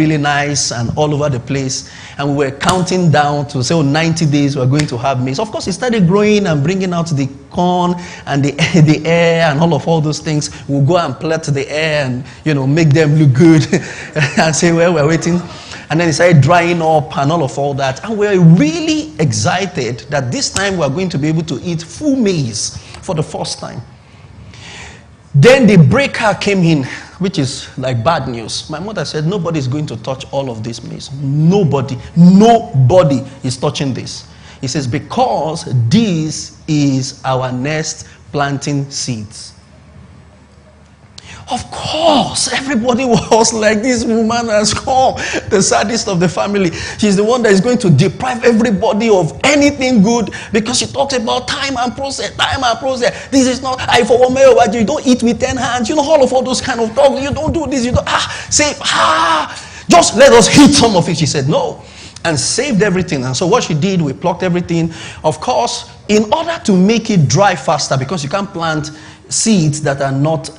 really nice and all over the place. And we were counting down to say, 90 days we're going to have maize. Of course, it started growing and bringing out the corn and the air and all those things. We'll go and plait the air and, make them look good and say, well, we're waiting. And then it started drying up and all that. And we're really excited that this time we're going to be able to eat full maize for the first time. Then the breaker came in, which is like bad news. My mother said, nobody is going to touch all of this maize. Nobody is touching this. He says, because this is our next planting seeds. Of course, everybody was like, this woman has come, the saddest of the family. She's the one that is going to deprive everybody of anything good because she talks about time and process. This is not, you don't eat with 10 hands. All those kind of talk. You don't do this. You don't, just let us hit some of it. She said, no. And saved everything. And so what she did, we plucked everything. Of course, in order to make it dry faster, because you can't plant seeds that are not,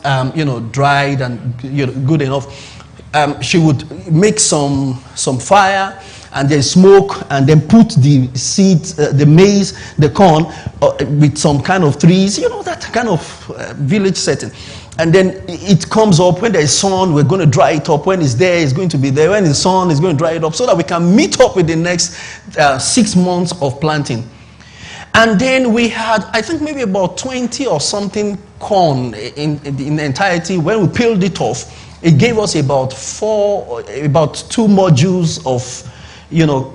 dried and good enough. She would make some fire and then smoke and then put the seeds, the maize, the corn with some kind of trees, that kind of village setting. And then it comes up. When there is sun, we're going to dry it up. When it's there, it's going to be there. When it's sun, it's going to dry it up so that we can meet up with the next 6 months of planting. And then we had, I think maybe about 20 or something corn in the entirety. When we peeled it off, it gave us about 2 modules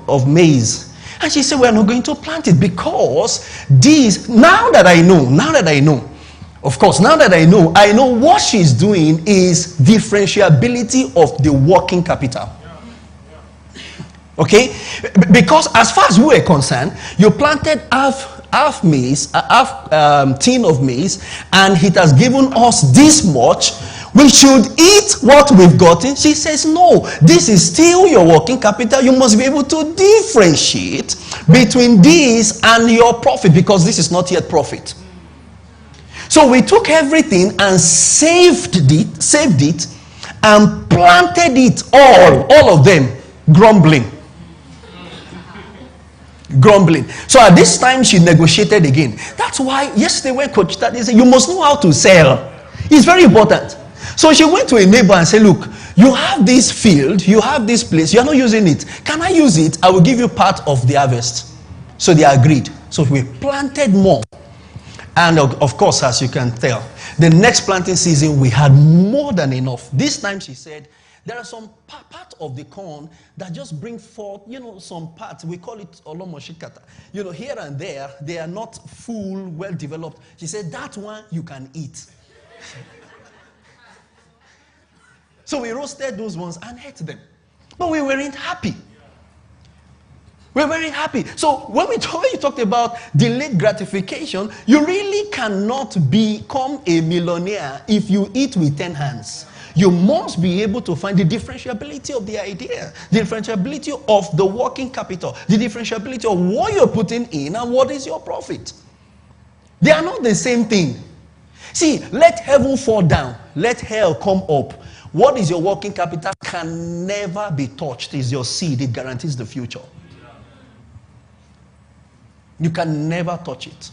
of maize. And she said, we're not going to plant it because now that I know, of course, now that I know what she's doing is differentiability of the working capital. Okay? Because as far as we were concerned, you planted half maize, half tin of maize, and it has given us this much. We should eat what we've gotten. She says, no, this is still your working capital. You must be able to differentiate between this and your profit because this is not yet profit. So we took everything and saved it and planted it all of them, grumbling. So at this time she negotiated again. That's why yesterday when Coach Tade said, you must know how to sell. It's very important. So she went to a neighbor and said, look, you have this field, you have this place, you are not using it. Can I use it? I will give you part of the harvest. So they agreed. So we planted more. And of course, as you can tell, the next planting season, we had more than enough. This time she said, there are some part of the corn that just bring forth, some parts. We call it olomoshikata. Here and there, they are not full, well developed. She said, that one you can eat. So we roasted those ones and ate them. But we weren't happy. We're very happy. So when you talked about delayed gratification, you really cannot become a millionaire if you eat with 10 hands. You must be able to find the differentiability of the idea, the differentiability of the working capital, the differentiability of what you're putting in and what is your profit. They are not the same thing. See, let heaven fall down, let hell come up. What is your working capital can never be touched. It's your seed. It guarantees the future. You can never touch it.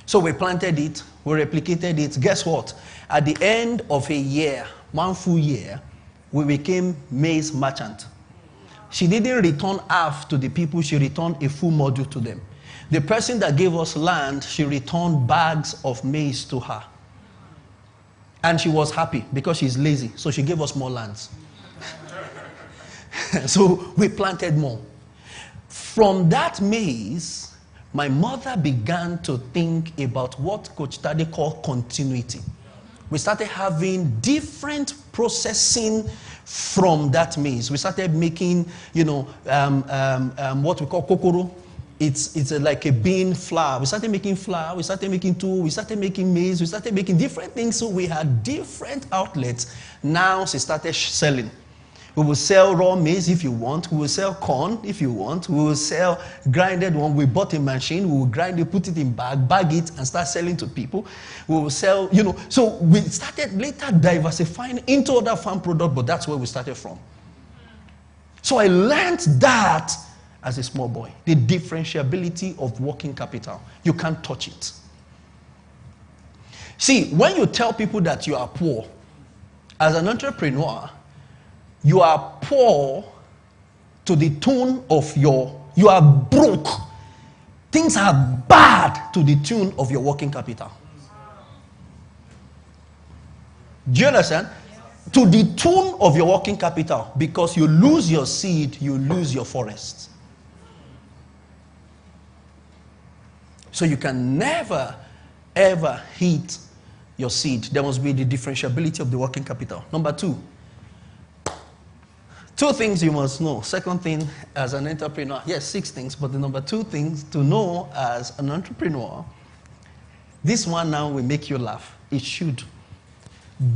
So we planted it, we replicated it. Guess what? At the end of a year, 1 full year, we became maize merchant. She didn't return half to the people, she returned a full module to them. The person that gave us land, she returned bags of maize to her. And she was happy because she's lazy, so she gave us more lands. So we planted more. From that maize, my mother began to think about what Coach Tade called continuity. We started having different processing from that maize. We started making, what we call kokoro. It's like a bean flour. We started making flour. We started making tuwo. We started making maize. We started making different things. So we had different outlets. Now she started selling. We will sell raw maize if you want. We will sell corn if you want. We will sell grinded one. We bought a machine. We will grind it, put it in bag it, and start selling to people. We will sell, So we started later diversifying into other farm products, but that's where we started from. So I learned that as a small boy. The differentiability of working capital. You can't touch it. See, when you tell people that you are poor, as an entrepreneur, you are poor to the tune of you are broke. Things are bad to the tune of your working capital. Do you understand? To the tune of your working capital, because you lose your seed, you lose your forest. So you can never, ever hit your seed. There must be the differentiability of the working capital. Number two things you must know. Second thing, as an entrepreneur, yes, 6 things, but the number 2 things to know as an entrepreneur, this one now will make you laugh. It should.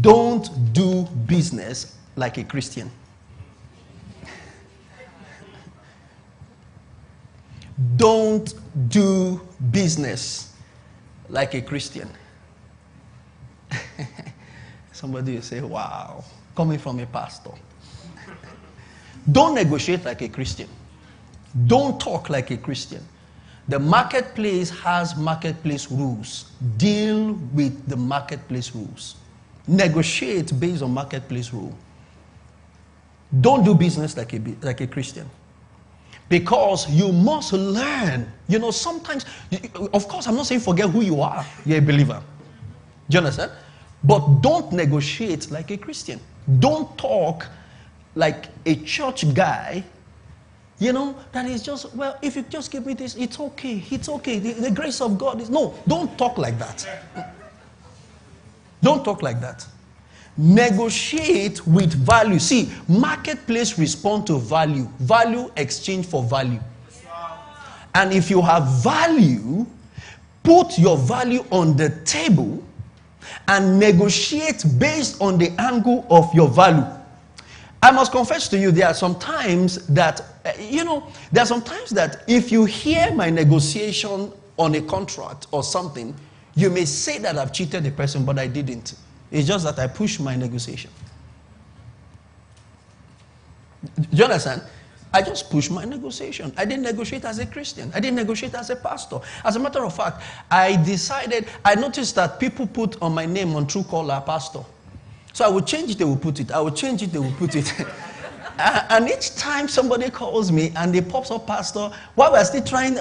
Don't do business like a Christian. Don't do business like a Christian. Somebody will say, wow, coming from a pastor. Don't negotiate like a Christian. Don't talk like a Christian. The marketplace has marketplace rules. Deal with the marketplace rules. Negotiate based on marketplace rule. Don't do business like a Christian. Because you must learn. Sometimes, of course, I'm not saying forget who you are. You're a believer. Do you understand? But don't negotiate like a Christian. Don't talk like a church guy, that is just, well, if you just give me this, it's okay. It's okay. The grace of God is, no, don't talk like that. Don't talk like that. Negotiate with value. See, marketplace respond to value. Value exchange for value. And if you have value, put your value on the table and negotiate based on the angle of your value. I must confess to you, there are some times that, if you hear my negotiation on a contract or something, you may say that I've cheated the person, but I didn't. It's just that I pushed my negotiation. Do you understand? I just pushed my negotiation. I didn't negotiate as a Christian. I didn't negotiate as a pastor. As a matter of fact, I noticed that people put on my name on Truecaller pastor. So I would change it, they will put it. I would change it, they will put it. And each time somebody calls me and they pops up pastor, while we're still trying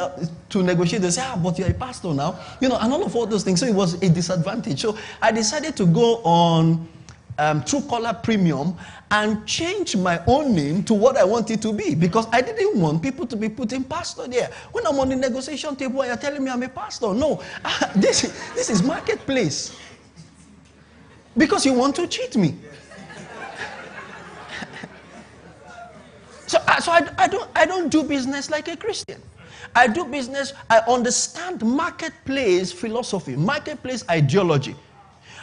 to negotiate, they say, but you're a pastor now. And all those things. So it was a disadvantage. So I decided to go on Truecaller Premium and change my own name to what I want it to be. Because I didn't want people to be putting pastor there. When I'm on the negotiation table, you're telling me I'm a pastor. No, this is marketplace. Because you want to cheat me. So I don't do business like a Christian. I do business, I understand marketplace philosophy, marketplace ideology.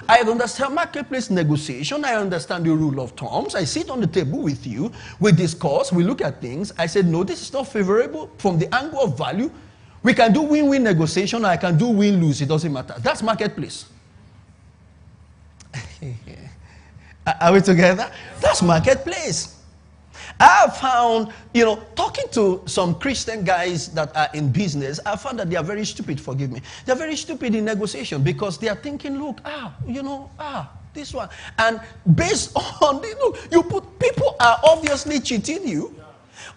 I understand marketplace negotiation. I understand the rule of thumbs. I sit on the table with you. We discuss. We look at things. I said, no, this is not favorable from the angle of value. We can do win-win negotiation. I can do win-lose. It doesn't matter. That's marketplace. Are we together? That's marketplace. I have found, talking to some Christian guys that are in business, I found that they are very stupid, forgive me. They're very stupid in negotiation because they are thinking, look, this one. And based on, people are obviously cheating you,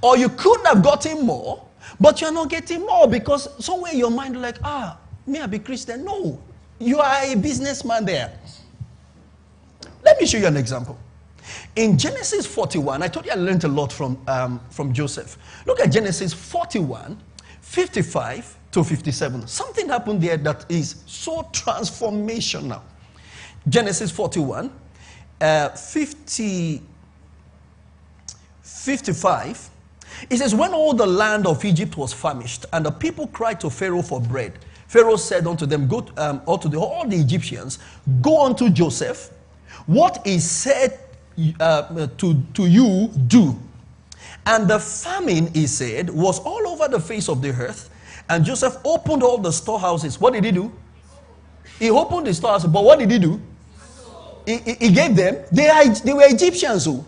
or you could have gotten more, but you're not getting more because somewhere in your mind, like, may I be Christian? No, you are a businessman there. Let me show you an example. In Genesis 41, I told you I learned a lot from Joseph. Look at Genesis 41, 55 to 57. Something happened there that is so transformational. Genesis 41, 55. It says, when all the land of Egypt was famished, and the people cried to Pharaoh for bread, Pharaoh said unto them, go unto all the Egyptians, go unto Joseph. What is said to you do. And the famine, he said, was all over the face of the earth. And Joseph opened all the storehouses. What did he do? He opened the storehouses. But what did he do? He gave them. They were Egyptians. Who?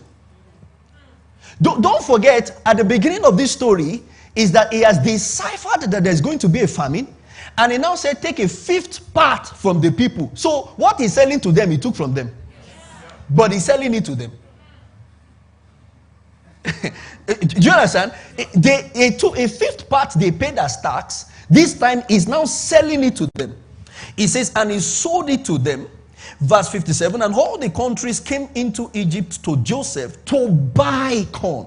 Don't forget, at the beginning of this story, is that he has deciphered that there's going to be a famine. And he now said, take a fifth part from the people. So what he's selling to them, he took from them. But he's selling it to them. Do you understand? They took a fifth part they paid as tax. This time he's now selling it to them. He says, and he sold it to them. Verse 57, and all the countries came into Egypt to Joseph to buy corn.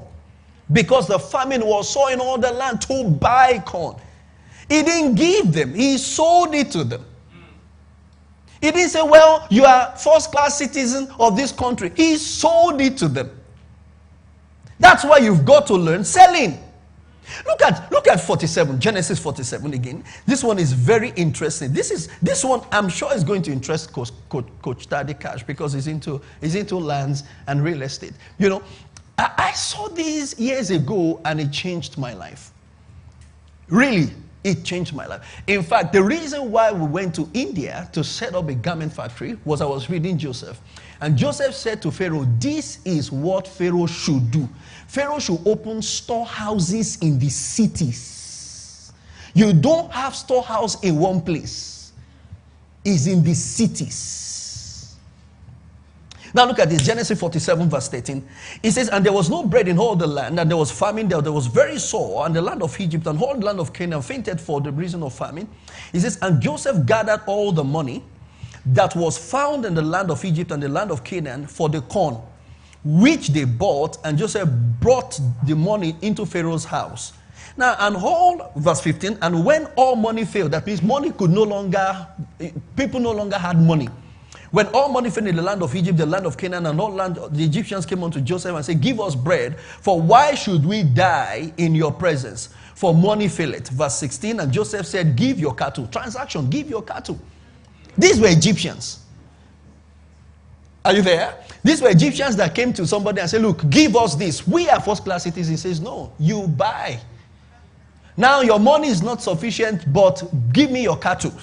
Because the famine was so in all the land, to buy corn. He didn't give them. He sold it to them. He didn't say, well, you are first-class citizen of this country. He sold it to them. That's why you've got to learn selling. Look at 47, Genesis 47 again. This one is very interesting. This one I'm sure is going to interest Coach Tadi Cash because he's into lands and real estate. You know, I saw this years ago and it changed my life. Really, it changed my life. In fact, the reason why we went to India to set up a garment factory was I was reading Joseph. And Joseph said to Pharaoh, this is what Pharaoh should do. Pharaoh should open storehouses in the cities. You don't have storehouse in one place. It's in the cities. Now look at this, Genesis 47 verse 13. It says, and there was no bread in all the land, and there was famine there. There was very sore, and the land of Egypt and all the land of Canaan fainted for the reason of famine. It says, and Joseph gathered all the money that was found in the land of Egypt and the land of Canaan for the corn, which they bought, and Joseph brought the money into Pharaoh's house. Now, and all, verse 15, and when all money failed, that means money could no longer, people no longer had money. When all money failed in the land of Egypt, the land of Canaan, and all land, the Egyptians came unto Joseph and said, give us bread, for why should we die in your presence? For money faileth. Verse 16, and Joseph said, give your cattle. Transaction, give your cattle. These were Egyptians. Are you there? These were Egyptians that came to somebody and said, look, give us this. We are first-class citizens. He says, no, you buy. Now your money is not sufficient, but give me your cattle.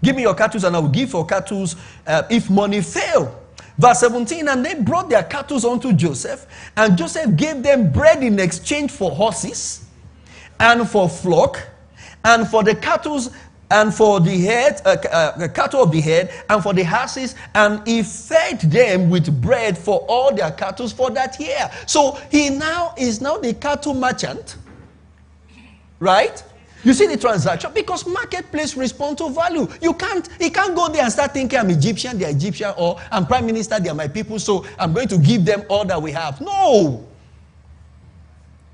Give me your cattle and I will give your cattle if money fail. Verse 17, and they brought their cattle unto Joseph, and Joseph gave them bread in exchange for horses, and for flock, and for the cattle, and for the head, the cattle of the head, and for the horses, and he fed them with bread for all their cattle for that year. So he now is the cattle merchant, right? You see the transaction? Because marketplace respond to value. He can't go there and start thinking I'm Egyptian, they're Egyptian, or I'm prime minister, they're my people, so I'm going to give them all that we have. No.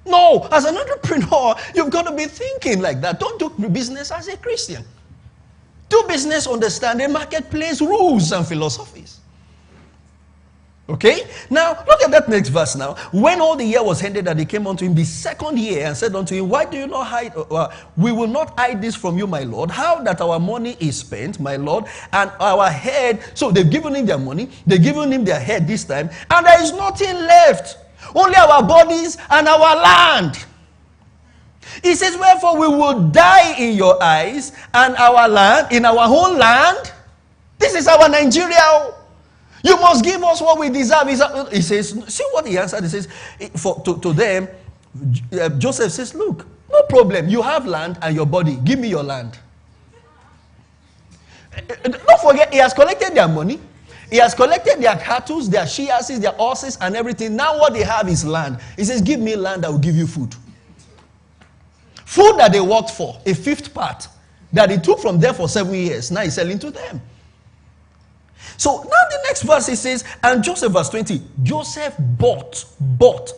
No, as an entrepreneur, you've got to be thinking like that. Don't do business as a Christian. Do business understanding marketplace rules and philosophies. Okay? Now, look at that next verse now. When all the year was ended, that they came unto him the second year and said unto him, why do you not hide? We will not hide this from you, my Lord. How that our money is spent, my Lord, and our head. So they've given him their money. They've given him their head this time. And there is nothing left. Only our bodies and our land. He says, wherefore we will die in your eyes and our land, in our own land. This is our Nigeria. You must give us what we deserve. He says, see what he answered. He says, to them, Joseph says, look, no problem. You have land and your body. Give me your land. Don't forget, he has collected their money. He has collected their cattle, their shears, their horses, and everything. Now what they have is land. He says, give me land, I will give you food. Food that they worked for, a fifth part, that he took from them for 7 years. Now he's selling to them. So now the next verse he says, and Joseph, verse 20, Joseph bought.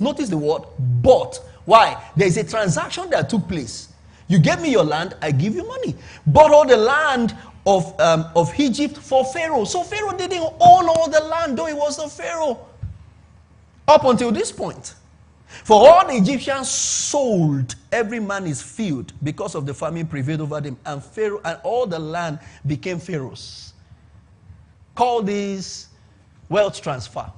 Notice the word, bought. Why? There is a transaction that took place. You gave me your land, I give you money. Bought all the land of Egypt for Pharaoh. So Pharaoh didn't own all the land, though he was the Pharaoh. Up until this point. For all the Egyptians sold, every man is filled because of the famine prevailed over them. And Pharaoh and all the land became Pharaoh's. Call this wealth transfer.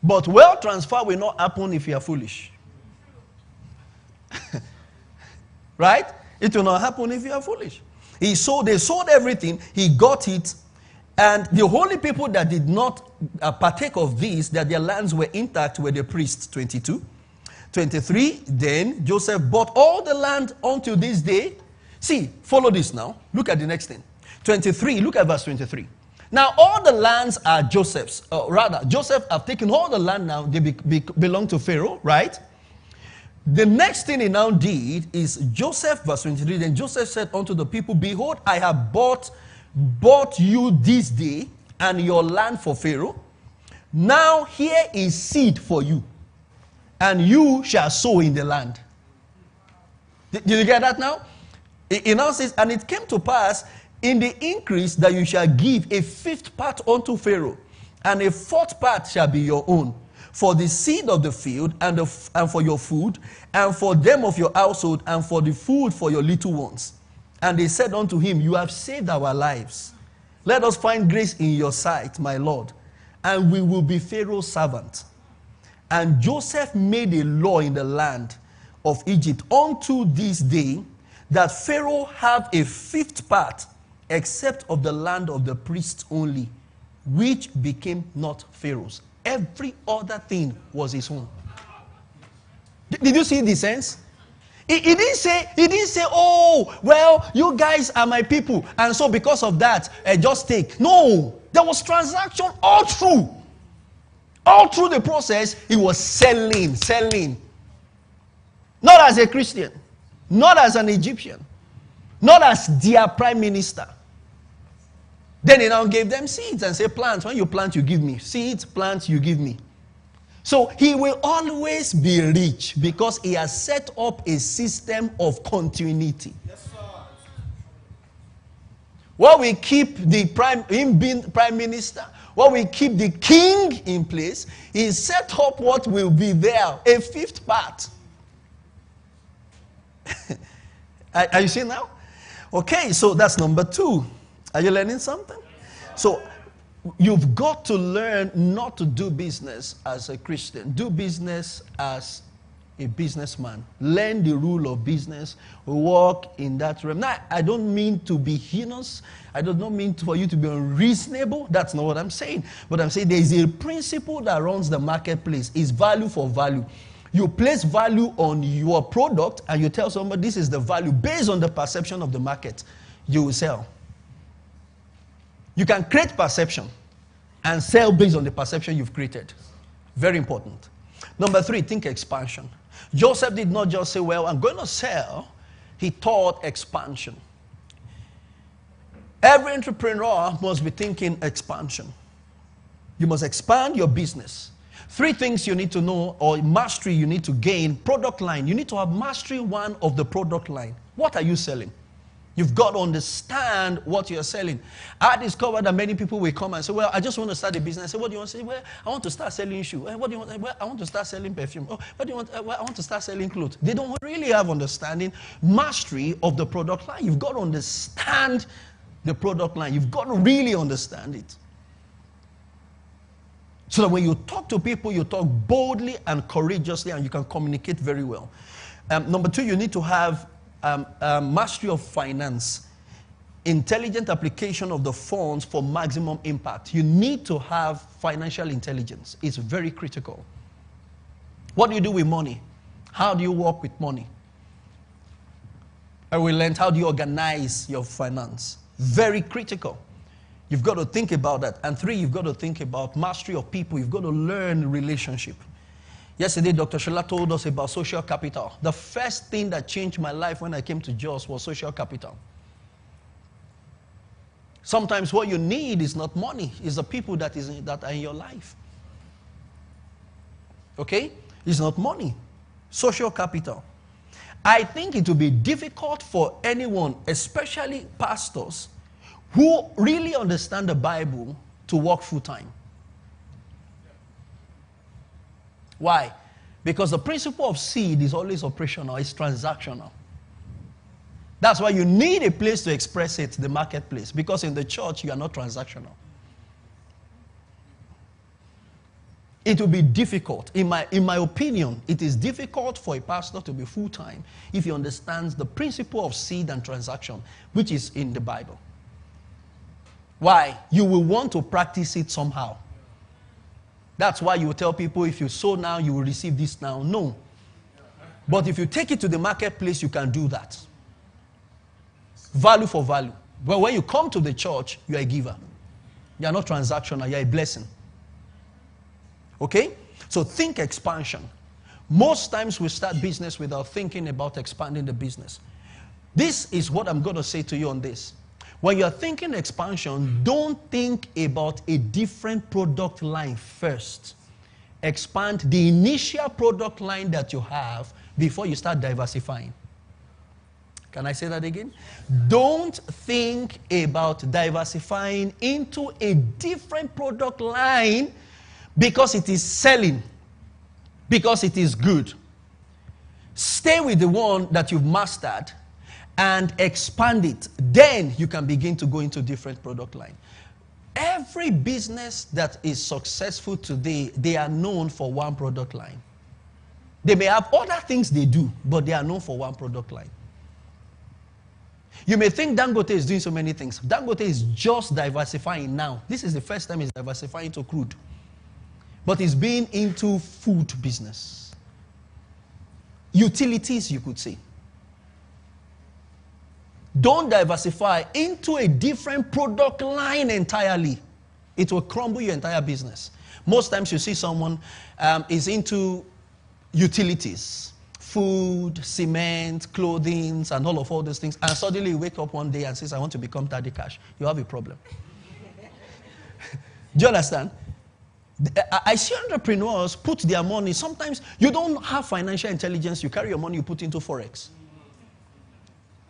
But wealth transfer will not happen if you are foolish. Right? It will not happen if you are foolish. They sold everything, he got it, and the only people that did not partake of this, that their lands were intact, were the priests. 22. 23, then Joseph bought all the land until this day. See, follow this now. Look at the next thing. 23, look at verse 23. Now all the lands are Joseph's. Joseph have taken all the land now. They belong to Pharaoh, right? The next thing he now did is Joseph, verse 23, then Joseph said unto the people, behold, I have bought you this day and your land for Pharaoh. Now here is seed for you, and you shall sow in the land. Did you get that now? It now says, and it came to pass in the increase that you shall give a fifth part unto Pharaoh, and a fourth part shall be your own, for the seed of the field, and for your food, and for them of your household, and for the food for your little ones. And they said unto him, you have saved our lives. Let us find grace in your sight, my Lord, and we will be Pharaoh's servant. And Joseph made a law in the land of Egypt unto this day, that Pharaoh have a fifth part, except of the land of the priests only, which became not Pharaoh's. Every other thing was his own. Did you see the sense? He didn't say, oh, well, you guys are my people, and so because of that, just take. No, there was transaction all through. All through the process, he was selling. Not as a Christian, not as an Egyptian, not as their prime minister. Then he now gave them seeds and said, plant. When you plant, you give me. Seeds, plant, you give me. So he will always be rich because he has set up a system of continuity. Yes, sir. While we keep him being prime minister, while we keep the king in place, he set up what will be there, a fifth part. Are you seeing now? Okay, so that's number 2. Are you learning something? So you've got to learn not to do business as a Christian. Do business as a businessman. Learn the rule of business. Walk in that realm. Now, I don't mean to be heinous. I do not mean for you to be unreasonable. That's not what I'm saying. But I'm saying there is a principle that runs the marketplace. It's value for value. You place value on your product and you tell somebody this is the value based on the perception of the market. You will sell. You can create perception and sell based on the perception you've created. Very important. Number 3, think expansion. Joseph did not just say, well, I'm going to sell. He thought expansion. Every entrepreneur must be thinking expansion. You must expand your business. 3 things you need to know, or mastery you need to gain. Product line. You need to have mastery 1 of the product line. What are you selling? You've got to understand what you're selling. I discovered that many people will come and say, well, I just want to start a business. I say, what do you want to say? Well, I want to start selling shoes. What do you want? Well, I want to start selling perfume. Oh, what do you want? Well, I want to start selling clothes. They don't really have understanding, mastery of the product line. You've got to understand the product line. You've got to really understand it. So that when you talk to people, you talk boldly and courageously and you can communicate very well. Number 2, you need to have mastery of finance, intelligent application of the funds for maximum impact. You need to have financial intelligence. It's very critical. What do you do with money? How do you work with money? And we learned how do you organize your finance. Very critical. You've got to think about that. And 3, you've got to think about mastery of people. You've got to learn relationship. Yesterday, Dr. Shola told us about social capital. The first thing that changed my life when I came to Jos was social capital. Sometimes what you need is not money, it's the people that are in your life. Okay? It's not money. Social capital. I think it will be difficult for anyone, especially pastors, who really understand the Bible to work full time. Why? Because the principle of seed is always operational, it's transactional. That's why you need a place to express it, the marketplace, because in the church you are not transactional. It will be difficult. In my opinion, it is difficult for a pastor to be full-time if he understands the principle of seed and transaction, which is in the Bible. Why? You will want to practice it somehow. That's why you will tell people, if you sow now, you will receive this now. No. But if you take it to the marketplace, you can do that. Value for value. But when you come to the church, you are a giver. You are not transactional, you are a blessing. Okay? So think expansion. Most times we start business without thinking about expanding the business. This is what I'm going to say to you on this. When you're thinking expansion, don't think about a different product line first. Expand the initial product line that you have before you start diversifying. Can I say that again? Don't think about diversifying into a different product line because it is selling, because it is good. Stay with the one that you've mastered and expand it. Then you can begin to go into different product line. Every business that is successful today, they are known for one product line. They may have other things they do, but they are known for one product line. You may think Dangote is doing so many things. Dangote is just diversifying now. This is the first time he's diversifying to crude. But he's been into food business. Utilities, you could say. Don't diversify into a different product line entirely. It will crumble your entire business. Most times you see someone is into utilities, food, cement, clothing, and all those things, and suddenly you wake up one day and says, I want to become Daddy Cash. You have a problem. Do you understand? I see entrepreneurs put their money. Sometimes you don't have financial intelligence. You carry your money, you put into Forex.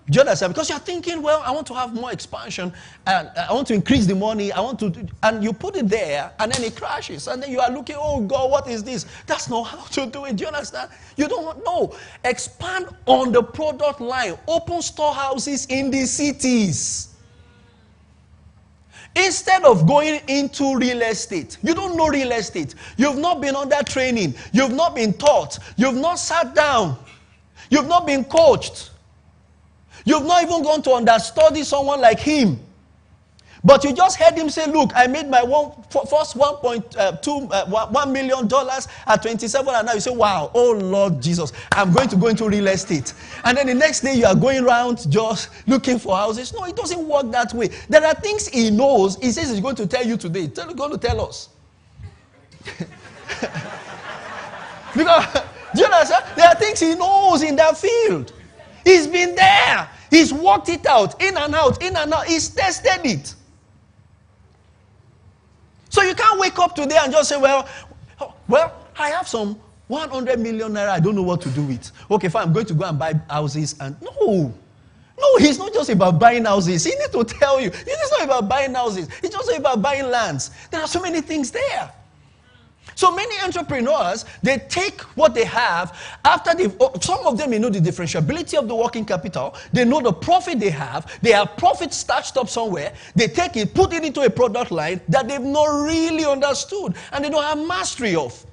Do you understand? Because you're thinking, well, I want to have more expansion, and I want to increase the money, and you put it there, and then it crashes, and then you are looking, oh God, what is this? That's not how to do it. Do you understand? You don't know. Expand on the product line. Open storehouses in the cities. Instead of going into real estate, you don't know real estate. You've not been under training. You've not been taught. You've not sat down. You've not been coached. You've not even gone to understudy someone like him. But you just heard him say, look, I made my first $1 million at 27, and now you say, wow, oh Lord Jesus, I'm going to go into real estate. And then the next day you are going around just looking for houses. No, it doesn't work that way. There are things he knows. He says he's going to tell you today. He's going to tell us. Because, do you understand? There are things he knows in that field. He's been there. He's worked it out, in and out, in and out. He's tested it. So you can't wake up today and just say, well, I have some 100 million naira. I don't know what to do with. Okay, fine, I'm going to go and buy houses. And no, it's not just about buying houses. He needs to tell you. It's not about buying houses. It's also about buying lands. There are so many things there. So many entrepreneurs, they take what they have after some of them may know the differentiability of the working capital. They know the profit they have. They have profit stashed up somewhere. They take it, put it into a product line that they've not really understood and they don't have mastery of.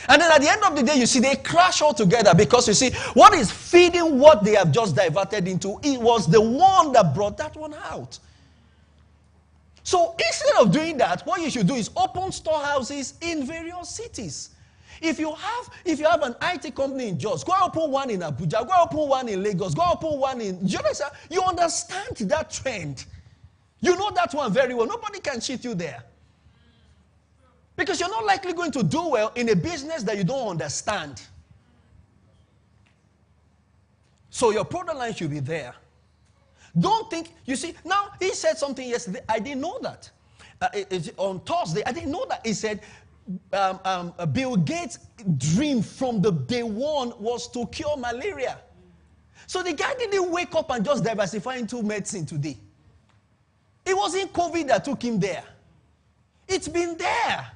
And then at the end of the day, you see, they crash all together because you see, what is feeding what they have just diverted into? It was the one that brought that one out. So instead of doing that, what you should do is open storehouses in various cities. If you have an IT company in Jos, go open one in Abuja, go open one in Lagos, go open one in... You understand that trend. You know that one very well. Nobody can cheat you there. Because you're not likely going to do well in a business that you don't understand. So your product line should be there. Don't think, you see, now he said something yesterday, I didn't know that. On Thursday, I didn't know that. He said, Bill Gates' dream from the day one was to cure malaria. So the guy didn't wake up and just diversify into medicine today. It wasn't COVID that took him there. It's been there.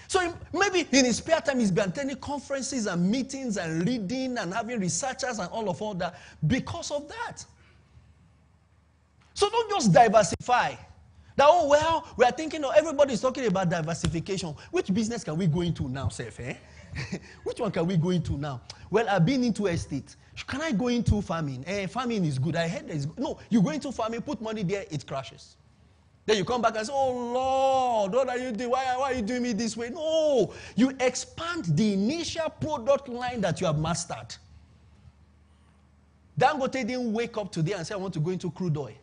So maybe in his spare time, he's been attending conferences and meetings and reading and having researchers and all that because of that. So don't just diversify. That, oh, well, we are thinking, everybody's talking about diversification. Which business can we go into now, Seth? Which one can we go into now? Well, I've been into estate. Can I go into farming? Farming is good. I heard that is good. No, you go into farming, put money there, it crashes. Then you come back and say, oh, Lord, what are you doing? Why are you doing me this way? No, you expand the initial product line that you have mastered. Dangote didn't wake up today and say, I want to go into crude oil.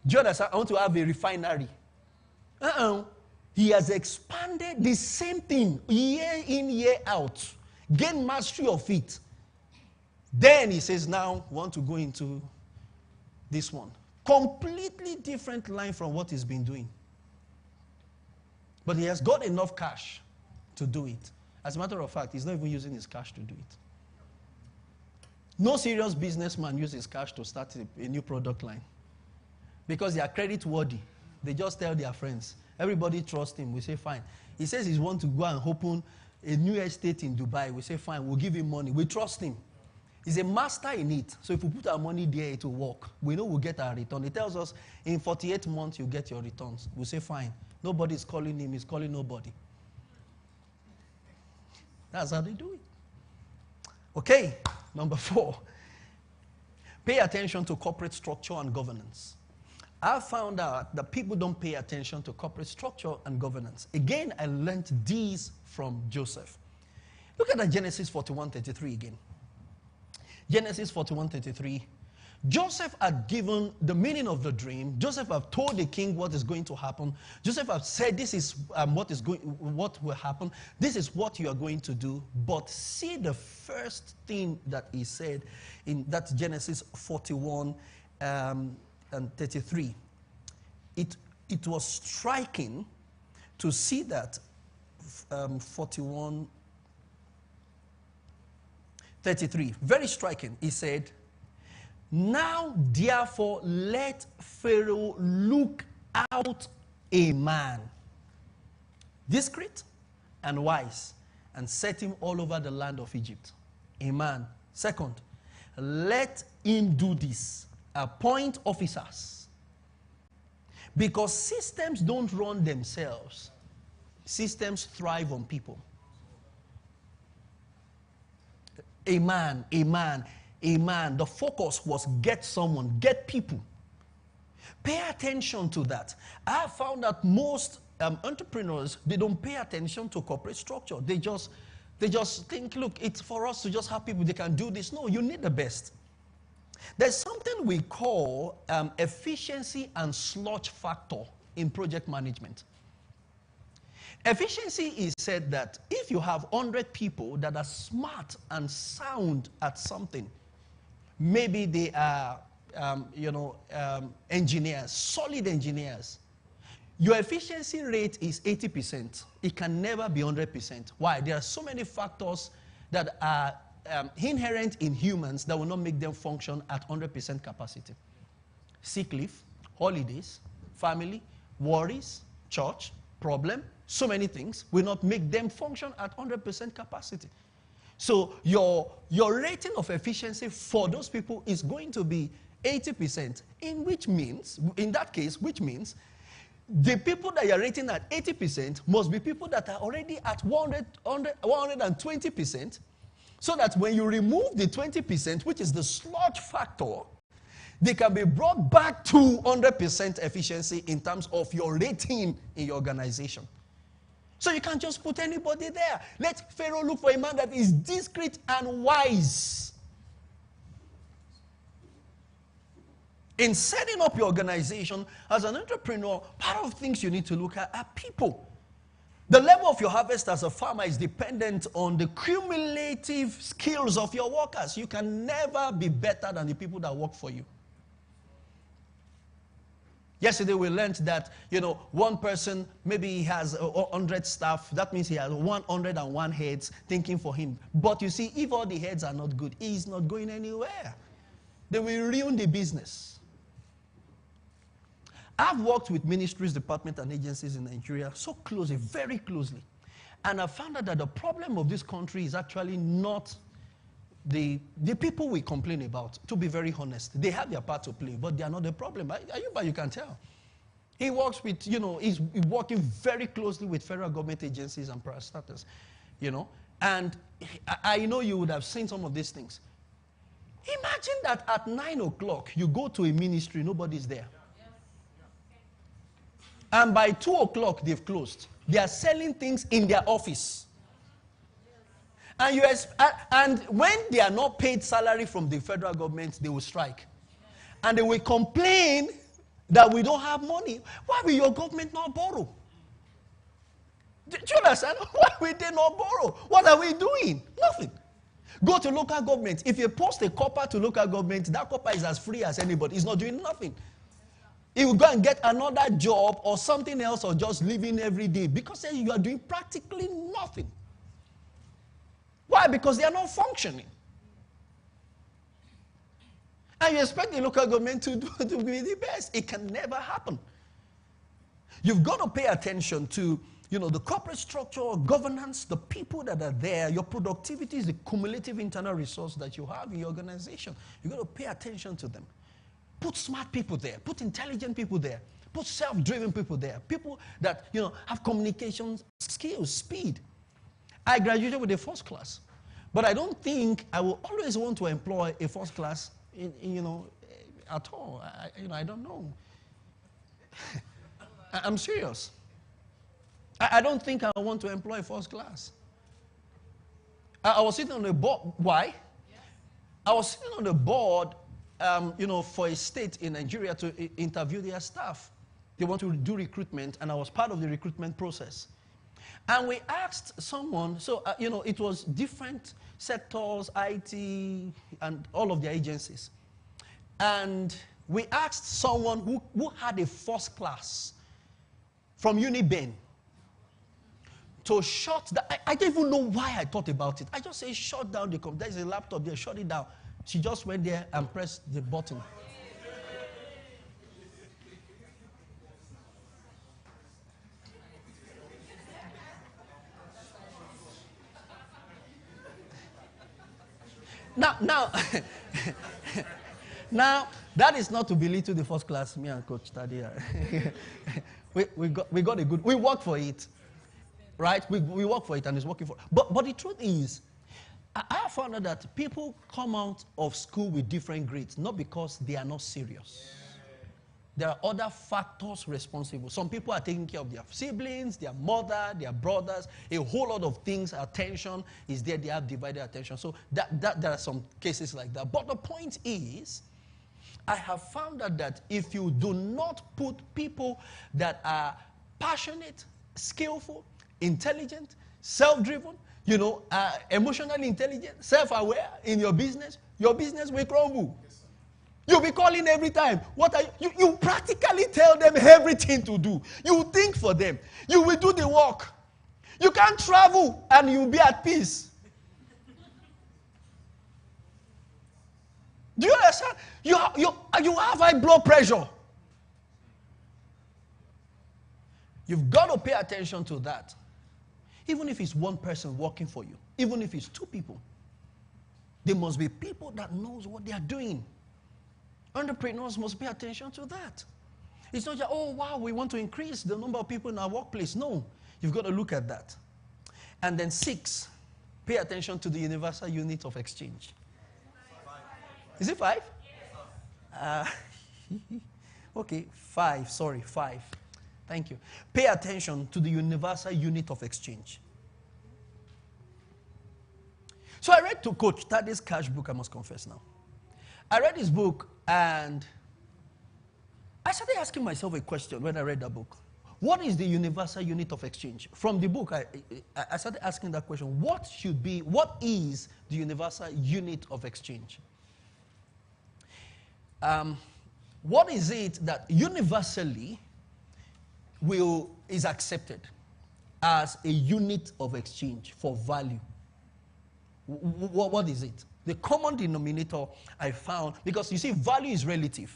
Do you understand? I want to have a refinery. He has expanded the same thing year in, year out. Gain mastery of it. Then he says, now I want to go into this one. Completely different line from what he's been doing. But he has got enough cash to do it. As a matter of fact, he's not even using his cash to do it. No serious businessman uses cash to start a new product line. Because they are credit worthy. They just tell their friends. Everybody trusts him. We say, fine. He says he wants to go and open a new estate in Dubai. We say, fine, we'll give him money. We trust him. He's a master in it. So if we put our money there, it will work. We know we'll get our return. He tells us, in 48 months, you get your returns. We say, fine. Nobody's calling him. He's calling nobody. That's how they do it. Okay, number 4. Pay attention to corporate structure and governance. I found out that people don't pay attention to corporate structure and governance. Again, I learned these from Joseph. Look at that Genesis 41:33 again. Genesis 41:33. Joseph had given the meaning of the dream. Joseph had told the king what is going to happen. Joseph had said, this is what will happen. This is what you are going to do. But see the first thing that he said in that Genesis 41 and 33. It was striking to see that 41:33. Very striking. He said, now therefore let Pharaoh look out a man, discreet and wise, and set him all over the land of Egypt. A man. Second, let him do this. Appoint officers. Because systems don't run themselves. Systems thrive on people. A man. The focus was get someone, get people. Pay attention to that. I found that most entrepreneurs, they don't pay attention to corporate structure. They just think, look, it's for us to just have people, they can do this. No, you need the best. There's something we call efficiency and sludge factor in project management. Efficiency is said that if you have 100 people that are smart and sound at something, maybe they are, engineers, solid engineers, your efficiency rate is 80%. It can never be 100%. Why? There are so many factors that are inherent in humans that will not make them function at 100% capacity. Sick leave, holidays, family, worries, church, problem, so many things will not make them function at 100% capacity. So your rating of efficiency for those people is going to be 80%, which means the people that you're rating at 80% must be people that are already at 120%, so that when you remove the 20%, which is the sludge factor, they can be brought back to 100% efficiency in terms of your rating in your organization. So you can't just put anybody there. Let Pharaoh look for a man that is discreet and wise. In setting up your organization as an entrepreneur, part of things you need to look at are people. The level of your harvest as a farmer is dependent on the cumulative skills of your workers. You can never be better than the people that work for you. Yesterday we learned that, one person, maybe he has 100 staff. That means he has 101 heads thinking for him. But you see, if all the heads are not good, he's not going anywhere. They will ruin the business. I've worked with ministries, departments, and agencies in Nigeria so closely, very closely. And I found out that the problem of this country is actually not the people we complain about. To be very honest, they have their part to play, but they are not the problem. You can tell. He works with, he's working very closly with federal government agencies and parastatals, And I know you would have seen some of these things. Imagine that at 9 o'clock, you go to a ministry, nobody's there. And by 2 o'clock, they've closed. They are selling things in their office. And when they are not paid salary from the federal government, they will strike. And they will complain that we don't have money. Why will your government not borrow? Do you understand? Why will they not borrow? What are we doing? Nothing. Go to local government. If you post a copper to local government, that copper is as free as anybody. It's not doing nothing. He will go and get another job or something else or just living every day because you are doing practically nothing. Why? Because they are not functioning. And you expect the local government to be the best. It can never happen. You've got to pay attention to, the corporate structure, governance, the people that are there. Your productivity is the cumulative internal resource that you have in your organization. You've got to pay attention to them. Put smart people there. Put intelligent people there. Put self-driven people there. People that, have communication skills, speed. I graduated with a first class. But I don't think I will always want to employ a first class at all. I don't know. I'm serious. I don't think I want to employ first class. I was sitting on the board. Why? I was sitting on the board, for a state in Nigeria to interview their staff. They want to do recruitment, and I was part of the recruitment process. And we asked someone, it was different sectors, IT, and all of their agencies. And we asked someone who had a first class from Uniben to shut down. I don't even know why I thought about it. I just say, shut down the computer. There's a laptop there, shut it down. She just went there and pressed the button. Now, that is not to belittle the first class, me and Coach Tadia. we got a good, we work for it, right? We work for it and it's working for, but the truth is, I found out that people come out of school with different grades, not because they are not serious. There are other factors responsible. Some people are taking care of their siblings, their mother, their brothers, a whole lot of things. Attention is there. They have divided attention. So there are some cases like that. But the point is, I have found out that if you do not put people that are passionate, skillful, intelligent, self-driven, emotionally intelligent, self-aware in your business will crumble. You'll be calling every time. You practically tell them everything to do. You think for them. You will do the work. You can't travel and you'll be at peace. Do you understand? You have high blood pressure. You've got to pay attention to that. Even if it's one person working for you, even if it's two people, there must be people that knows what they are doing. Entrepreneurs must pay attention to that. It's not just, oh, wow, we want to increase the number of people in our workplace. No, you've got to look at that. And then 6, pay attention to the universal unit of exchange. 5. Is it 5? Yes. Okay, 5. Sorry, 5. Thank you. Pay attention to the universal unit of exchange. So I read to Coach Tade's Cash book, I must confess now. I read his book and I started asking myself a question when I read that book. What is the universal unit of exchange? From the book, I started asking that question. What is the universal unit of exchange? What is it that universally is accepted as a unit of exchange for value? What is it? The common denominator I found, because you see, value is relative.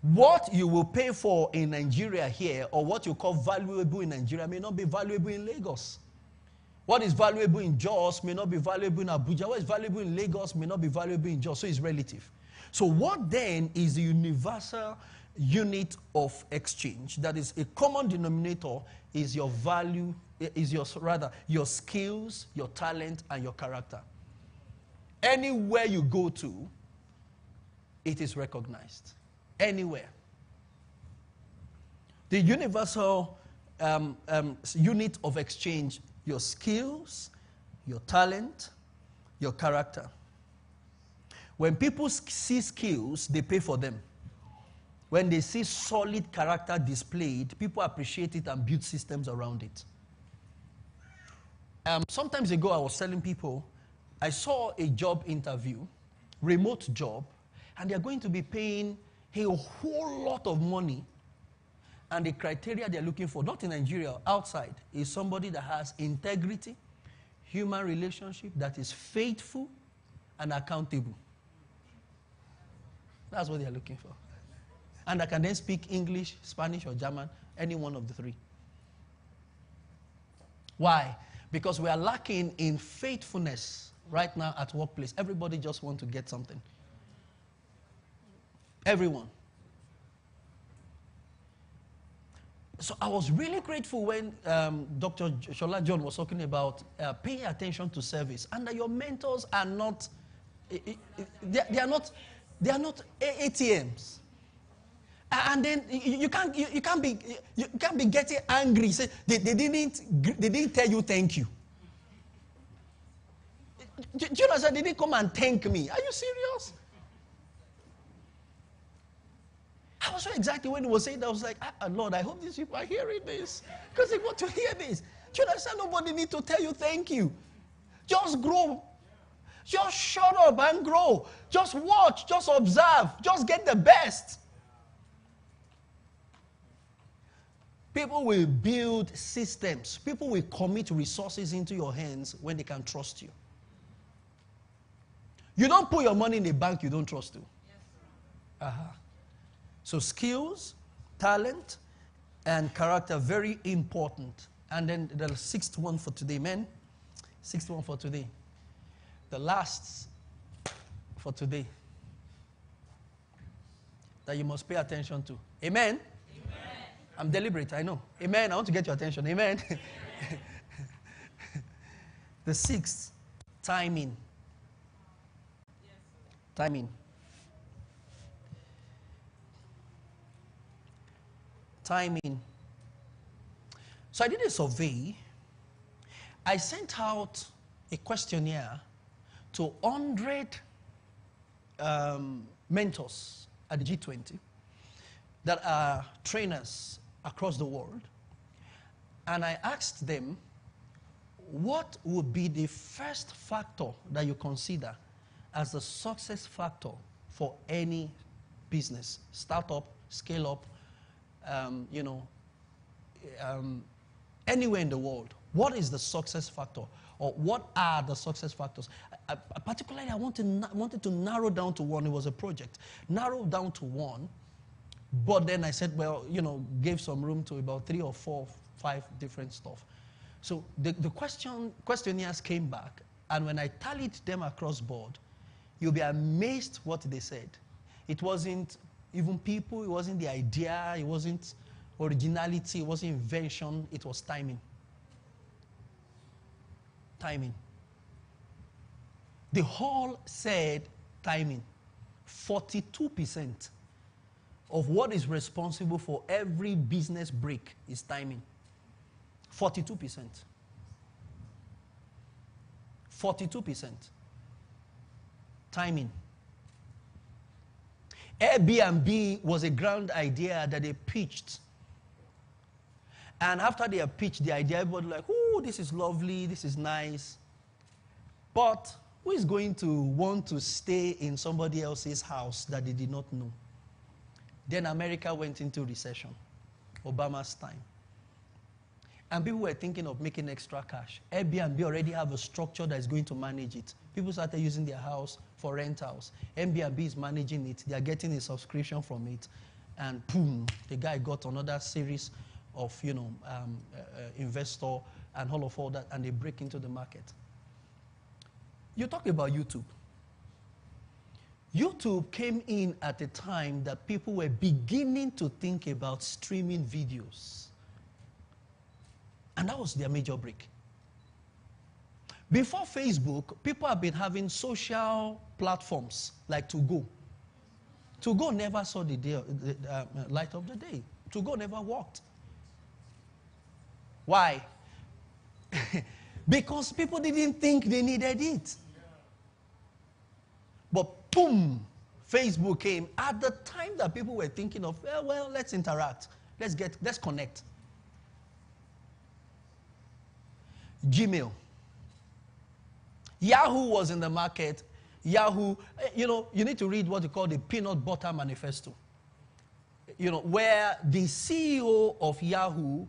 What you will pay for in Nigeria here, or what you call valuable in Nigeria, may not be valuable in Lagos. What is valuable in Jos may not be valuable in Abuja. What is valuable in Lagos may not be valuable in Jos. So it's relative. So what then is the universal unit of exchange, that is a common denominator, is your value, is your skills, your talent, and your character. Anywhere you go to, it is recognized. Anywhere. The universal unit of exchange, your skills, your talent, your character. When people see skills, they pay for them. When they see solid character displayed, people appreciate it and build systems around it. Sometimes ago, I was telling people, I saw a job interview, remote job, and they're going to be paying a whole lot of money. And the criteria they're looking for, not in Nigeria, outside, is somebody that has integrity, human relationship, that is faithful and accountable. That's what they're looking for. And that can then speak English, Spanish, or German, any one of the three. Why? Because we are lacking in faithfulness right now at workplace. Everybody just wants to get something. Everyone. So I was really grateful when Dr. Shola John was talking about paying attention to service, and that your mentors are not, they are not ATMs. And then you can't be getting angry. Say they didn't tell you thank you. Do you understand? They didn't come and thank me. Are you serious? I was so excited when he was saying that. I was like, Lord, I hope these people are hearing this, because they want to hear this. Do you understand? Nobody needs to tell you thank you. Just grow. Just shut up and grow. Just watch. Just observe. Just get the best. People will build systems. People will commit resources into your hands when they can trust you. You don't put your money in a bank you don't trust to. Yes, So skills, talent, and character, very important. And then the sixth one for today, men. Sixth one for today. The last for today that you must pay attention to. Amen? Amen. I'm deliberate, I know. Amen. I want to get your attention. Amen. The sixth, timing. Yes. Timing. Timing. So I did a survey. I sent out a questionnaire to 100 mentors at the G20 that are trainers across the world. And I asked them, what would be the first factor that you consider as the success factor for any business, startup, scale up, anywhere in the world? What is the success factor? Or what are the success factors? Particularly, I wanted to narrow down to one. It was a project. Narrow down to one. But then I said, well, gave some room to about 3 or 4, 5 different stuff. So the questionnaires came back. And when I tallied them across board, you'll be amazed what they said. It wasn't even people. It wasn't the idea. It wasn't originality. It wasn't invention. It was timing. Timing. The whole said timing. 42% of what is responsible for every business break is timing. 42%. 42%. Timing. Airbnb was a grand idea that they pitched. And after they have pitched the idea, everybody was like, oh, this is lovely, this is nice. But who is going to want to stay in somebody else's house that they did not know? Then America went into recession, Obama's time. And people were thinking of making extra cash. Airbnb already have a structure that is going to manage it. People started using their house for rentals. Airbnb is managing it. They are getting a subscription from it. And boom, the guy got another series of, investor and all that, and they break into the market. You talk about YouTube. YouTube came in at a time that people were beginning to think about streaming videos. And that was their major break. Before Facebook, people have been having social platforms like To Go. To Go never saw the light of the day. To Go never worked. Why? Because people didn't think they needed it. But boom, Facebook came at the time that people were thinking of, well, let's interact. Let's connect. Gmail. Yahoo was in the market. Yahoo, you need to read what they call the peanut butter manifesto. Where the CEO of Yahoo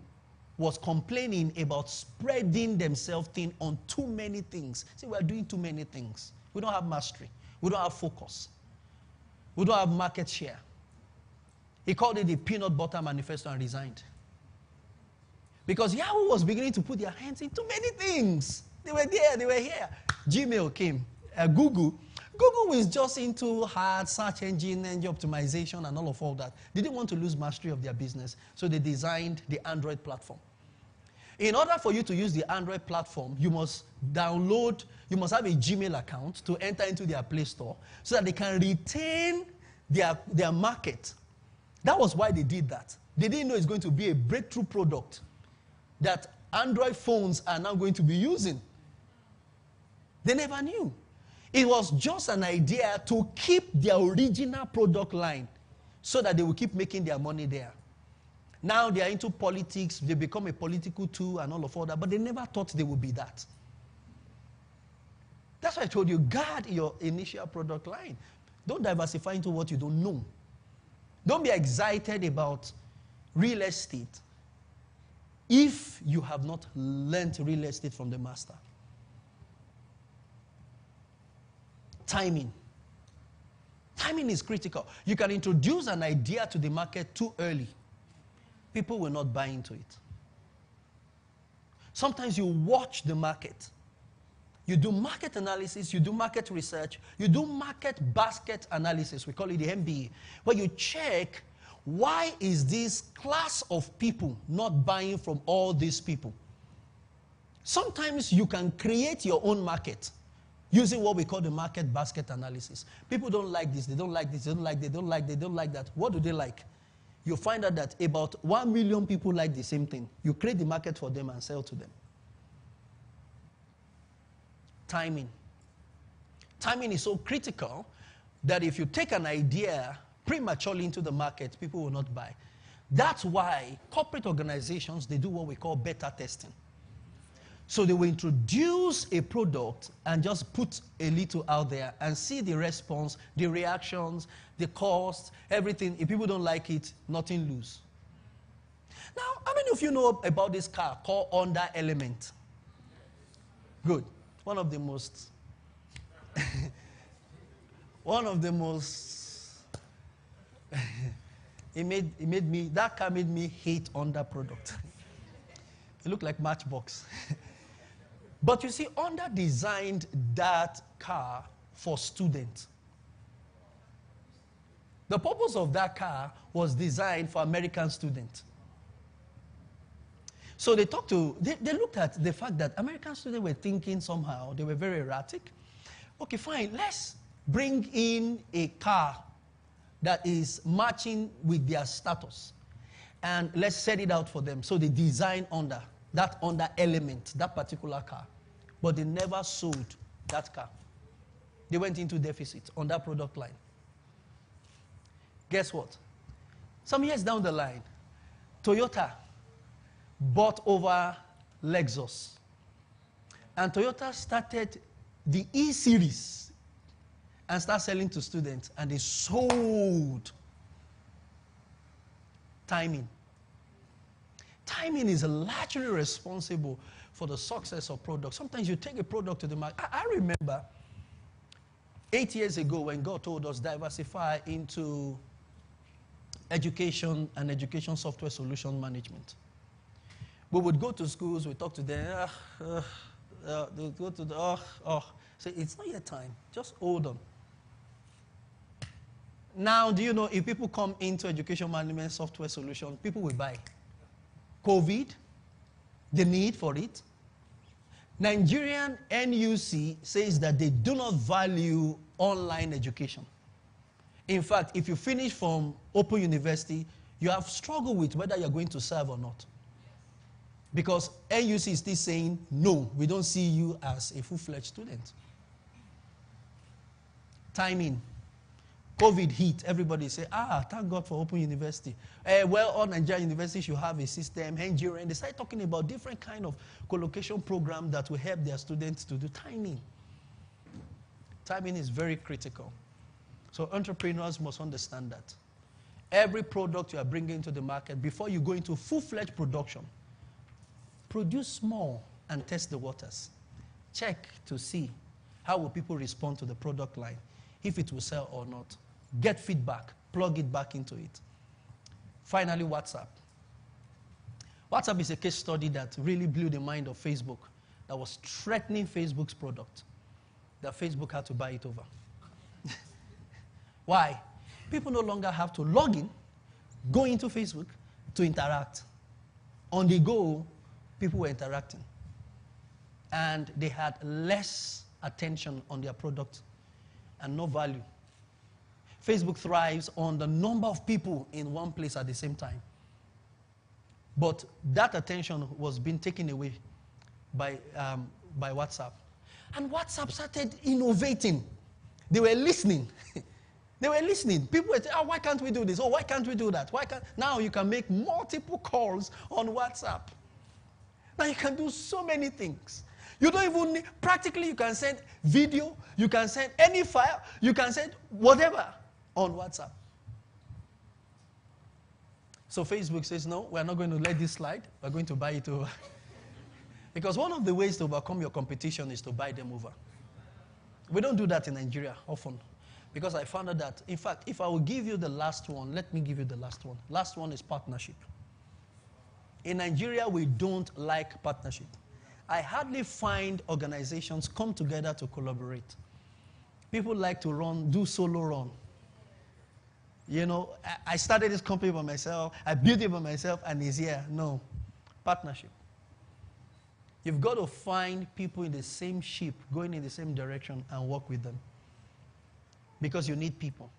was complaining about spreading themselves thin on too many things. See, we're doing too many things. We don't have mastery. We don't have focus. We don't have market share. He called it the peanut butter manifesto and resigned. Because Yahoo was beginning to put their hands in too many things. They were there, they were here. Gmail came. Google is just into hard search engine optimization and all that. They didn't want to lose mastery of their business, so they designed the Android platform. In order for you to use the Android platform, you must have a Gmail account to enter into their Play Store so that they can retain their market. That was why they did that. They didn't know it's going to be a breakthrough product that Android phones are now going to be using. They never knew. It was just an idea to keep their original product line so that they will keep making their money there. Now they are into politics, they become a political tool and all that, but they never thought they would be that. That's why I told you, guard your initial product line. Don't diversify into what you don't know. Don't be excited about real estate if you have not learned real estate from the master. Timing. Timing is critical. You can introduce an idea to the market too early. People will not buy into it. Sometimes you watch the market. You do market analysis, you do market research, you do market basket analysis, we call it the MBA, where you check why is this class of people not buying from all these people. Sometimes you can create your own market using what we call the market basket analysis. People don't like this, they don't like this, they don't like, they don't like, they don't like that. What do they like? You find out that about 1 million people like the same thing. You create the market for them and sell to them. Timing. Timing is so critical that if you take an idea prematurely into the market, people will not buy. That's why corporate organizations, they do what we call beta testing. So they will introduce a product and just put a little out there and see the response, the reactions, the cost, everything. If people don't like it, nothing lose. Now, how many of you know about this car called Honda Element? Good. One of the most that car made me hate Honda product. It looked like Matchbox. But you see, Honda designed that car for students. The purpose of that car was designed for American students. So they looked at the fact that American students were thinking somehow, they were very erratic. Okay, fine, let's bring in a car that is matching with their status. And let's set it out for them. So they designed that Honda Element, that particular car. But they never sold that car. They went into deficit on that product line. Guess what? Some years down the line, Toyota bought over Lexus. And Toyota started the E-Series and started selling to students. And they sold. Timing. Timing is largely responsible for the success of products. Sometimes you take a product to the market. I remember 8 years ago when God told us diversify into education and education software solution management. We would go to schools, we talk to them, they go to say, it's not your time, just hold on. Now, do you know if people come into education management software solution, people will buy? COVID, the need for it. Nigerian NUC says that they do not value online education. In fact, if you finish from Open University, you have struggled with whether you're going to serve or not. Because NUC is still saying, no, we don't see you as a full-fledged student. Timing. COVID hit, everybody say, thank God for Open University. Well, all Nigerian universities should have a system, NGO, and they start talking about different kind of collocation program that will help their students to do timing. Timing is very critical. So entrepreneurs must understand that. Every product you are bringing to the market, before you go into full-fledged production, produce small and test the waters. Check to see how will people respond to the product line, if it will sell or not. Get feedback, plug it back into it. Finally, WhatsApp. WhatsApp is a case study that really blew the mind of Facebook, that was threatening Facebook's product, that Facebook had to buy it over. Why? People no longer have to log in, go into Facebook to interact. On the go, people were interacting. And they had less attention on their product and no value. Facebook thrives on the number of people in one place at the same time. But that attention was being taken away by WhatsApp. And WhatsApp started innovating. They were listening. They were listening. People were saying, why can't we do this? Oh, why can't we do that? Now you can make multiple calls on WhatsApp. Now you can do so many things. You don't even need, practically you can send video, you can send any file, you can send whatever on WhatsApp. So Facebook says, no, we're not going to let this slide. We're going to buy it over. Because one of the ways to overcome your competition is to buy them over. We don't do that in Nigeria often. Because I found out that, in fact, if I will give you the last one, let me give you the last one. Last one is partnership. In Nigeria, we don't like partnership. I hardly find organizations come together to collaborate. People like to do solo run. You know, I started this company by myself, I built it by myself, and it's here. No. Partnership. You've got to find people in the same ship, going in the same direction, and work with them. Because you need people.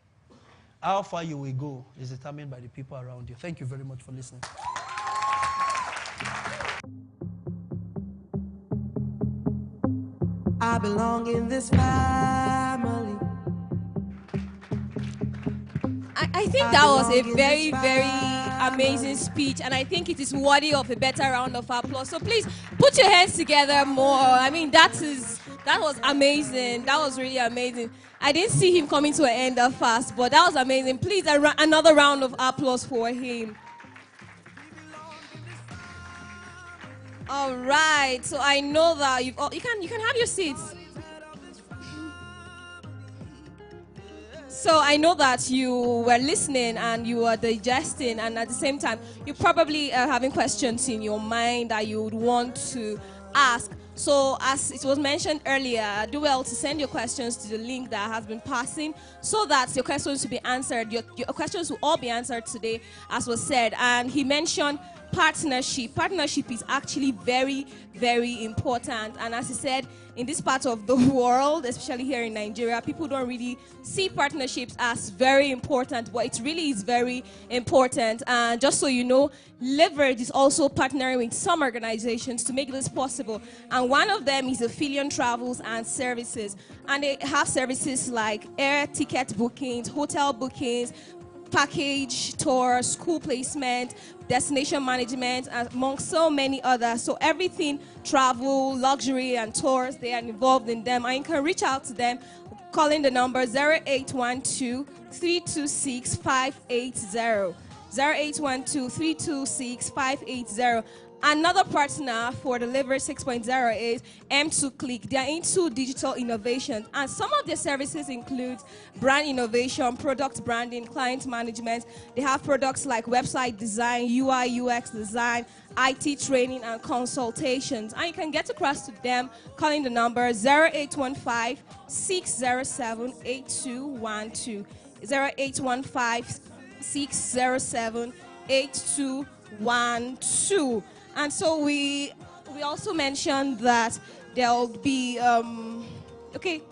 How far you will go is determined by the people around you. Thank you very much for listening. I belong in this family. I think that was a very, very amazing speech, and I think it is worthy of a better round of applause. So please put your hands together more. I mean, that was amazing. That was really amazing. I didn't see him coming to an end that fast, but that was amazing. Please, another round of applause for him. All right. So I know that you can have your seats. So I know that you were listening and you were digesting, and at the same time, you probably are having questions in your mind that you would want to ask. So as it was mentioned earlier, do well to send your questions to the link that has been passing so that your questions will be answered. Your questions will all be answered today, as was said. And he mentioned partnership. Partnership is actually very, very important. And as he said, in this part of the world, especially here in Nigeria, people don't really see partnerships as very important, but it really is very important. And just so you know, Leverage is also partnering with some organizations to make this possible. And one of them is Affiliate Travels and Services. And they have services like air ticket bookings, hotel bookings, package tours, school placement, destination management, among so many others. So everything, travel, luxury, and tours, they are involved in them. And you can reach out to them calling the number 0812-326-580. 0812-326-580. Another partner for the Leverage 6.0 is M2 Click. They are into digital innovation, and some of their services include brand innovation, product branding, client management. They have products like website design, UI, UX design, IT training, and consultations. And you can get across to them calling the number 0815-607-8212. 0815-607-8212. And so we also mentioned that there'll be okay,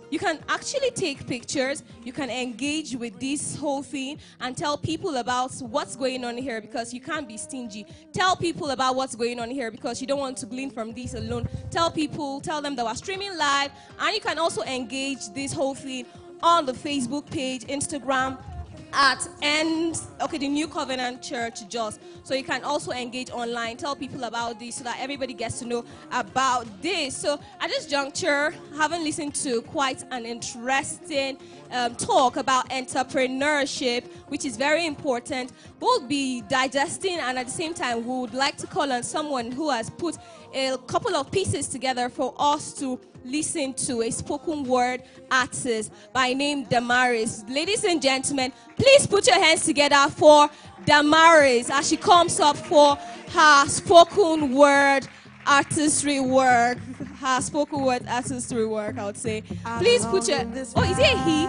you can actually take pictures, you can engage with this whole thing and tell people about what's going on here, because you can't be stingy. Tell people about what's going on here because you don't want to glean from this alone. Tell them that we're streaming live, and you can also engage this whole thing on the Facebook page, Instagram, the New Covenant Church Jos. So you can also engage online, tell people about this so that everybody gets to know about this. So at this juncture, having listened to quite an interesting talk about entrepreneurship, which is very important, we'll be digesting, and at the same time we would like to call on someone who has put a couple of pieces together for us to listen to, a spoken word artist by name Damaris. Ladies and gentlemen, please put your hands together for Damaris as she comes up for her spoken word artistry work. Her spoken word artistry work, I would say. Please put your... Oh, is it a he?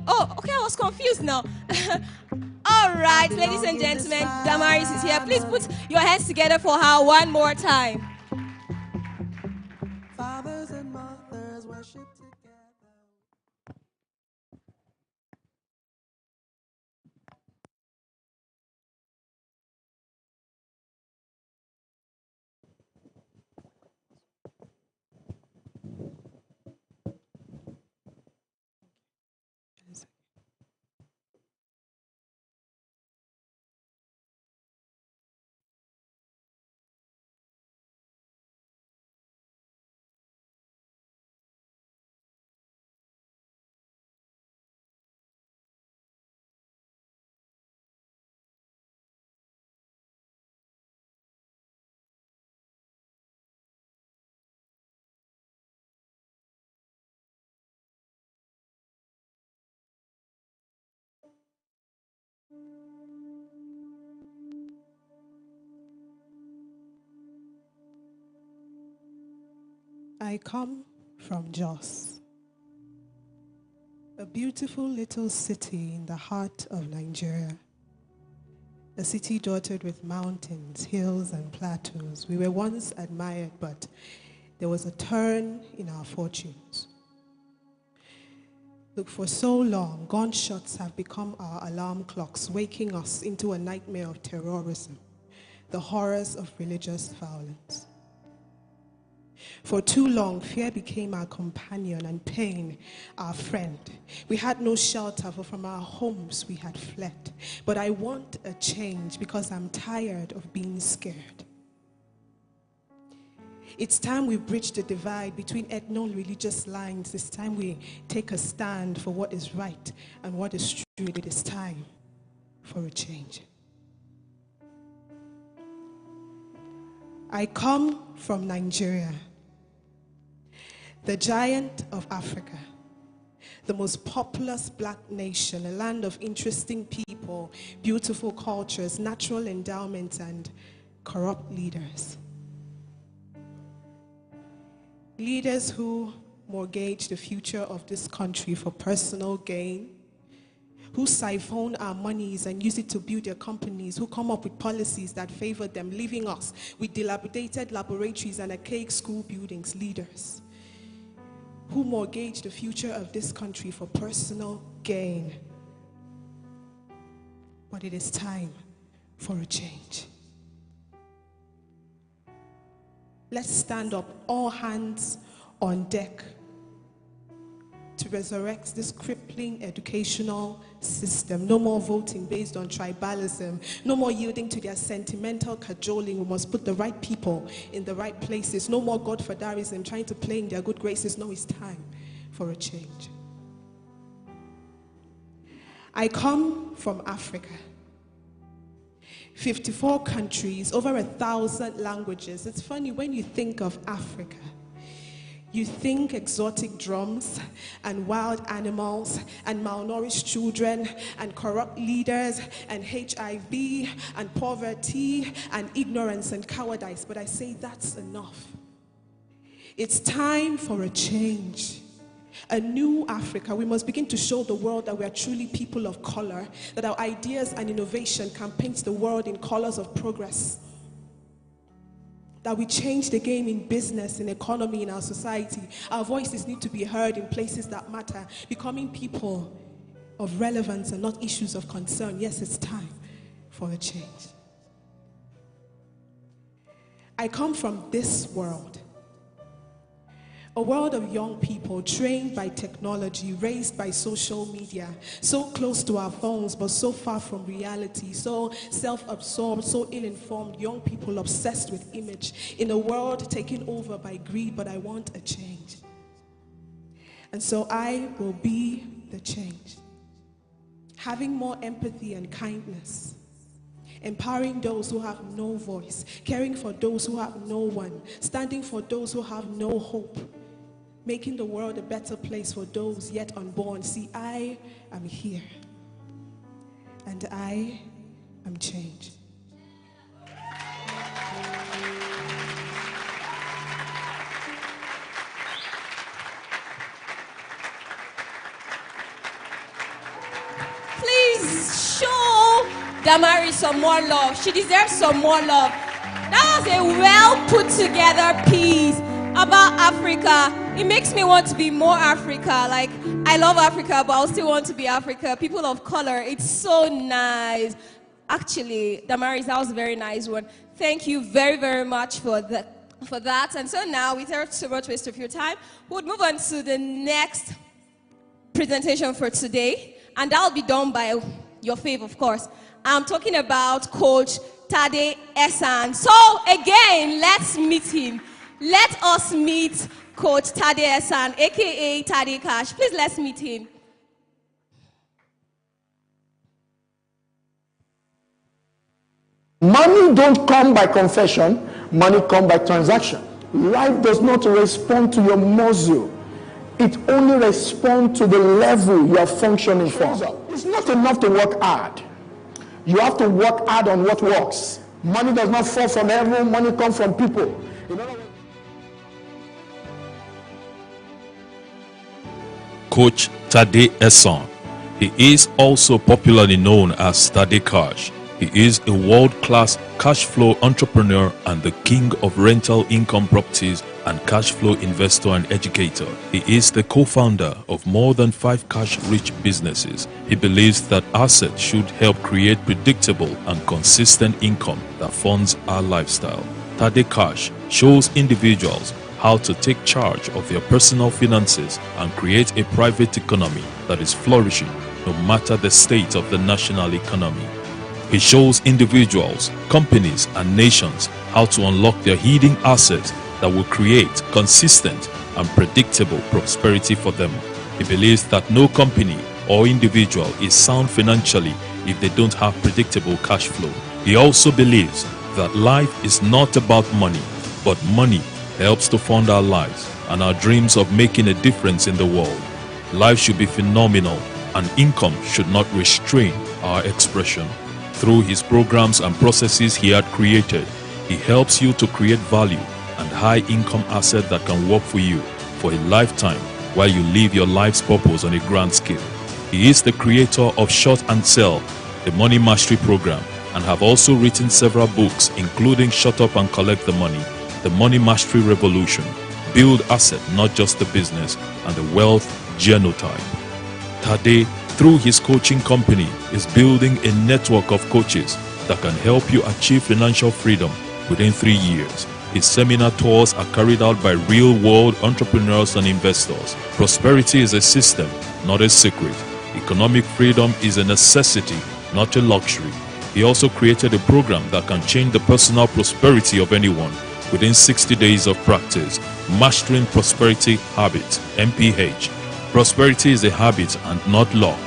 Oh, okay, I was confused now. All right, ladies and gentlemen, Damaris is here. Please put your hands together for her one more time. Fathers and mothers worship together. I come from Jos, a beautiful little city in the heart of Nigeria, a city dotted with mountains, hills, and plateaus. We were once admired, but there was a turn in our fortunes. Look, for so long, gunshots have become our alarm clocks, waking us into a nightmare of terrorism, the horrors of religious violence. For too long, fear became our companion and pain our friend. We had no shelter, for from our homes we had fled. But I want a change because I'm tired of being scared. It's time we bridge the divide between ethno-religious lines. It's time we take a stand for what is right and what is true. It is time for a change. I come from Nigeria, the giant of Africa, the most populous black nation, a land of interesting people, beautiful cultures, natural endowments, and corrupt leaders. Leaders who mortgage the future of this country for personal gain, who siphon our monies and use it to build their companies, who come up with policies that favor them, leaving us with dilapidated laboratories and archaic school buildings. Leaders who mortgage the future of this country for personal gain. But it is time for a change. Let's stand up, all hands on deck, to resurrect this crippling educational system. No more voting based on tribalism. No more yielding to their sentimental cajoling. We must put the right people in the right places. No more godfatherism, trying to play in their good graces. No, it's time for a change. I come from Africa. 54 countries, over 1,000 languages. It's funny, when you think of Africa, you think exotic drums and wild animals and malnourished children and corrupt leaders and HIV and poverty and ignorance and cowardice. But I say that's enough. It's time for a change. A new Africa. We must begin to show the world that we are truly people of color, that our ideas and innovation can paint the world in colors of progress. That we change the game in business, in economy, in our society. Our voices need to be heard in places that matter, becoming people of relevance and not issues of concern. Yes, it's time for a change. I come from this world. A world of young people trained by technology, raised by social media, so close to our phones but so far from reality, so self-absorbed, so ill-informed, young people obsessed with image, in a world taken over by greed, but I want a change. And so I will be the change. Having more empathy and kindness, empowering those who have no voice, caring for those who have no one, standing for those who have no hope, making the world a better place for those yet unborn. See, I am here, and I am change. Please show Damari some more love. She deserves some more love. That was a well put together piece about Africa. It makes me want to be more Africa. Like, I love Africa, but I still want to be Africa. People of color, it's so nice. Actually, Damaris, that was a very nice one. Thank you very, very much for that. And so now, without so much waste of your time, we'll move on to the next presentation for today. And that'll be done by your fave, of course. I'm talking about Coach Tade Esan. So again, let's meet him. Let us meet Coach Tade Esan, aka Tade Cash. Please, let's meet him. Money don't come by confession, money come by transaction. Life does not respond to your muzzle. It only responds to the level you are functioning from. It's not enough to work hard. You have to work hard on what works. Money does not fall from heaven, money comes from people. Coach Tade Esan. He is also popularly known as Tade Cash. He is a world-class cash flow entrepreneur and the king of rental income properties and cash flow investor and educator. He is the co-founder of more than 5 cash-rich businesses. He believes that assets should help create predictable and consistent income that funds our lifestyle. Tade Cash shows individuals how to take charge of their personal finances and create a private economy that is flourishing no matter the state of the national economy. He shows individuals, companies, and nations how to unlock their hidden assets that will create consistent and predictable prosperity for them. He believes that no company or individual is sound financially if they don't have predictable cash flow. He also believes that life is not about money, but money helps to fund our lives and our dreams of making a difference in the world. Life should be phenomenal, and income should not restrain our expression. Through his programs and processes he had created, he helps you to create value and high-income assets that can work for you for a lifetime while you live your life's purpose on a grand scale. He is the creator of Short and Sell, the Money Mastery Program, and have also written several books including Shut Up and Collect the Money, The Money Mastery Revolution, Build Asset, Not Just the Business, and The Wealth Genotype. Tade, through his coaching company, is building a network of coaches that can help you achieve financial freedom within 3 years. His seminar tours are carried out by real-world entrepreneurs and investors. Prosperity is a system, not a secret. Economic freedom is a necessity, not a luxury. He also created a program that can change the personal prosperity of anyone within 60 days of practice. Mastering Prosperity Habits, MPH. Prosperity is a habit and not luck.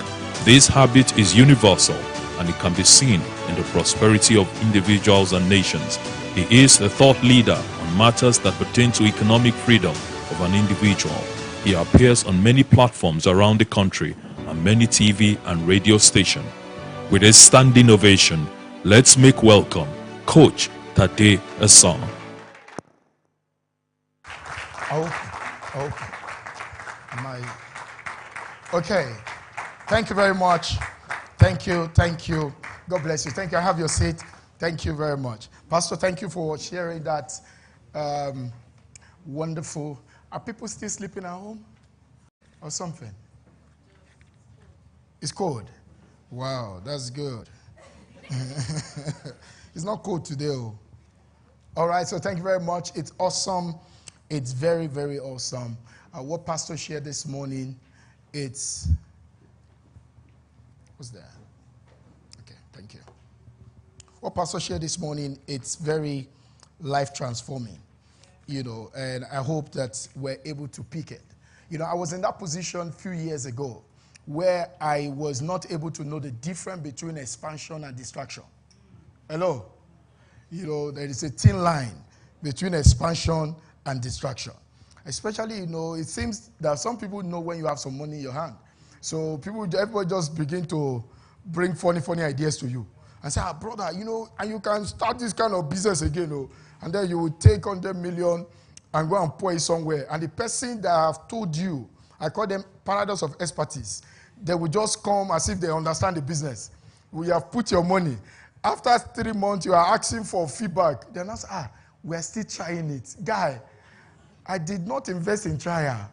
This habit is universal and it can be seen in the prosperity of individuals and nations. He is a thought leader on matters that pertain to economic freedom of an individual. He appears on many platforms around the country and many TV and radio stations. With a standing ovation, let's make welcome Coach Tade Esan. Okay. My Okay. Thank you very much. Thank you. Thank you. God bless you. Thank you. I have your seat. Thank you very much. Pastor, thank you for sharing that wonderful. Are people still sleeping at home or something? It's cold. Wow, that's good. It's not cold today. Oh. All right, so thank you very much. It's awesome. It's very, very awesome. What Pastor shared this morning, it's... What's that? Okay, thank you. What Pastor shared this morning, it's very life transforming, and I hope that we're able to pick it. I was in that position a few years ago where I was not able to know the difference between expansion and distraction. Hello? There is a thin line between expansion and distraction. Especially, it seems that some people know when you have some money in your hand. So everybody just begin to bring funny ideas to you. And say, brother, and you can start this kind of business again. And then you will take 100 million and go and pour it somewhere. And the person that have told you, I call them paradox of expertise, they will just come as if they understand the business. We have put your money. After 3 months, you are asking for feedback. They're not saying, we're still trying it. Guy, I did not invest in trial.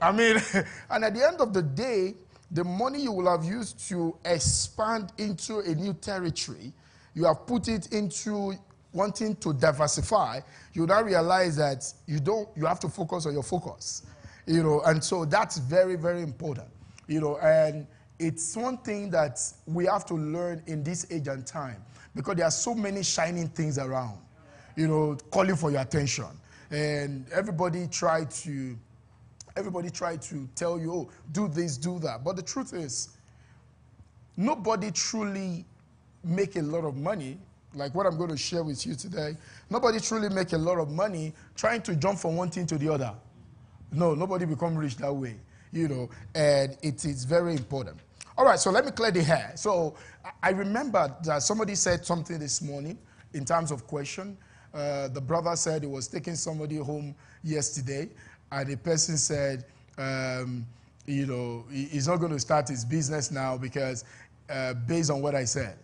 And at the end of the day, the money you will have used to expand into a new territory, you have put it into wanting to diversify. You now realize that you have to focus on your focus. And so that's very, very important. And it's one thing that we have to learn in this age and time, because there are so many shining things around, calling for your attention. And everybody try to tell you, oh, do this, do that. But the truth is, nobody truly make a lot of money, like what I'm going to share with you today. Nobody truly make a lot of money trying to jump from one thing to the other. No, nobody become rich that way, and it is very important. All right, so let me clear the hair. So I remember that somebody said something this morning in terms of question. The brother said he was taking somebody home yesterday, and the person said, he's not going to start his business now because based on what I said.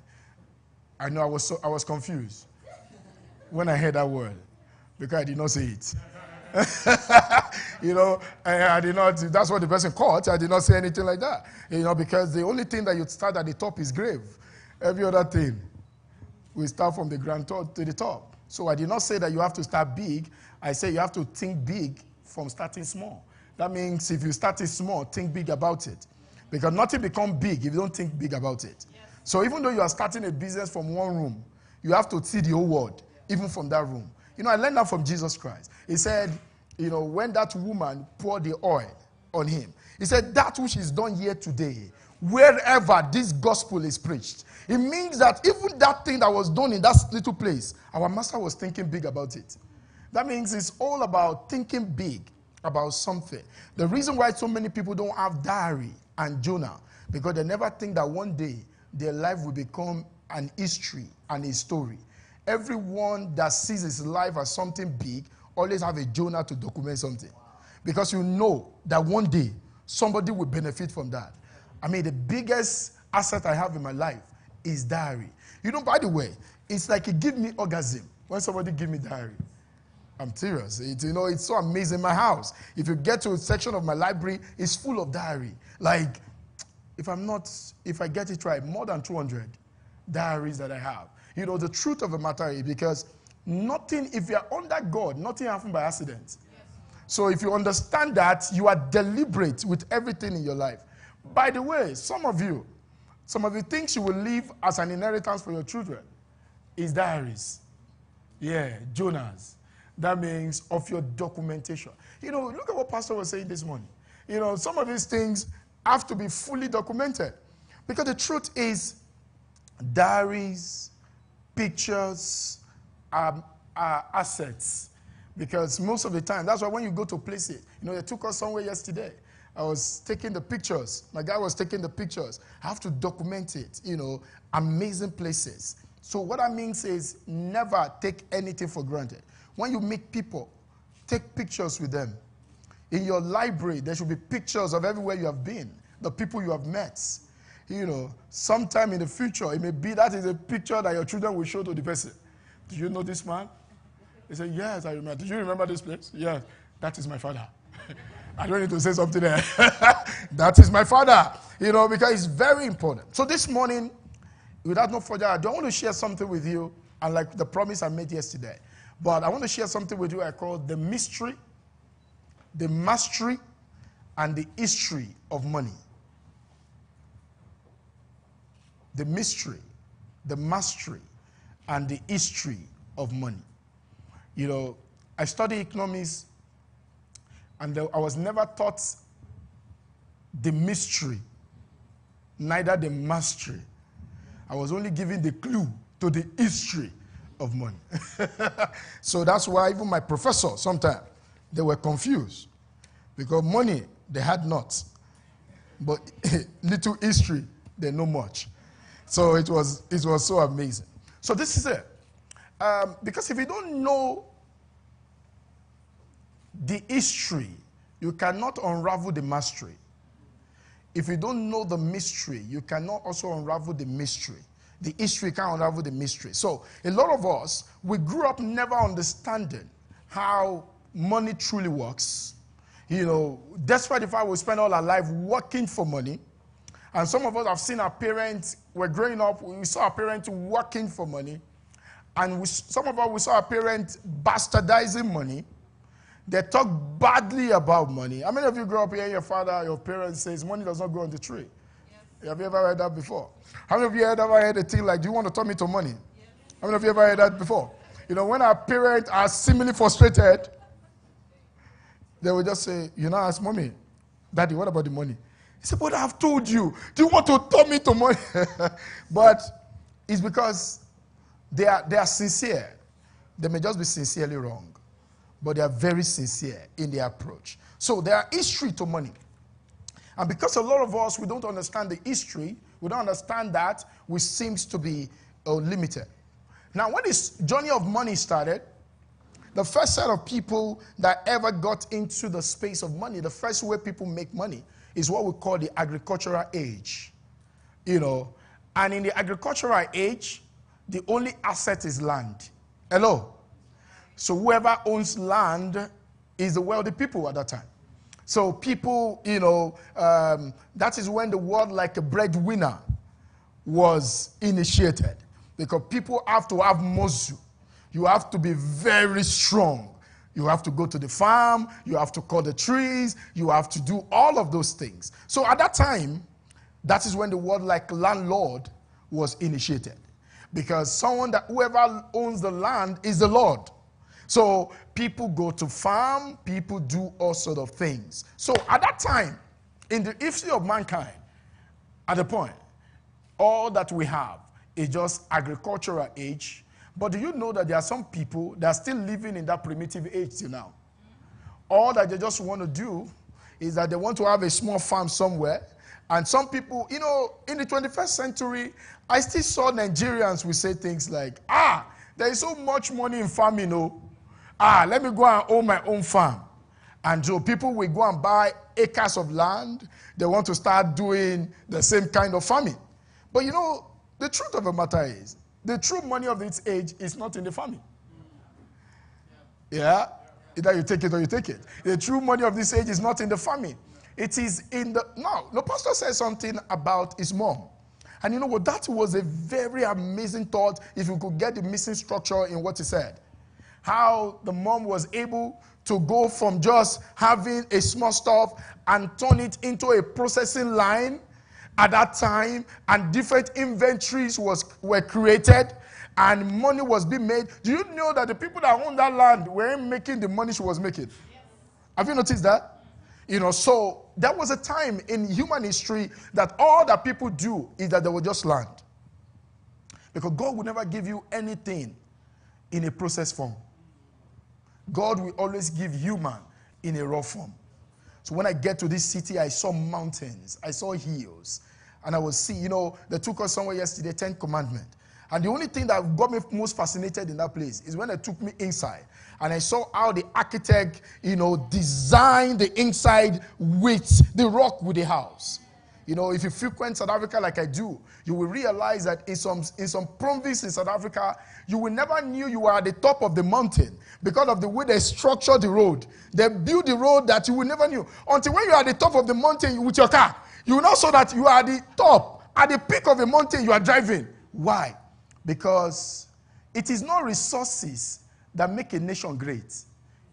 I know I was confused when I heard that word because I did not say it. I did not, that's what the person caught. I did not say anything like that. Because the only thing that you start at the top is grave. Every other thing, we start from the ground to the top. So I did not say that you have to start big. I say you have to think big from starting small. That means if you started small, think big about it. Because nothing becomes big if you don't think big about it. Yes. So even though you are starting a business from one room, you have to see the whole world, even from that room. I learned that from Jesus Christ. He said, when that woman poured the oil on him, he said, that which is done here today, wherever this gospel is preached, it means that even that thing that was done in that little place, our master was thinking big about it. That means it's all about thinking big about something. The reason why so many people don't have diary and journal, because they never think that one day their life will become an history and a story. Everyone that sees his life as something big always have a journal to document something. Because you know that one day somebody will benefit from that. The biggest asset I have in my life is diary. By the way, it's like it gives me orgasm when somebody gives me diary. I'm serious. It's so amazing. My house, if you get to a section of my library, it's full of diary. Like, if I get it right, more than 200 diaries that I have. The truth of the matter is because nothing, if you're under God, nothing happens by accident. Yes. So if you understand that, you are deliberate with everything in your life. By the way, some of the things you will leave as an inheritance for your children is diaries. Yeah, journals. That means of your documentation. Look at what Pastor was saying this morning. Some of these things have to be fully documented. Because the truth is, diaries, pictures are assets. Because most of the time, that's why when you go to places, they took us somewhere yesterday. I was taking the pictures. My guy was taking the pictures. I have to document it, amazing places. So what that means is never take anything for granted. When you meet people, take pictures with them. In your library, there should be pictures of everywhere you have been, the people you have met. You know, sometime in the future, it may be that is a picture that your children will show to the person. Do you know this man? They say, yes, I remember. Do you remember this place? Yes, that is my father. I don't need to say something there. That is my father. You know, because it's very important. So this morning, without no further ado, I want to share something with you, and like the promise I made yesterday. But I want to share something with you I call the mystery, the mastery, and the history of money. The mystery, the mastery, and the history of money. You know, I studied economics, and I was never taught the mystery, neither the mastery. I was only given the clue to the history of money. So that's why even my professor, sometimes, they were confused. Because money, they had not. But little history, they know much. So it was so amazing. So this is it. Because if you don't know the history, you cannot unravel the mastery. If you don't know the mystery, you cannot also unravel the mystery. The history can't unravel the mystery. So a lot of us, we grew up never understanding how money truly works. You know, despite the fact we spend all our life working for money, and some of us have seen our parents, we're growing up, we saw our parents working for money, and some of us, we saw our parents bastardizing money. They talk badly about money. How many of you grew up hearing your father, your parents says, money does not grow on the tree? Yes. Have you ever heard that before? How many of you ever heard a thing like, do you want to turn me to money? Yes. How many of you ever heard that before? You know, when our parents are seemingly frustrated, they will just say, you know, ask mommy, daddy, what about the money? He said, but I've told you. Do you want to turn me to money? But it's because they are sincere. They may just be sincerely wrong, but they are very sincere in their approach. So there are history to money. And because a lot of us, we don't understand the history, we don't understand that, we seem to be limited. Now, when this journey of money started, the first set of people that ever got into the space of money, the first way people make money is what we call the agricultural age. You know, and in the agricultural age, the only asset is land. Hello? So whoever owns land is the wealthy people at that time. So people, you know, that is when the word like a breadwinner was initiated. Because people have to have muscle. You have to be very strong. You have to go to the farm. You have to cut the trees. You have to do all of those things. So at that time, that is when the word like landlord was initiated. Because whoever owns the land is the Lord. So people go to farm, people do all sort of things. So at that time, in the history of mankind, at the point, all that we have is just agricultural age. But do you know that there are some people that are still living in that primitive age till now? All that they just want to do is that they want to have a small farm somewhere. And some people, you know, in the 21st century, I still saw Nigerians will say things like, there is so much money in farming, let me go and own my own farm. And so people will go and buy acres of land. They want to start doing the same kind of farming. But you know, the truth of the matter is, the true money of its age is not in the farming. Yeah? Either you take it or you take it. The true money of this age is not in the farming. It is in the... No, the pastor said something about his mom. And you know what? That was a very amazing thought if you could get the missing structure in what he said. How the mom was able to go from just having a small stuff and turn it into a processing line at that time, and different inventories were created, and money was being made. Do you know that the people that owned that land weren't making the money she was making? Yes. Have you noticed that? You know, so there was a time in human history that all that people do is that they will just land. Because God will never give you anything in a processed form. God will always give human in a raw form. So when I get to this city, I saw mountains, I saw hills, and I will see, you know, they took us somewhere yesterday, 10 Commandments. And the only thing that got me most fascinated in that place is when they took me inside and I saw how the architect, designed the inside with the rock with the house. If you frequent South Africa like I do, you will realize that in some province in South Africa, you will never knew you were at the top of the mountain because of the way they structured the road. They built the road that you will never knew. Until when you are at the top of the mountain with your car, you will not know that you are at the top, at the peak of a mountain you are driving. Why? Because it is not resources that make a nation great.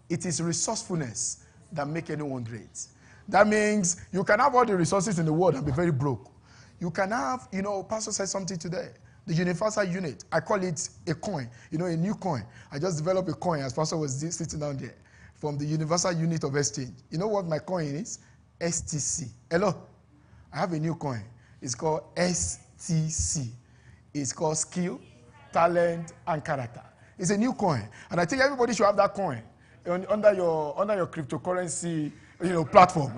It is resourcefulness that make anyone great. That means you can have all the resources in the world and be very broke. You can have, Pastor said something today, the universal unit. I call it a coin, a new coin. I just developed a coin as Pastor was sitting down there from the universal unit of exchange. You know what my coin is? STC. Hello? I have a new coin. It's called STC. It's called skill, talent, and character. It's a new coin. And I think everybody should have that coin under your cryptocurrency platform.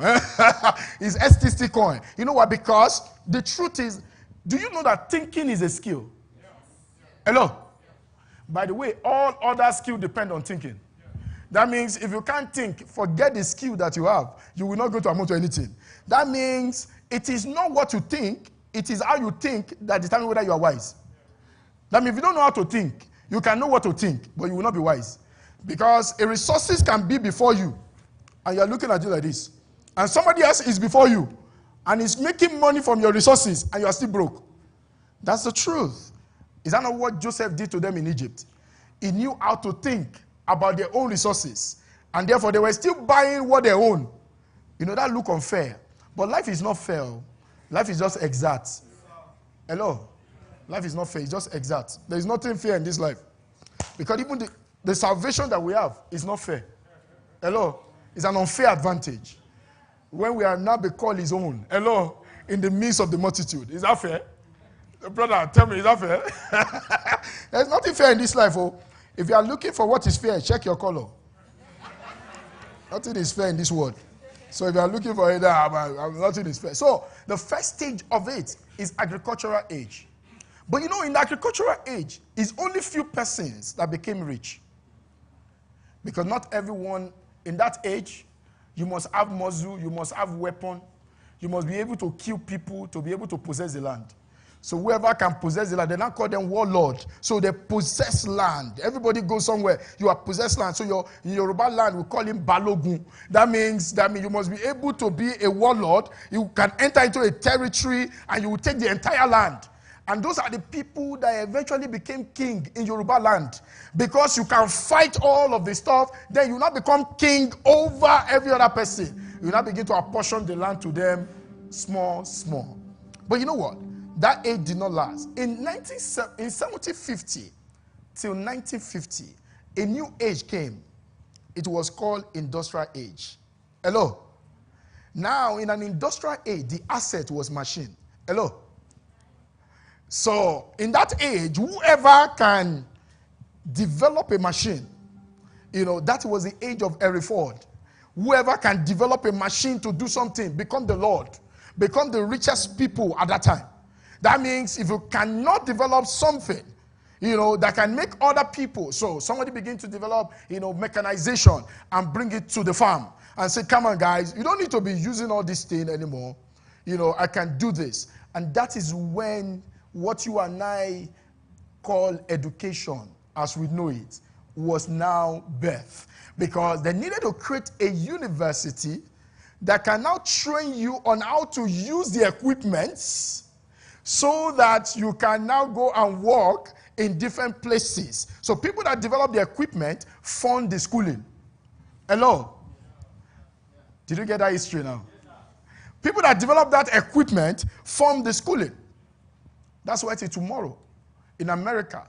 It's STC coin. You know what? Because the truth is, do you know that thinking is a skill? Hello? By the way, all other skills depend on thinking. That means if you can't think, forget the skill that you have. You will not go to amount to anything. That means it is not what you think, it is how you think that determines whether you are wise. That means if you don't know how to think, you can know what to think, but you will not be wise. Because a resources can be before you, and you are looking at it like this. And somebody else is before you, and is making money from your resources, and you are still broke. That's the truth. Is that not what Joseph did to them in Egypt? He knew how to think about their own resources, and therefore they were still buying what they own. That look unfair. But life is not fair. Life is just exact. Hello? Life is not fair. It's just exact. There is nothing fair in this life. Because even the salvation that we have is not fair. Hello? It's an unfair advantage. When we are now be called his own. Hello? In the midst of the multitude. Is that fair? Brother, tell me, is that fair? There's nothing fair in this life. If you are looking for what is fair, check your color. Nothing is fair in this world. So if you are looking for it, nothing is fair. So the first stage of it is agricultural age. But in the agricultural age, it's only few persons that became rich. Because not everyone in that age, you must have muscle, you must have weapon, you must be able to kill people to be able to possess the land. So whoever can possess the land, they now call them warlord. So they possess land. Everybody goes somewhere, you are possessed land. So in Yoruba land, we call him Balogun. That means you must be able to be a warlord. You can enter into a territory and you will take the entire land. And those are the people that eventually became king in Yoruba land. Because you can fight all of the stuff, then you now become king over every other person. You now begin to apportion the land to them small. But you know what? That age did not last. In 1750 till 1950, a new age came. It was called industrial age. Hello? Now, in an industrial age, the asset was machine. Hello? So, in that age, whoever can develop a machine, that was the age of Henry Ford. Whoever can develop a machine to do something, become the Lord, become the richest people at that time. That means if you cannot develop something, that can make other people, so somebody begin to develop, mechanization and bring it to the farm and say, come on guys, you don't need to be using all this thing anymore. I can do this. And that is when what you and I call education, as we know it, was now birth. Because they needed to create a university that can now train you on how to use the equipment so that you can now go and work in different places. So people that develop the equipment fund the schooling. Hello? Did you get that history now? People that develop that equipment fund the schooling. That's why till tomorrow, in America,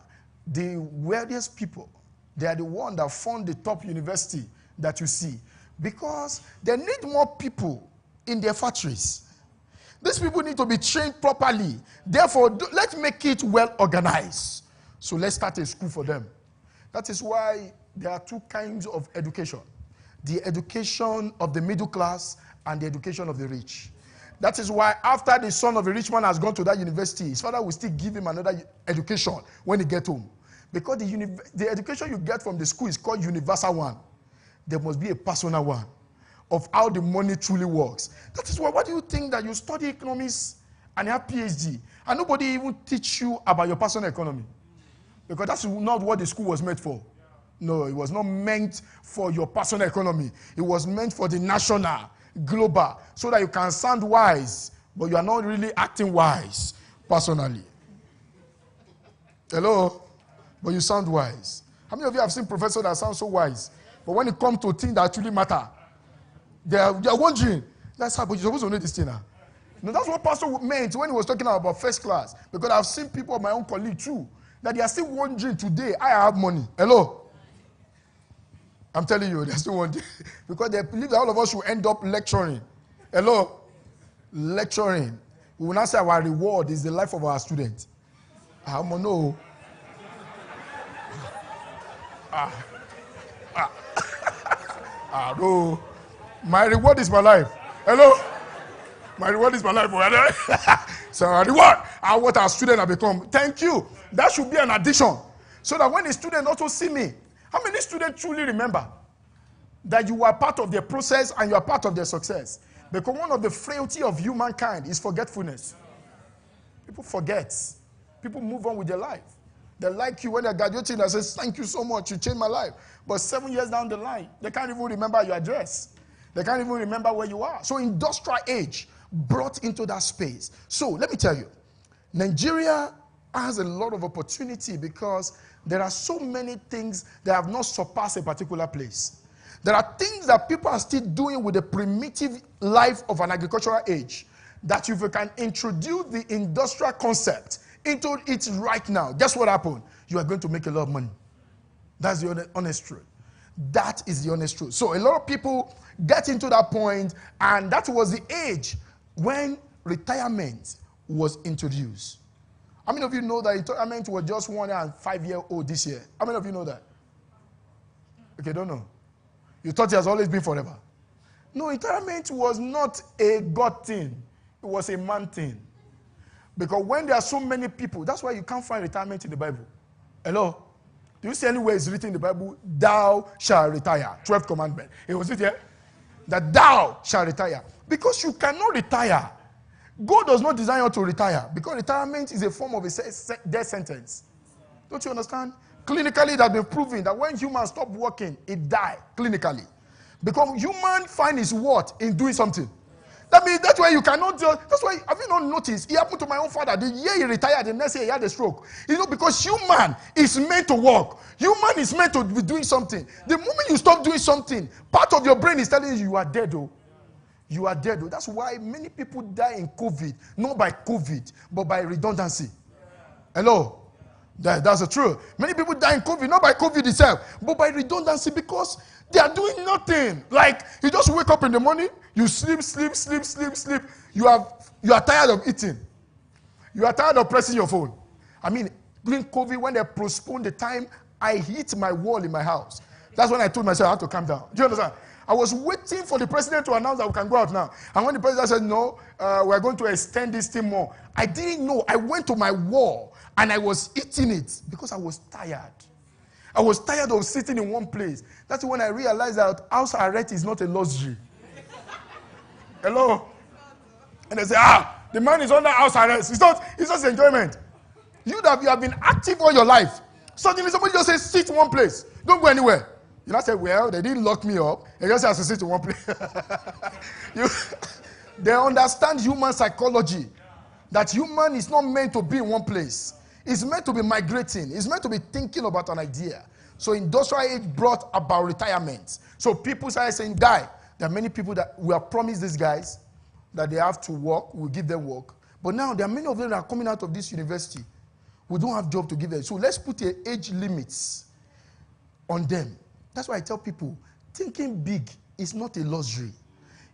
the wealthiest people, they are the ones that fund the top university that you see. Because they need more people in their factories. These people need to be trained properly. Therefore, let's make it well organized. So let's start a school for them. That is why there are two kinds of education. The education of the middle class and the education of the rich. That is why after the son of a rich man has gone to that university, his father will still give him another education when he gets home. Because the education you get from the school is called universal one. There must be a personal one of how the money truly works. That is why, what do you think that you study economics and you have PhD and nobody even teach you about your personal economy? Because that's not what the school was meant for. No, it was not meant for your personal economy. It was meant for the national, global, so that you can sound wise, but you are not really acting wise personally. Hello? But you sound wise. How many of you have seen professors that sound so wise, but when it comes to things that actually matter, they are wondering, that's how, but you're supposed to know this thing now. No, that's what Pastor meant when he was talking about first class. Because I've seen people of my own colleague too, that they are still wondering today, I have money. Hello? I'm telling you, they're still wondering. Because they believe that all of us will end up lecturing. Hello? Lecturing. We will not say our reward is the life of our students. I don't know. No. My reward is my life. Hello? My reward is my life. So our reward are what our students have become. Thank you. That should be an addition. So that when the students also see me, how many students truly remember that you are part of their process and you are part of their success? Because one of the frailty of humankind is forgetfulness. People forget. People move on with their life. They like you when they're graduating. They say, thank you so much. You changed my life. But 7 years down the line, they can't even remember your address. They can't even remember where you are. So industrial age brought into that space. So let me tell you, Nigeria has a lot of opportunity because there are so many things that have not surpassed a particular place. There are things that people are still doing with the primitive life of an agricultural age that if you can introduce the industrial concept into it right now, guess what happened? You are going to make a lot of money. That's the honest truth. That is the honest truth. So a lot of people get into that point, and that was the age when retirement was introduced. How many of you know that retirement was just 105-year-old this year? How many of you know that? Okay, don't know. You thought it has always been forever. No, retirement was not a God thing. It was a man thing. Because when there are so many people, that's why you can't find retirement in the Bible. Hello? Do you see anywhere it's written in the Bible, thou shalt retire? 12th commandment. It was it here? That thou shalt retire. Because you cannot retire. God does not design you to retire. Because retirement is a form of a death sentence. Don't you understand? Clinically, it has been proven that when humans stop working, it die clinically. Because human find his worth in doing something. That means that's why you cannot just, that's why, have you not noticed? It happened to my own father. The year he retired, the next year he had a stroke. You know, because human is meant to work. Human is meant to be doing something. The moment you stop doing something, part of your brain is telling you are dead, oh. You are dead, oh. That's why many people die in COVID, not by COVID, but by redundancy. Hello? That's the truth. Many people die in COVID, not by COVID itself, but by redundancy because they are doing nothing. Like, you just wake up in the morning, you sleep. You are tired of eating. You are tired of pressing your phone. I mean, during COVID, when they postponed the time, I hit my wall in my house. That's when I told myself I had to calm down. Do you understand? I was waiting for the president to announce that we can go out now. And when the president said, no, we're going to extend this thing more, I didn't know. I went to my wall and I was eating it because I was tired. I was tired of sitting in one place. That's when I realized that house arrest is not a luxury. Hello? And they say, the man is under house arrest. It's just enjoyment. You have been active all your life. Suddenly somebody just says, sit in one place. Don't go anywhere. You not say, well, they didn't lock me up. They just have to sit in one place. They understand human psychology. That human is not meant to be in one place. It's meant to be migrating. It's meant to be thinking about an idea. So industrial age brought about retirement. So people started saying, die. There are many people that we have promised these guys that they have to work. We'll give them work. But now there are many of them that are coming out of this university. We don't have job to give them. So let's put age limits on them. That's why I tell people, thinking big is not a luxury.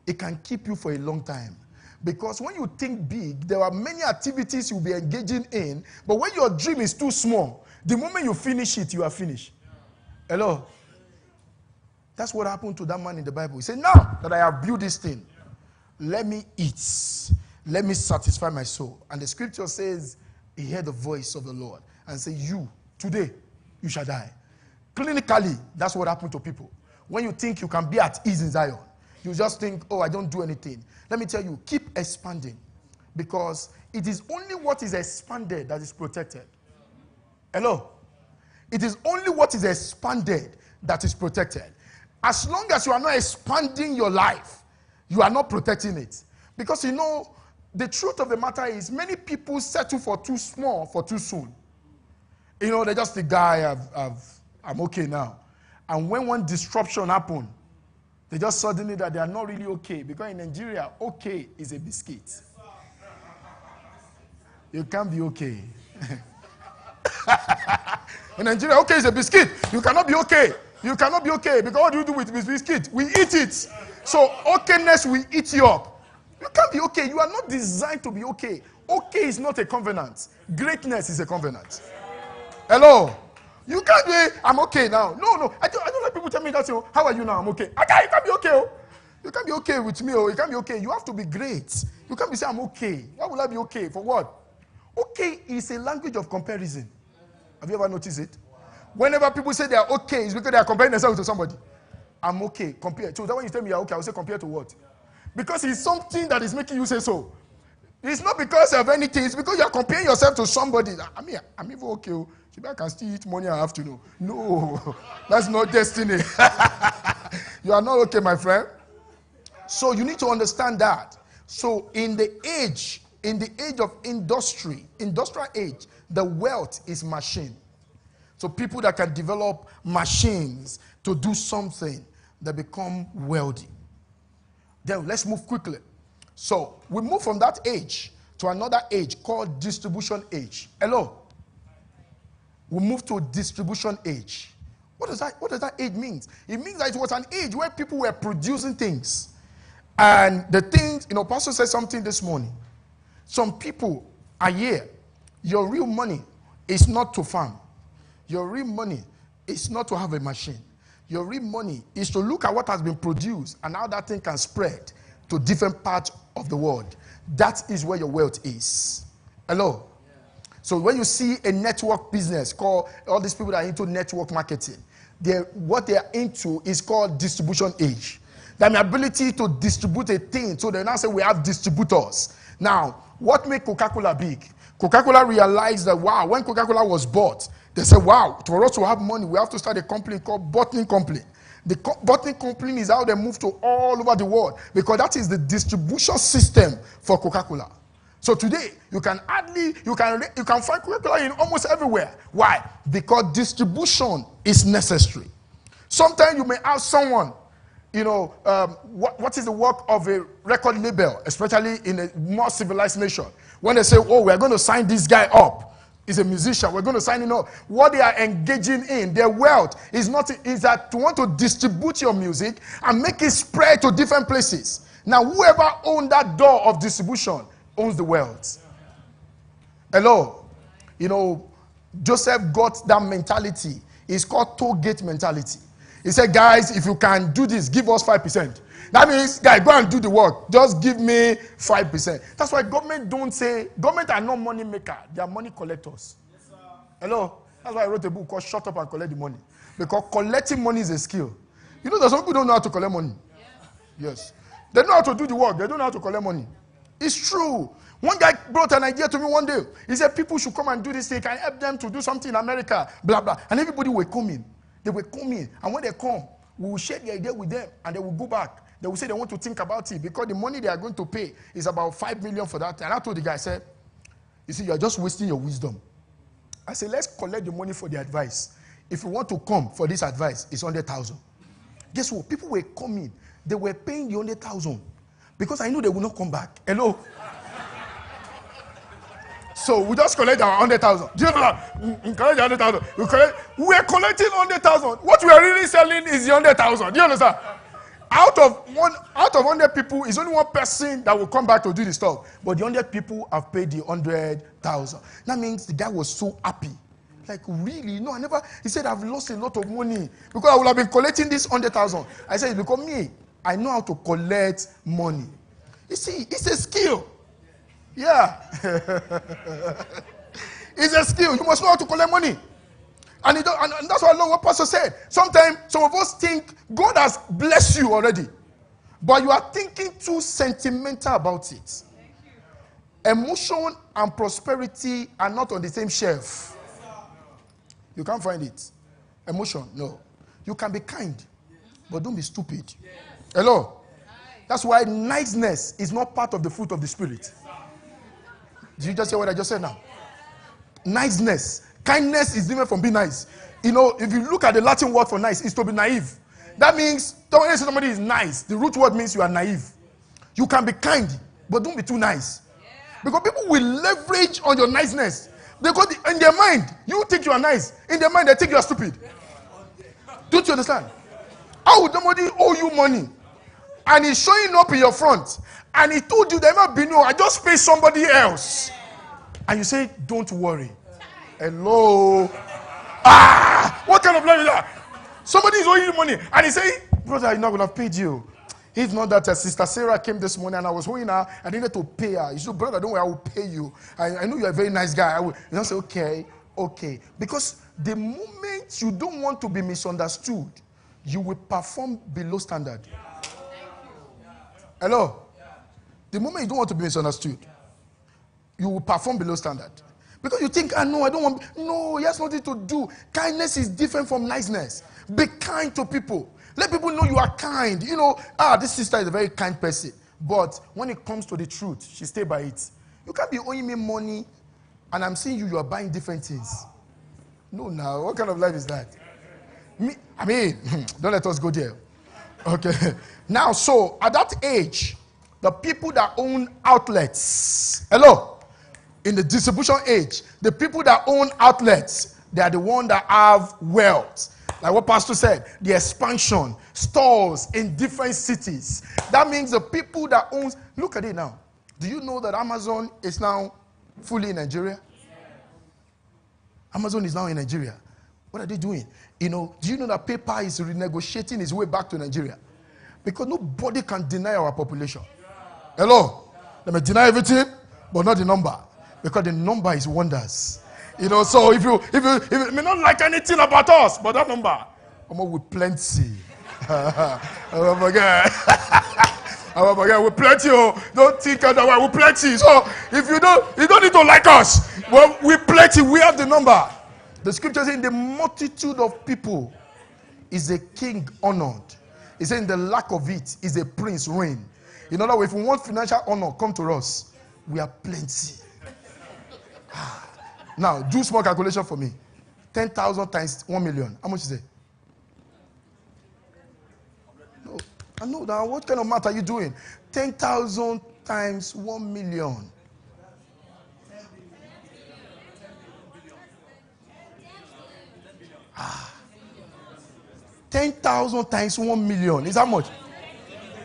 It can keep you for a long time. Because when you think big, there are many activities you'll be engaging in. But when your dream is too small, the moment you finish it, you are finished. Hello? That's what happened to that man in the Bible. He said, now that I have built this thing, let me eat. Let me satisfy my soul. And the scripture says, he heard the voice of the Lord and said, you, today, you shall die. Clinically, that's what happened to people. When you think you can be at ease in Zion, you just think, oh, I don't do anything. Let me tell you, keep expanding. Because it is only what is expanded that is protected. Hello? It is only what is expanded that is protected. As long as you are not expanding your life, you are not protecting it. Because you know, the truth of the matter is many people settle for too small for too soon. You know, they're just the guy, I'm okay now. And when one disruption happens, they just suddenly that they are not really okay. Because in Nigeria, okay is a biscuit. You can't be okay. In Nigeria, okay is a biscuit. You cannot be okay. You cannot be okay. Because what do you do with this biscuit? We eat it. So okayness will eat you up. You can't be okay. You are not designed to be okay. Okay is not a covenant. Greatness is a covenant. Hello? You can't be, I'm okay now. No. I don't let people tell me that, how are you now? I'm okay. You can't be okay. Oh. You can't be okay with me. Oh. You can't be okay. You have to be great. You can't be saying, I'm okay. Why would I be okay? For what? Okay is a language of comparison. Have you ever noticed it? Whenever people say they are okay, it's because they are comparing themselves to somebody. I'm okay. Compared. So that when you tell me you're okay, I will say compared to what? Because it's something that is making you say so. It's not because of anything. It's because you're comparing yourself to somebody. I'm even okay. Maybe I can still eat money I have to know. No, that's not destiny. You are not okay, my friend. So you need to understand that. So in the age of industrial age, the wealth is machine. So people that can develop machines to do something, they become wealthy. Then let's move quickly. So we move from that age to another age called distribution age. Hello? We move to distribution age. What does that age mean? It means that it was an age where people were producing things. And the things, Pastor said something this morning. Some people are here. Your real money is not to farm. Your real money is not to have a machine. Your real money is to look at what has been produced and how that thing can spread to different parts of the world. That is where your wealth is. Hello? So when you see a network business called, all these people that are into network marketing, what they are into is called distribution age. The ability to distribute a thing. So they now say we have distributors. Now, what made Coca-Cola big? Coca-Cola realized that, wow, when Coca-Cola was bought, they said, wow, for us to have money, we have to start a company called Bottling Company. The Bottling Company is how they move to all over the world because that is the distribution system for Coca-Cola. So today, you can find Coca-Cola in almost everywhere. Why? Because distribution is necessary. Sometimes you may ask someone, what is the work of a record label, especially in a more civilized nation? When they say, oh, we're going to sign this guy up. He's a musician. We're going to sign him up. What they are engaging in, their wealth, is that to want to distribute your music and make it spread to different places. Now, whoever owns that door of distribution owns the wealth. Hello? Joseph got that mentality. It's called toll gate mentality. He said, guys, if you can do this, give us 5%. That means, guys, go and do the work. Just give me 5%. That's why government are not money maker. They are money collectors. Yes, sir. Hello? That's why I wrote a book called Shut Up and Collect the Money. Because collecting money is a skill. That some people don't know how to collect money. Yes. They know how to do the work. They don't know how to collect money. It's true. One guy brought an idea to me one day. He said people should come and do this thing. Can help them to do something in America. Blah, blah. And everybody were coming. They were coming. And when they come, we will share the idea with them. And they will go back. They will say they want to think about it because the money they are going to pay is about 5 million for that. And I told the guy, I said, you see, you are just wasting your wisdom. I said, let's collect the money for the advice. If you want to come for this advice, it's 100,000. Guess what? People were coming. They were paying the 100,000 because I knew they would not come back. Hello? So we just collect our 100,000. Do you know that? We collect the 100,000. We are collecting 100,000. What we are really selling is the 100,000. Do you understand? Out of 100 people, it's only one person that will come back to do the stuff. But the 100 people have paid the 100,000. That means the guy was so happy. Like, really? No, I never. He said, I've lost a lot of money because I would have been collecting this 100,000. I said, it's because me, I know how to collect money. You see, it's a skill. Yeah. It's a skill. You must know how to collect money. And that's why I love what Pastor said. Sometimes some of us think God has blessed you already, but you are thinking too sentimental about it. Emotion and prosperity are not on the same shelf. You can't find it. Emotion, no. You can be kind, but don't be stupid. Hello? That's why niceness is not part of the fruit of the Spirit. Did you just hear what I just said now? Niceness. Kindness is different from being nice. You know, if you look at the Latin word for nice, it's to be naive. That means when you say somebody is nice, the root word means you are naive. You can be kind, but don't be too nice. Because people will leverage on your niceness. They go in their mind, you think you are nice. In their mind, they think you are stupid. Don't you understand? How would somebody owe you money and he's showing up in your front and he told you there might be no, I just pay somebody else. And you say, don't worry. Hello? What kind of life is that? Somebody is owing you money and he say, brother, I'm not going to have paid you. If not that Sister Sarah came this morning and I was owing her, I needed to pay her. You said, brother, don't worry, I will pay you. I know you're a very nice guy. I will. You say, okay. Because the moment you don't want to be misunderstood, you will perform below standard. Hello? The moment you don't want to be misunderstood, you will perform below standard. Because you think, no, I don't want. No, it has nothing to do. Kindness is different from niceness. Be kind to people. Let people know you are kind. You know, this sister is a very kind person. But when it comes to the truth, she stay by it. You can't be owing me money and I'm seeing you are buying different things. No, now, what kind of life is that? Don't let us go there. Okay. Now, so, at that age, the people that own outlets, hello, in the distribution age, the people that own outlets, they are the ones that have wealth. Like what Pastor said, the expansion, stores in different cities. That means the people that own, look at it now. Do you know that Amazon is now fully in Nigeria? Amazon is now in Nigeria. What are they doing? You know, do you know that PayPal is renegotiating its way back to Nigeria? Because nobody can deny our population. Hello? They may deny everything, but not the number. Because the number is wonders. You know, so if you may not like anything about us, but that number, with plenty. With plenty. Don't think otherwise. With plenty. So if you don't need to like us. Well, with plenty, we have the number. The scripture says, in the multitude of people is a king honored. It says, in the lack of it is a prince reign. In other words, if we want financial honor, come to us. We are plenty. Now, do small calculation for me. 10,000 times 1 million. How much is it? No, I know that. What kind of math are you doing? 10,000 times 1 million. $10 10,000 times 1 million. Is how much?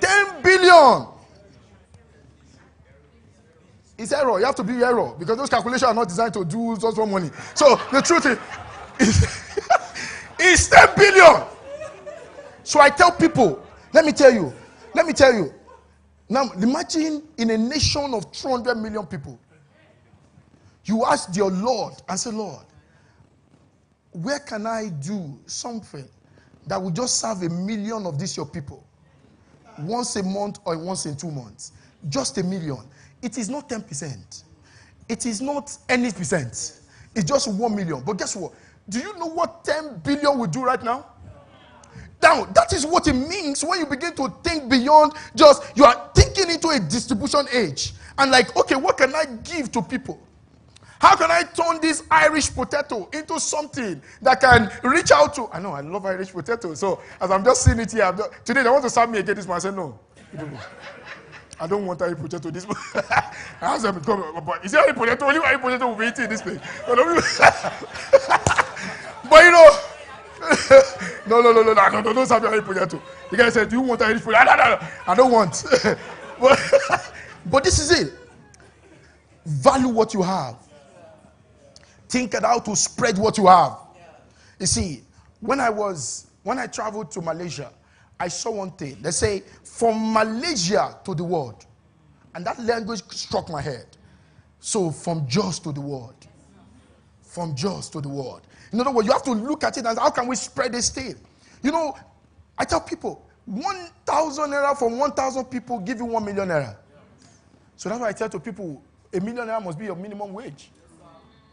10 billion. It's error. You have to be error because those calculations are not designed to do just for money. So the truth is, it's 10 billion. So I tell people, let me tell you. Now imagine in a nation of 200 million people, you ask your Lord and say, Lord, where can I do something that will just serve 1 million of these your people? Once a month or once in 2 months. Just 1 million. It is not 10%. It is not any percent. It's just 1 million. But guess what? Do you know what 10 billion will do right now? Now, that is what it means when you begin to think beyond just, you are thinking into a distribution age. And like, okay, what can I give to people? How can I turn this Irish potato into something that can reach out to? I know, I love Irish potato. So, as I'm just seeing it here, today they want to serve me again this morning. I said, no. I don't want Irish potato this morning. I asked them, but is there Irish potato? Only Irish potato will be eating in this place. But you know, no, don't serve me Irish potato. The guy said, do you want Irish potato? No, I don't want. But this is it. Value what you have. Think about how to spread what you have. You see, when I traveled to Malaysia, I saw one thing. They say, from Malaysia to the world, And that language struck my head. So from just to the word. From just to the word. In other words, you have to look at it as how can we spread this thing? You know, I tell people, 1,000 naira from 1,000 people give you 1 million naira. So that's why I tell to people, a million naira must be your minimum wage.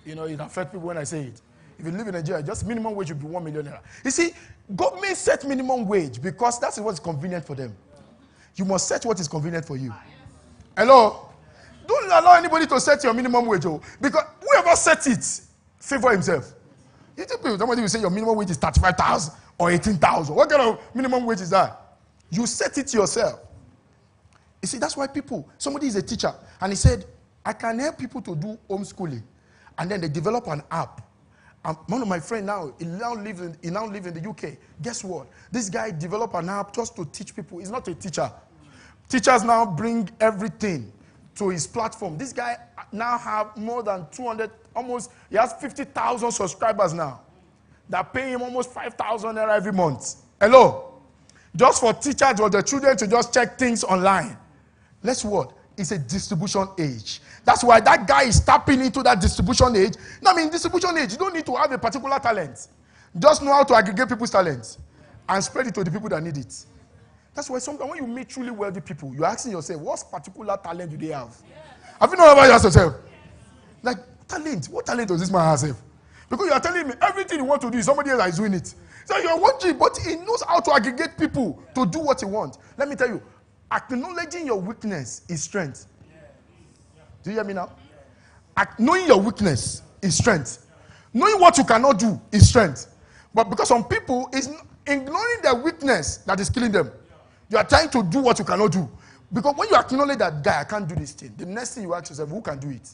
You know, it affects people when I say it. If you live in Nigeria, just minimum wage would be 1 million naira. You see, government set minimum wage because that's what's convenient for them. You must set what is convenient for you. Hello? Don't allow anybody to set your minimum wage, because whoever set it, favor himself. You think somebody will say your minimum wage is 35,000 or 18,000. What kind of minimum wage is that? You set it yourself. You see, that's why somebody is a teacher, and he said, I can help people to do homeschooling. And then they develop an app. One of my friends now, he now lives in the UK. Guess what? This guy developed an app just to teach people. He's not a teacher. Teachers now bring everything to his platform. This guy now have more than 200, he has 50,000 subscribers now. They're paying him almost 5,000 naira every month. Hello? Just for teachers or the children to just check things online. Let's what? It's a distribution age. That's why that guy is tapping into that distribution age. Now, distribution age, you don't need to have a particular talent. Just know how to aggregate people's talents and spread it to the people that need it. That's why sometimes when you meet truly wealthy people, you're asking yourself, what particular talent do they have? Have you not ever asked yourself? Like, talent, what talent does this man have? Because you are telling me everything you want to do, somebody else is doing it. So you're watching, but he knows how to aggregate people to do what he wants. Let me tell you, acknowledging your weakness is strength. Do you hear me now? Knowing your weakness is strength. Knowing what you cannot do is strength. But because some people, it's ignoring their weakness that is killing them. You are trying to do what you cannot do. Because when you acknowledge that, guy, I can't do this thing, the next thing you ask yourself, who can do it?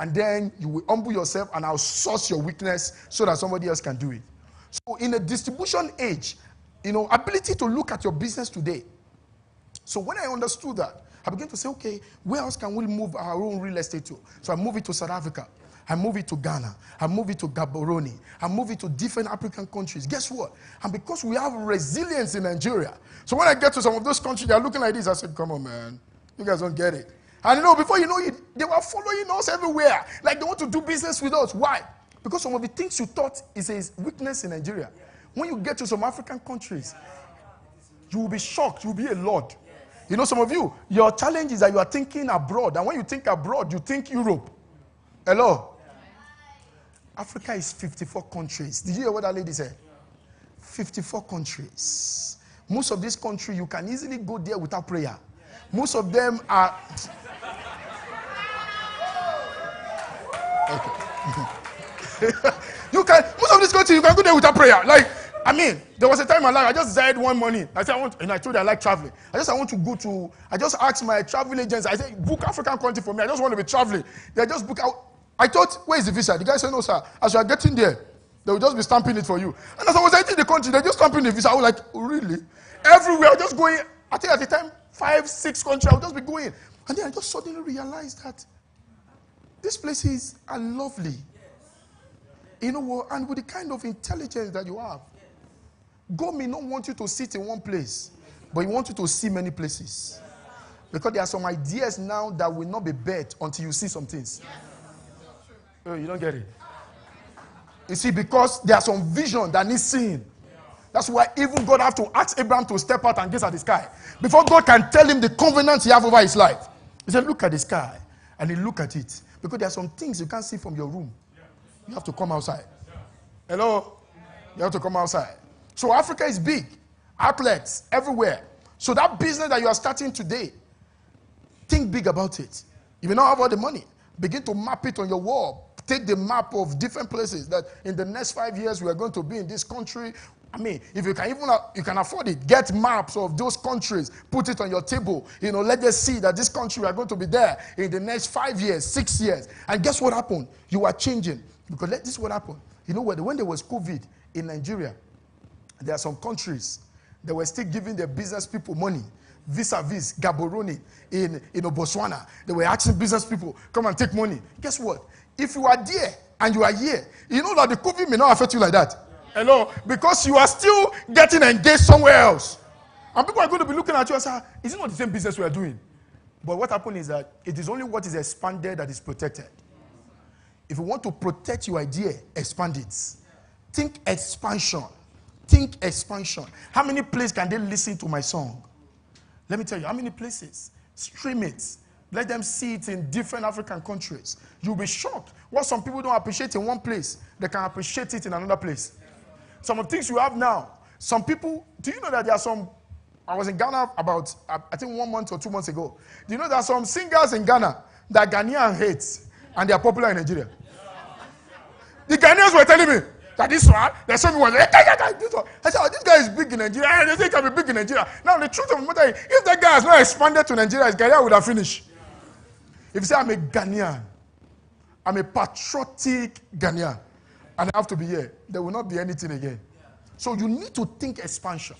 And then you will humble yourself and outsource your weakness so that somebody else can do it. So in a distribution age, ability to look at your business today. So when I understood that, I began to say, okay, where else can we move our own real estate to? So I moved it to South Africa. I moved it to Ghana. I moved it to Gaborone. I moved it to different African countries. Guess what? And because we have resilience in Nigeria, so when I get to some of those countries, they're looking like this. I said, come on, man. You guys don't get it. And before you know it, they were following us everywhere. Like they want to do business with us. Why? Because some of the things you thought is a weakness in Nigeria. When you get to some African countries, you will be shocked. You will be a lord. Some of you, your challenge is that you are thinking abroad. And when you think abroad, you think Europe. Hello? Africa is 54 countries. Did you hear what that lady said? 54 countries. Most of these countries, you can easily go there without prayer. Most of them are... Okay. Most of these countries, you can go there without prayer. There was a time in my life, I just died one morning. I said, I told you I like traveling. I just asked my travel agents, I said, book African country for me. I just want to be traveling. They just book out. I thought, where is the visa? The guy said, no, sir. As you are getting there, they will just be stamping it for you. And as I was entering the country, they just stamping the visa. I was like, oh, really? Everywhere, just going. I think at the time, 5, 6 countries, I would just be going. And then I just suddenly realized that these places are lovely. And with the kind of intelligence that you have, God may not want you to sit in one place, but He wants you to see many places. Because there are some ideas now that will not be bet until you see some things. Oh, you don't get it. You see, because there are some vision that needs seeing. That's why even God have to ask Abraham to step out and gaze at the sky. Before God can tell him the covenant he has over his life. He said, look at the sky. And he looked at it. Because there are some things you can't see from your room. You have to come outside. Hello? You have to come outside. So Africa is big. Outlets everywhere. So that business that you are starting today, think big about it. If you don't have all the money, begin to map it on your wall. Take the map of different places that in the next 5 years we are going to be in this country. If you can you can afford it, get maps of those countries, put it on your table. Let us see that this country we are going to be there in the next 5 years, 6 years. And guess what happened? You are changing. Because this is what happened. When there was COVID in Nigeria, there are some countries that were still giving their business people money. Vis-a-vis Gaborone in Botswana. They were asking business people, come and take money. Guess what? If you are there and you are here, you know that the COVID may not affect you like that. Hello? Because you are still getting engaged somewhere else. And people are going to be looking at you and say, is it not the same business we are doing? But what happened is that it is only what is expanded that is protected. If you want to protect your idea, expand it. Think expansion. Think expansion. How many places can they listen to my song? Let me tell you, how many places? Stream it. Let them see it in different African countries. You'll be shocked. What some people don't appreciate in one place, they can appreciate it in another place. Some of the things you have now, some people, do you know that there are some, I was in Ghana about, I think 1 month or 2 months ago. Do you know there are some singers in Ghana that Ghanaian hates and they are popular in Nigeria? The Ghanaians were telling me that this one, there's someone like, this one. I said, oh, this guy is big in Nigeria. They say he can be big in Nigeria. Now, the truth of the matter is, if that guy has not expanded to Nigeria, his career would have finished. If you say, I'm a Ghanaian, I'm a patriotic Ghanaian, and I have to be here, there will not be anything again. So you need to think expansion.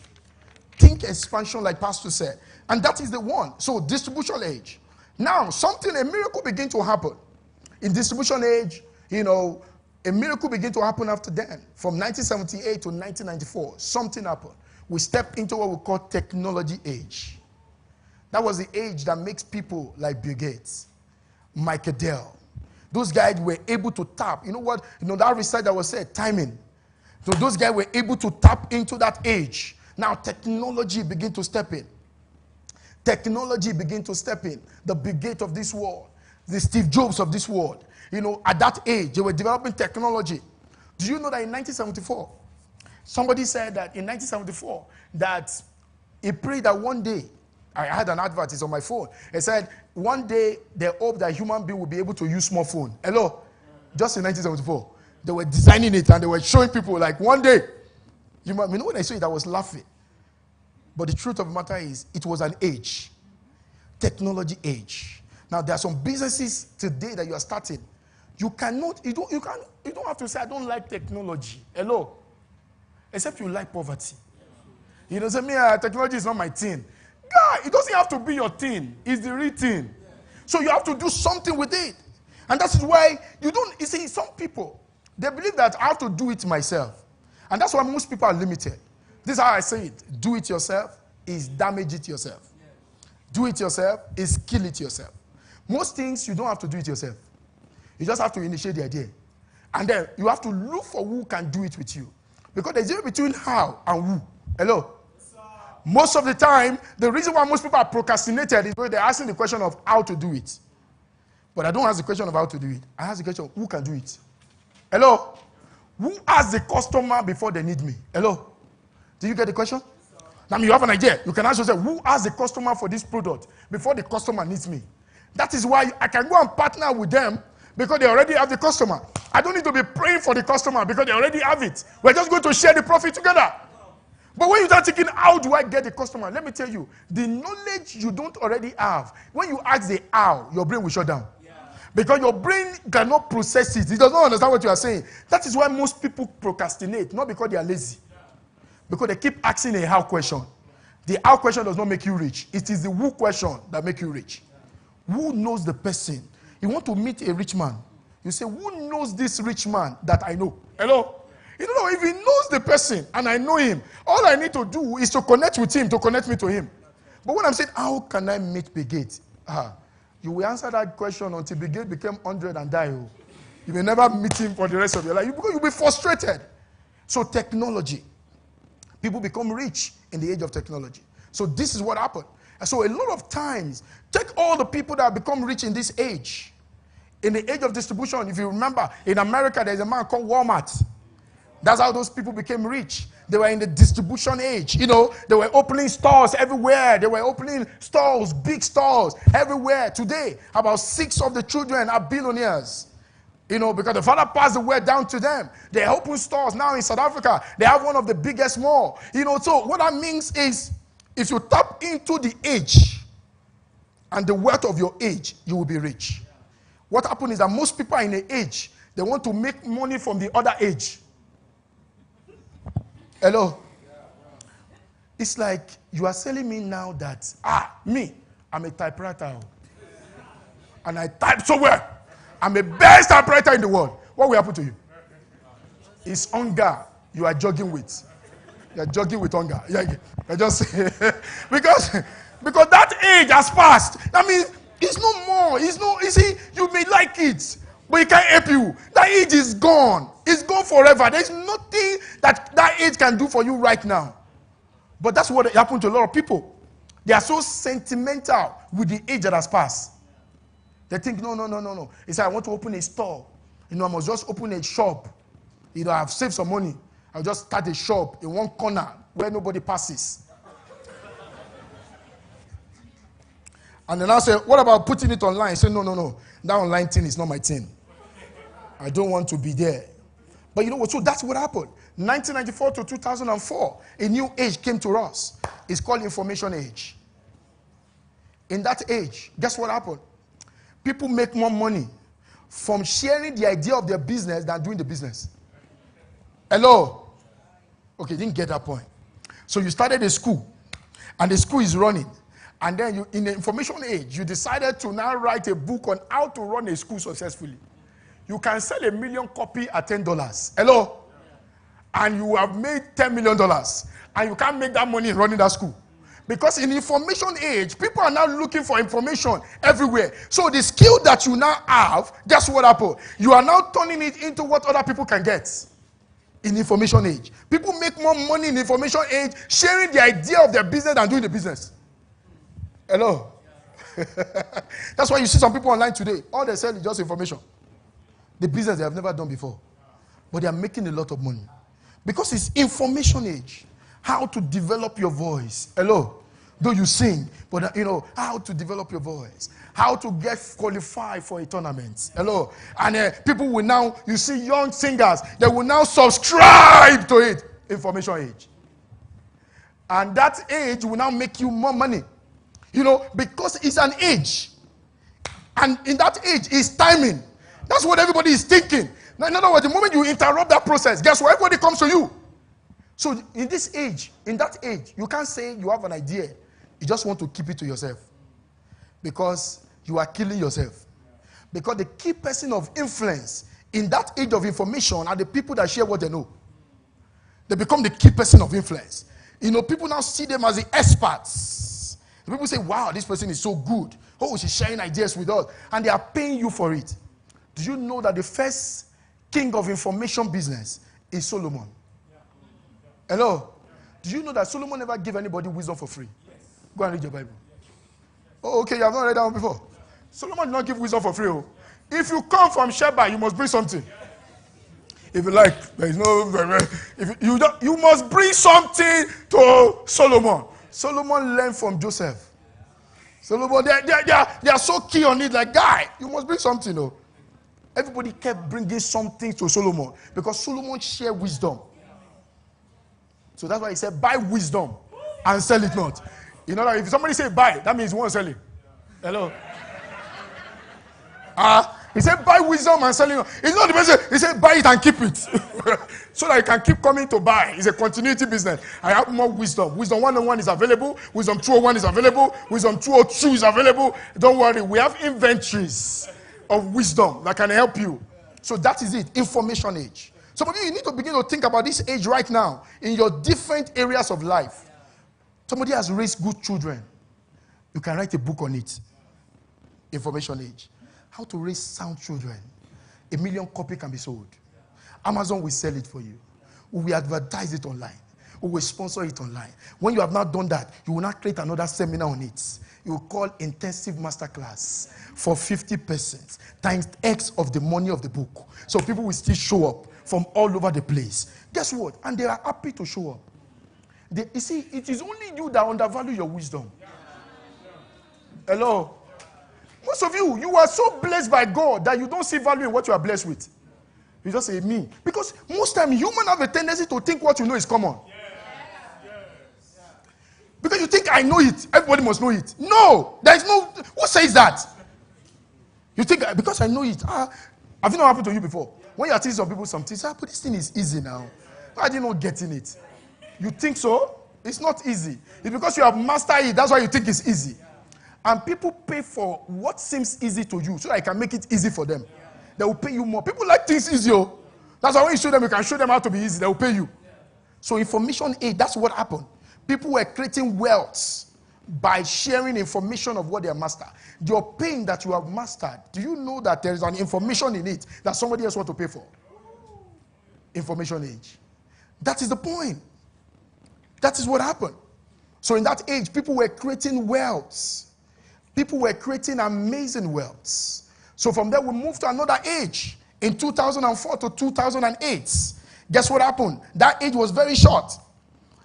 Think expansion like Pastor said. And that is the one. So distribution age. Now, a miracle begin to happen. In distribution age, a miracle began to happen after then. From 1978 to 1994, something happened. We stepped into what we call technology age. That was the age that makes people like Bill Gates, Michael Dell. Those guys were able to tap. You know what? That research that was said, timing. So those guys were able to tap into that age. Now technology began to step in. Technology began to step in. The Bill Gates of this world, the Steve Jobs of this world. At that age, they were developing technology. Do you know that in 1974, somebody said that in 1974, that he prayed that one day, I had an advert, it's on my phone. It said, one day, they hope that human being will be able to use smartphone. Hello? Just in 1974. They were designing it and they were showing people like, one day, when I saw it, I was laughing. But the truth of the matter is, it was an age. Technology age. Now, there are some businesses today that you are starting. You don't have to say, I don't like technology. Hello? Except you like poverty. Say, technology is not my thing. God, it doesn't have to be your thing. It's the real thing. So you have to do something with it. And that is why you see, some people, they believe that I have to do it myself. And that's why most people are limited. This is how I say it. Do it yourself is damage it yourself. Do it yourself is kill it yourself. Most things, you don't have to do it yourself. You just have to initiate the idea. And then you have to look for who can do it with you. Because there's a difference between how and who. Hello? Yes, most of the time, the reason why most people are procrastinated is because they're asking the question of how to do it. But I don't ask the question of how to do it. I ask the question of who can do it. Hello? Who asks the customer before they need me? Hello? Do you get the question? Yes, now you have an idea. You can ask yourself, who asks the customer for this product before the customer needs me? That is why I can go and partner with them because they already have the customer. I don't need to be praying for the customer because they already have it. We're just going to share the profit together. But when you start thinking, how do I get the customer? Let me tell you, the knowledge you don't already have, when you ask the how, your brain will shut down. Yeah. Because your brain cannot process it. It does not understand what you are saying. That is why most people procrastinate, not because they are lazy. Because they keep asking a how question. The how question does not make you rich. It is the who question that makes you rich. Who knows the person? You want to meet a rich man. You say, who knows this rich man that I know? Hello? You don't know, if he knows the person and I know him, all I need to do is to connect with him, to connect me to him. But when I'm saying, how can I meet Bill Gates? You will answer that question until Bill Gates became 100 and die. You will never meet him for the rest of your life because you'll be frustrated. So technology. People become rich in the age of technology. So this is what happened. And so a lot of times, take all the people that have become rich in this age. In the age of distribution, if you remember, in America, there's a man called Walmart. That's how those people became rich. They were in the distribution age. They were opening stores everywhere. They were opening stores, big stores everywhere. Today, about 6 of the children are billionaires. Because the father passed the word down to them. They open stores now in South Africa. They have one of the biggest malls. So what that means is, if you tap into the age and the wealth of your age, you will be rich. What happens is that most people are in an age, they want to make money from the other age. Hello? It's like you are telling me now that, I'm a typewriter. And I type so well. I'm the best typewriter in the world. What will happen to you? It's hunger you are jogging with. You're jogging with hunger. You're just because Because that age has passed. That means it's no more. It's no, you see, you may like it, but it can't help you. That age is gone. It's gone forever. There's nothing that age can do for you right now. But that's what happened to a lot of people. They are so sentimental with the age that has passed. They think, no. He said, I want to open a store. I must just open a shop. I've saved some money. I'll just start a shop in one corner where nobody passes. And then I say, what about putting it online? He said, no. That online thing is not my thing. I don't want to be there. But you know what? So that's what happened. 1994 to 2004, a new age came to us. It's called information age. In that age, guess what happened? People make more money from sharing the idea of their business than doing the business. Hello? Okay, didn't get that point. So you started a school, and the school is running. And then you, in the information age, you decided to now write a book on how to run a school successfully. You can sell 1 million copies at $10. Hello? And you have made $10 million. And you can't make that money in running that school. Because in the information age, people are now looking for information everywhere. So the skill that you now have, guess what happened? You are now turning it into what other people can get. In the information age. People make more money in the information age sharing the idea of their business than doing the business. Hello? That's why you see some people online today. All they sell is just information. The business they have never done before. But they are making a lot of money. Because it's information age. How to develop your voice. Hello? Though you sing, but how to develop your voice. How to get qualified for a tournament. Hello? And people will now, you see young singers, they will now subscribe to it. Information age. And that age will now make you more money. Because it's an age. And in that age, it's timing. That's what everybody is thinking. Now, in other words, the moment you interrupt that process, guess what? Everybody comes to you. So in that age, you can't say you have an idea. You just want to keep it to yourself. Because you are killing yourself. Because the key person of influence in that age of information are the people that share what they know. They become the key person of influence. People now see them as the experts. The people say, wow, this person is so good. Oh, she's sharing ideas with us. And they are paying you for it. Do you know that the first king of information business is Solomon? Hello? Do you know that Solomon never gave anybody wisdom for free? Yes. Go and read your Bible. Oh, okay, you have not read that one before. Solomon did not give wisdom for free. Oh. If you come from Sheba, you must bring something. If you like, there is no. If you must bring something to Solomon. Solomon learned from Joseph. Solomon, they are so key on it. Like, guy, you must bring something. Oh. Everybody kept bringing something to Solomon because Solomon shared wisdom. So that's why he said, buy wisdom and sell it not. If somebody say buy, that means you want to sell it. Hello? He said, buy wisdom and sell it not. It's not the best. He said, buy it and keep it. So that you can keep coming to buy. It's a continuity business. I have more wisdom. Wisdom 101 is available. Wisdom 201 is available. Wisdom 202 is available. Don't worry. We have inventories of wisdom that can help you. So that is it. Information age. Some of you need to begin to think about this age right now in your different areas of life. Somebody has raised good children. You can write a book on it. Information age. How to raise sound children. 1 million copies can be sold. Amazon will sell it for you. We will advertise it online. We will sponsor it online. When you have not done that, you will not create another seminar on it. You will call intensive masterclass for 50% times X of the money of the book. So people will still show up from all over the place. Guess what? And they are happy to show up. You see, it is only you that undervalue your wisdom. Hello? Most of you are so blessed by God that you don't see value in what you are blessed with. You just say, me. Because most time, humans have a tendency to think what you know is common. Because you think, I know it. Everybody must know it. No. There is no... Who says that? You think, because I know it. Have it not happened to you before? When you are teaching some people something, say, but this thing is easy now. Why are you not getting it? You think so? It's not easy. It's because you have mastered it. That's why you think it's easy. And people pay for what seems easy to you so that I can make it easy for them. They will pay you more. People like things easy. Oh. That's why when you show them, you can show them how to be easy. They will pay you. So information age, that's what happened. People were creating wealth by sharing information of what they have mastered. Your pain that you have mastered, do you know that there is an information in it that somebody else wants to pay for? Information age. That is the point. That is what happened. So in that age, people were creating wealth. People were creating amazing wealth. So from there, we moved to another age. In 2004 to 2008, guess what happened? That age was very short.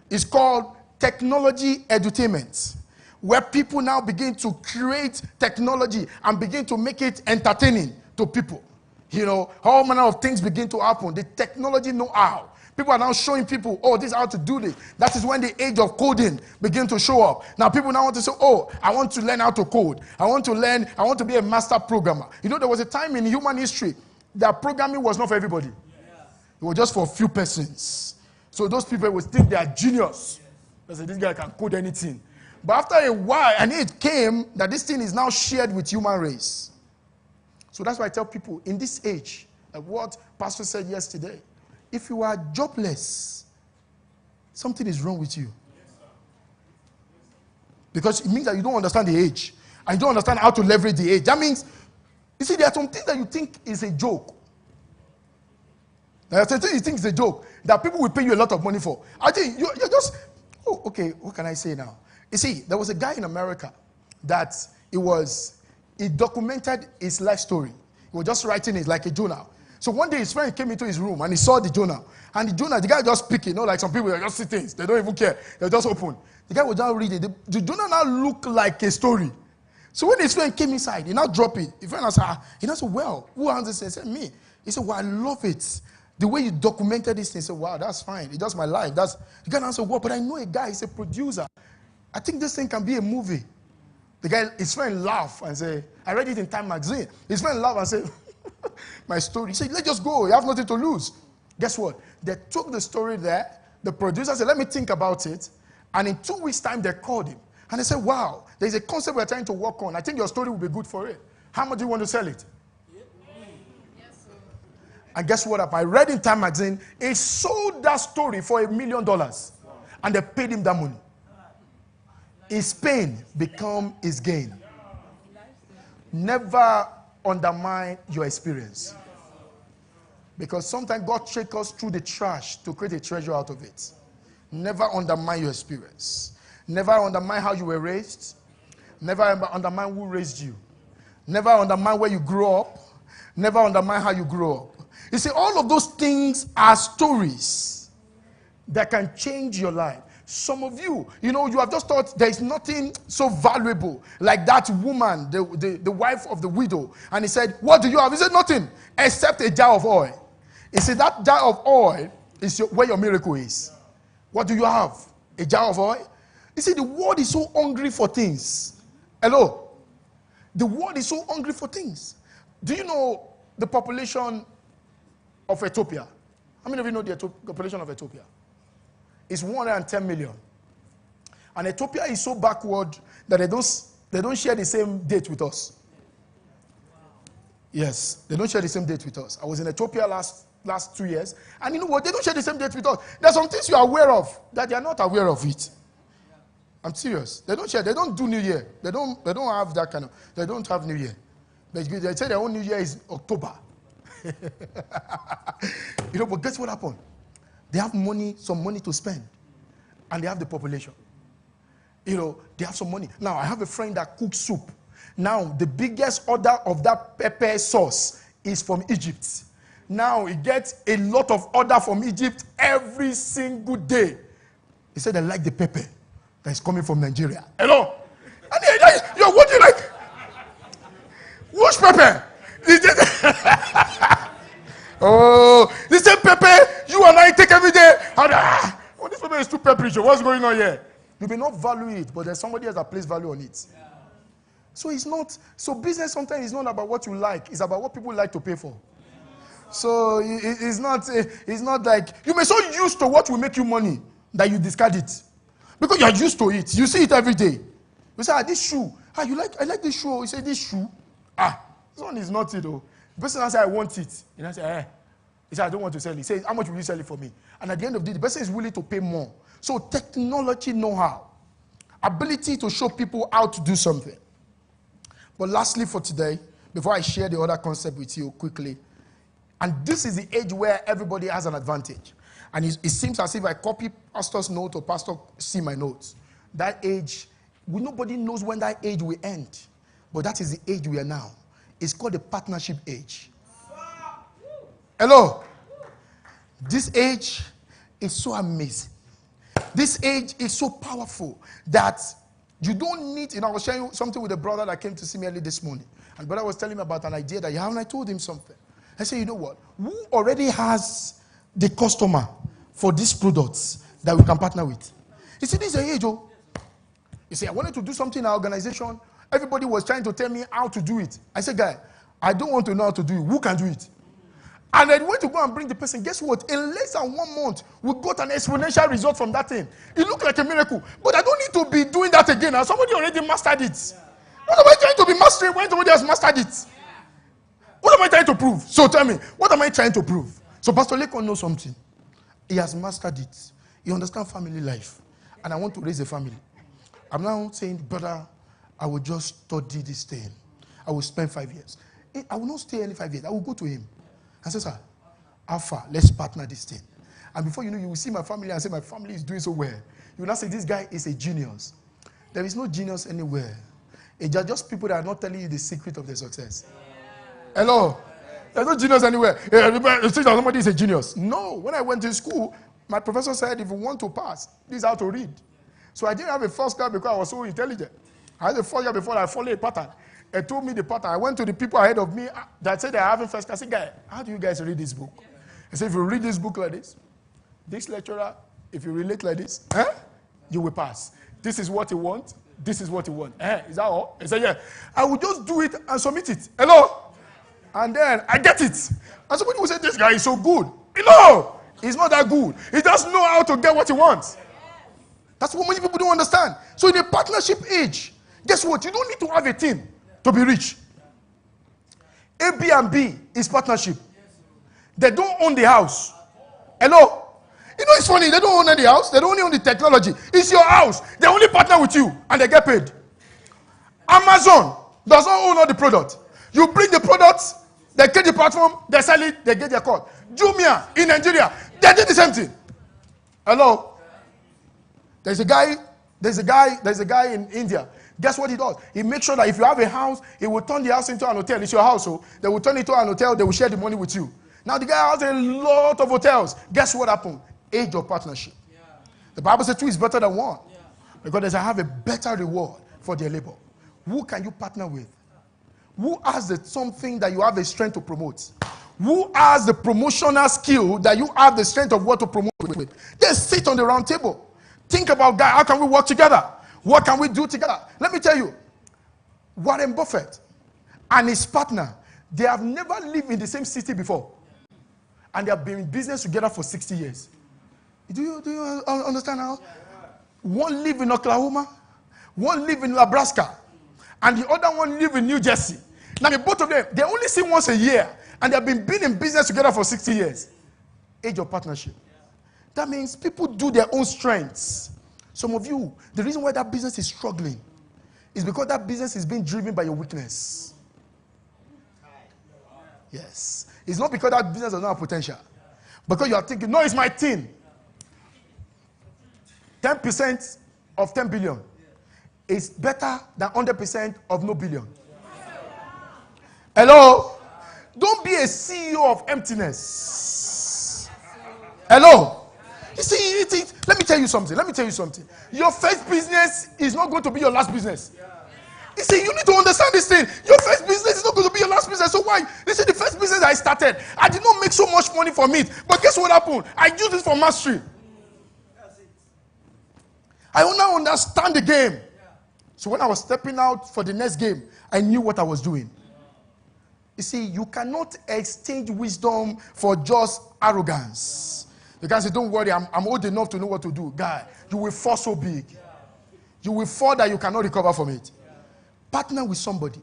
It's called technology edutainment, where people now begin to create technology and begin to make it entertaining to people. You know, all manner of things begin to happen. The technology know-how. People are now showing people, oh, this is how to do this. That is when the age of coding begin to show up. Now people now want to say, oh, I want to learn how to code. I want to be a master programmer. You know, there was a time in human history that programming was not for everybody. It was just for a few persons. So those people would think they are genius. They say, this guy can code anything. But after a while, and it came that this thing is now shared with human race. So that's why I tell people, in this age, like what Pastor said yesterday, if you are jobless, something is wrong with you. Because it means that you don't understand the age. And you don't understand how to leverage the age. That means, you see, there are some things that you think is a joke. There are some things you think is a joke that people will pay you a lot of money for. I think you're just, oh, okay, what can I say now? You see, there was a guy in America that he documented his life story. He was just writing it like a journal. So one day his friend came into his room and he saw the journal. And the guy just speaking, you know, like some people, they just see things. They don't even care. They just open. The guy was just reading. The journal now looked like a story. So when his friend came inside, he now dropped it. His friend said, he now said, well, who has this? He said, me. He said, well, I love it. The way you documented this thing. He said, wow, that's fine. It's just my life. The guy now said, well, but I know a guy. He's a producer. I think this thing can be a movie. His friend laughed and said, I read it in Time magazine. His friend laughed and said, my story. He said, let's just go. You have nothing to lose. Guess what? They took the story there. The producer said, let me think about it. And in 2 weeks' time, they called him. And they said, wow, there's a concept we're trying to work on. I think your story will be good for it. How much do you want to sell it? Yes, and guess what? I read in Time magazine, he sold that story for $1 million. And they paid him that money. His pain become his gain. Never undermine your experience. Because sometimes God takes us through the trash to create a treasure out of it. Never undermine your experience. Never undermine how you were raised. Never undermine who raised you. Never undermine where you grew up. Never undermine how you grew up. You see, all of those things are stories that can change your life. Some of you, you have just thought there is nothing so valuable like that woman, the wife of the widow. And he said, what do you have? He said, nothing except a jar of oil. He said, that jar of oil is where your miracle is. What do you have? A jar of oil? You see, the world is so hungry for things. Hello? The world is so hungry for things. Do you know the population of Ethiopia? How many of you know the population of Ethiopia? It's 110 million. And Ethiopia is so backward that they don't share the same date with us. Yes, they don't share the same date with us. I was in Ethiopia last 2 years, and you know what? They don't share the same date with us. There's some things you are aware of that they are not aware of it. I'm serious. They don't share. They don't do New Year. They don't have that kind of. They don't have New Year. They say their own New Year is October. But guess what happened? They have some money to spend, and they have the population. They have some money. Now, I have a friend that cooks soup. Now, the biggest order of that pepper sauce is from Egypt. Now, he gets a lot of order from Egypt every single day. He said, I like the pepper that is coming from Nigeria. Hello? And what do you like? Which pepper? Oh, the same pepper you and I take every day. Oh, this pepper is too pepperish. What's going on here? You may not value it, but there's somebody else that places value on it. Yeah. So business sometimes is not about what you like. It's about what people like to pay for. Yeah. So it's not like, you may so used to what will make you money that you discard it. Because you are used to it. You see it every day. You say, this shoe. I like this shoe. You say, this shoe. This one is not it though. The person answer, I want it. And I say, He said, I don't want to sell it. He says, how much will you sell it for me? And at the end of the day, the person is willing to pay more. So technology know-how. ability to show people how to do something. But lastly for today, before I share the other concept with you quickly, and this is the age where everybody has an advantage. And it seems as if I copy pastor's note or pastor see my notes. That age, nobody knows when that age will end. But that is the age we are now. It's called the partnership age. Hello? This age is so amazing. This age is so powerful that you don't need, I was sharing something with a brother that came to see me early this morning. And the brother was telling me about an idea that he had, and I told him something. I said, you know what? Who already has the customer for these products that we can partner with? He said, this is the age, oh. He said, I wanted to do something in our organization. Everybody was trying to tell me how to do it. I said, guy, I don't want to know how to do it. Who can do it? And I went to go and bring the person. Guess what? In less than 1 month, we got an exponential result from that thing. It looked like a miracle. But I don't need to be doing that again. Somebody already mastered it. What am I trying to be mastering when somebody has mastered it? What am I trying to prove? So tell me, what am I trying to prove? So Pastor Lekon knows something. He has mastered it. He understands family life. And I want to raise a family. I'm now saying, brother, I will just study this thing. I will spend 5 years. I will not stay any 5 years. I will go to him. I say, sir, Alpha, let's partner this thing. And before you know, you will see my family and say, my family is doing so well. You will not say, this guy is a genius. There is no genius anywhere. It's just people that are not telling you the secret of their success. Hello? There's no genius anywhere. You think that somebody is a genius. No. When I went to school, my professor said, if you want to pass, this is how to read. So I didn't have a first class because I was so intelligent. I had a 4 year before I followed a pattern. They told me the pattern. I went to the people ahead of me that said they are having first class. I said, guy, how do you guys read this book? I said, if you read this book like this lecturer, if you relate like this, you will pass. This is what you want. This is what you want. Is that all? I said, yeah. I will just do it and submit it. Hello? And then I get it. And somebody will say, this guy is so good. No, he's not that good. He doesn't know how to get what he wants. That's what many people don't understand. So in a partnership age, guess what? You don't need to have a team to be rich. A, B, and B is partnership. They don't own the house. Hello? You know, it's funny. They don't own the house. They don't only own the technology. It's your house. They only partner with you, and they get paid. Amazon does not own all the product. You bring the products, they get the platform, they sell it, they get their cut. Jumia in Nigeria, they did the same thing. Hello? There's a guy in India. Guess what he does? He makes sure that if you have a house, he will turn the house into an hotel. It's your house, so they will turn it into an hotel. They will share the money with you. Now the guy has a lot of hotels. Guess what happened? Age of partnership. Yeah. The Bible says two is better than one. Yeah. Because they have a better reward for their labor. Who can you partner with? Who has something that you have the strength to promote? Who has the promotional skill that you have the strength of what to promote with? They sit on the round table. Think about, guys, how can we work together? What can we do together? Let me tell you, Warren Buffett and his partner, they have never lived in the same city before. And they have been in business together for 60 years. Do you understand now? One live in Oklahoma, one live in Nebraska, and the other one live in New Jersey. Now, the both of them, they only see once a year, and they have been in business together for 60 years. Age of partnership. That means people do their own strengths. Some of you, the reason why that business is struggling is because that business is being driven by your weakness. Yes. It's not because that business does not have potential. Because you are thinking, no, it's my thing. 10% of 10 billion is better than 100% of no billion. Hello? Don't be a CEO of emptiness. Hello? You see, let me tell you something. Your first business is not going to be your last business. You see, you need to understand this thing. Your first business is not going to be your last business. So why? You see, the first business I started, I did not make so much money from it. But guess what happened? I used it for mastery. I now understand the game. So when I was stepping out for the next game, I knew what I was doing. You see, you cannot exchange wisdom for just arrogance. You can say, don't worry, I'm old enough to know what to do. Guy, you will fall so big. You will fall that you cannot recover from it. Partner with somebody.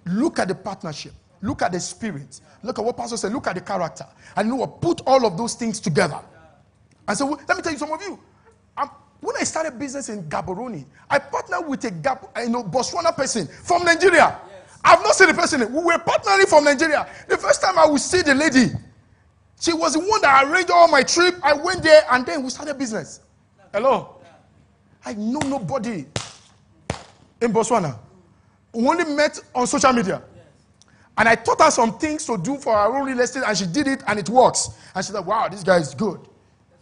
Look at the partnership. Look at the spirit. Look at what Pastor said. Look at the character. And you know what? Put all of those things together. And so, let me tell you, some of you, When I started business in Gaborone, I partnered with a Botswana person from Nigeria. I've not seen the person. We were partnering from Nigeria. The first time I would see the lady, she was the one that arranged all my trip. I went there and then we started business. Hello? I know nobody in Botswana. We only met on social media. And I taught her some things to do for our own real estate, and she did it, and it works. And she said, wow, this guy is good.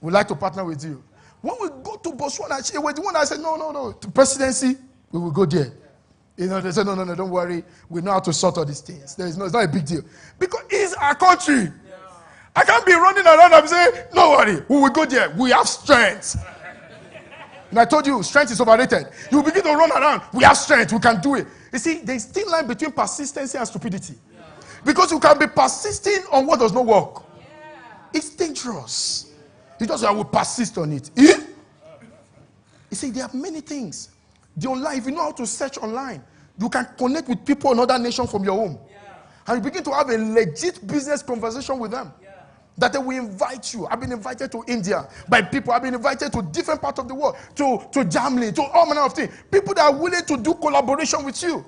We'd like to partner with you. When we go to Botswana, she was the one that said, no, to presidency, we will go there. They said, no, don't worry. We know how to sort all these things. It's not a big deal. Because it's our country. I can't be running around and saying, no worry, we will go there. We have strength. And I told you, strength is overrated. You begin to run around. We have strength. We can do it. You see, there's still a line between persistency and stupidity. Because you can be persisting on what does not work. It's dangerous. You just say, I will persist on it. You see, there are many things. The online, if you know how to search online, you can connect with people in other nations from your home. And you begin to have a legit business conversation with them. That they will invite you. I've been invited to India by people. I've been invited to different parts of the world, to Germany, to all manner of things. People that are willing to do collaboration with you.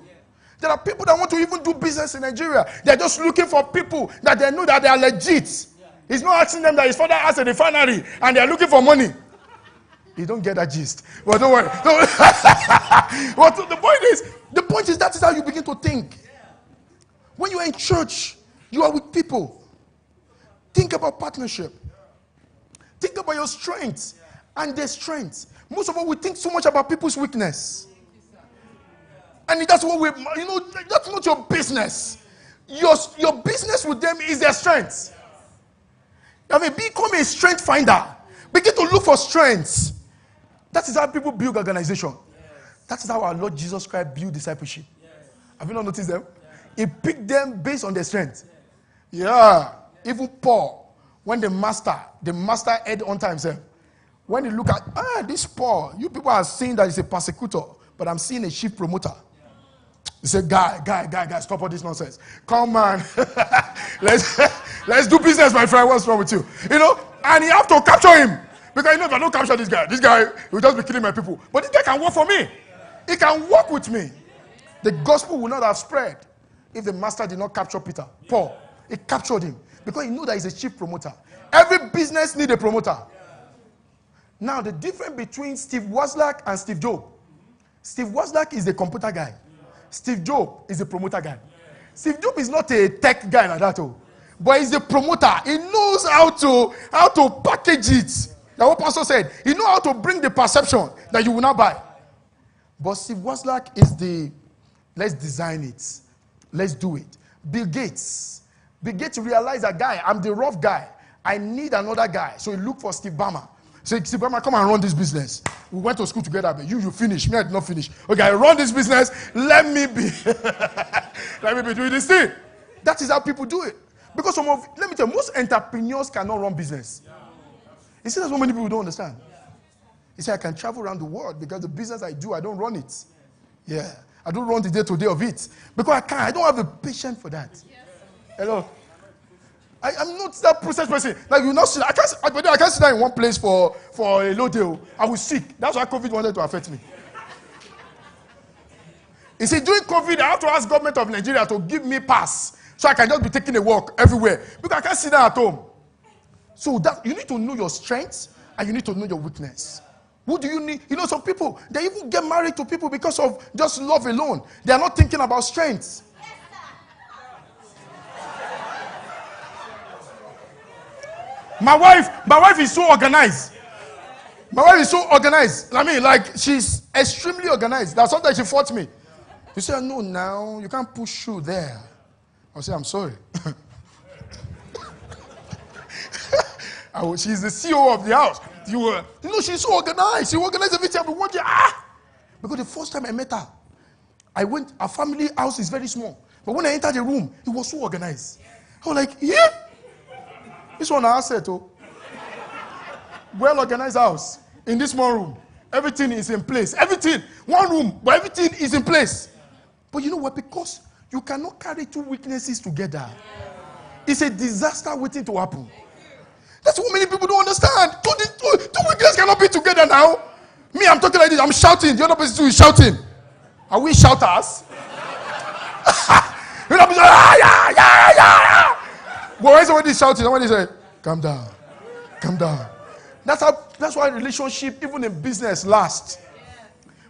There are people that want to even do business in Nigeria. They're just looking for people that they know that they are legit. He's not asking them that his father has a refinery and they're looking for money. You don't get that gist. But don't worry. But the point is that is how you begin to think. When you are in church, you are with people. Think about partnership. Think about your strengths and their strengths. Most of all, we think so much about people's weakness. And that's what that's not your business. Your business with them is their strengths. I mean, become a strength finder. Begin to look for strengths. That is how people build organization. That is how our Lord Jesus Christ built discipleship. Have you not noticed them? He picked them based on their strength. Yeah. Even Paul, when the master head unto himself, when you look at, this Paul, you people are seeing that he's a persecutor, but I'm seeing a chief promoter. He said, guy, stop all this nonsense. Come on. let's do business, my friend. What's wrong with you? And you have to capture him. Because if I don't capture this guy will just be killing my people. But this guy can work for me. He can work with me. The gospel will not have spread if the master did not capture Paul. He captured him. Because he knew that he's a chief promoter. Every business needs a promoter. Now, the difference between Steve Wozniak and Steve Jobs. Steve Wozniak is the computer guy. Steve Jobs is the promoter guy. Steve Jobs is not a tech guy like that, but he's the promoter. He knows how to package it. That's what Pastor said. He knows how to bring the perception that you will not buy. But Steve Wozniak is let's design it. Let's do it. Bill Gates realized that guy, I'm the rough guy. I need another guy. So he looked for Steve Ballmer. So Steve Ballmer, come and run this business. We went to school together, but you finish. Me, I did not finish. Okay, I run this business. Let me be doing this thing. That is how people do it. Because let me tell you, most entrepreneurs cannot run business. You see, that's what many people don't understand. You say, I can travel around the world because the business I do, I don't run it. Yeah. I don't run the day-to-day of it. Because I can't. I don't have the patience for that. Hello? I'm not that process person. Like you not sit. I can't sit down in one place for a low day. I was sick. That's why COVID wanted to affect me. You see, during COVID, I have to ask government of Nigeria to give me pass so I can just be taking a walk everywhere. Because I can't sit down at home. So that you need to know your strengths and you need to know your weakness. Who do you need? Some people, they even get married to people because of just love alone. They are not thinking about strengths. My wife is so organized. I mean, like, she's extremely organized. That sometimes she fought me. You say, no, now, you can't put shoe there. I'll say, I'm sorry. She's the CEO of the house. She's so organized. She organized everything. I've been watching. Because the first time I met her, our family house is very small. But when I entered the room, it was so organized. I was like, yeah. This one I said, well-organized house. In this small room, everything is in place. Everything, one room, but everything is in place. But you know what? Because you cannot carry two weaknesses together. It's a disaster waiting to happen. That's what many people don't understand. Two weaknesses cannot be together now. Me, I'm talking like this. I'm shouting. The other person too is shouting. Are we shouters? The other person, yeah. But when somebody is shouting, somebody say, calm down. Calm down. That's why relationship, even in business, lasts.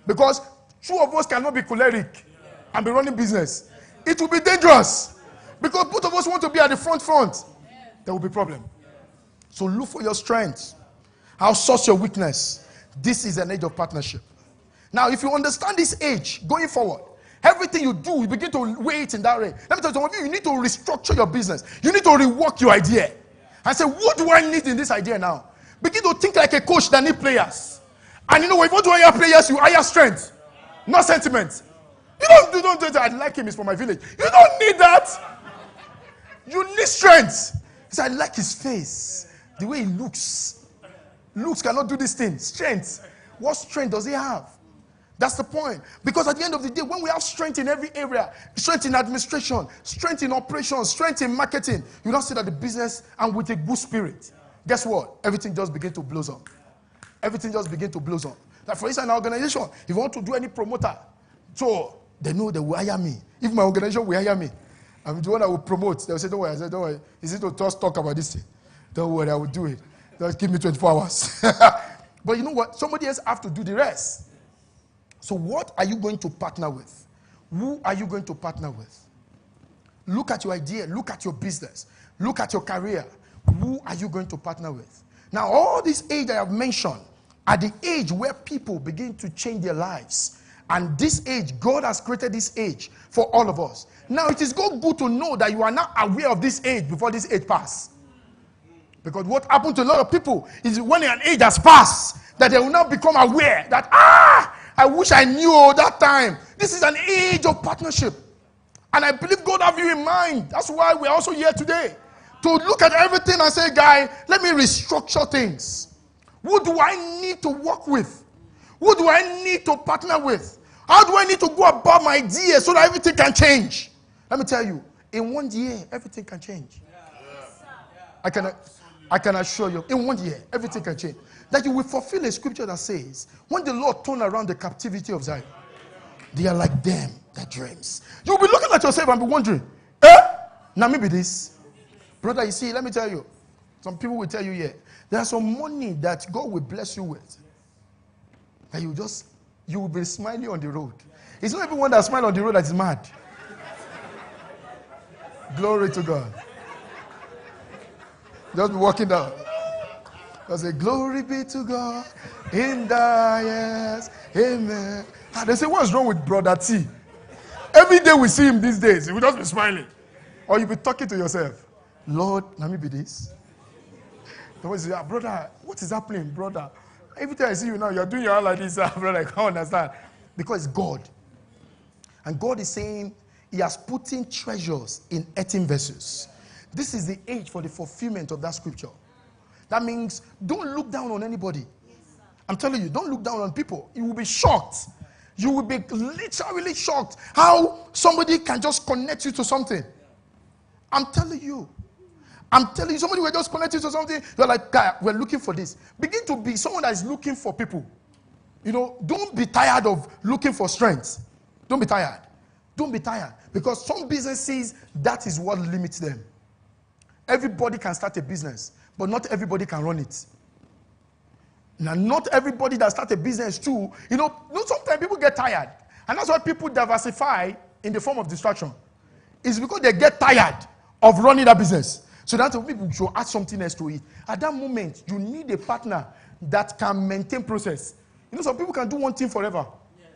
Because two of us cannot be choleric and be running business. It will be dangerous. Because both of us want to be at the front. There will be problem. So look for your strengths. Outsource your weakness. This is an age of partnership. Now, if you understand this age, going forward, everything you do, you begin to weigh it in that way. Let me tell you, some of you need to restructure your business. You need to rework your idea. And say, what do I need in this idea now? Begin to think like a coach that needs players. And you know, if you want to hire players, you hire strength, not sentiment. You don't do that. I like him, he's from my village. You don't need that. You need strength. He said, I like his face, the way he looks. Looks cannot do this thing. Strength. What strength does he have? That's the point. Because at the end of the day, when we have strength in every area, strength in administration, strength in operations, strength in marketing, you don't see that the business and with a good spirit, guess what? Everything just begins to blossom. Everything just begins to blossom. Like for instance, an organization, if you want to do any promoter, so they know they will hire me. If my organization will hire me, I'm the one that will promote. They will say, don't worry. I said, don't worry. Is it to just talk about this thing? Don't worry, I will do it. Just give me 24 hours. But you know what? Somebody else have to do the rest. So what are you going to partner with? Who are you going to partner with? Look at your idea. Look at your business. Look at your career. Who are you going to partner with? Now, all this age I have mentioned are the age where people begin to change their lives. And this age, God has created this age for all of us. Now, it is good to know that you are not aware of this age before this age passes. Because what happened to a lot of people is when an age has passed, that they will now become aware that, I wish I knew that time. This is an age of partnership. And I believe God have you in mind. That's why we're also here today. To look at everything and say, guy, let me restructure things. Who do I need to work with? Who do I need to partner with? How do I need to go about my idea so that everything can change? Let me tell you, in 1 year, everything can change. I can assure you, in 1 year, everything can change. That you will fulfill a scripture that says, when the Lord turned around the captivity of Zion, they are like them that dreams. You'll be looking at yourself and be wondering, now maybe this. Brother, you see, let me tell you, some people will tell you, there's some money that God will bless you with. That you will be smiling on the road. It's not everyone that smiles on the road that is mad. Glory to God. Just be walking down. Just say, glory be to God in the highest. Amen. And they say, what's wrong with Brother T? Every day we see him these days, he will just be smiling. Or you'll be talking to yourself. Lord, let me be this. Somebody say, brother, what is happening, brother? Every time I see you now, you're doing your hand like this, brother. I can't understand. Because it's God. And God is saying, he has put in treasures in earthen vessels. This is the age for the fulfillment of that scripture. That means don't look down on anybody. I'm telling you, don't look down on people. You will be shocked. You will be literally shocked how somebody can just connect you to something. I'm telling you, somebody will just connect you to something. You're like, guy, we're looking for this. Begin to be someone that is looking for people. You know, don't be tired of looking for strength. Don't be tired. Don't be tired. Because some businesses, that is what limits them. Everybody can start a business, but not everybody can run it. Now, not everybody that starts a business too, sometimes people get tired. And that's why people diversify in the form of distraction. It's because they get tired of running that business. So that's why people should add something else to it. At that moment, you need a partner that can maintain process. Some people can do one thing forever. Yes.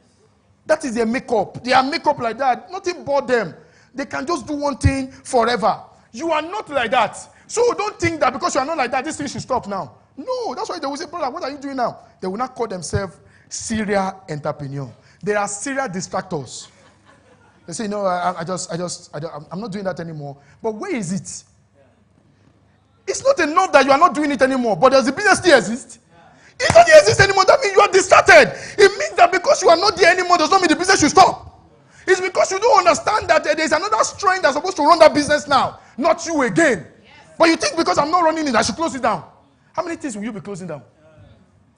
That is their makeup. They are makeup like that. Nothing but them. They can just do one thing forever. You are not like that. So don't think that because you are not like that, this thing should stop now. No, that's why they will say, brother, what are you doing now? They will not call themselves serial entrepreneur. They are serial distractors. They say, no, I'm not doing that anymore. But where is it? It's not enough that you are not doing it anymore, but does the business still exist? It doesn't exist anymore. That means you are distracted. It means that because you are not there anymore does not mean the business should stop. It's because you don't understand that there is another strength that's supposed to run that business now, not you again. Yes. But you think because I'm not running it, I should close it down. How many things will you be closing down?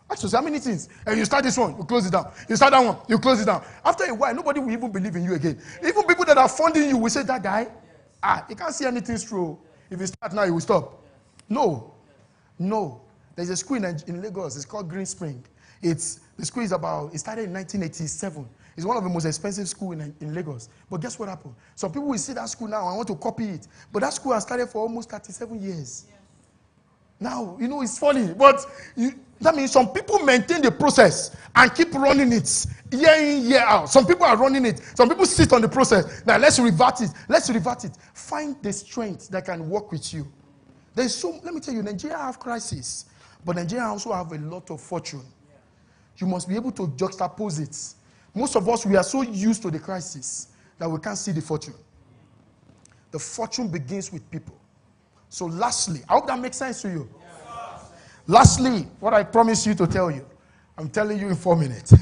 Ask yourself, how many things? And you start this one, you close it down. You start that one, you close it down. After a while, nobody will even believe in you again. Even people that are funding you will say, that guy, he can't see anything through. If you start now, he will stop. No. There's a school in Lagos. It's called Green Spring. The school is it started in 1987. It's one of the most expensive schools in Lagos. But guess what happened? Some people will see that school now and want to copy it. But that school has started for almost 37 years. Yes. Now, it's funny. But that means some people maintain the process and keep running it year in, year out. Some people are running it. Some people sit on the process. Now, let's revert it. Find the strength that can work with you. Let me tell you, Nigeria have crisis. But Nigeria also have a lot of fortune. You must be able to juxtapose it. Most of us, we are so used to the crisis that we can't see the fortune. The fortune begins with people. So lastly, I hope that makes sense to you. Yes. Lastly, what I promised you to tell you, I'm telling you in 4 minutes.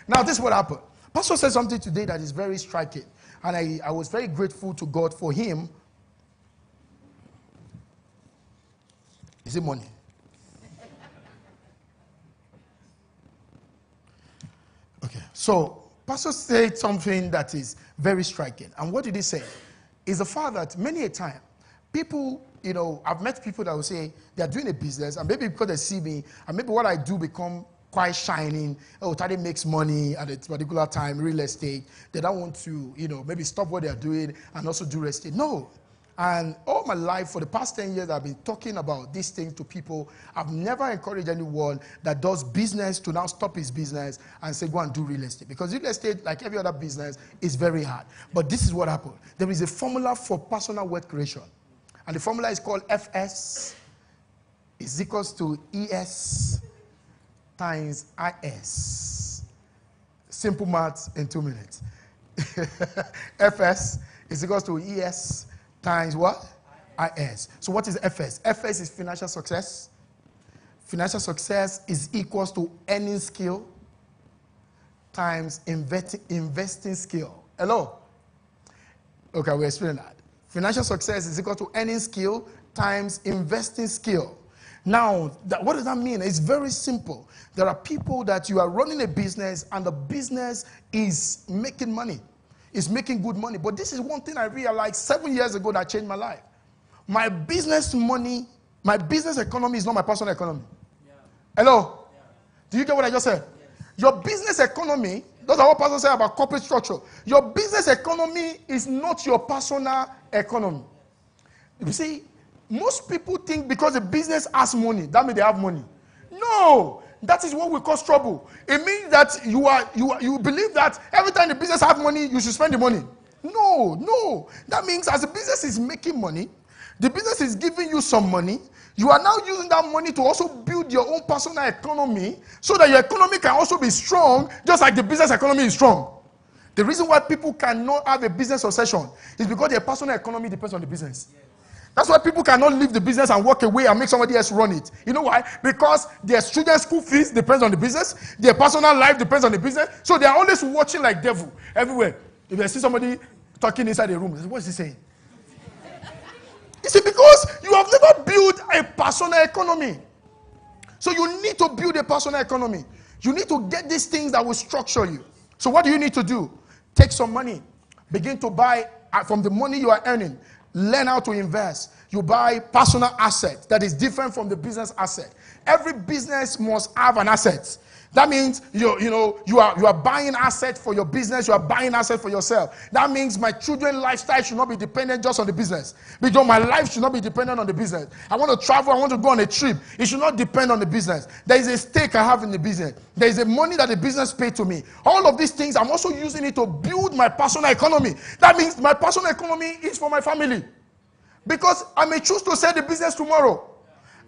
Now, this is what happened. Pastor said something today that is very striking. And I was very grateful to God for him. Is it money? Okay, so Pastor said something that is very striking. And what did he say? Is the fact that many a time, people, I've met people that will say they're doing a business, and maybe because they see me, and maybe what I do become quite shining. Oh, Tade makes money at a particular time, real estate. They don't want to, maybe stop what they're doing and also do real estate. No. And all my life, for the past 10 years, I've been talking about these things to people. I've never encouraged anyone that does business to now stop his business and say, go and do real estate. Because real estate, like every other business, is very hard. But this is what happened. There is a formula for personal wealth creation. And the formula is called FS is equals to ES times IS. Simple maths in 2 minutes. FS is equals to ES times what? IS. So what is FS? FS is financial success. Financial success is equals to earning skill times investing skill. Hello? Okay, we'll explain that. Financial success is equal to earning skill times investing skill. Now, what does that mean? It's very simple. There are people that you are running a business and the business is making money. It's making good money. But this is one thing I realized 7 years ago that changed my life. My business money, my business economy is not my personal economy. Yeah. Hello? Yeah. Do you get what I just said? Yes. Your business economy, that's what Pastor said about corporate structure. Your business economy is not your personal economy. You see, most people think because a business has money, that means they have money. No! That is what we cause trouble. It means that you believe that every time the business has money, you should spend the money. No. That means as the business is making money, the business is giving you some money. You are now using that money to also build your own personal economy so that your economy can also be strong, just like the business economy is strong. The reason why people cannot have a business succession is because their personal economy depends on the business. That's why people cannot leave the business and walk away and make somebody else run it. You know why? Because their students' school fees depends on the business. Their personal life depends on the business. So they are always watching like devil everywhere. If they see somebody talking inside the room, they say, what is he saying? You see, because you have never built a personal economy. So you need to build a personal economy. You need to get these things that will structure you. So what do you need to do? Take some money. Begin to buy from the money you are earning. Learn how to invest. You buy personal asset that is different from the business asset. Every business must have an asset. That means you are buying asset for your business. You are buying asset for yourself. That means my children's lifestyle should not be dependent just on the business. Because my life should not be dependent on the business. I want to travel. I want to go on a trip. It should not depend on the business. There is a stake I have in the business. There is a money that the business paid to me. All of these things, I'm also using it to build my personal economy. That means my personal economy is for my family. Because I may choose to sell the business tomorrow.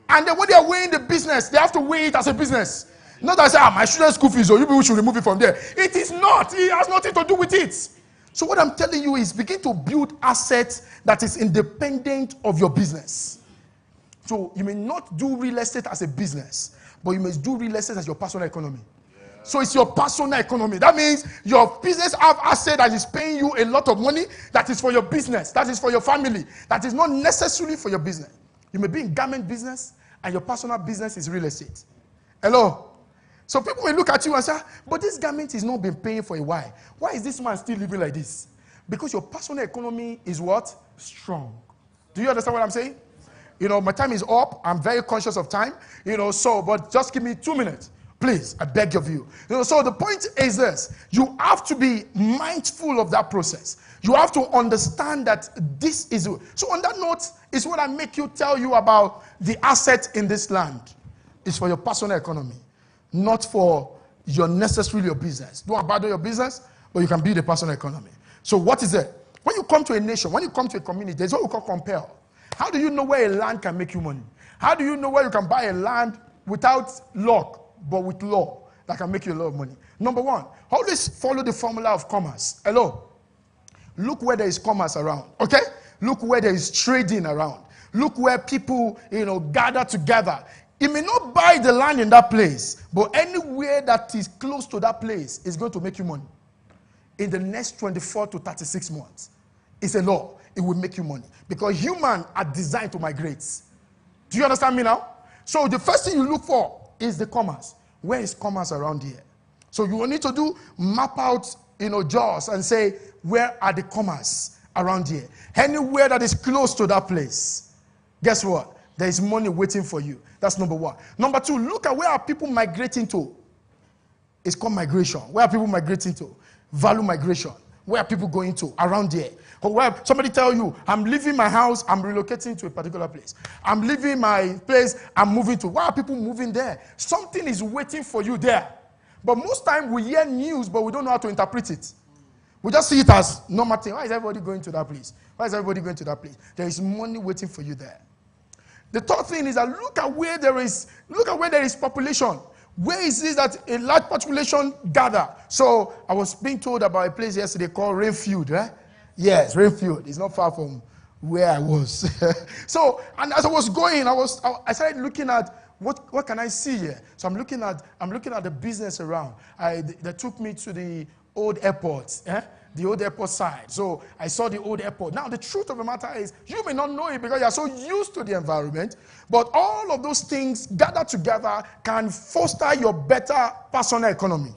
And then when they are weighing the business, they have to weigh it as a business. Not that I say, my student's school fees, or you people should remove it from there. It is not. It has nothing to do with it. So what I'm telling you is begin to build assets that is independent of your business. So you may not do real estate as a business, but you must do real estate as your personal economy. Yeah. So it's your personal economy. That means your business have asset that is paying you a lot of money that is for your business, that is for your family, that is not necessarily for your business. You may be in garment business and your personal business is real estate. Hello? So people may look at you and say, but this garment is not been paying for a while. Why is this man still living like this? Because your personal economy is what? Strong. Do you understand what I'm saying? My time is up. I'm very conscious of time. But just give me 2 minutes. Please, I beg of you. So the point is this. You have to be mindful of that process. You have to understand that this is... So on that note is what I make you tell you about the asset in this land. It's for your personal economy, not for necessarily your business. Don't abandon your business, but you can build a personal economy. So what is it? When you come to a nation, when you come to a community, there's what we call compel. How do you know where a land can make you money? How do you know where you can buy a land without luck, but with law that can make you a lot of money? Number one, always follow the formula of commerce. Hello? Look where there is commerce around, okay? Look where there is trading around. Look where people, gather together. You may not buy the land in that place, but anywhere that is close to that place is going to make you money. In the next 24 to 36 months. It's a law. It will make you money. Because humans are designed to migrate. Do you understand me now? So the first thing you look for is the commerce. Where is commerce around here? So you will need to map out, jaws and say, where are the commerce around here? Anywhere that is close to that place. Guess what? There is money waiting for you. That's number one. Number two, look at where are people migrating to. It's called migration. Where are people migrating to? Value migration. Where are people going to? Around here. Or where somebody tell you, I'm leaving my house, I'm relocating to a particular place. I'm leaving my place, I'm moving to. Why are people moving there? Something is waiting for you there. But most time we hear news, but we don't know how to interpret it. We just see it as normal thing. Why is everybody going to that place? Why is everybody going to that place? There is money waiting for you there. The third thing is that look at where there is population. Where is it that a large population gather? So I was being told about a place yesterday called Rainfield, right? Yes, Rainfield. It's not far from where I was. So, and as I was going, I started looking at what can I see here. So I'm looking at the business around. They took me to the old airport, the old airport side. So I saw the old airport. Now the truth of the matter is, you may not know it because you are so used to the environment, but all of those things gathered together can foster your better personal economy.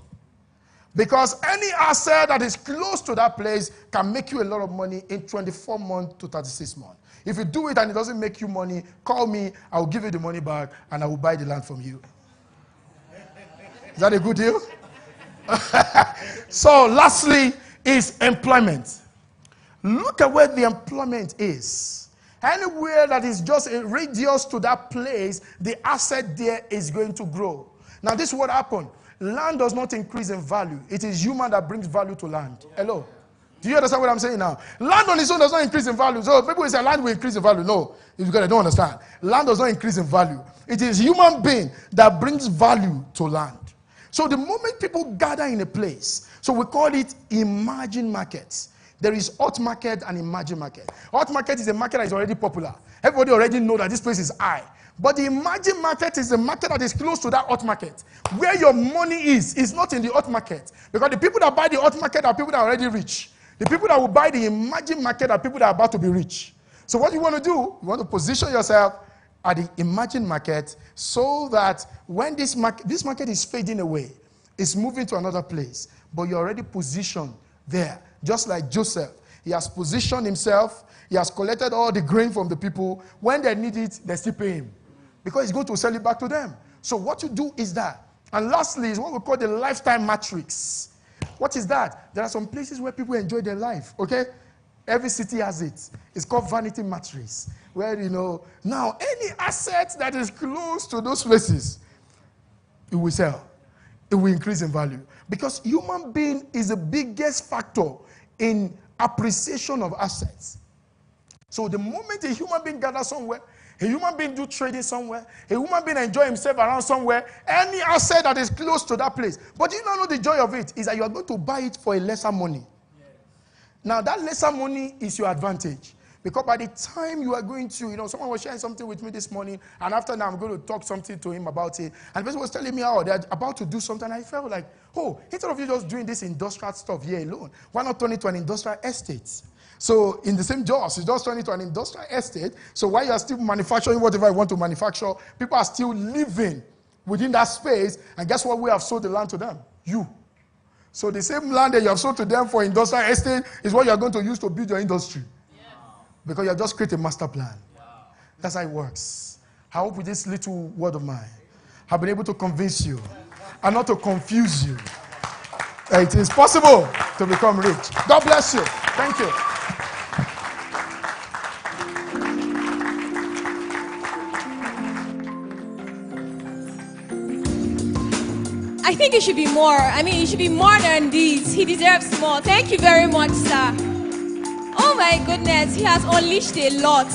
Because any asset that is close to that place can make you a lot of money in 24 months to 36 months. If you do it and it doesn't make you money, call me, I will give you the money back and I will buy the land from you. Is that a good deal? So lastly is employment. Look at where the employment is. Anywhere that is just a radius to that place, the asset there is going to grow. Now this is what happened. Land does not increase in value. It is human that brings value to land. Hello? Do you understand what I'm saying now? Land on its own does not increase in value. So people will say land will increase in value. No, because they don't understand. Land does not increase in value. It is human being that brings value to land. So the moment people gather in a place, so we call it emerging markets. There is hot market and emerging market. Hot market is a market that is already popular. Everybody already know that this place is high. But the emerging market is the market that is close to that hot market. Where your money is not in the hot market. Because the people that buy the hot market are people that are already rich. The people that will buy the emerging market are people that are about to be rich. So what you want to do, you want to position yourself at the emerging market so that when this market is fading away, it's moving to another place. But you're already positioned there. Just like Joseph. He has positioned himself. He has collected all the grain from the people. When they need it, they still pay him. Because he's going to sell it back to them. So what you do is that. And lastly is what we call the lifetime matrix. What is that? There are some places where people enjoy their life. Okay? Every city has it. It's called vanity matrix. Where, now any asset that is close to those places, it will sell. It will increase in value. Because human being is the biggest factor in appreciation of assets. So the moment a human being gathers somewhere, a human being do trading somewhere, a human being enjoy himself around somewhere, any asset that is close to that place. But you don't know the joy of it is that you are going to buy it for a lesser money. Yes. Now that lesser money is your advantage. Because by the time you are going to, someone was sharing something with me this morning, and after that I'm going to talk something to him about it. And the person was telling me how they're about to do something. I felt like, instead of you just doing this industrial stuff here alone, why not turn it to an industrial estate? So in the same jobs, you just turn it to an industrial estate. So while you are still manufacturing whatever you want to manufacture, people are still living within that space, and guess what we have sold the land to them? You. So the same land that you have sold to them for industrial estate is what you are going to use to build your industry. Because you have just created a master plan. That's how it works. I hope with this little word of mine, I've been able to convince you and not to confuse you. It is possible to become rich. God bless you. Thank you. I think it should be more. I mean, it should be more than these. He deserves more. Thank you very much, sir. Oh my goodness, he has unleashed a lot.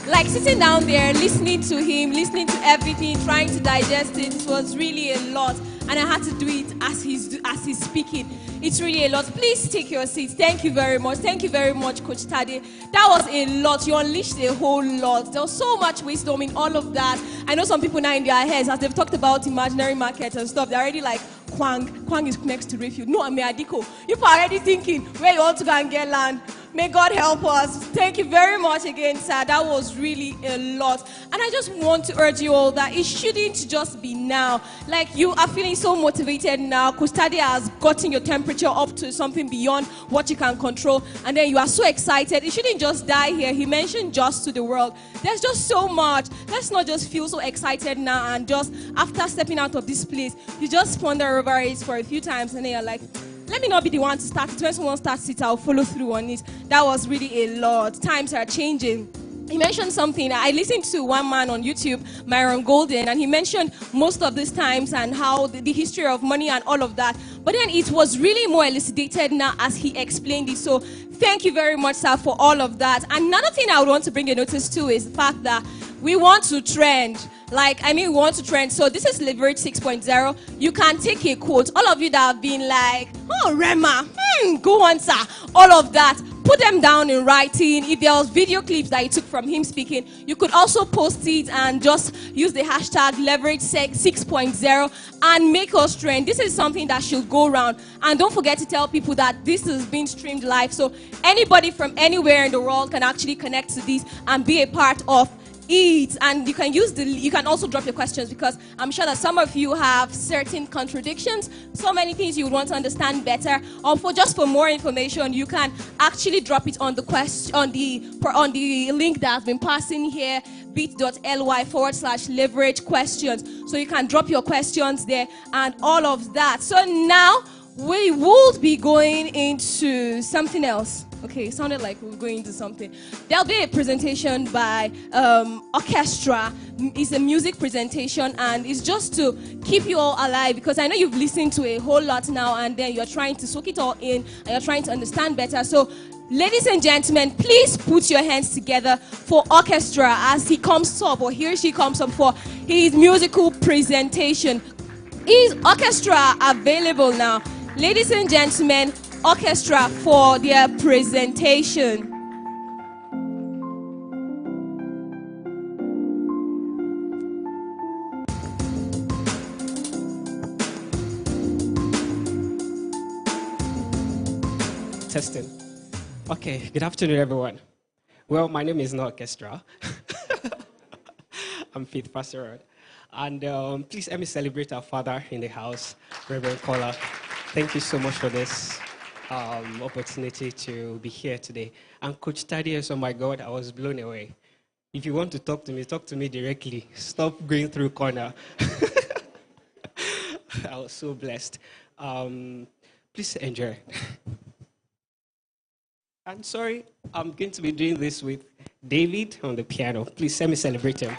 Like sitting down there, listening to him, listening to everything, trying to digest it was really a lot. And I had to do it as he's speaking. It's really a lot. Please take your seats. Thank you very much. Thank you very much, Coach Tade. That was a lot. You unleashed a whole lot. There was so much wisdom in all of that. I know some people now in their heads, as they've talked about imaginary markets and stuff, they're already like, Kwang is next to Rayfield. No, I'm Adiko. You're already thinking where you want to go and get land. May God help us. Thank you very much again, sir. That was really a lot. And I just want to urge you all that it shouldn't just be now. Like you are feeling so motivated now. Kustadi has gotten your temperature up to something beyond what you can control. And then you are so excited. It shouldn't just die here. He mentioned just to the world. There's just so much. Let's not just feel so excited now and just after stepping out of this place, you just ponder over it for a few times and then you're like, let me not be the one to start it. When someone starts it, I'll follow through on it. That was really a lot. Times are changing. He mentioned something. I listened to one man on YouTube, Myron Golden, and he mentioned most of these times and how the history of money and all of that. But then it was really more elucidated now as he explained it. So thank you very much, sir, for all of that. Another thing I would want to bring a notice to is the fact that we want to trend. We want to trend. So this is Leverage 6.0. You can take a quote. All of you that have been like, oh, Rema, go on, sir. All of that. Put them down in writing. If there was video clips that you took from him speaking, you could also post it and just use the hashtag Leverage 6.0 and make us trend. This is something that should go around. And don't forget to tell people that this is being streamed live. So anybody from anywhere in the world can actually connect to this and be a part of it. And you can also drop your questions, because I'm sure that some of you have certain contradictions, so many things you would want to understand better, or for more information, you can actually drop it on the link that has been passing here, bit.ly/leverage questions. So you can drop your questions there and all of that. So now we will be going into something else. Okay, it sounded like we were going into something. There'll be a presentation by orchestra. It's a music presentation, and it's just to keep you all alive, because I know you've listened to a whole lot now, and then you're trying to soak it all in, and you're trying to understand better. So, ladies and gentlemen, please put your hands together for orchestra as he comes up, or he or she comes up for his musical presentation. Is orchestra available now? Ladies and gentlemen, orchestra for their presentation. Testing. Okay, good afternoon, everyone. Well, my name is not orchestra. I'm Faith Pastor. And please let me celebrate our father in the house, Reverend Kola. Thank you so much for this opportunity to be here today. And Coach Thaddeus, oh my God, I was blown away. If you want to talk to me directly. Stop going through corner. I was so blessed. Please enjoy. I'm sorry, I'm going to be doing this with David on the piano. Please let me celebrate him.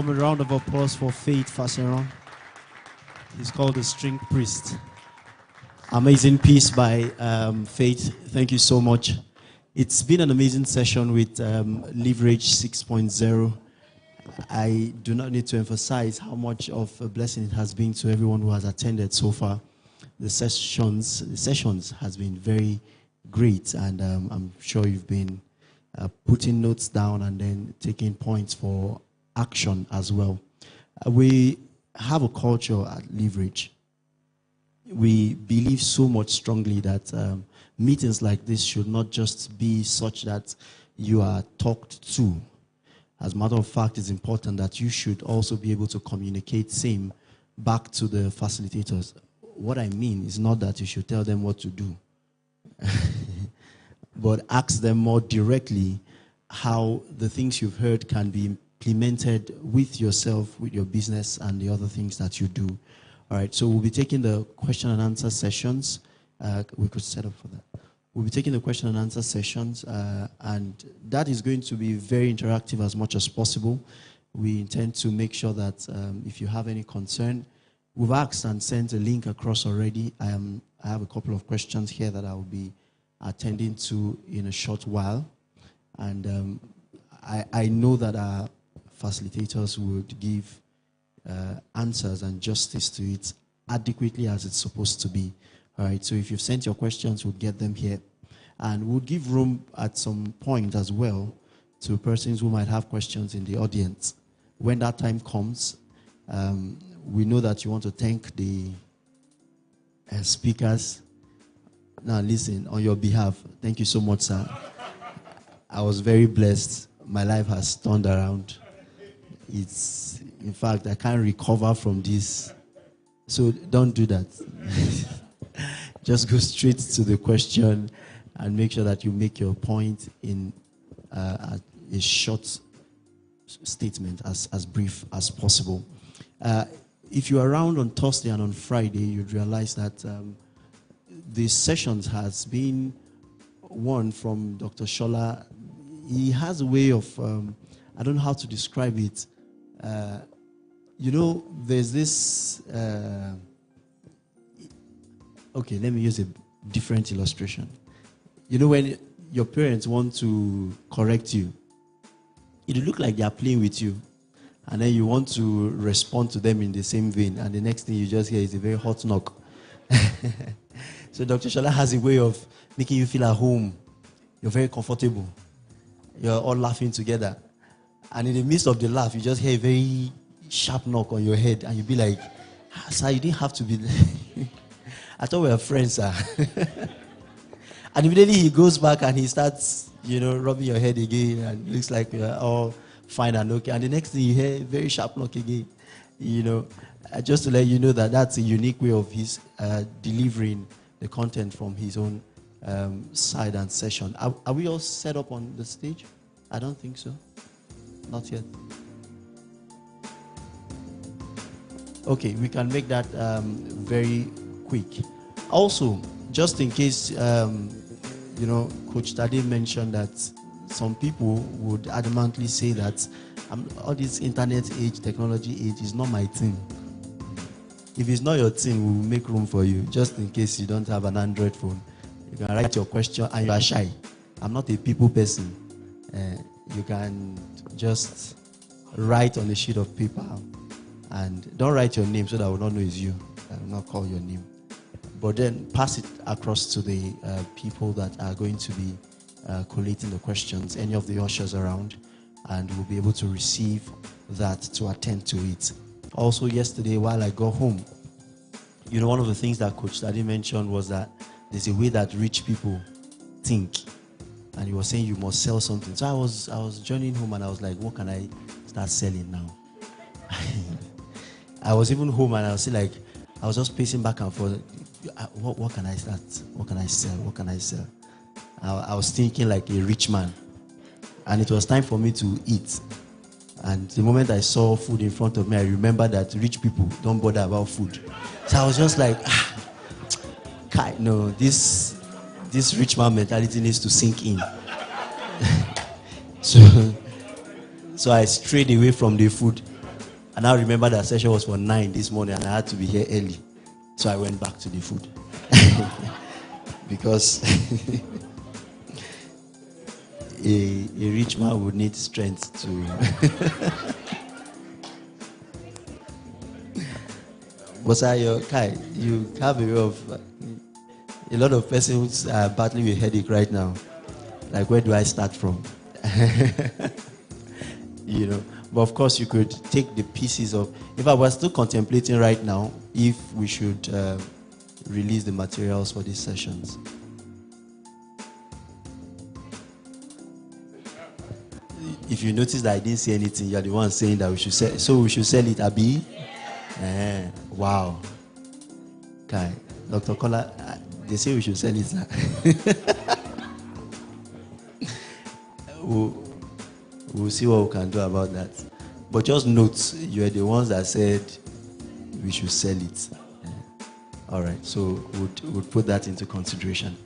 Come a round of applause for Faith Fasseron. He's called the String Priest. Amazing piece by Faith. Thank you so much. It's been an amazing session with Leverage 6.0. I do not need to emphasize how much of a blessing it has been to everyone who has attended so far. The sessions has been very great, and I'm sure you've been putting notes down and then taking points for action as well. We have a culture at Leverage. We believe so much strongly that meetings like this should not just be such that you are talked to. As a matter of fact, it's important that you should also be able to communicate same back to the facilitators. What I mean is not that you should tell them what to do, but ask them more directly how the things you've heard can be implemented with yourself, with your business, and the other things that you do. All right, so we'll be taking the question and answer sessions. We could set up for that. We'll be taking the question and answer sessions, and that is going to be very interactive as much as possible. We intend to make sure that if you have any concern, we've asked and sent a link across already. I have a couple of questions here that I will be attending to in a short while. And I know that our facilitators would give answers and justice to it adequately as it's supposed to be. All right, so if you've sent your questions, we'll get them here. And we'll give room at some point as well to persons who might have questions in the audience. When that time comes, we know that you want to thank the speakers. Now listen, on your behalf, thank you so much, sir. I was very blessed. My life has turned around. In fact, I can't recover from this. So don't do that. Just go straight to the question and make sure that you make your point in a short statement, as brief as possible. If you're around on Thursday and on Friday, you'd realize that the sessions has been one from Dr. Shola. He has a way of, I don't know how to describe it. There's this, okay, let me use a different illustration. You know, when your parents want to correct you, it look like they are playing with you, and then you want to respond to them in the same vein, and the next thing you just hear is a very hot knock. So Dr. Shola has a way of making you feel at home. You're very comfortable. You're all laughing together. And in the midst of the laugh, you just hear a very sharp knock on your head, and you'll be like, sir, you didn't have to be there. I thought we were friends, sir. And immediately he goes back and he starts, rubbing your head again, and it looks like you're all fine and okay. And the next thing you hear, a very sharp knock again. Just to let you know that that's a unique way of his delivering the content from his own side and session. Are we all set up on the stage? I don't think so. Not yet. Okay, we can make that very quick. Also, just in case, Coach Tade mentioned that some people would adamantly say that all this internet age, technology age is not my thing. If it's not your thing, we will make room for you, just in case you don't have an Android phone. You can write your question, and you are shy. I'm not a people person. You can just write on a sheet of paper, and don't write your name so that I will not know it's you. I will not call your name. But then pass it across to the people that are going to be collating the questions, any of the ushers around, and we'll be able to receive that to attend to it. Also, yesterday while I got home, one of the things that Coach Tade mentioned was that there's a way that rich people think. And he was saying you must sell something. So I was journeying home, and I was like, what can I start selling now? I was even home, and I was like, I was just pacing back and forth. What can I start? What can I sell? What can I sell? I was thinking like a rich man. And it was time for me to eat. And the moment I saw food in front of me, I remembered that rich people don't bother about food. So I was just like, no, this rich man mentality needs to sink in. So I strayed away from the food. And I remember that session was for 9 this morning and I had to be here early. So I went back to the food. Because a rich man would need strength to... But Kai, you have a way of... a lot of persons are battling with headache right now. Like, where do I start from? You know, but of course you could take the pieces of... In fact, we're still contemplating right now if we should release the materials for these sessions. If you notice that I didn't say anything, you're the one saying that we should sell. So we should sell it, Abi? Wow. Okay. Dr. Kola, they say we should sell it now. We'll see what we can do about that. But just note, you're the ones that said we should sell it. All right, so we'll put that into consideration.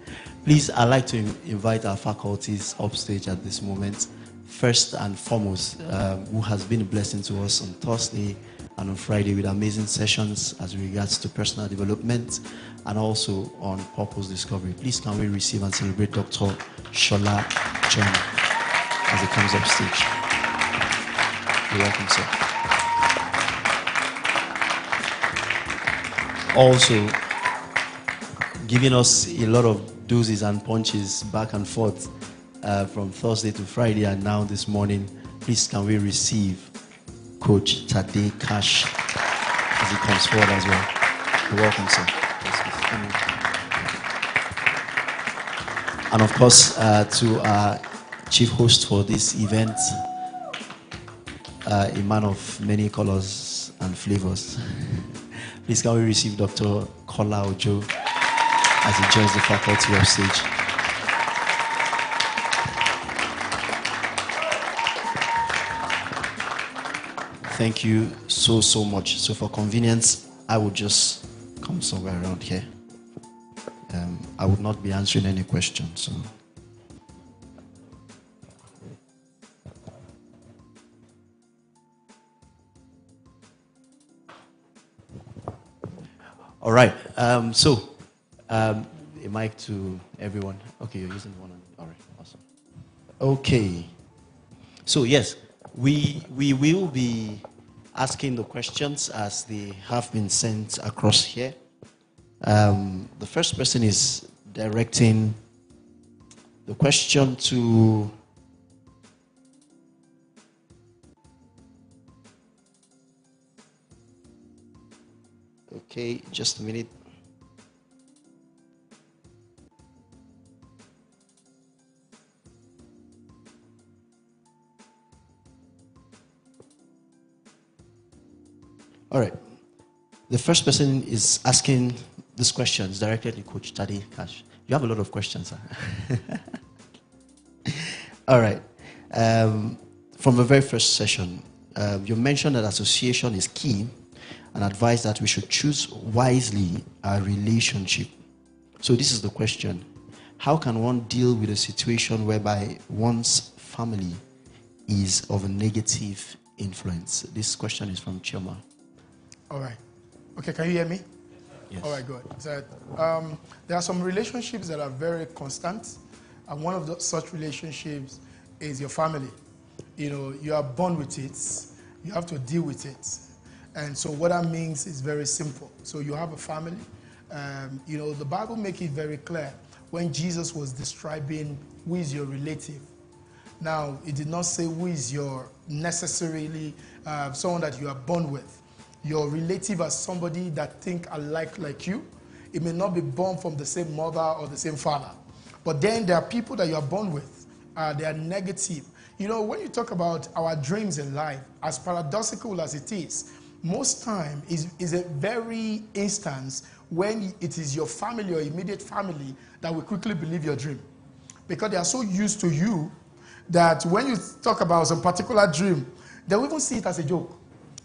Please, I'd like to invite our faculties upstage at this moment. First and foremost, who has been a blessing to us on Thursday and on Friday with amazing sessions as regards to personal development and also on purpose discovery. Please, can we receive and celebrate Dr. Shola John as he comes up stage. You're welcome, sir. Also, giving us a lot of doses and punches back and forth from Thursday to Friday and now this morning. Please, can we receive Coach Tade Cash as he comes forward as well. You're welcome, sir. And of course, to our chief host for this event, a man of many colors and flavors. Please, can we receive Dr. Kola Ojo as he joins the faculty of stage. Thank you so much. So for convenience, I would just come somewhere around here. I would not be answering any questions. So. All right. A mic to everyone. Okay, you're using one. All right. Awesome. Okay. So yes, we will be asking the questions as they have been sent across here. The first person is directing the question to okay, just a minute. All right. The first person is asking this question is directed to Coach Tade Cash. You have a lot of questions, sir. All right. From the very first session, you mentioned that association is key and advised that we should choose wisely our relationship. So this is the question. How can one deal with a situation whereby one's family is of a negative influence? This question is from Chioma. All right. Okay, can you hear me? Yes. All right, good. So, there are some relationships that are very constant, and one of such relationships is your family. You know, you are born with it. You have to deal with it. And so what that means is very simple. So you have a family. You know, the Bible makes it very clear when Jesus was describing who is your relative. Now, it did not say who is your necessarily someone that you are born with. Your relative as somebody that think alike like you. It may not be born from the same mother or the same father. But then there are people that you are born with. They are negative. You know, when you talk about our dreams in life, as paradoxical as it is, most time is a very instance when it is your family or immediate family that will quickly believe your dream. Because they are so used to you that when you talk about some particular dream, they will even see it as a joke.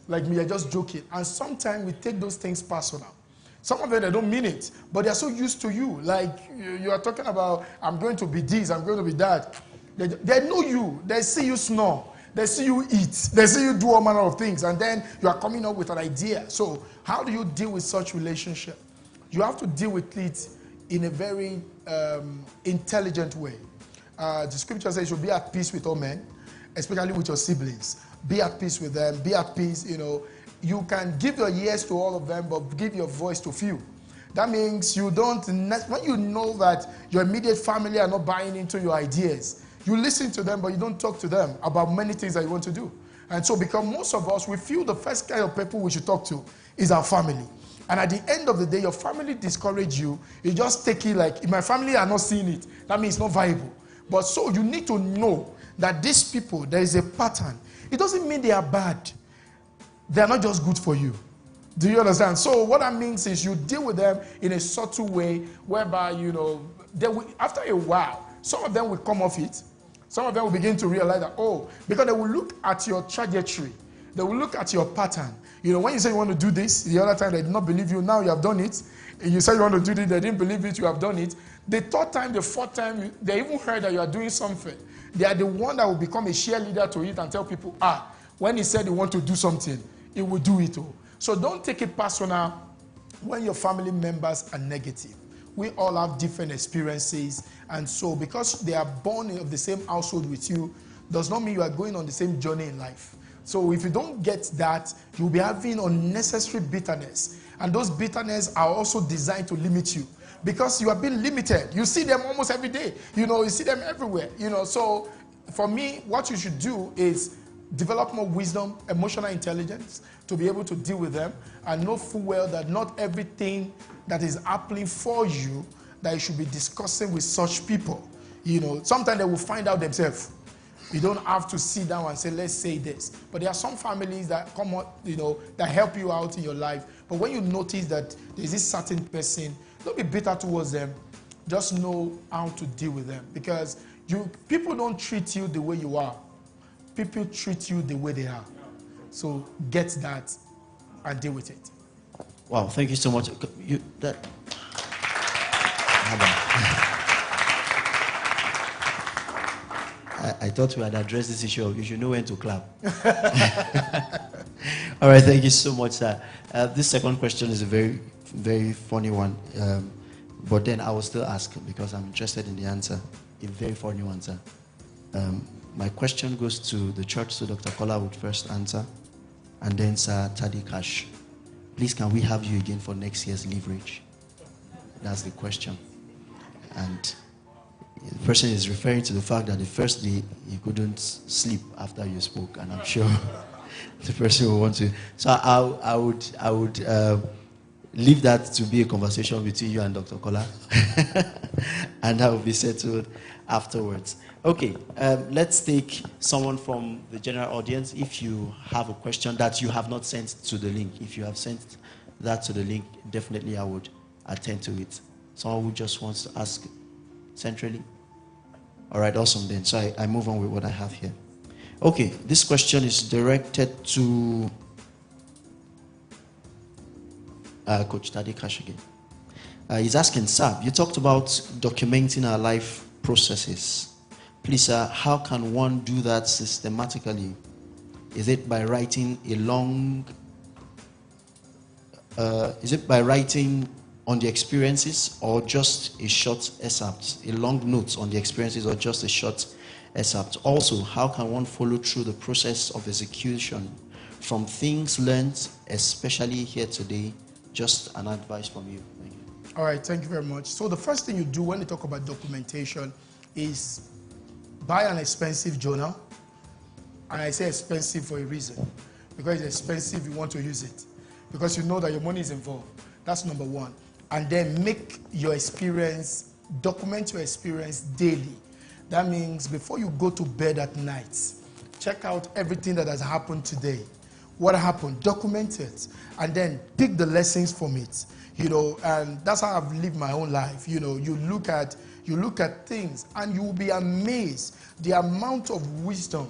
Like me, you're just joking. And sometimes we take those things personal. Some of them, they don't mean it, but they're so used to you. Like you are talking about, I'm going to be this, I'm going to be that. They know you. They see you snore. They see you eat. They see you do all manner of things. And then you are coming up with an idea. So how do you deal with such relationship? You have to deal with it in a very intelligent way. The scripture says you should be at peace with all men, especially with your siblings. Be at peace with them. Be at peace, You can give your ears to all of them, but give your voice to few. That means you don't, when you know that your immediate family are not buying into your ideas, you listen to them, but you don't talk to them about many things that you want to do. And so, because most of us, we feel the first kind of people we should talk to is our family. And at the end of the day, your family discourage you. You just take it like, if my family are not seeing it, that means it's not viable. But so you need to know that these people, there is a pattern. It doesn't mean they are bad. They are not just good for you. Do you understand? So what that means is you deal with them in a subtle way whereby, they will, after a while, some of them will come off it. Some of them will begin to realize that, because they will look at your trajectory. They will look at your pattern. When you say you want to do this, the other time they did not believe you, now you have done it. And you say you want to do this, they didn't believe it, you have done it. The third time, the fourth time, they even heard that you are doing something. They are the one that will become a cheerleader to it and tell people, when he said he want to do something, he will do it. So don't take it personal when your family members are negative. We all have different experiences, and so because they are born of the same household with you, does not mean you are going on the same journey in life. So if you don't get that, you'll be having unnecessary bitterness. And those bitterness are also designed to limit you. Because you are being limited. You see them almost every day. You see them everywhere. So for me, what you should do is develop more wisdom, emotional intelligence to be able to deal with them and know full well that not everything that is happening for you that you should be discussing with such people. Sometimes they will find out themselves. You don't have to sit down and say, let's say this. But there are some families that come up, that help you out in your life. But when you notice that there's this certain person, don't be bitter towards them. Just know how to deal with them. Because people don't treat you the way you are. People treat you the way they are. So get that and deal with it. Wow, thank you so much. I thought we had addressed this issue of you should know when to clap. All right, thank you so much, sir. This second question is a very, very funny one. But then I will still ask because I'm interested in the answer. A very funny one, sir. My question goes to the church, so Dr. Kola would first answer. And then Sir Tade Cash. Please, can we have you again for next year's leverage? That's the question. And the person is referring to the fact that the first day he couldn't sleep after you spoke, and I'm sure the person will want to. So I would leave that to be a conversation between you and Dr. Kola, and that will be settled afterwards. Okay, let's take someone from the general audience. If you have a question that you have not sent to the link, if you have sent that to the link, definitely I would attend to it. Someone who just wants to ask centrally? All right, awesome then. So I move on with what I have here. Okay, this question is directed to Coach Tade Cash again. He's asking, sir, you talked about documenting our life processes. Please, sir, how can one do that systematically? Is it by writing on the experiences, or just a short excerpt, a long note on the experiences, or just a short excerpt? Also, how can one follow through the process of execution from things learned, especially here today? Just an advice from you. Thank you. All right, thank you very much. So the first thing you do when you talk about documentation is buy an expensive journal. And I say expensive for a reason. Because it's expensive, you want to use it. Because you know that your money is involved. That's number one. And then make your experience, document your experience daily. That means before you go to bed at night, check out everything that has happened today. What happened? Document it. And then pick the lessons from it. And that's how I've lived my own life. You look at things and you will be amazed the amount of wisdom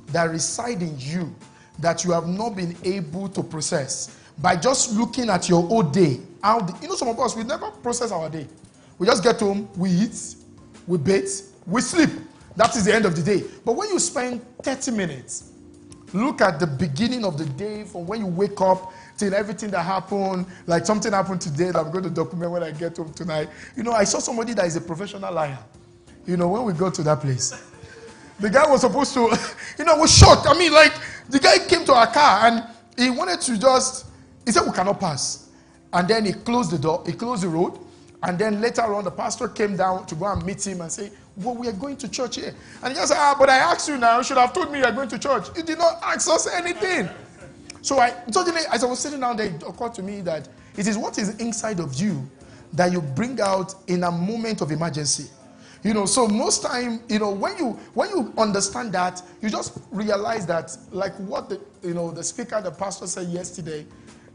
that reside in you that you have not been able to process by just looking at your whole day. Some of us, we never process our day. We just get home, we eat, we bathe, we sleep. That is the end of the day. But when you spend 30 minutes, look at the beginning of the day from when you wake up till everything that happened. Like something happened today that I'm going to document when I get home tonight. I saw somebody that is a professional liar. When we go to that place. The guy was supposed to, I was shocked. I mean, like, the guy came to our car and he wanted to he said, we cannot pass. And then he closed the door, he closed the road. And then later on, the pastor came down to go and meet him and say, well, we are going to church here. And he just said, but I asked you now, you should have told me you are going to church. You did not ask us anything. So suddenly, as I was sitting down there, it occurred to me that it is what is inside of you that you bring out in a moment of emergency. So most time, when you understand that, you just realize that, like what the speaker, the pastor said yesterday,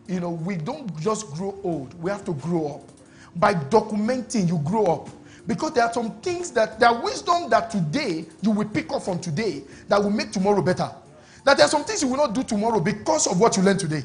we don't just grow old, we have to grow up. By documenting, you grow up. Because there are some things there are wisdom that today you will pick up from today that will make tomorrow better. That there are some things you will not do tomorrow because of what you learned today.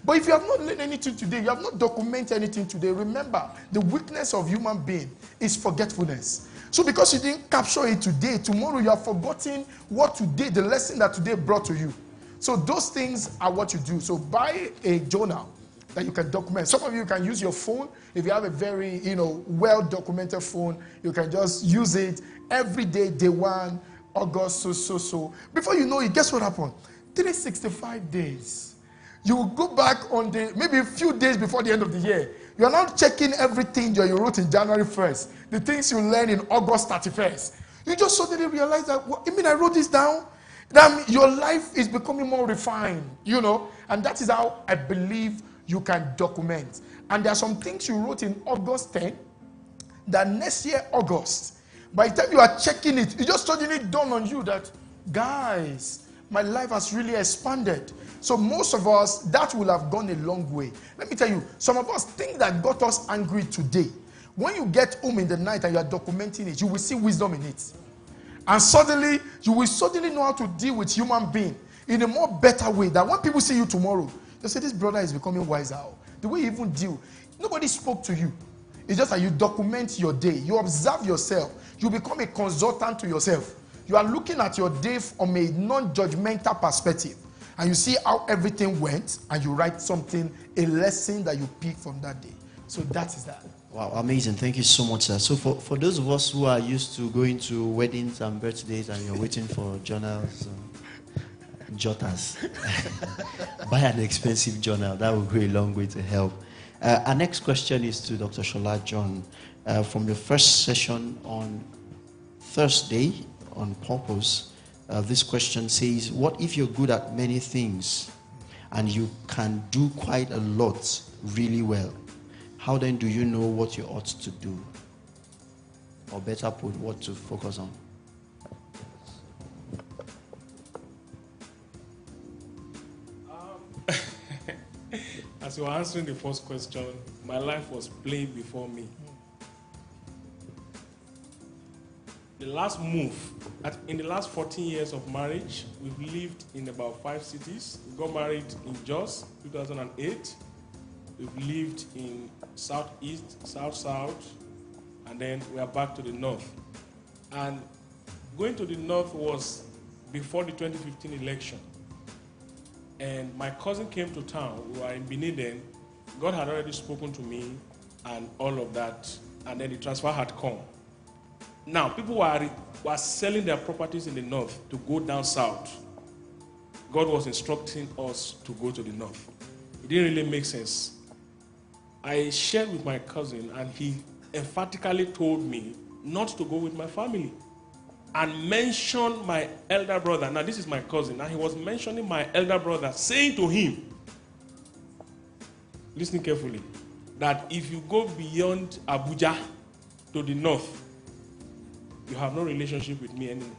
But if you have not learned anything today, you have not documented anything today, remember, the weakness of human being is forgetfulness. So because you didn't capture it today, tomorrow you have forgotten what today, the lesson that today brought to you. So those things are what you do. So buy a journal that you can document. Some of you can use your phone. If you have a very, well-documented phone, you can just use it every day, day 1, August, so. Before you know it, guess what happened? 365 days. You will go back on maybe a few days before the end of the year. You are now checking everything that you wrote in January 1st, the things you learned in August 31st. You just suddenly realize that, I wrote this down. That your life is becoming more refined, and that is how I believe you can document. And there are some things you wrote in August 10 that next year, August, by the time you are checking it, it just suddenly dawned on you that, guys, my life has really expanded. So most of us, that will have gone a long way. Let me tell you, some of us think that got us angry today. When you get home in the night and you are documenting it, you will see wisdom in it. And suddenly, you will suddenly know how to deal with human being in a more better way. That when people see you tomorrow, they say, this brother is becoming wiser. The way you even deal. Nobody spoke to you. It's just that you document your day. You observe yourself. You become a consultant to yourself. You are looking at your day from a non-judgmental perspective. And you see how everything went, and you write something, a lesson that you pick from that day. So that is that. Wow, amazing. Thank you so much, sir. So for those of us who are used to going to weddings and birthdays and you're waiting for journals, jotters, buy an expensive journal. That will go a long way to help. Our next question is to Dr. Shola John. From your first session on Thursday on purpose, this question says, what if you're good at many things and you can do quite a lot really well? How then do you know what you ought to do? Or better put, what to focus on? As you were answering the first question, my life was playing before me. The last move, in the last 14 years of marriage, we've lived in about 5 cities. We got married in Jos, 2008. We've lived in Southeast, South, and then we are back to the North. And going to the North was before the 2015 election. And my cousin came to town. We were in Benin then. God had already spoken to me and all of that. And then the transfer had come. Now, people were selling their properties in the North to go down South. God was instructing us to go to the North. It didn't really make sense. I shared with my cousin, and he emphatically told me not to go with my family and mentioned my elder brother. Now, this is my cousin, and he was mentioning my elder brother, saying to him, listen carefully, that if you go beyond Abuja to the north, you have no relationship with me anymore.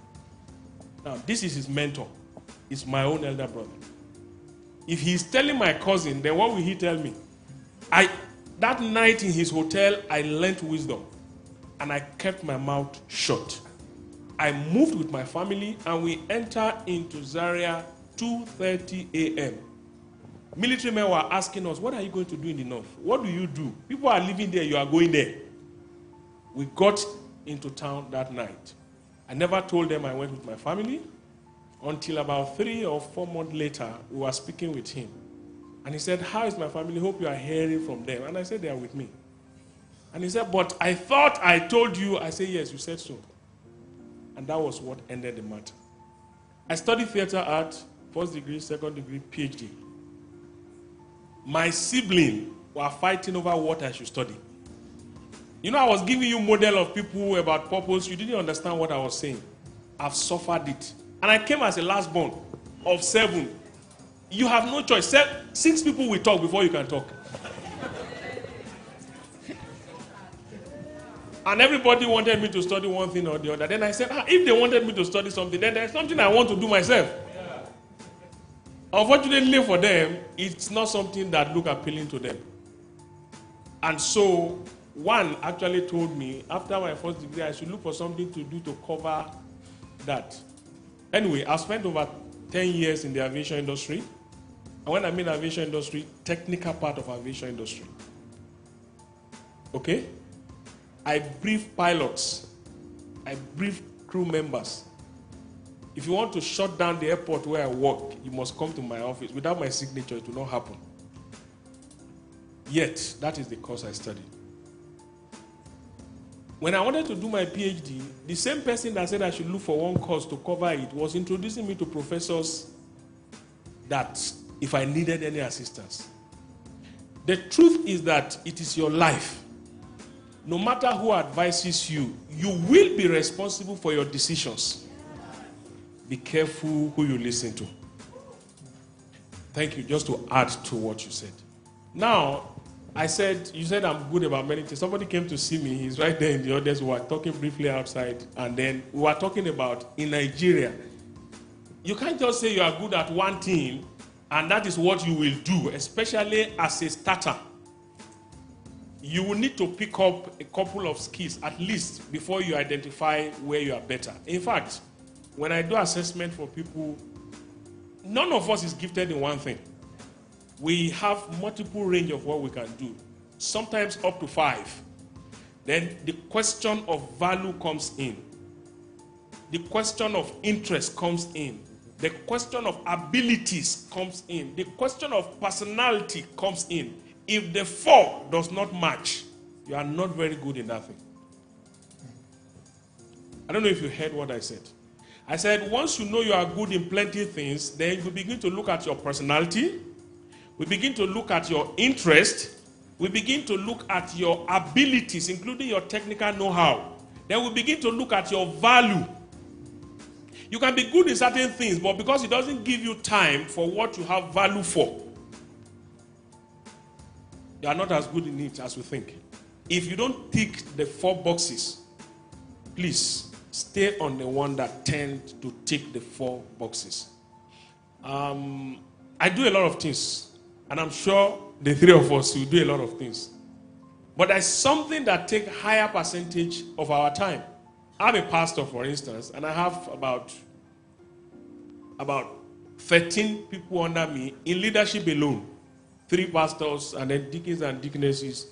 Now, this is his mentor. It's my own elder brother. If he's telling my cousin, then what will he tell me? That night in his hotel, I learned wisdom, and I kept my mouth shut. I moved with my family, and we entered into Zaria 2:30 a.m. Military men were asking us, what are you going to do in the north? What do you do? People are living there, you are going there. We got into town that night. I never told them I went with my family until about 3 or 4 months later, we were speaking with him. And he said, how is my family? Hope you are hearing from them. And I said, they are with me. And he said, but I thought I told you. I said, yes, you said so. And that was what ended the matter. I studied theater art, first degree, second degree, PhD. My siblings were fighting over what I should study. You know, I was giving you model of people about purpose. You didn't understand what I was saying. I've suffered it. And I came as a last born of 7. You have no choice. 6 people will talk before you can talk. And everybody wanted me to study one thing or the other. Then I said, if they wanted me to study something, then there's something I want to do myself. Yeah. Unfortunately for them, it's not something that look appealing to them. And so, one actually told me, after my first degree, I should look for something to do to cover that. Anyway, I spent over 10 years in the aviation industry. And when I mean aviation industry, technical part of aviation industry. Okay? I brief pilots. I brief crew members. If you want to shut down the airport where I work, you must come to my office. Without my signature, it will not happen. Yet, that is the course I studied. When I wanted to do my PhD, the same person that said I should look for one course to cover it was introducing me to professors that if I needed any assistance. The truth is that it is your life. No matter who advises you, you will be responsible for your decisions. Be careful who you listen to. Thank you. Just to add to what you said. Now, you said I'm good about many things. Somebody came to see me. He's right there in the audience. We were talking briefly outside. And then we were talking about in Nigeria. You can't just say you are good at one thing and that is what you will do, especially as a starter. You will need to pick up a couple of skills at least before you identify where you are better. In fact, when I do assessment for people, none of us is gifted in one thing. We have multiple range of what we can do, sometimes up to 5. Then the question of value comes in. The question of interest comes in. The question of abilities comes in. The question of personality comes in. If the 4 does not match, you are not very good in that thing. I don't know if you heard what I said. I said once you know you are good in plenty of things, then we begin to look at your personality. We begin to look at your interest. We begin to look at your abilities, including your technical know-how. Then we begin to look at your value. You can be good in certain things, but because it doesn't give you time for what you have value for, you are not as good in it as you think. If you don't tick the 4 boxes, please stay on the one that tends to tick the 4 boxes. I do a lot of things, and I'm sure the 3 of us will do a lot of things. But there's something that takes higher percentage of our time. I'm a pastor, for instance, and I have about 13 people under me in leadership alone. 3 pastors and then deacons and deaconesses,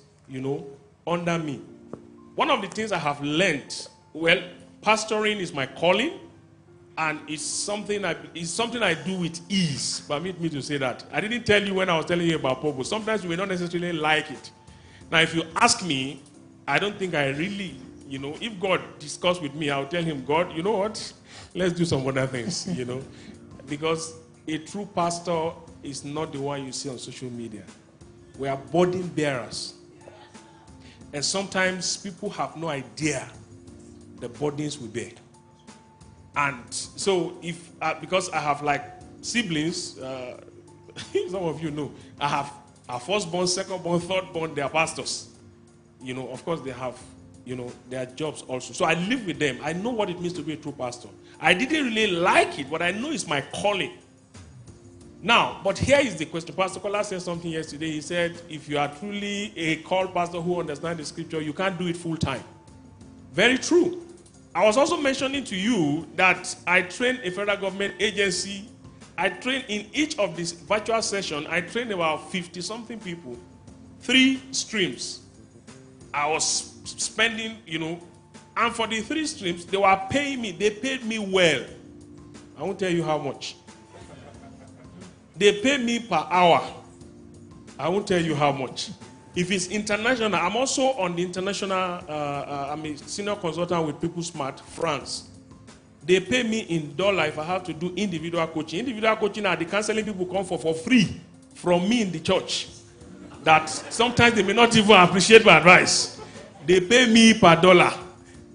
under me. One of the things I have learned, pastoring is my calling, and it's something I do with ease. Permit me to say that. I didn't tell you when I was telling you about purpose. Sometimes you may not necessarily like it. Now, if you ask me, I don't think I really, if God discuss with me, I'll tell him, God, you know what? Let's do some other things, Because a true pastor is not the one you see on social media. We are burden bearers. And sometimes people have no idea the burdens we bear. And so because I have siblings, some of you know, I have a firstborn, secondborn, thirdborn, they are pastors. Of course they have, their jobs also. So I live with them. I know what it means to be a true pastor. I didn't really like it, but I know it's my calling. Now, but here is the question. Pastor Kola said something yesterday. He said, if you are truly a called pastor who understands the scripture, you can't do it full time. Very true. I was also mentioning to you that I trained a federal government agency. I trained in each of these virtual sessions, I trained about 50-something people, 3 streams. I was spending, And for the 3 streams, they were paying me. They paid me well. I won't tell you how much. They pay me per hour. I won't tell you how much. If it's international, I'm also on the international, I'm a senior consultant with People Smart, France. They pay me in dollar if I have to do individual coaching. Individual coaching are the counseling people come for free from me in the church. That sometimes they may not even appreciate my advice. They pay me per dollar.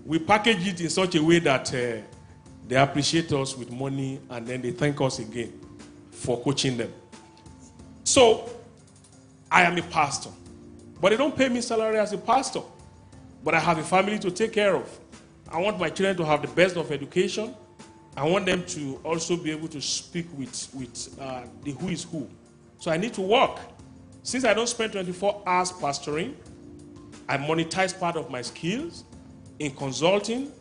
We package it in such a way that they appreciate us with money and then they thank us again for coaching them. So, I am a pastor. But they don't pay me salary as a pastor. But I have a family to take care of. I want my children to have the best of education. I want them to also be able to speak with the who is who. So I need to work. Since I don't spend 24 hours pastoring, I monetize part of my skills in consulting,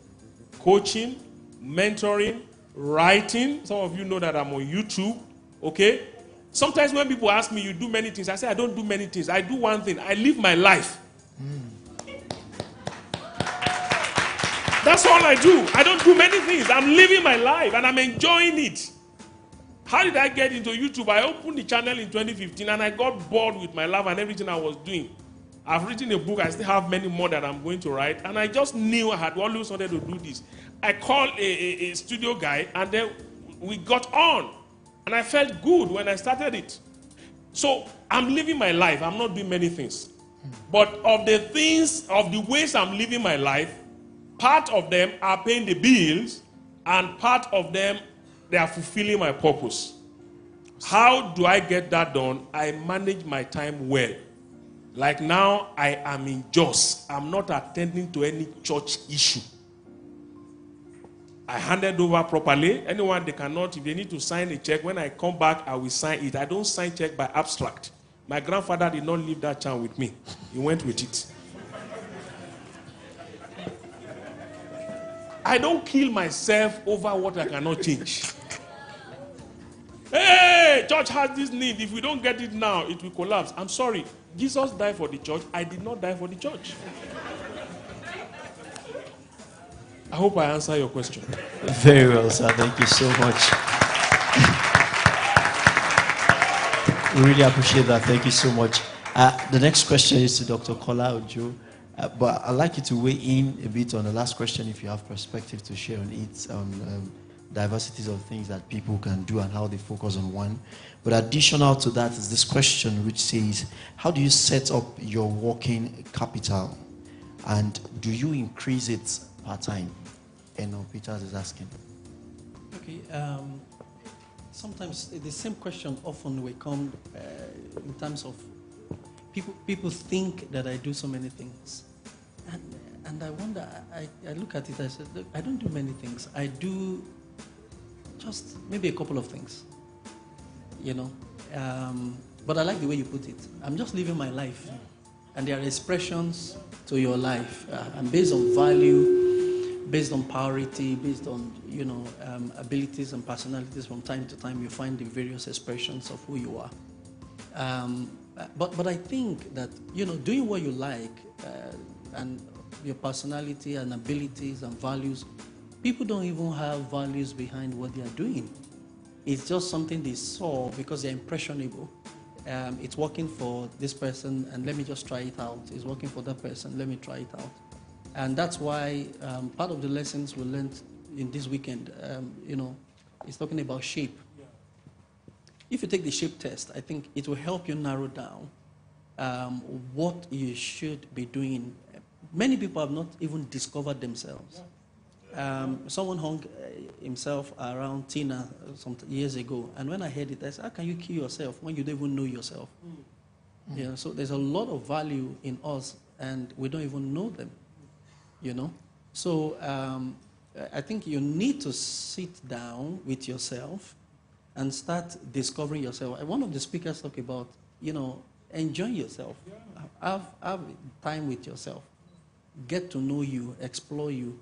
coaching, mentoring, writing. Some of you know that I'm on YouTube, okay? Sometimes when people ask me, you do many things, I say I don't do many things. I do one thing. I live my life. That's all I do. I don't do many things. I'm living my life and I'm enjoying it. How did I get into YouTube? I opened the channel in 2015 and I got bored with my life and everything I was doing. I've written a book. I still have many more that I'm going to write. And I just knew I had always wanted to do this. I called a studio guy and then we got on. And I felt good when I started it. So I'm living my life. I'm not doing many things. But of the things, of the ways I'm living my life, part of them are paying the bills, and part of them, they are fulfilling my purpose. How do I get that done? I manage my time well. Like now, I am in Jos. I'm not attending to any church issue. I handed over properly. Anyone, they cannot, if they need to sign a check, when I come back, I will sign it. I don't sign check by abstract. My grandfather did not leave that child with me. He went with it. I don't kill myself over what I cannot change. Hey, church has this need. If we don't get it now, it will collapse. I'm sorry. Jesus died for the church. I did not die for the church. I hope I answer your question. Very well, sir. Thank you so much. We really appreciate that. Thank you so much. The next question is to Dr. Kola Ojo. But I'd like you to weigh in a bit on the last question if you have perspective to share on it, on diversities of things that people can do and how they focus on one. But additional to that is this question which says, how do you set up your working capital? And do you increase it part-time? Peter is asking. Okay. Sometimes the same question often will come in terms of people think that I do so many things. And I wonder, I look at it, I said, look, I don't do many things. I do just maybe a couple of things, you know. But I like the way you put it. I'm just living my life. And there are expressions to your life. And based on value, based on priority, based on, you know, abilities and personalities, from time to time you find the various expressions of who you are. But I think that, you know, doing what you like and your personality and abilities and values, people don't even have values behind what they are doing. It's just something they saw because they're impressionable. It's working for this person, and let me just try it out. It's working for that person, let me try it out. And that's why part of the lessons we learned in this weekend, you know, is talking about shape. If you take the shape test, I think it will help you narrow down what you should be doing. Many people have not even discovered themselves. Someone hung himself around Tina some years ago, and when I heard it, I said, how can you kill yourself when you don't even know yourself? Yeah, so there's a lot of value in us, and we don't even know them, you know? So I think you need to sit down with yourself and start discovering yourself. One of the speakers talked about, you know, enjoy yourself. Have time with yourself. Get to know you, explore you,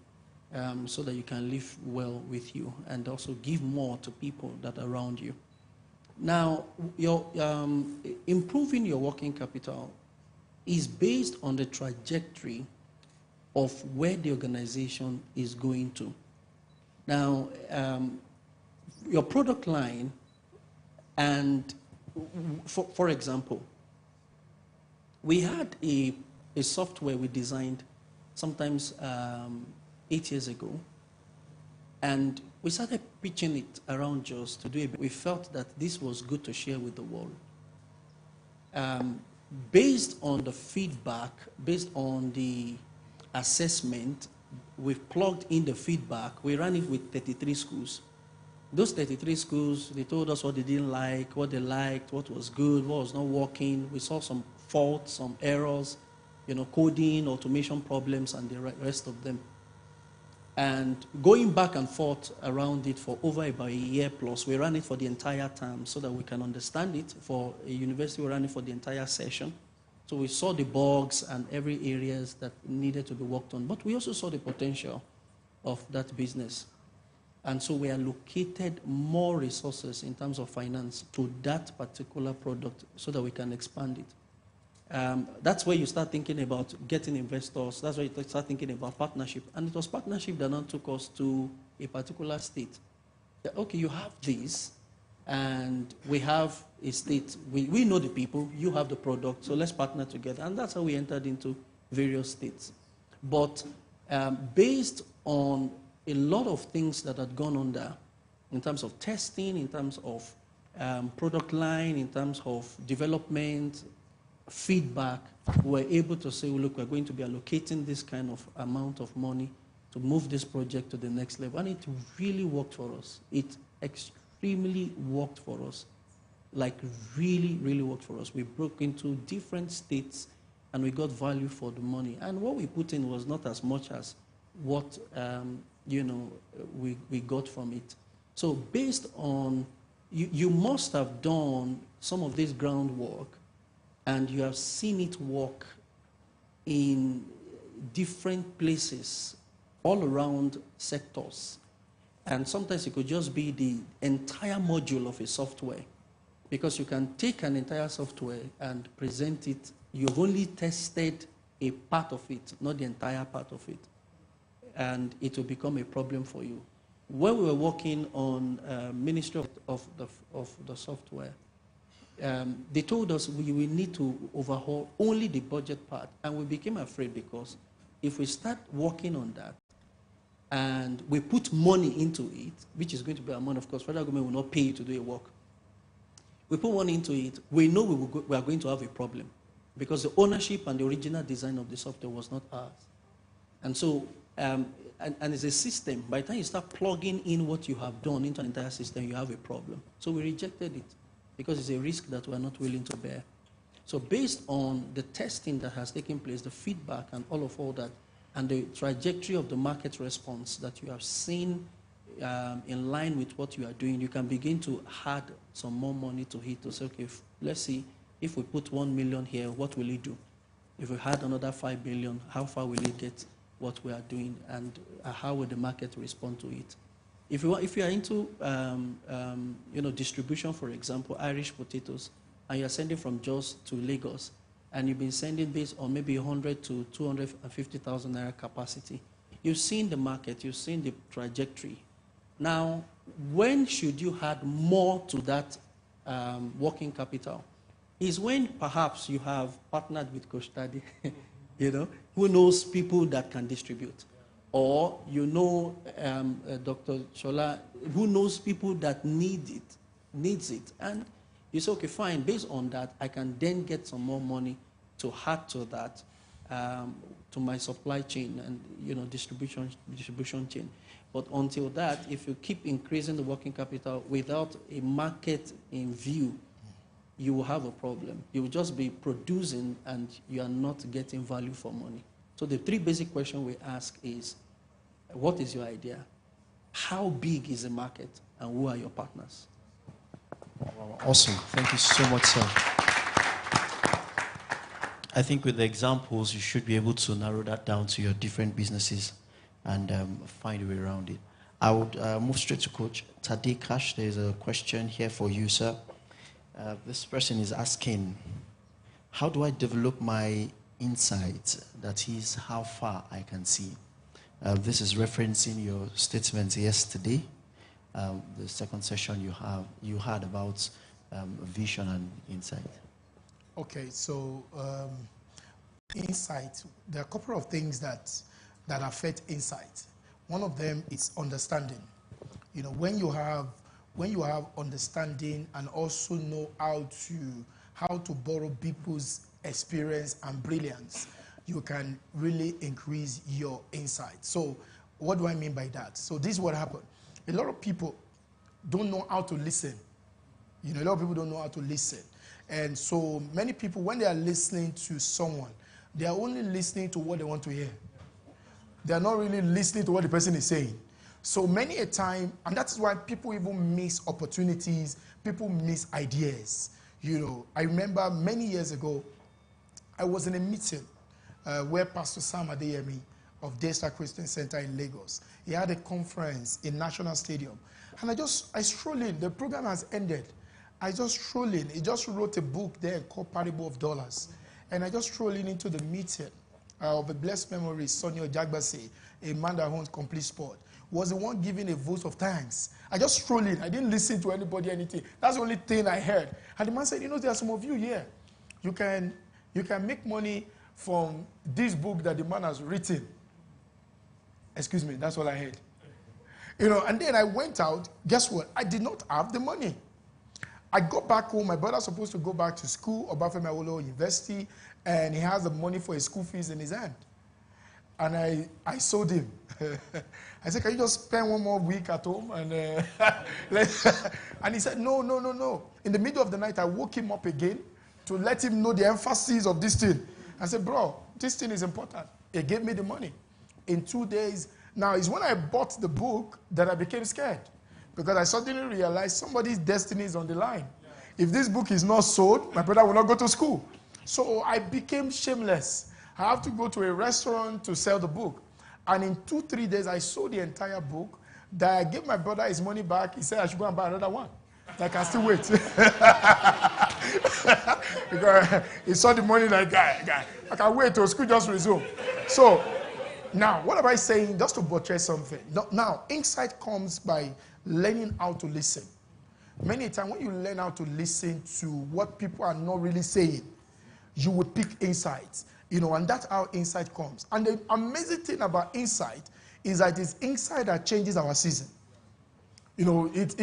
so that you can live well with you and also give more to people that are around you. Now, your improving your working capital is based on the trajectory of where the organization is going to. Now, your product line, and for example, we had a software we designed sometimes 8 years ago, and we started pitching it around just to do it. We felt that this was good to share with the world. Based on the feedback, based on the assessment, we've plugged in the feedback. We ran it with 33 schools. Those 33 schools, they told us what they didn't like, what they liked, what was good, what was not working. We saw some faults, some errors, coding, automation problems, and the rest of them. And going back and forth around it for over about a year plus, we ran it for the entire term so that we can understand it. For a university, we ran it for the entire session. So we saw the bugs and every areas that needed to be worked on. But we also saw the potential of that business. And so we allocated more resources in terms of finance to that particular product so that we can expand it. That's where you start thinking about getting investors. That's where you start thinking about partnership. And it was partnership that now took us to a particular state. Okay, you have this, and we have a state. We know the people, you have the product, so let's partner together. And that's how we entered into various states. But based on a lot of things that had gone on there, in terms of testing, in terms of product line, in terms of development, feedback, we were able to say, well, look, we're going to be allocating this kind of amount of money to move this project to the next level. And it really worked for us. It extremely worked for us. Like really, really worked for us. We broke into different states and we got value for the money. And what we put in was not as much as what we got from it. So based on, you must have done some of this groundwork and you have seen it work in different places, all around sectors. And sometimes it could just be the entire module of a software, because you can take an entire software and present it. You've only tested a part of it, not the entire part of it. And it will become a problem for you. When we were working on Ministry of the software, they told us we will need to overhaul only the budget part. And we became afraid, because if we start working on that and we put money into it, which is going to be a money, of course, federal government will not pay you to do a work. We put money into it, we know we are going to have a problem, because the ownership and the original design of the software was not ours. And so, and it's a system. By the time you start plugging in what you have done into an entire system, you have a problem. So we rejected it, because it's a risk that we're not willing to bear. So based on the testing that has taken place, the feedback and all that, and the trajectory of the market response that you have seen in line with what you are doing, you can begin to add some more money to it to say, okay, let's see, if we put 1 million here, what will it do? If we had another 5 billion, how far will it get what we are doing, and how will the market respond to it? If you are into distribution, for example, Irish potatoes, and you're sending from Jos to Lagos, and you've been sending based on maybe 100 to 250,000 naira capacity, you've seen the market, you've seen the trajectory. Now, when should you add more to that working capital? Is when perhaps you have partnered with Coach Tade, who knows people that can distribute. Or Dr. Shola, who knows people that needs it. And you say, okay, fine, based on that, I can then get some more money to add to that, to my supply chain and distribution chain. But until that, if you keep increasing the working capital without a market in view, you will have a problem. You will just be producing and you are not getting value for money. So the 3 basic questions we ask is, what is your idea? How big is the market? And who are your partners? Wow, awesome. Thank you so much, sir. I think with the examples, you should be able to narrow that down to your different businesses and find a way around it. I would move straight to Coach Tade Cash. There's a question here for you, sir. This person is asking, how do I develop my insight, that is how far I can see. This is referencing your statement yesterday, the second session you had about vision and insight. Okay, so insight, there are a couple of things that affect insight. One of them is understanding. You know, when you have understanding and also know how to borrow people's experience and brilliance, you can really increase your insight. So what do I mean by that? So this is what happened. A lot of people don't know how to listen. You know, a lot of people don't know how to listen. And so many people, when they are listening to someone, they are only listening to what they want to hear. They are not really listening to what the person is saying. So many a time, and that's why people even miss opportunities, people miss ideas. You know, I remember many years ago, I was in a meeting where Pastor Sam Adeyemi of Daystar Christian Center in Lagos, he had a conference in National Stadium. And I strolled in, the program has ended. I just strolled in, he just wrote a book there called Parable of Dollars. And I just strolled in into the meeting of a blessed memory, Sonny Ojagbase, a man that owns Complete Sport, was the one giving a vote of thanks. I just strolled in. I didn't listen to anybody, anything. That's the only thing I heard. And the man said, you know, there are some of you here. You can make money from this book that the man has written. Excuse me, that's all I heard. You know, and then I went out. Guess what? I did not have the money. I got back home. My brother's supposed to go back to school, Obafemi Awolowo University, and he has the money for his school fees in his hand. And I sold him. I said, can you just spend one more week at home? And, and he said, no. In the middle of the night, I woke him up again to let him know the emphasis of this thing. I said, bro, this thing is important. He gave me the money. In 2 days, now it's when I bought the book that I became scared. Because I suddenly realized somebody's destiny is on the line. If this book is not sold, my brother will not go to school. So I became shameless. I have to go to a restaurant to sell the book. And in 2-3 days, I sold the entire book. That I gave my brother his money back. He said I should go and buy another one. I can still wait. Because he saw the money like, guy, I can wait till school just resume. So now, what am I saying? Just to buttress something. Now, insight comes by learning how to listen. Many times when you learn how to listen to what people are not really saying, you will pick insights. You know, and that's how insight comes. And the amazing thing about insight is that it's insight that changes our season. You know, it's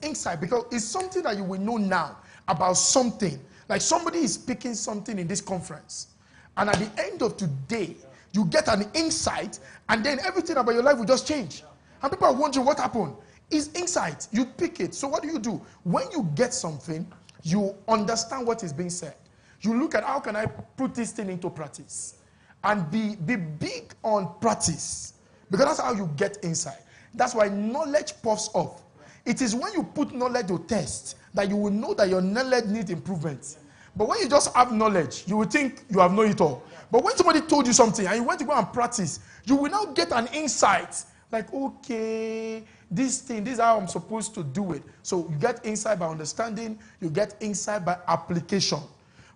insight because it's something that you will know now about something. Like somebody is speaking something in this conference. And at the end of today, you get an insight, and then everything about your life will just change. And people are wondering what happened. It's insight. You pick it. So what do? When you get something, you understand what is being said. You look at how can I put this thing into practice. And be big on practice. Because that's how you get insight. That's why knowledge puffs up. It is when you put knowledge to test that you will know that your knowledge needs improvement. But when you just have knowledge, you will think you have known it all. But when somebody told you something and you went to go and practice, you will now get an insight. Like, okay, this is how I'm supposed to do it. So you get insight by understanding. You get insight by application.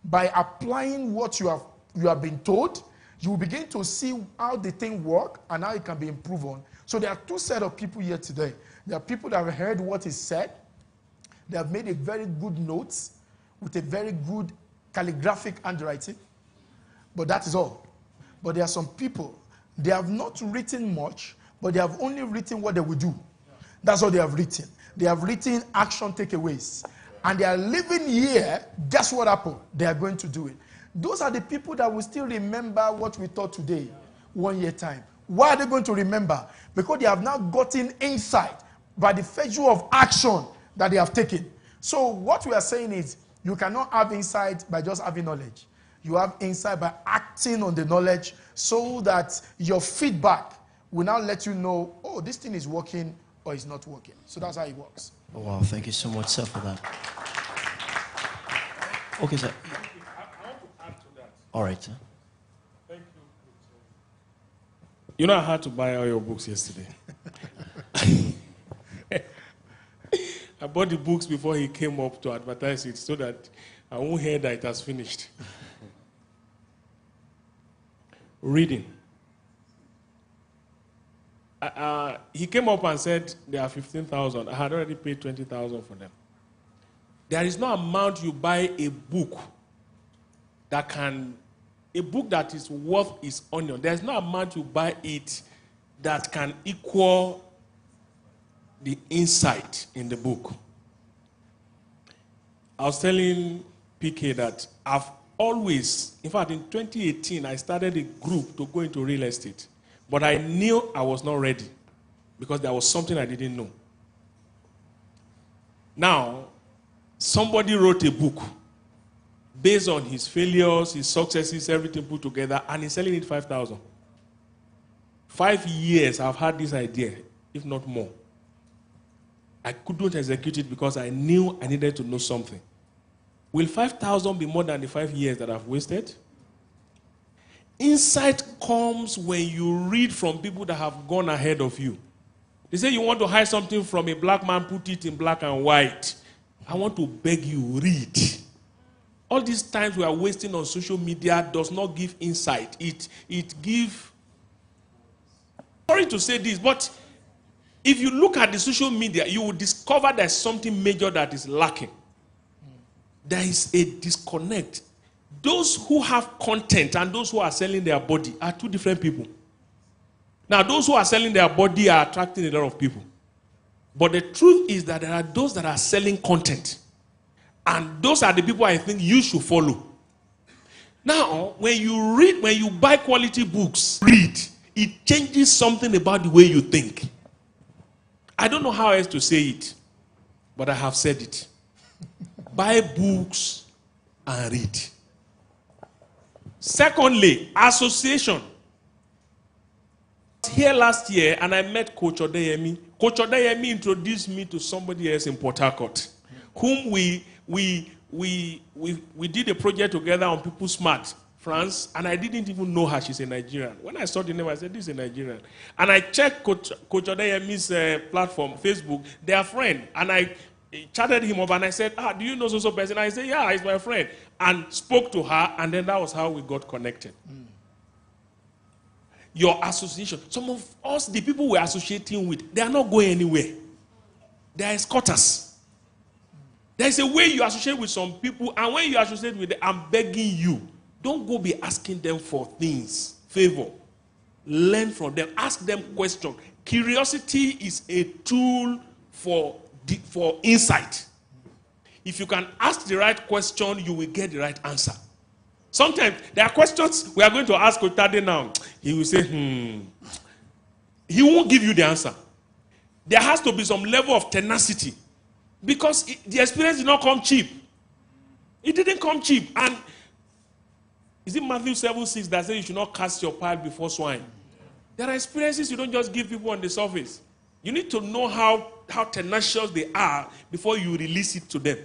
By applying what you have been told, you will begin to see how the thing works and how it can be improved on. So there are two sets of people here today. There are people that have heard what is said. They have made a very good notes with a very good calligraphic handwriting. But that is all. But there are some people, they have not written much, but they have only written what they will do. That's all they have written. They have written action takeaways. And they are living here, guess what happened? They are going to do it. Those are the people that will still remember what we taught today, 1 year time. Why are they going to remember? Because they have now gotten insight by the virtue of action that they have taken. So what we are saying is, you cannot have insight by just having knowledge. You have insight by acting on the knowledge so that your feedback will now let you know, oh, this thing is working or it's not working. So that's how it works. Oh, wow, thank you so much, sir, for that. Okay, sir. I want to add to that. All right, sir. Thank you. You know, I had to buy all your books yesterday. I bought the books before he came up to advertise it so that I won't hear that it has finished. reading. He came up and said there are 15,000. I had already paid 20,000 for them. There is no amount you buy a book that is worth its onion. There is no amount you buy it that can equal the insight in the book. I was telling PK that I've always, in fact, in 2018, I started a group to go into real estate. But I knew I was not ready because there was something I didn't know. Now, somebody wrote a book based on his failures, his successes, everything put together, and he's selling it 5,000. 5 years I've had this idea, if not more. I couldn't execute it because I knew I needed to know something. Will 5,000 be more than the 5 years that I've wasted? Insight comes when you read from people that have gone ahead of you. They say you want to hide something from a black man, put it in black and white. I want to beg you, read. All these times we are wasting on social media does not give insight. It gives, sorry to say this, but if you look at the social media, you will discover there's something major that is lacking. There is a disconnect. Those who have content and those who are selling their body are two different people. Now, those who are selling their body are attracting a lot of people. But the truth is that there are those that are selling content. And those are the people I think you should follow. Now, when you read, when you buy quality books, read. It changes something about the way you think. I don't know how else to say it, but I have said it. Buy books and read. Secondly, association. I was here last year and I met Coach Odeyemi. Coach Odeyemi introduced me to somebody else in Port Harcourt, whom we did a project together on People Smart, France, and I didn't even know her. She's a Nigerian. When I saw the name, I said, this is a Nigerian. And I checked Coach Odeyemi's platform, Facebook. They are friends. And I chatted him up and I said, do you know so person? I said, yeah, he's my friend. And spoke to her, and then that was how we got connected. Your association. Some of us, the people we're associating with, they are not going anywhere. They are escorters. There's a way you associate with some people, and when you associate with them, I'm begging you, don't go be asking them for things, favor. Learn from them. Ask them questions. Curiosity is a tool for insight. If you can ask the right question, you will get the right answer. Sometimes there are questions we are going to ask Otade now. He will say, He won't give you the answer. There has to be some level of tenacity. Because the experience did not come cheap. It didn't come cheap. And is it Matthew 7:6 that says you should not cast your pearl before swine? There are experiences you don't just give people on the surface. You need to know how tenacious they are before you release it to them.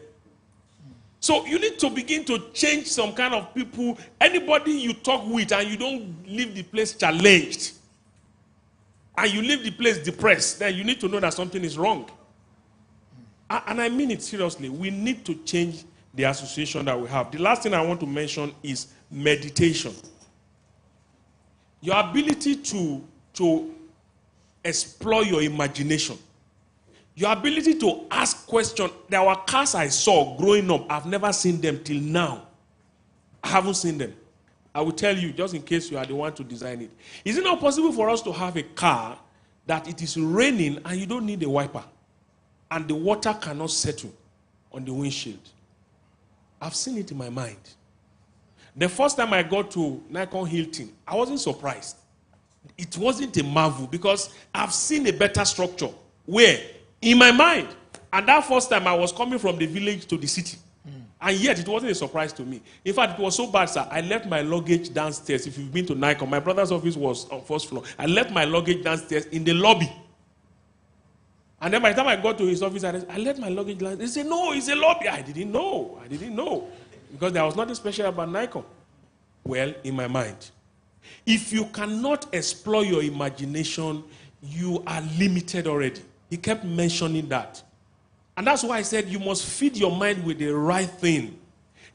So you need to begin to change some kind of people. Anybody you talk with and you don't leave the place challenged, and you leave the place depressed, then you need to know that something is wrong. And I mean it seriously. We need to change the association that we have. The last thing I want to mention is meditation. Your ability to explore your imagination. Your ability to ask questions. There were cars I saw growing up. I've never seen them till now. I haven't seen them. I will tell you, just in case you are the one to design it. Is it not possible for us to have a car that it is raining and you don't need a wiper, and the water cannot settle on the windshield? I've seen it in my mind. The first time I got to Nikon Hilton, I wasn't surprised. It wasn't a marvel because I've seen a better structure where, in my mind, and that first time I was coming from the village to the city. And yet it wasn't a surprise to me. In fact, it was so bad, sir. I left my luggage downstairs. If you've been to Nikon, my brother's office was on first floor. I left my luggage downstairs in the lobby. And then by the time I got to his office, I left my luggage downstairs. They said, no, it's a lobby. I didn't know. Because there was nothing special about Nikon. Well, in my mind, if you cannot explore your imagination, you are limited already. He kept mentioning that. And that's why I said you must feed your mind with the right thing.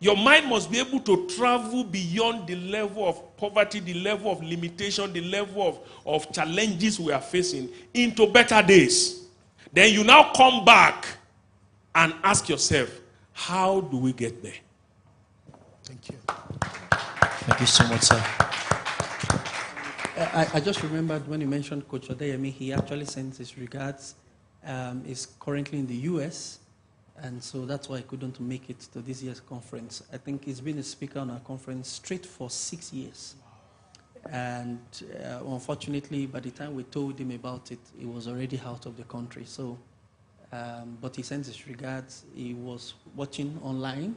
Your mind must be able to travel beyond the level of poverty, the level of limitation, the level of challenges we are facing into better days. Then you now come back and ask yourself, how do we get there? Thank you. Thank you so much, sir. I just remembered when you mentioned Coach Odeyemi, he actually sent his regards. He's currently in the US, and so that's why I couldn't make it to this year's conference. I think he's been a speaker on our conference straight for 6 years. And unfortunately, by the time we told him about it, he was already out of the country. So, but he sends his regards. He was watching online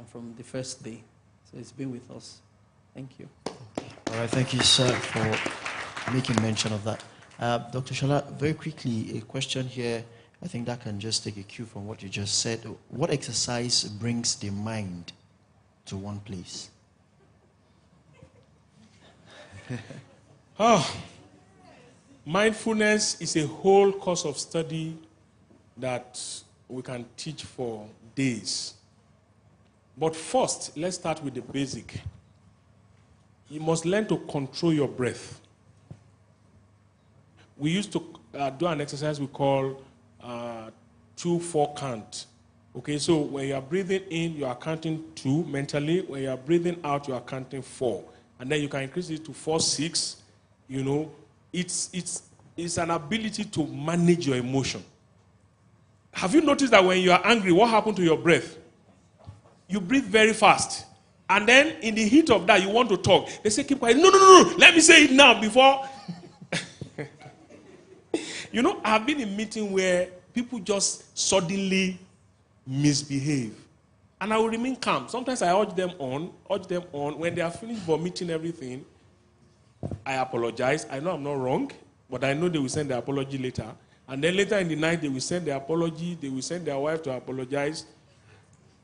from the first day. So he's been with us. Thank you. All right, thank you, sir, for making mention of that. Dr. Shala, very quickly, a question here. I think that can just take a cue from what you just said. What exercise brings the mind to one place? Mindfulness is a whole course of study that we can teach for days. But first, let's start with the basic. You must learn to control your breath. We used to do an exercise we call 2-4 count. Okay, so when you are breathing in, you are counting 2 mentally. When you are breathing out, you are counting 4. And then you can increase it to 4-6. You know, it's an ability to manage your emotion. Have you noticed that when you are angry, what happened to your breath? You breathe very fast. And then in the heat of that, you want to talk. They say, keep quiet. No. Let me say it now before. You know, I've been in a meeting where people just suddenly misbehave. And I will remain calm. Sometimes I urge them on. When they are finished vomiting everything, I apologize. I know I'm not wrong, but I know they will send their apology later. And then later in the night, they will send their apology. They will send their wife to apologize.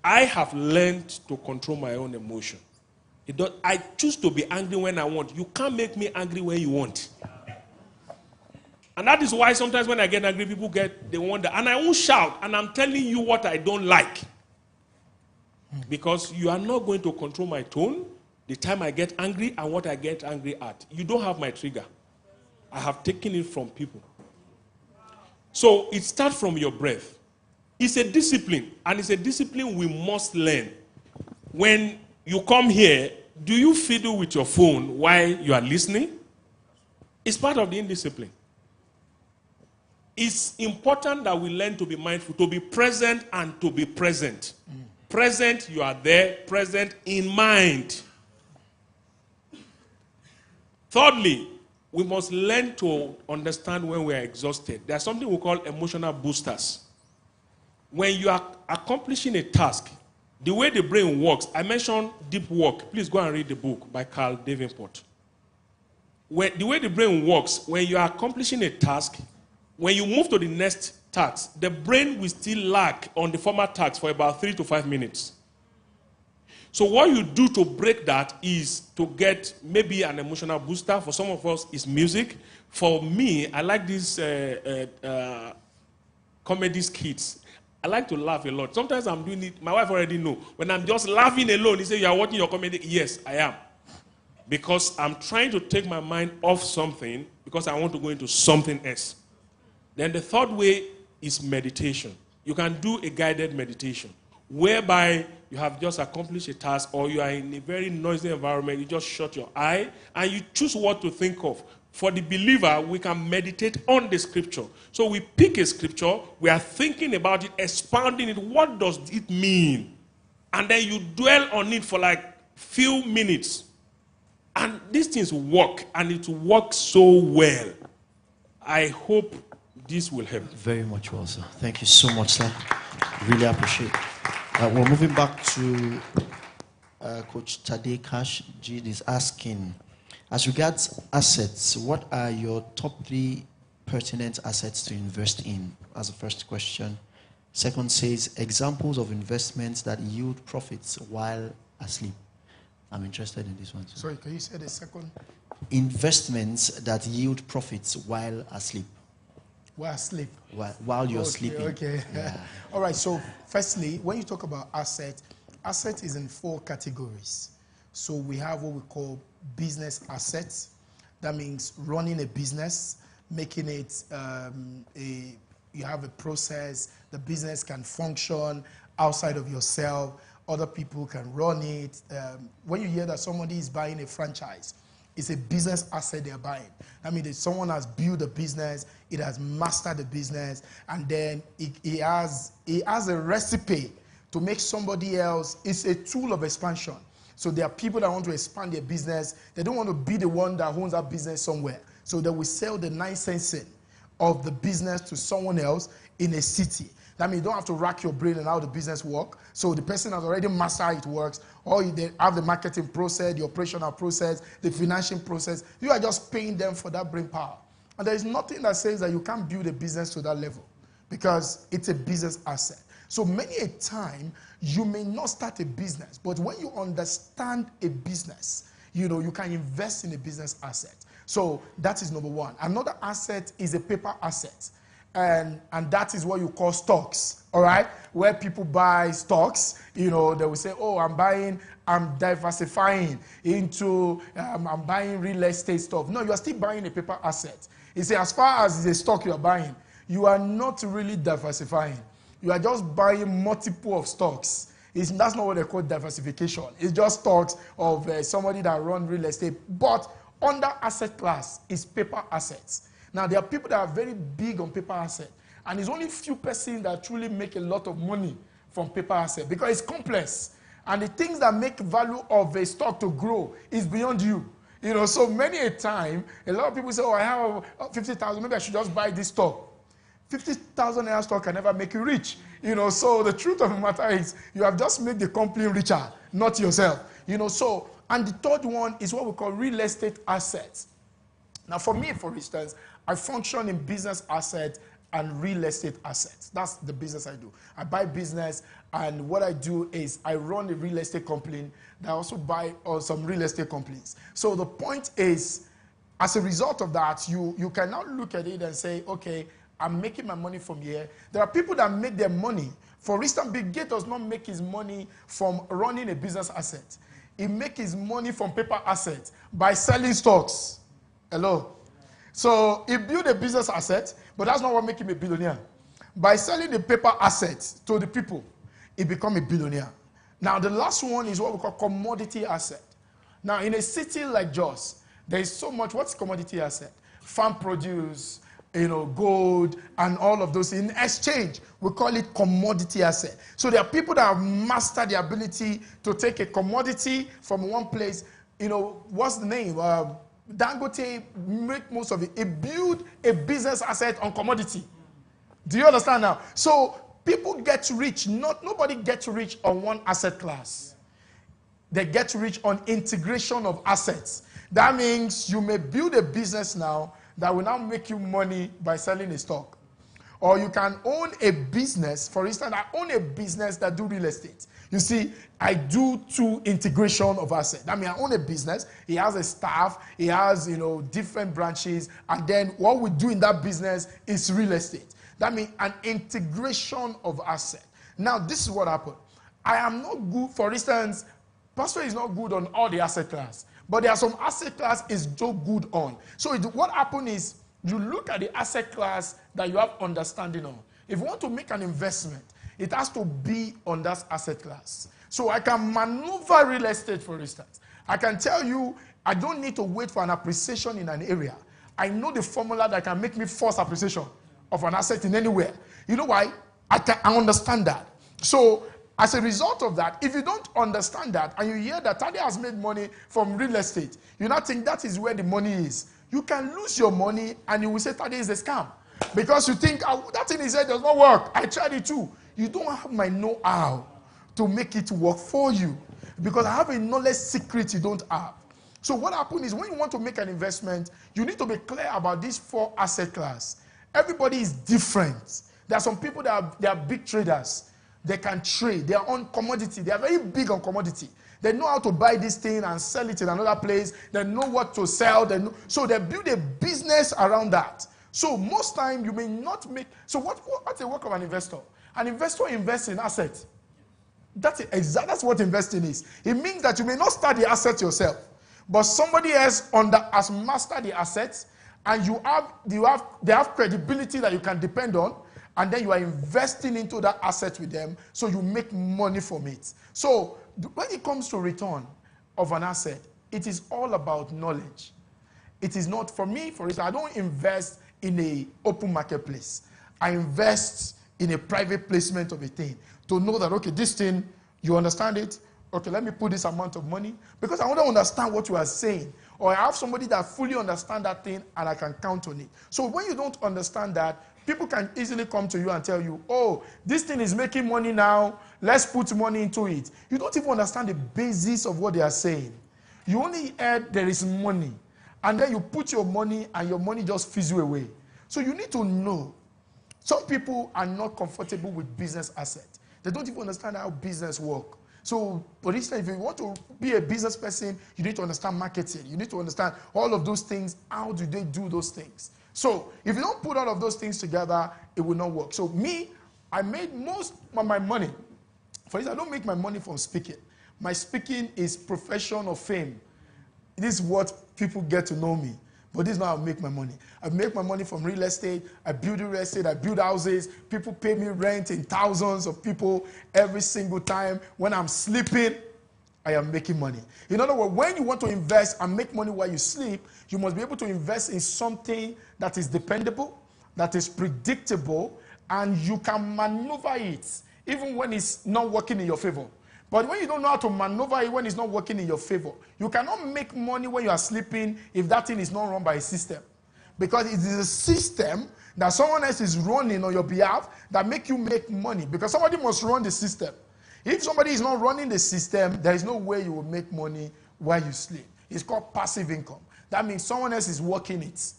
I have learned to control my own emotion. I choose to be angry when I want. You can't make me angry when you want. And that is why sometimes when I get angry, people they wonder. And I won't shout. And I'm telling you what I don't like. Because you are not going to control my tone, the time I get angry, and what I get angry at. You don't have my trigger. I have taken it from people. So it starts from your breath. It's a discipline, and it's a discipline we must learn. When you come here, do you fiddle with your phone while you are listening? It's part of the indiscipline. It's important that we learn to be mindful, to be present and to be present. Present, you are there, present in mind. Thirdly, we must learn to understand when we are exhausted. There's something we call emotional boosters. When you are accomplishing a task, the way the brain works, I mentioned deep work. Please go and read the book by Carl Davenport. The way the brain works, when you are accomplishing a task, when you move to the next task, the brain will still lag on the former task for about 3 to 5 minutes. So what you do to break that is to get maybe an emotional booster. For some of us, it's music. For me, I like these comedy skits. I like to laugh a lot. Sometimes I'm doing it. My wife already knows. When I'm just laughing alone, he says, you are watching your comedy? Yes, I am. Because I'm trying to take my mind off something because I want to go into something else. Then the third way is meditation. You can do a guided meditation whereby you have just accomplished a task or you are in a very noisy environment. You just shut your eye and you choose what to think of. For the believer, we can meditate on the scripture. So we pick a scripture, we are thinking about it, expounding it. What does it mean? And then you dwell on it for like few minutes. And these things work, and it works so well. I hope this will help. Very much well, sir. Thank you so much, sir. Really appreciate it. We're moving back to Coach Tade Cash. Jude is asking, as regards assets, what are your top 3 pertinent assets to invest in? As a first question. Second says, examples of investments that yield profits while asleep. I'm interested in this one too. Sorry, can you say the second? Investments that yield profits while asleep. While asleep. While you're sleeping. Okay. Yeah. All right, so firstly, when you talk about assets, asset is in 4 categories. So we have what we call business assets. That means running a business, making it you have a process, the business can function outside of yourself, other people can run it. When you hear that somebody is buying a franchise, it's a business asset they're buying. I mean, someone has built a business, it has mastered the business, and then he has a recipe to make somebody else. It's a tool of expansion. So there are people that want to expand their business. They don't want to be the one that owns that business somewhere. So they will sell the licensing of the business to someone else in a city. That means you don't have to rack your brain on how the business works. So the person has already mastered how it works. Or they have the marketing process, the operational process, the financial process. You are just paying them for that brain power. And there is nothing that says that you can't build a business to that level because it's a business asset. So many a time, you may not start a business, but when you understand a business, you can invest in a business asset. So that is number one. Another asset is a paper asset. And that is what you call stocks, all right? Where people buy stocks, they will say, oh, I'm diversifying into, I'm buying real estate stuff. No, you are still buying a paper asset. You see, as far as the stock you are buying, you are not really diversifying. You are just buying multiple of stocks. That's not what they call diversification. It's just stocks of somebody that runs real estate. But under asset class is paper assets. Now, there are people that are very big on paper asset. And it's only few persons that truly make a lot of money from paper asset because it's complex. And the things that make value of a stock to grow is beyond you. So many a time, a lot of people say, oh, I have 50,000, maybe I should just buy this stock. 50,000 naira stock can never make you rich. So the truth of the matter is you have just made the company richer, not yourself. And the third one is what we call real estate assets. Now, for me, for instance, I function in business assets and real estate assets. That's the business I do. I buy business, and what I do is I run a real estate company that I also buy some real estate companies. So the point is, as a result of that, you can now look at it and say, okay, I'm making my money from here. There are people that make their money. For instance, Bill Gates does not make his money from running a business asset. He makes his money from paper assets by selling stocks. Hello? So he built a business asset, but that's not what makes him a billionaire. By selling the paper assets to the people, he becomes a billionaire. Now, the last one is what we call commodity asset. Now, in a city like Jos, there is so much. What's commodity asset? Farm produce, gold, and all of those. In exchange, we call it commodity asset. So there are people that have mastered the ability to take a commodity from one place. What's the name? Dangote make most of it. He build a business asset on commodity. Do you understand now? So people get rich. Nobody gets rich on one asset class. They get rich on integration of assets. That means you may build a business now that will now make you money by selling a stock. Or you can own a business. For instance, I own a business that do real estate. You see, I do two integration of assets. That means I own a business. He has a staff. He has, different branches. And then what we do in that business is real estate. That means an integration of assets. Now, this is what happened. I am not good, for instance, Pastor is not good on all the asset class. But there are some asset class is so good on. So what happened is you look at the asset class that you have understanding on. If you want to make an investment, it has to be on that asset class. So I can maneuver real estate, for instance. I can tell you, I don't need to wait for an appreciation in an area. I know the formula that can make me force appreciation of an asset in anywhere. You know why? I understand that. So as a result of that, if you don't understand that and you hear that Tade has made money from real estate, you now think that is where the money is. You can lose your money and you will say Tade is a scam. Because you think, that thing he said does not work. I tried it too. You don't have my know-how to make it work for you. Because I have a knowledge secret you don't have. So what happens is when you want to make an investment, you need to be clear about these 4 asset class. Everybody is different. There are some people that are big traders. They can trade. They are on commodity. They are very big on commodity. They know how to buy this thing and sell it in another place. They know what to sell. So they build a business around that. So most time you may not make. So what's the work of an investor? An investor invests in assets. That's what investing is. It means that you may not start the asset yourself, but somebody else has mastered the assets, and they have credibility that you can depend on, and then you are investing into that asset with them, so you make money from it. So when it comes to return of an asset, it is all about knowledge. It is not, for me, for instance, I don't invest in a open marketplace. I invest in a private placement of a thing to know that, okay, this thing, you understand it? Okay, let me put this amount of money because I want to understand what you are saying. Or I have somebody that fully understands that thing and I can count on it. So when you don't understand that, people can easily come to you and tell you, oh, this thing is making money now, let's put money into it. You don't even understand the basis of what they are saying. You only heard there is money. And then you put your money and your money just fizzles away. So you need to know. Some people are not comfortable with business assets. They don't even understand how business works. So, for instance, if you want to be a business person, you need to understand marketing. You need to understand all of those things. How do they do those things? So, if you don't put all of those things together, it will not work. So, I made most of my money. For instance, I don't make my money from speaking. My speaking is profession or fame. This is what people get to know me. But this is not how I make my money. I make my money from real estate. I build real estate. I build houses. People pay me rent in thousands of people every single time. When I'm sleeping, I am making money. In other words, when you want to invest and make money while you sleep, you must be able to invest in something that is dependable, that is predictable, and you can maneuver it even when it's not working in your favor. But when you don't know how to maneuver it when it's not working in your favor, you cannot make money when you are sleeping if that thing is not run by a system. Because it is a system that someone else is running on your behalf that make you make money. Because somebody must run the system. If somebody is not running the system, there is no way you will make money while you sleep. It's called passive income. That means someone else is working it,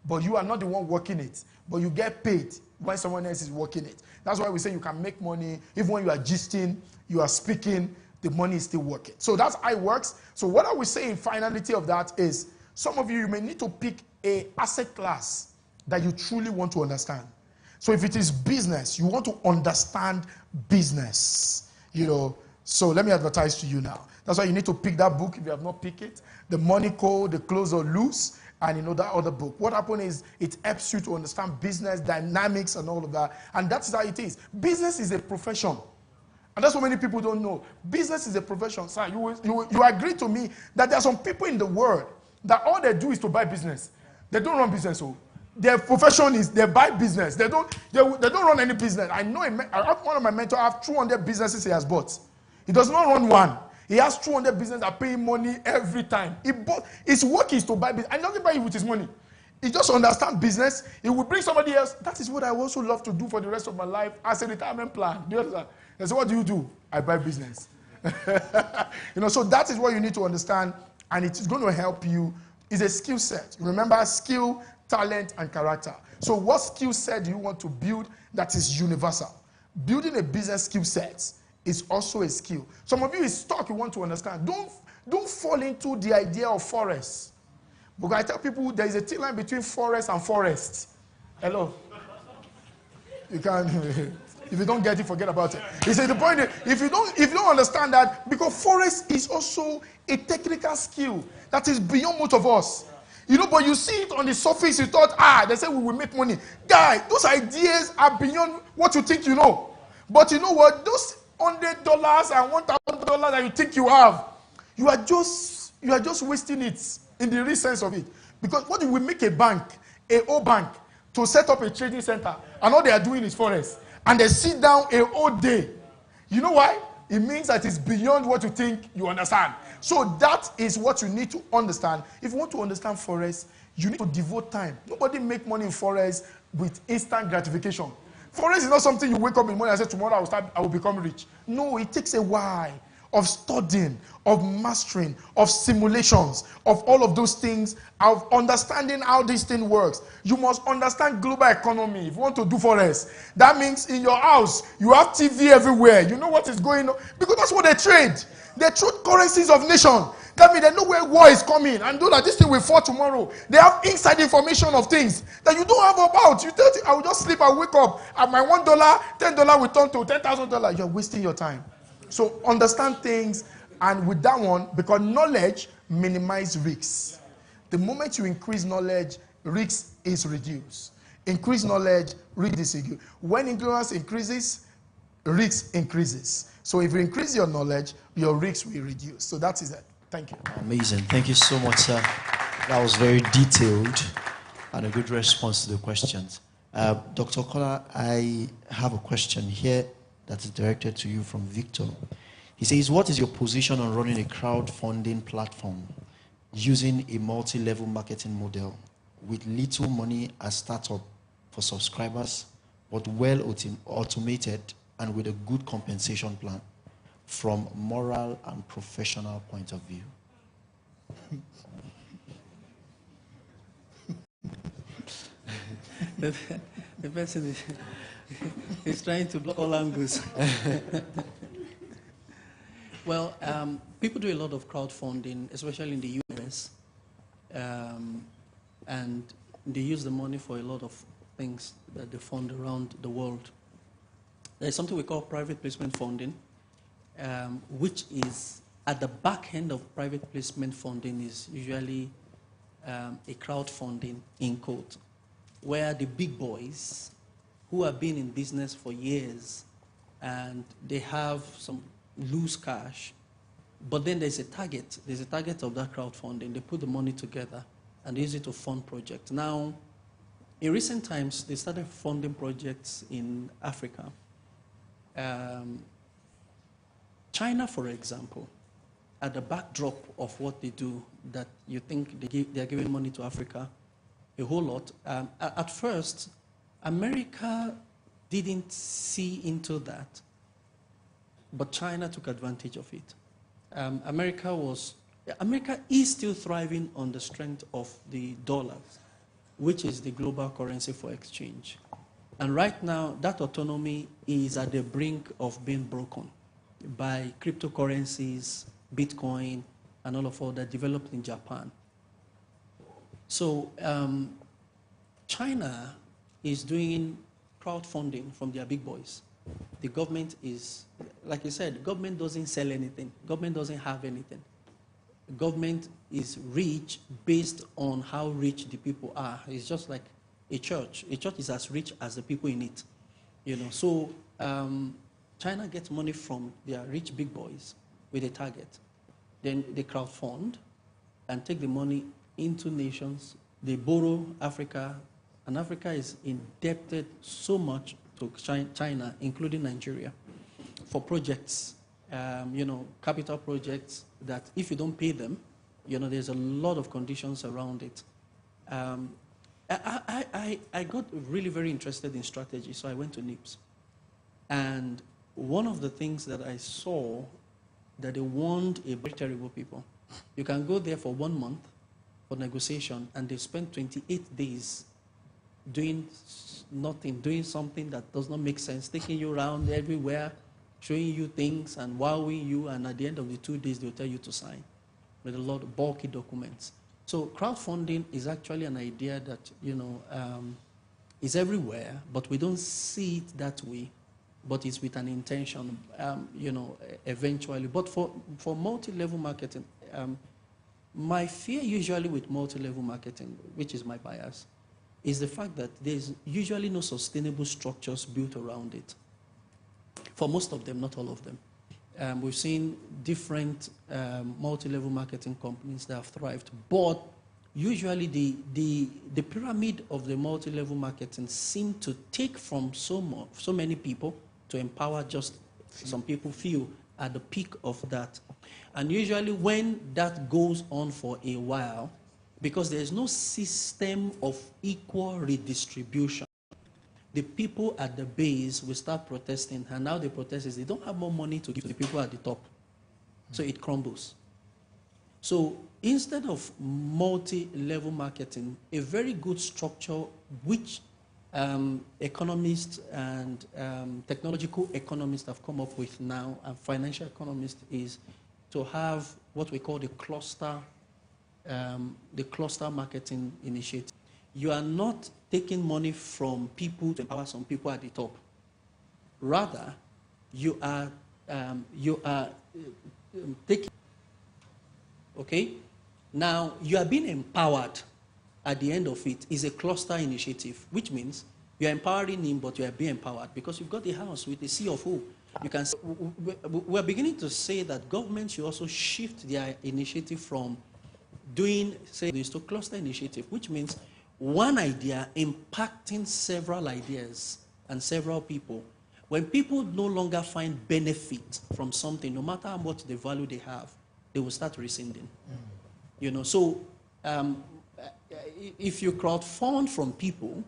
but you are not the one working it. But you get paid when someone else is working it. That's why we say you can make money even when you are gisting, you are speaking, the money is still working. So that's how it works. So what I will say in finality of that is, some of you may need to pick a asset class that you truly want to understand. So if it is business, you want to understand business, So let me advertise to you now. That's why you need to pick that book if you have not picked it. The Money Code, The Close or Loose, and that other book. What happens is it helps you to understand business dynamics and all of that. And that's how it is. Business is a profession. And that's what many people don't know. Business is a profession. Sir, you agree to me that there are some people in the world that all they do is to buy business. They don't run business. So their profession is they buy business. They don't run any business. I know one of my mentors, I have 200 businesses he has bought. He does not run one. He has 200 businesses that pay him money every time. His work is to buy business. And doesn't buy it with his money. He just understands business. He will bring somebody else. That is what I also love to do for the rest of my life as a retirement plan. Do you understand? And so what do you do? I buy business. So that is what you need to understand, and it is going to help you. It's a skill set. Remember, skill, talent, and character. So what skill set do you want to build that is universal? Building a business skill set is also a skill. Some of you is stuck, you want to understand. Don't fall into the idea of forest. Because I tell people there is a thin line between forest and forest. Hello? You can't... If you don't get it, forget about it. He said the point is, if you don't understand that, because forest is also a technical skill that is beyond most of us. But you see it on the surface, you thought, they say we will make money. Guy, those ideas are beyond what you think you know. But you know what? Those $100 and $1,000 that you think you have, you are just wasting it in the real sense of it. Because what if we make a bank, a old bank, to set up a trading center, and all they are doing is forest? And they sit down a whole day. You know why? It means that it's beyond what you think you understand. So that is what you need to understand. If you want to understand forest, you need to devote time. Nobody make money in forest with instant gratification. Forest is not something you wake up in the morning and say, tomorrow I will become rich. No, it takes a while of studying, of mastering, of simulations, of all of those things, of understanding how this thing works. You must understand global economy if you want to do forest. That means in your house, you have TV everywhere. You know what is going on. Because that's what they trade. They trade currencies of nation. That means they know where war is coming and know that this thing will fall tomorrow. They have inside information of things that you don't have about. You tell I will just sleep and wake up and my $1, $10 will turn to $10,000. You're wasting your time. So understand things, and with that one, because knowledge minimizes risks. The moment you increase knowledge, risk is reduced. Increase knowledge, risk is reduced. When ignorance increases, risk increases. So if you increase your knowledge, your risk will reduce. So that is it. Thank you. Amazing. Thank you so much, sir. That was very detailed and a good response to the questions. Dr. Kola, I have a question here that is directed to you from Victor. He says, what is your position on running a crowdfunding platform using a multi-level marketing model with little money as startup for subscribers, but well automated and with a good compensation plan from moral and professional point of view? The person is trying to block all angles. Well, people do a lot of crowdfunding, especially in the US, and they use the money for a lot of things that they fund around the world. There's something we call private placement funding, which is at the back end of private placement funding is usually a crowdfunding in quote, where the big boys who have been in business for years and they have some loose cash, but then there's a target. There's a target of that crowdfunding. They put the money together and they use it to fund projects. Now, in recent times, they started funding projects in Africa. China, for example, at the backdrop of what they do, that you think they're giving money to Africa, a whole lot. At first, America didn't see into that, but China took advantage of it. America is still thriving on the strength of the dollar, which is the global currency for exchange. And right now, that autonomy is at the brink of being broken by cryptocurrencies, Bitcoin, and all that developed in Japan. So China is doing crowdfunding from their big boys. The government is, like I said, government doesn't sell anything. Government doesn't have anything. Government is rich based on how rich the people are. It's just like a church. A church is as rich as the people in it. You know, so China gets money from their rich big boys with a target. Then they crowdfund and take the money into nations. They borrow Africa, and Africa is indebted so much to China, including Nigeria, for projects, you know, capital projects that if you don't pay them, you know, there's a lot of conditions around it. I got really very interested in strategy, so I went to NIPS. And one of the things that I saw that they warned a very terrible people. You can go there for 1 month for negotiation, and they spend 28 days doing nothing, doing something that does not make sense, taking you around everywhere, showing you things and wowing you, and at the end of the 2 days, they'll tell you to sign with a lot of bulky documents. So crowdfunding is actually an idea that, you know, is everywhere, but we don't see it that way. But it's with an intention, you know, eventually. But for multi-level marketing, my fear usually with multi-level marketing, which is my bias, is the fact that there's usually no sustainable structures built around it. For most of them, not all of them. We've seen different multi-level marketing companies that have thrived, but usually the pyramid of the multi-level marketing seem to take from so many people to empower just some people few at the peak of that. And usually when that goes on for a while, because there's no system of equal redistribution, the people at the base will start protesting, and now the protest is they don't have more money to give to the people at the top. So it crumbles. So instead of multi-level marketing, a very good structure which economists and technological economists have come up with now, and financial economists, is to have what we call the cluster marketing initiative. You are not taking money from people to empower some people at the top. Rather, you are you are taking, okay? Now, you are being empowered at the end of it is a cluster initiative, which means you are empowering him, but you are being empowered because you've got a house with a CFO. You can. We're beginning to say that government should also shift their initiative from doing, say, this to cluster initiative, which means one idea impacting several ideas and several people. When people no longer find benefit from something, no matter how much the value they have, they will start rescinding. You know, so if you crowdfund from people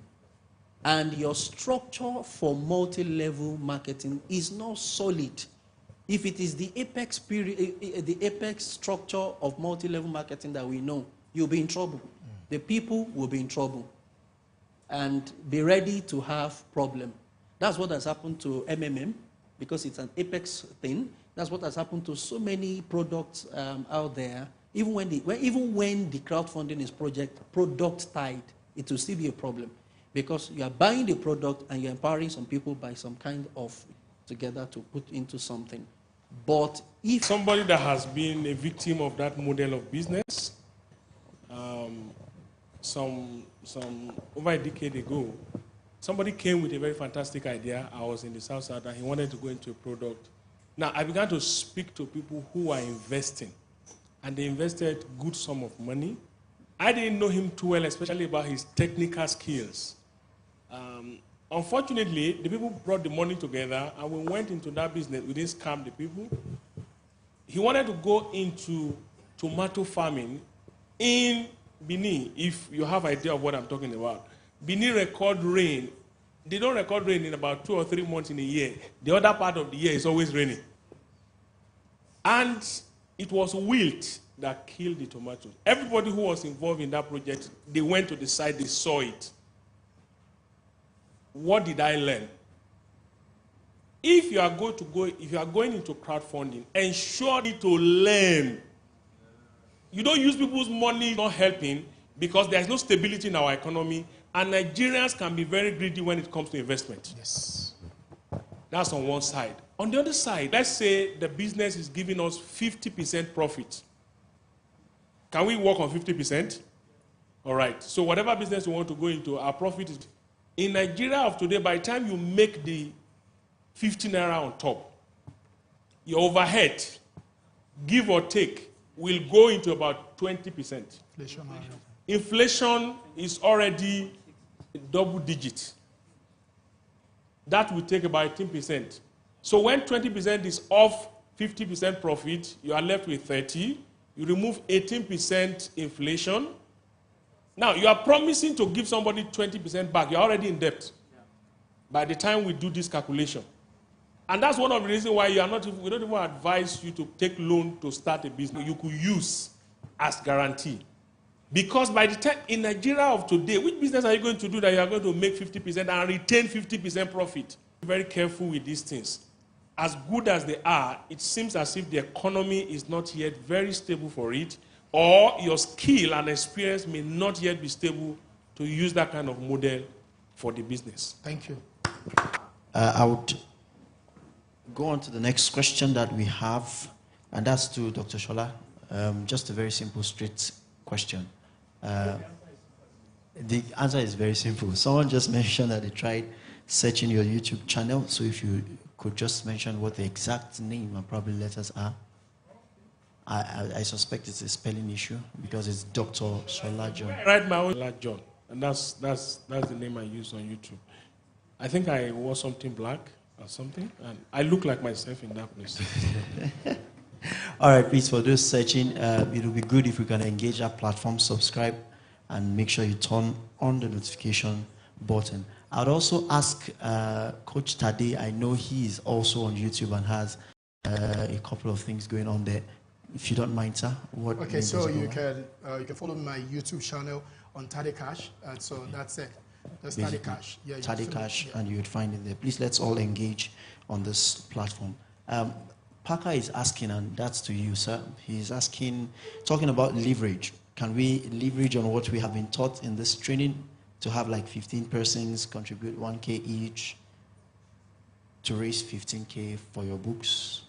and your structure for multi-level marketing is not solid, if it is the apex period, the apex structure of multi-level marketing that we know, you'll be in trouble. The people will be in trouble and be ready to have problem. That's what has happened to MMM because it's an apex thing. That's what has happened to so many products out there. Even when the crowdfunding is product tied, it will still be a problem because you are buying the product and you're empowering some people by some kind of together to put into something. But if somebody that has been a victim of that model of business, some over a decade ago, somebody came with a very fantastic idea. I was in the South Side and he wanted to go into a product. Now I began to speak to people who are investing, and they invested good sum of money. I didn't know him too well, especially about his technical skills. Unfortunately, the people brought the money together and we went into that business. We didn't scam the people. He wanted to go into tomato farming in Benin, if you have idea of what I'm talking about. Benin record rain. They don't record rain in about 2 or 3 months in a year. The other part of the year is always raining. And it was wilt that killed the tomatoes. Everybody who was involved in that project, they went to the site, they saw it. What did I learn? If you are going into crowdfunding, ensure to learn. You don't use people's money not helping because there's no stability in our economy, and Nigerians can be very greedy when it comes to investment. Yes. That's on one side. On the other side, let's say the business is giving us 50% profit. Can we work on 50%? All right. So whatever business you want to go into, our profit is... In Nigeria of today, by the time you make the 50 naira on top, your overhead, give or take, will go into about 20%. Inflation is already double digit. That will take about 18%. So when 20% is off 50% profit, you are left with 30. You remove 18% inflation. Now, you are promising to give somebody 20% back. You're already in debt by the time we do this calculation. And that's one of the reasons why we don't even advise you to take loan to start a business you could use as guarantee. Because by the time, in Nigeria of today, which business are you going to do that you are going to make 50% and retain 50% profit? Be very careful with these things. As good as they are, it seems as if the economy is not yet very stable for it, or your skill and experience may not yet be stable to use that kind of model for the business. Thank you. I would go on to the next question that we have, and that's to Dr. Shola. Just a very simple, straight question. The answer is very simple. Someone just mentioned that they tried searching your YouTube channel, so if you could just mention what the exact name and probably letters are. I suspect it's a spelling issue because it's Dr. Shola John. Right, my own Shola John, and that's the name I use on YouTube. I think I wore something black or something, and I look like myself in that place. All right, please, for those searching, it will be good if we can engage our platform, subscribe, and make sure you turn on the notification button. I'd also ask Coach Tade. I know he is also on YouTube and has a couple of things going on there. If you don't mind, sir. Okay, so you can follow my YouTube channel on Tade Cash, and so that's it. That's Tade Cash. Yeah, Tade Cash, and you would find it there. Please, let's all engage on this platform. Parker is asking, and that's to you, sir. He's asking, talking about leverage. Can we leverage on what we have been taught in this training to have like 15 persons contribute 1K each to raise 15K for your books?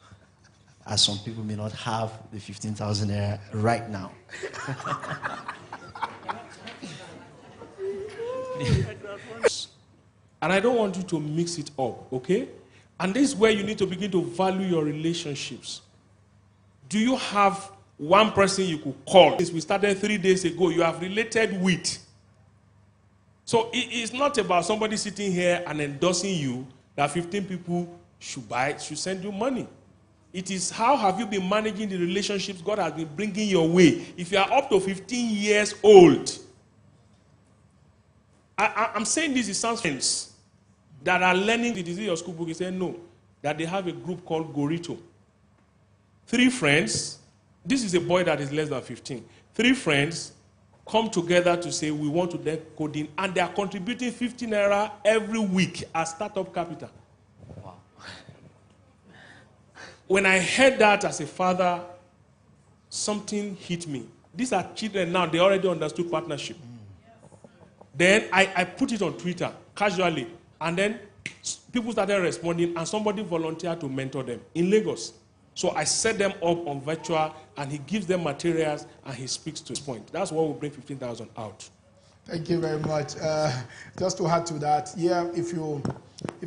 as some people may not have the 15,000 naira right now. And I don't want you to mix it up, okay? And this is where you need to begin to value your relationships. Do you have one person you could call? Since we started 3 days ago, you have related with. So it's not about somebody sitting here and endorsing you that 15 people should send you money. It is how have you been managing the relationships God has been bringing your way. If you are up to 15 years old, I'm saying this, it sounds friends that are learning the disease of school book. He said no, that they have a group called Gorito. 3 friends, this is a boy that is less than 15. 3 friends come together to say we want to learn coding, and they are contributing 15 naira every week as startup capital. Wow. When I heard that as a father, something hit me. These are children now, they already understood partnership. Then I put it on Twitter casually, and then people started responding, and somebody volunteered to mentor them in Lagos. So I set them up on virtual, and he gives them materials, and he speaks to his point. That's what will bring 15,000 out. Thank you very much. Just to add to that, yeah, if you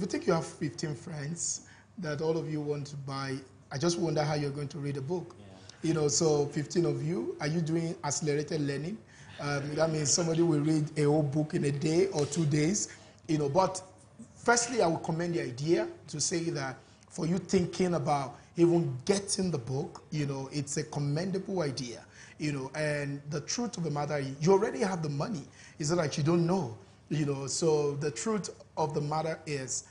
think you have 15 friends that all of you want to buy, I just wonder how you're going to read a book. Yeah. You know, so 15 of you, are you doing accelerated learning? That means somebody will read a whole book in a day or 2 days. You know, but firstly, I will commend the idea to say that for you thinking about even getting the book, you know, it's a commendable idea, you know, and the truth of the matter is you already have the money. It's not like you don't know, you know, so the truth of the matter is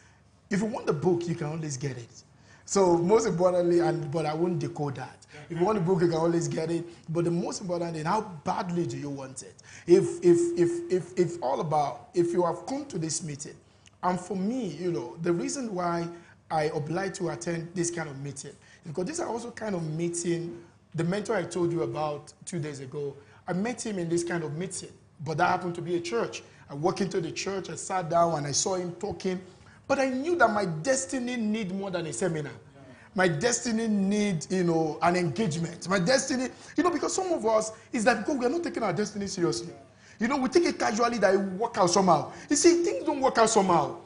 if you want the book, you can always get it. So most importantly, but I won't decode that. If you want the book, you can always get it. But the most important thing, how badly do you want it? If all about, if you have come to this meeting, and for me, you know, the reason why I obliged to attend this kind of meeting because these are also kind of meeting. The mentor I told you about 2 days ago, I met him in this kind of meeting, but that happened to be a church. I walked into the church, I sat down, and I saw him talking. But I knew that my destiny need more than a seminar. My destiny need, you know, an engagement. My destiny, you know, because some of us, it's like because we are not taking our destiny seriously. You know, we take it casually that it will work out somehow. You see, things don't work out somehow.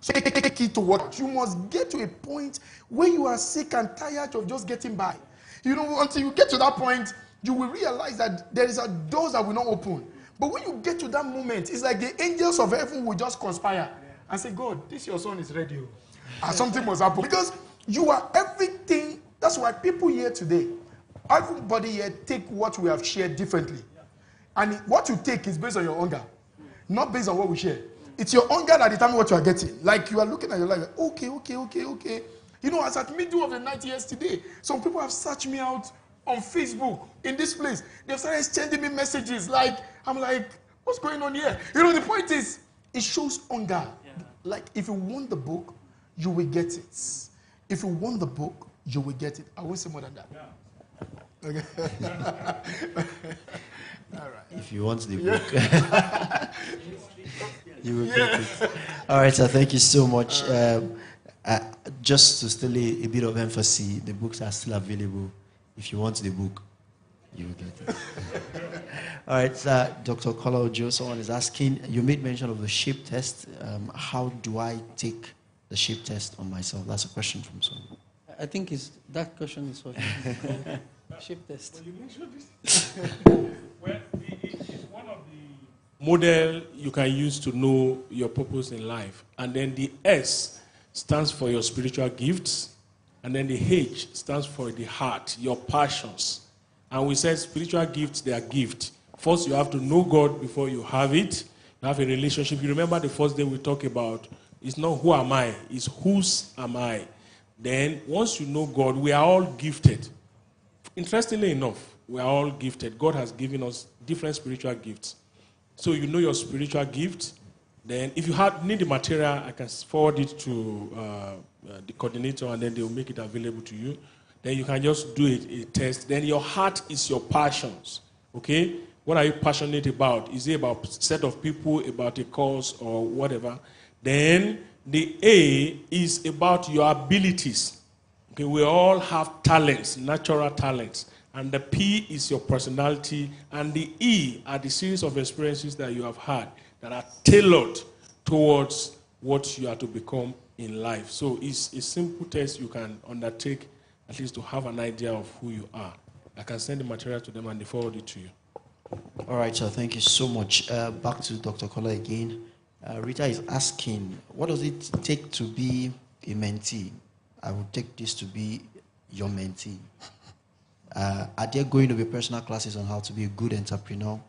So take it to work. You must get to a point where you are sick and tired of just getting by. You know, until you get to that point, you will realize that there is a doors that will not open. But when you get to that moment, it's like the angels of heaven will just conspire and say, God, this your son is ready. And something must happen. Because you are everything. That's why people here today, everybody here take what we have shared differently. And what you take is based on your hunger, not based on what we share. It's your hunger that determines what you are getting. Like you are looking at your life, okay. You know, as at middle of the night yesterday, some people have searched me out on Facebook in this place. They've started sending me messages like, I'm like, what's going on here? You know, the point is, it shows hunger. Yeah. Like, if you want the book, you will get it. If you want the book, you will get it. I won't say more than that. Yeah. Okay. All right. If you want the book, you will get it. All right, sir. Thank you so much. Just to still lay a bit of emphasis, the books are still available. If you want the book, you will get it. All right, sir. Dr. Kola Ojo, someone is asking, you made mention of the shape test. How do I take the shape test on myself? That's a question from someone. I think that question is for shape test. Well, you mentioned this. Well, it's one of the model you can use to know your purpose in life. And then the S stands for your spiritual gifts. And then the H stands for the heart, your passions. And we said spiritual gifts, they are gifts. First, you have to know God before you have it. You have a relationship. You remember the first day we talked about, it's not who am I, it's whose am I. Then, once you know God, we are all gifted. Interestingly enough, we are all gifted. God has given us different spiritual gifts. So you know your spiritual gift. Then, if you need the material, I can forward it to the coordinator, and then they will make it available to you. Then you can just do a test. Then your heart is your passions. Okay? What are you passionate about? Is it about a set of people, about a cause, or whatever? Then the A is about your abilities. Okay, we all have talents, natural talents. And the P is your personality, and the E are the series of experiences that you have had that are tailored towards what you are to become in life. So it's a simple test you can undertake, at least to have an idea of who you are. I can send the material to them and they forward it to you. All right, sir. Thank you so much. Back to Dr. Kola again. Rita is asking, what does it take to be a mentee? I would take this to be your mentee. Are there going to be personal classes on how to be a good entrepreneur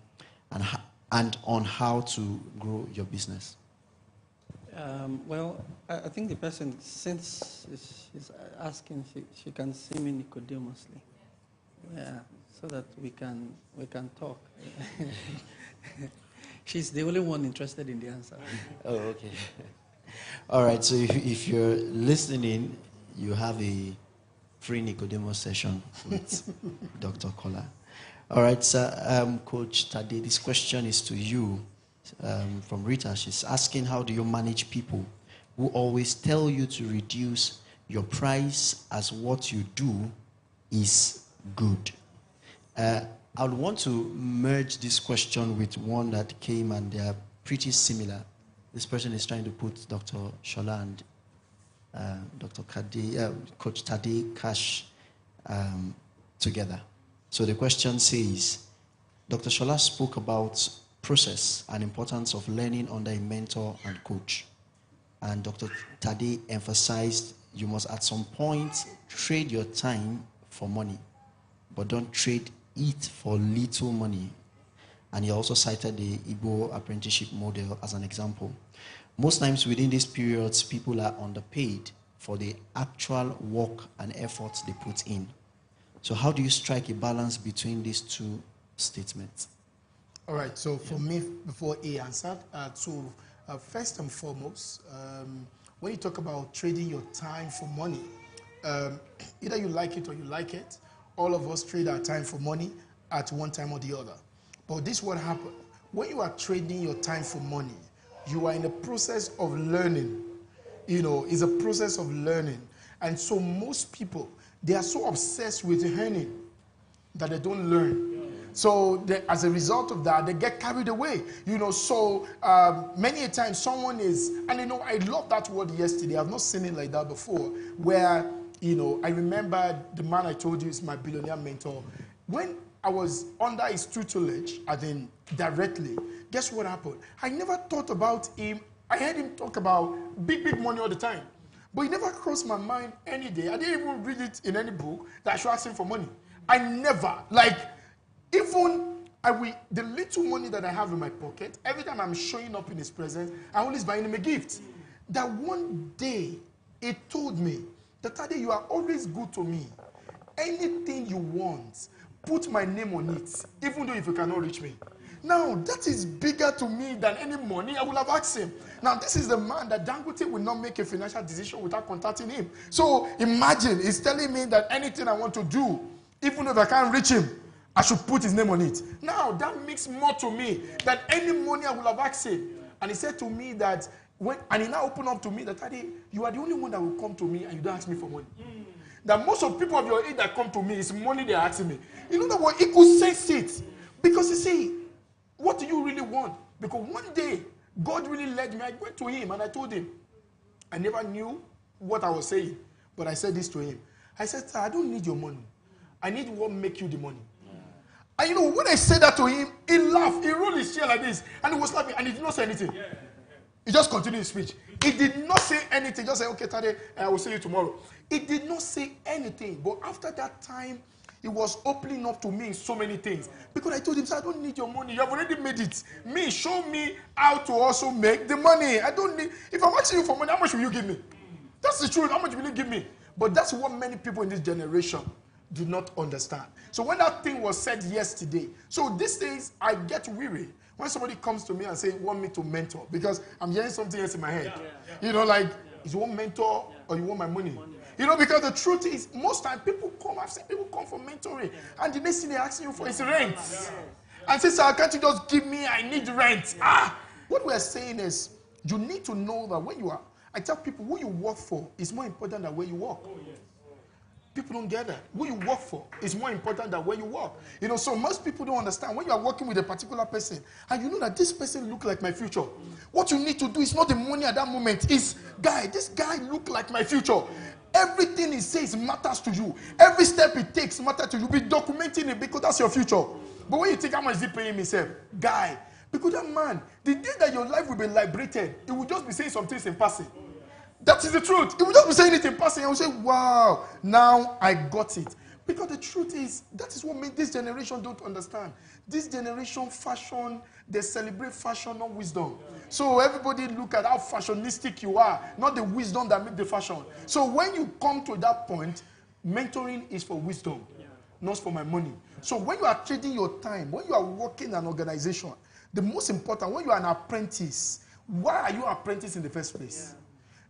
and on how to grow your business? Well, I think the person, since she's asking, she can see me Nicodemously. Yeah, so that we can talk. She's the only one interested in the answer. Oh, okay. All right, so if you're listening, you have a free Nicodemus session with Dr. Kola. All right, sir. Coach Tade, this question is to you from Rita. She's asking, how do you manage people who always tell you to reduce your price as what you do is good? I would want to merge this question with one that came, and they are pretty similar. This person is trying to put Dr. Shola and Dr. Coach Tade Cash together. So the question says, Dr. Shola spoke about process and importance of learning under a mentor and coach. And Dr. Tade emphasized you must at some point trade your time for money, but don't trade it for little money. And he also cited the Igbo apprenticeship model as an example. Most times within these periods, people are underpaid for the actual work and efforts they put in. So how do you strike a balance between these two statements? All right, so for me, before he answered, first and foremost, when you talk about trading your time for money, either you like it or you like it, all of us trade our time for money at one time or the other. But this is what happens. When you are trading your time for money, you are in the process of learning. You know, it's a process of learning. And so most people, they are so obsessed with earning that they don't learn. So as a result of that, they get carried away. You know, so many a times someone is, and you know, I love that word yesterday. I've not seen it like that before, where, you know, I remember the man I told you is my billionaire mentor. When I was under his tutelage, I think directly, guess what happened? I never thought about him. I heard him talk about big money all the time. But it never crossed my mind any day. I didn't even read it in any book that I should ask him for money. I never, like, even the little money that I have in my pocket, every time I'm showing up in his presence, I always buy him a gift. That one day, he told me, that Tade, you are always good to me. Anything you want, put my name on it, even though if you cannot reach me. Now, that is bigger to me than any money I would have asked him. Now, this is the man that Dangote will not make a financial decision without contacting him. So, imagine, he's telling me that anything I want to do, even if I can't reach him, I should put his name on it. Now, that makes more to me than any money I would have asked him. And he said to me that, and he now opened up to me that, Tade, you are the only one that will come to me and you don't ask me for money. That most of people of your age that come to me is money they're asking me. You know what? He could sense it. Because you see, what do you really want? Because one day, God really led me. I went to him and I told him, I never knew what I was saying, but I said this to him. I said, sir, I don't need your money. I need what make you the money. And you know, when I said that to him, he laughed. He rolled his chair like this, and he was laughing, and he did not say anything. He just continued his speech. He did not say anything. Just say, okay, Tade, I will see you tomorrow. He did not say anything. But after that time, he was opening up to me in so many things. Because I told him, sir, I don't need your money. You have already made it. Me, show me how to also make the money. I don't need, if I'm asking you for money, how much will you give me? That's the truth. How much will you give me? But that's what many people in this generation do not understand. So when that thing was said yesterday, so these days I get weary when somebody comes to me and say, want me to mentor, because I'm hearing something else in my head. You know, like, is you want mentor or you want my money? You know, because the truth is, most time people come, I've seen people come for mentoring, and the next thing they're asking you for is rent. And say, sir, can't you just give me, I need rent. What we're saying is, you need to know that when you are, I tell people, who you work for is more important than where you work. People don't get that. Who you work for is more important than where you work. You know, so most people don't understand when you are working with a particular person and you know that this person look like my future. What you need to do is not the money at that moment. It's, this guy look like my future. Everything he says matters to you. Every step he takes matters to you. Be documenting it because that's your future. But when you think how much is he paying himself? Guy, because that man, the day that your life will be liberated, it will just be saying some things in passing. That is the truth. It will just be saying it in passing and will say, wow, now I got it. Because the truth is, that is what made this generation don't understand. This generation fashion, they celebrate fashion, not wisdom. So everybody look at how fashionistic you are, not the wisdom that make the fashion. So when you come to that point, mentoring is for wisdom, not for my money. So when you are trading your time, when you are working in an organization, the most important, when you are an apprentice, why are you an apprentice in the first place?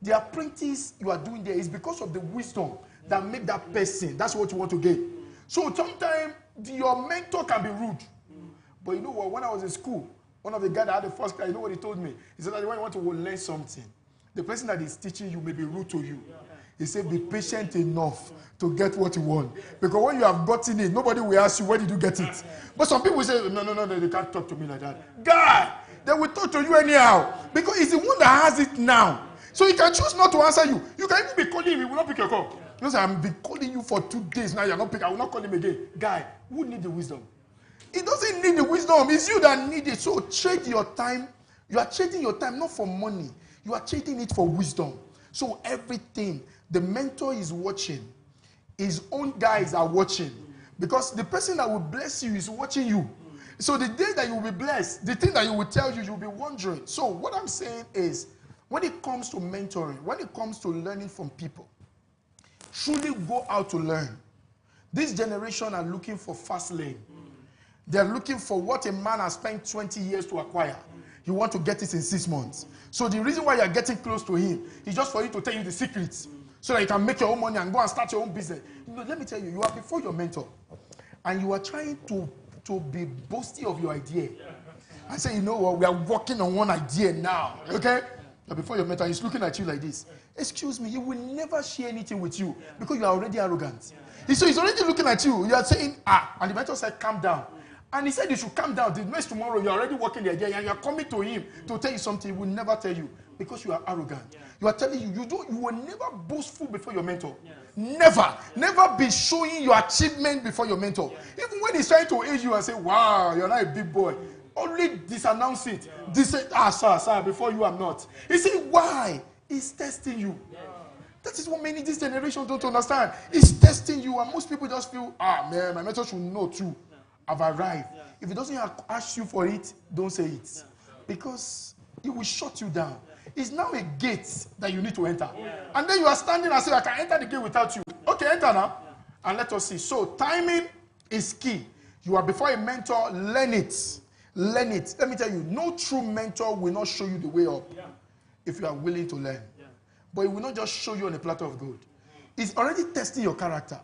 The apprentice you are doing there is because of the wisdom that make that person. That's what you want to get. So sometimes your mentor can be rude. But you know what? When I was in school, one of the guys that had the first class, you know what he told me? He said that when you want to learn something, the person that is teaching you may be rude to you. He said, be patient enough to get what you want. Because when you have gotten it, nobody will ask you, where did you get it? But some people say, no, they can't talk to me like that. Guy, they will talk to you anyhow. Because he's the one that has it now. So he can choose not to answer you. You can even be calling him, he will not pick your call. You know, I've been calling you for 2 days now, you're not picking, I will not call him again. Guy, who needs the wisdom? He doesn't need the wisdom, it's you that need it. So trade your time. You are trading your time not for money. You are trading it for wisdom. So everything, the mentor is watching. His own guys are watching. Because the person that will bless you is watching you. So the day that you will be blessed, the thing that you will tell you, you'll be wondering. So what I'm saying is, when it comes to mentoring, when it comes to learning from people, truly go out to learn. This generation are looking for fast lane. They're looking for what a man has spent 20 years to acquire. You want to get it in 6 months. So the reason why you're getting close to him is just for him to tell you the secrets so that you can make your own money and go and start your own business. You know, let me tell you, you are before your mentor and you are trying to be boasting of your idea. I say, you know what, we are working on one idea now, okay? Before your mentor, he's looking at you like this. Excuse me, he will never share anything with you because you are already arrogant. So he's already looking at you. You are saying, and the mentor said, calm down. And he said you should calm down. The next tomorrow, you're already working the idea and you're coming to him to tell you something he will never tell you because you are arrogant. You are telling you will never boastful before your mentor. Never be showing your achievement before your mentor. Even when he's trying to age you and say, wow, you're not a big boy. Only disannounce it. Sir, before you I'm not. He said, why? He's testing you. That is what many this generation don't understand. He's testing you, and most people just feel, man, my mentor should know too. I've arrived. If he doesn't ask you for it, don't say it. Because it will shut you down. It's now a gate that you need to enter. And then you are standing and say, I can enter the gate without you. Okay, enter now. And let us see. So timing is key. You are before a mentor, learn it. Learn it. Let me tell you, no true mentor will not show you the way up if you are willing to learn. But he will not just show you on a platter of gold. He's already testing your character.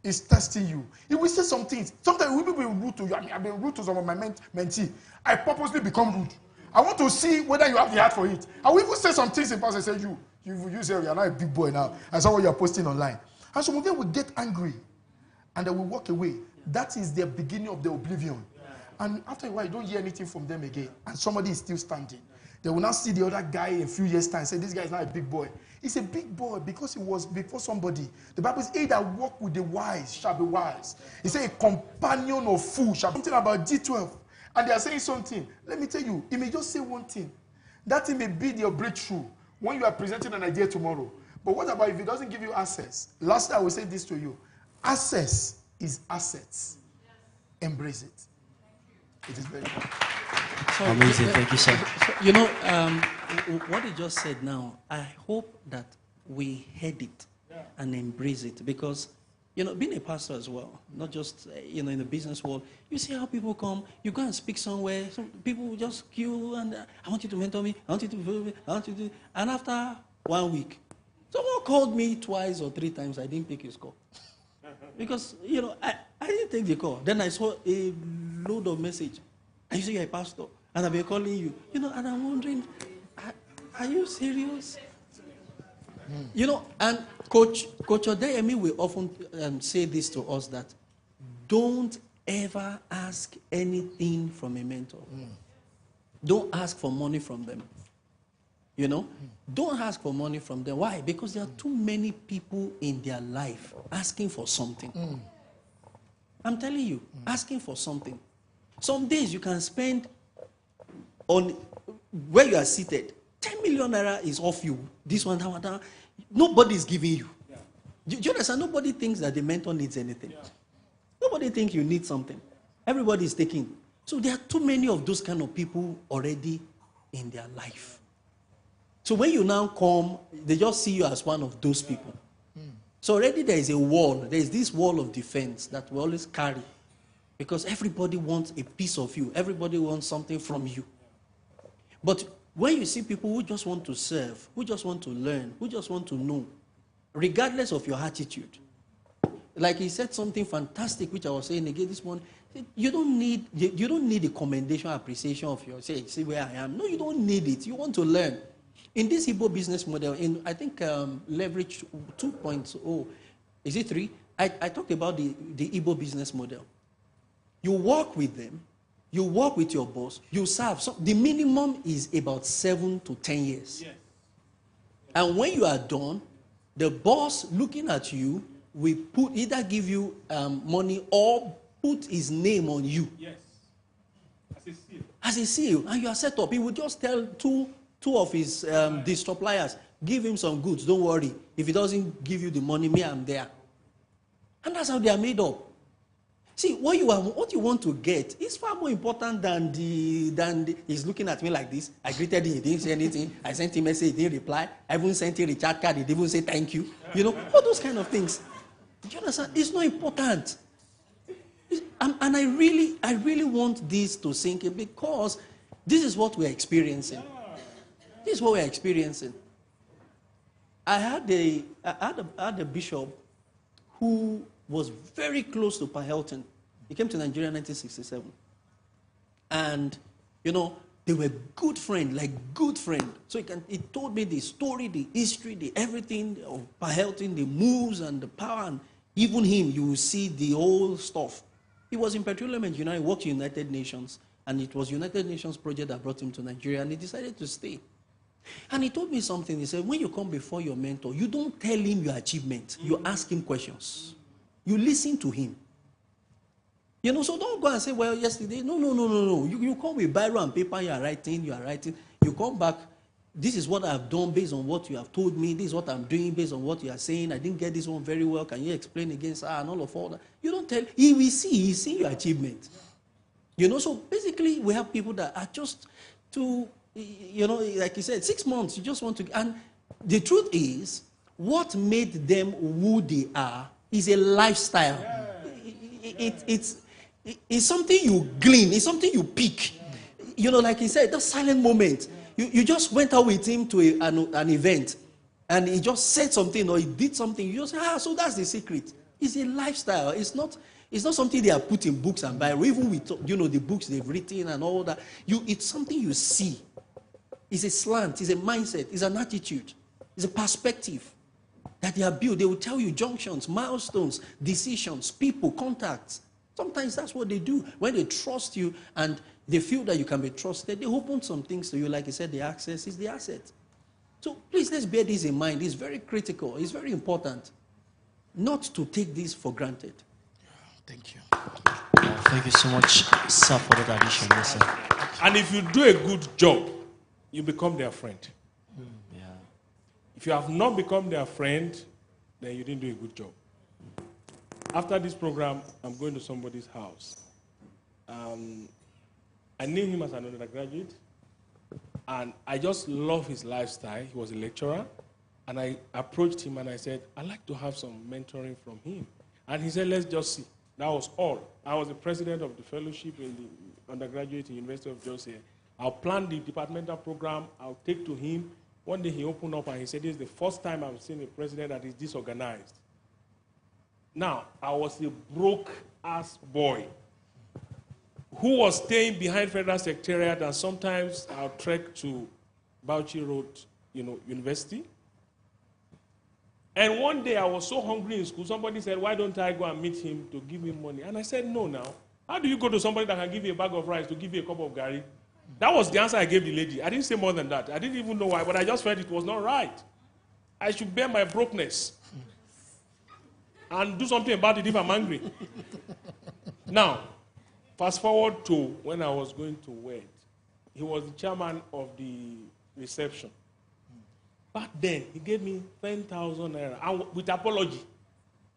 He's testing you. He will say some things. Sometimes we will be rude to you. I mean, I've been rude to some of my mentee. I purposely become rude. I want to see whether you have the heart for it. I will even say some things in person and say, you say you're not a big boy now. I saw what you're posting online. And some of them will get angry and they will walk away. That is the beginning of the oblivion. And after a while, you don't hear anything from them again. And somebody is still standing. They will now see the other guy in a few years' time and say, this guy is not a big boy. He's a big boy because he was before somebody. The Bible says, he that walk with the wise shall be wise. He said, a companion of fools shall be something about G12. And they are saying something. Let me tell you, he may just say one thing. That thing may be your breakthrough when you are presenting an idea tomorrow. But what about if it doesn't give you access? Last I will say this to you. Access is assets. Embrace it. It is very important. So, Amazing. Thank you, sir. So, you know, what he just said now, I hope that we heard it and embrace it because, you know, being a pastor as well, not just, you know, in the business world, you see how people come, you go and speak somewhere, some people will just queue and I want you to mentor me, I want you to do it, I want you to do it. And after 1 week, someone called me 2 or 3 times, I didn't pick his call. Because, you know, I didn't take the call. Then I saw a load of message. And you say you're a pastor. And I've been calling you. You know, and I'm wondering, are you serious? You know, and Coach Odeyemi will often say this to us, that don't ever ask anything from a mentor. Don't ask for money from them. You know, don't ask for money from them. Why? Because there are too many people in their life asking for something. I'm telling you, asking for something. Some days you can spend on where you are seated. 10 million naira is off you. This one, that one, that one. Nobody is giving you. Yeah. Do you understand? Nobody thinks that the mentor needs anything. Yeah. Nobody thinks you need something. Everybody is taking. So there are too many of those kind of people already in their life. So when you now come, they just see you as one of those people. So already there is a wall. There is this wall of defense that we always carry. Because everybody wants a piece of you. Everybody wants something from you. But when you see people who just want to serve, who just want to learn, who just want to know, regardless of your attitude. Like he said something fantastic, which I was saying again this morning. You don't need a commendation, appreciation of your, see where I am. No, you don't need it. You want to learn. In this Igbo business model, in I think leverage 2.0, is it 3? I talked about the Igbo business model. You work with them, you work with your boss, you serve. So the minimum is about 7 to 10 years. Yes. And when you are done, the boss looking at you will either give you money or put his name on you. Yes. As a seal. As a seal. And you are set up. He will just tell two of his the suppliers, give him some goods, don't worry. If he doesn't give you the money, me, I'm there. And that's how they are made up. See, what you want to get is far more important than he's looking at me like this. I greeted him, he didn't say anything. I sent him a message, he didn't reply. I even sent him a recharge card, he didn't even say thank you. You know, all those kind of things. Do you understand? It's not important. And I really want this to sink in, because this is what we're experiencing. This is what we're experiencing. I had a bishop who was very close to Pa Helton. He came to Nigeria in 1967. And, you know, they were good friends, like good friends. So he told me the story, the history, the everything of Pa Helton, the moves and the power. And even him, you will see the whole stuff. He was in Petroleum Engineering, he worked in United Nations. And it was United Nations project that brought him to Nigeria. And he decided to stay. And he told me something. He said, when you come before your mentor, you don't tell him your achievement. You ask him questions. You listen to him. You know, so don't go and say, well, yesterday. No. You come with biro and paper, you are writing. You come back, this is what I've done based on what you have told me. This is what I'm doing based on what you are saying. I didn't get this one very well. Can you explain again, sir? And all that. You don't tell. He see your achievement. You know, so basically we have people that are just too, you know, like you said, 6 months, you just want to, and the truth is, what made them who they are is a lifestyle. It's something you glean, it's something you pick. You know, like he said, that silent moment. You just went out with him to an event, and he just said something or he did something. You just say, so that's the secret. It's a lifestyle. It's not something they are put in books and Bible, even with, you know, the books they've written and all that. It's something you see. It's a slant, it's a mindset, it's an attitude, it's a perspective that they are built. They will tell you junctions, milestones, decisions, people, contacts. Sometimes that's what they do. When they trust you and they feel that you can be trusted, they open some things to you. Like I said, the access is the asset. So please, let's bear this in mind. It's very critical. It's very important not to take this for granted. Thank you. Thank you so much, sir, for that addition. Yes, sir. And if you do a good job, you become their friend. Yeah. If you have not become their friend, then you didn't do a good job. After this program, I'm going to somebody's house. I knew him as an undergraduate, and I just love his lifestyle. He was a lecturer, and I approached him and I said, I'd like to have some mentoring from him. And he said, let's just see. That was all. I was the president of the fellowship in the undergraduate in the University of Jos here. I'll plan the departmental program. I'll take to him. One day he opened up and he said, this is the first time I've seen a president that is disorganized. Now, I was a broke-ass boy who was staying behind Federal Secretariat, and sometimes I'll trek to Bauchi Road, you know, University. And one day I was so hungry in school, somebody said, why don't I go and meet him to give him money? And I said, no now. How do you go to somebody that can give you a bag of rice to give you a cup of gari? That was the answer I gave the lady. I didn't say more than that. I didn't even know why, but I just felt it was not right. I should bear my brokenness and do something about it if I'm angry. Now, fast forward to when I was going to wed. He was the chairman of the reception. Back then, he gave me 10,000 naira and with apology.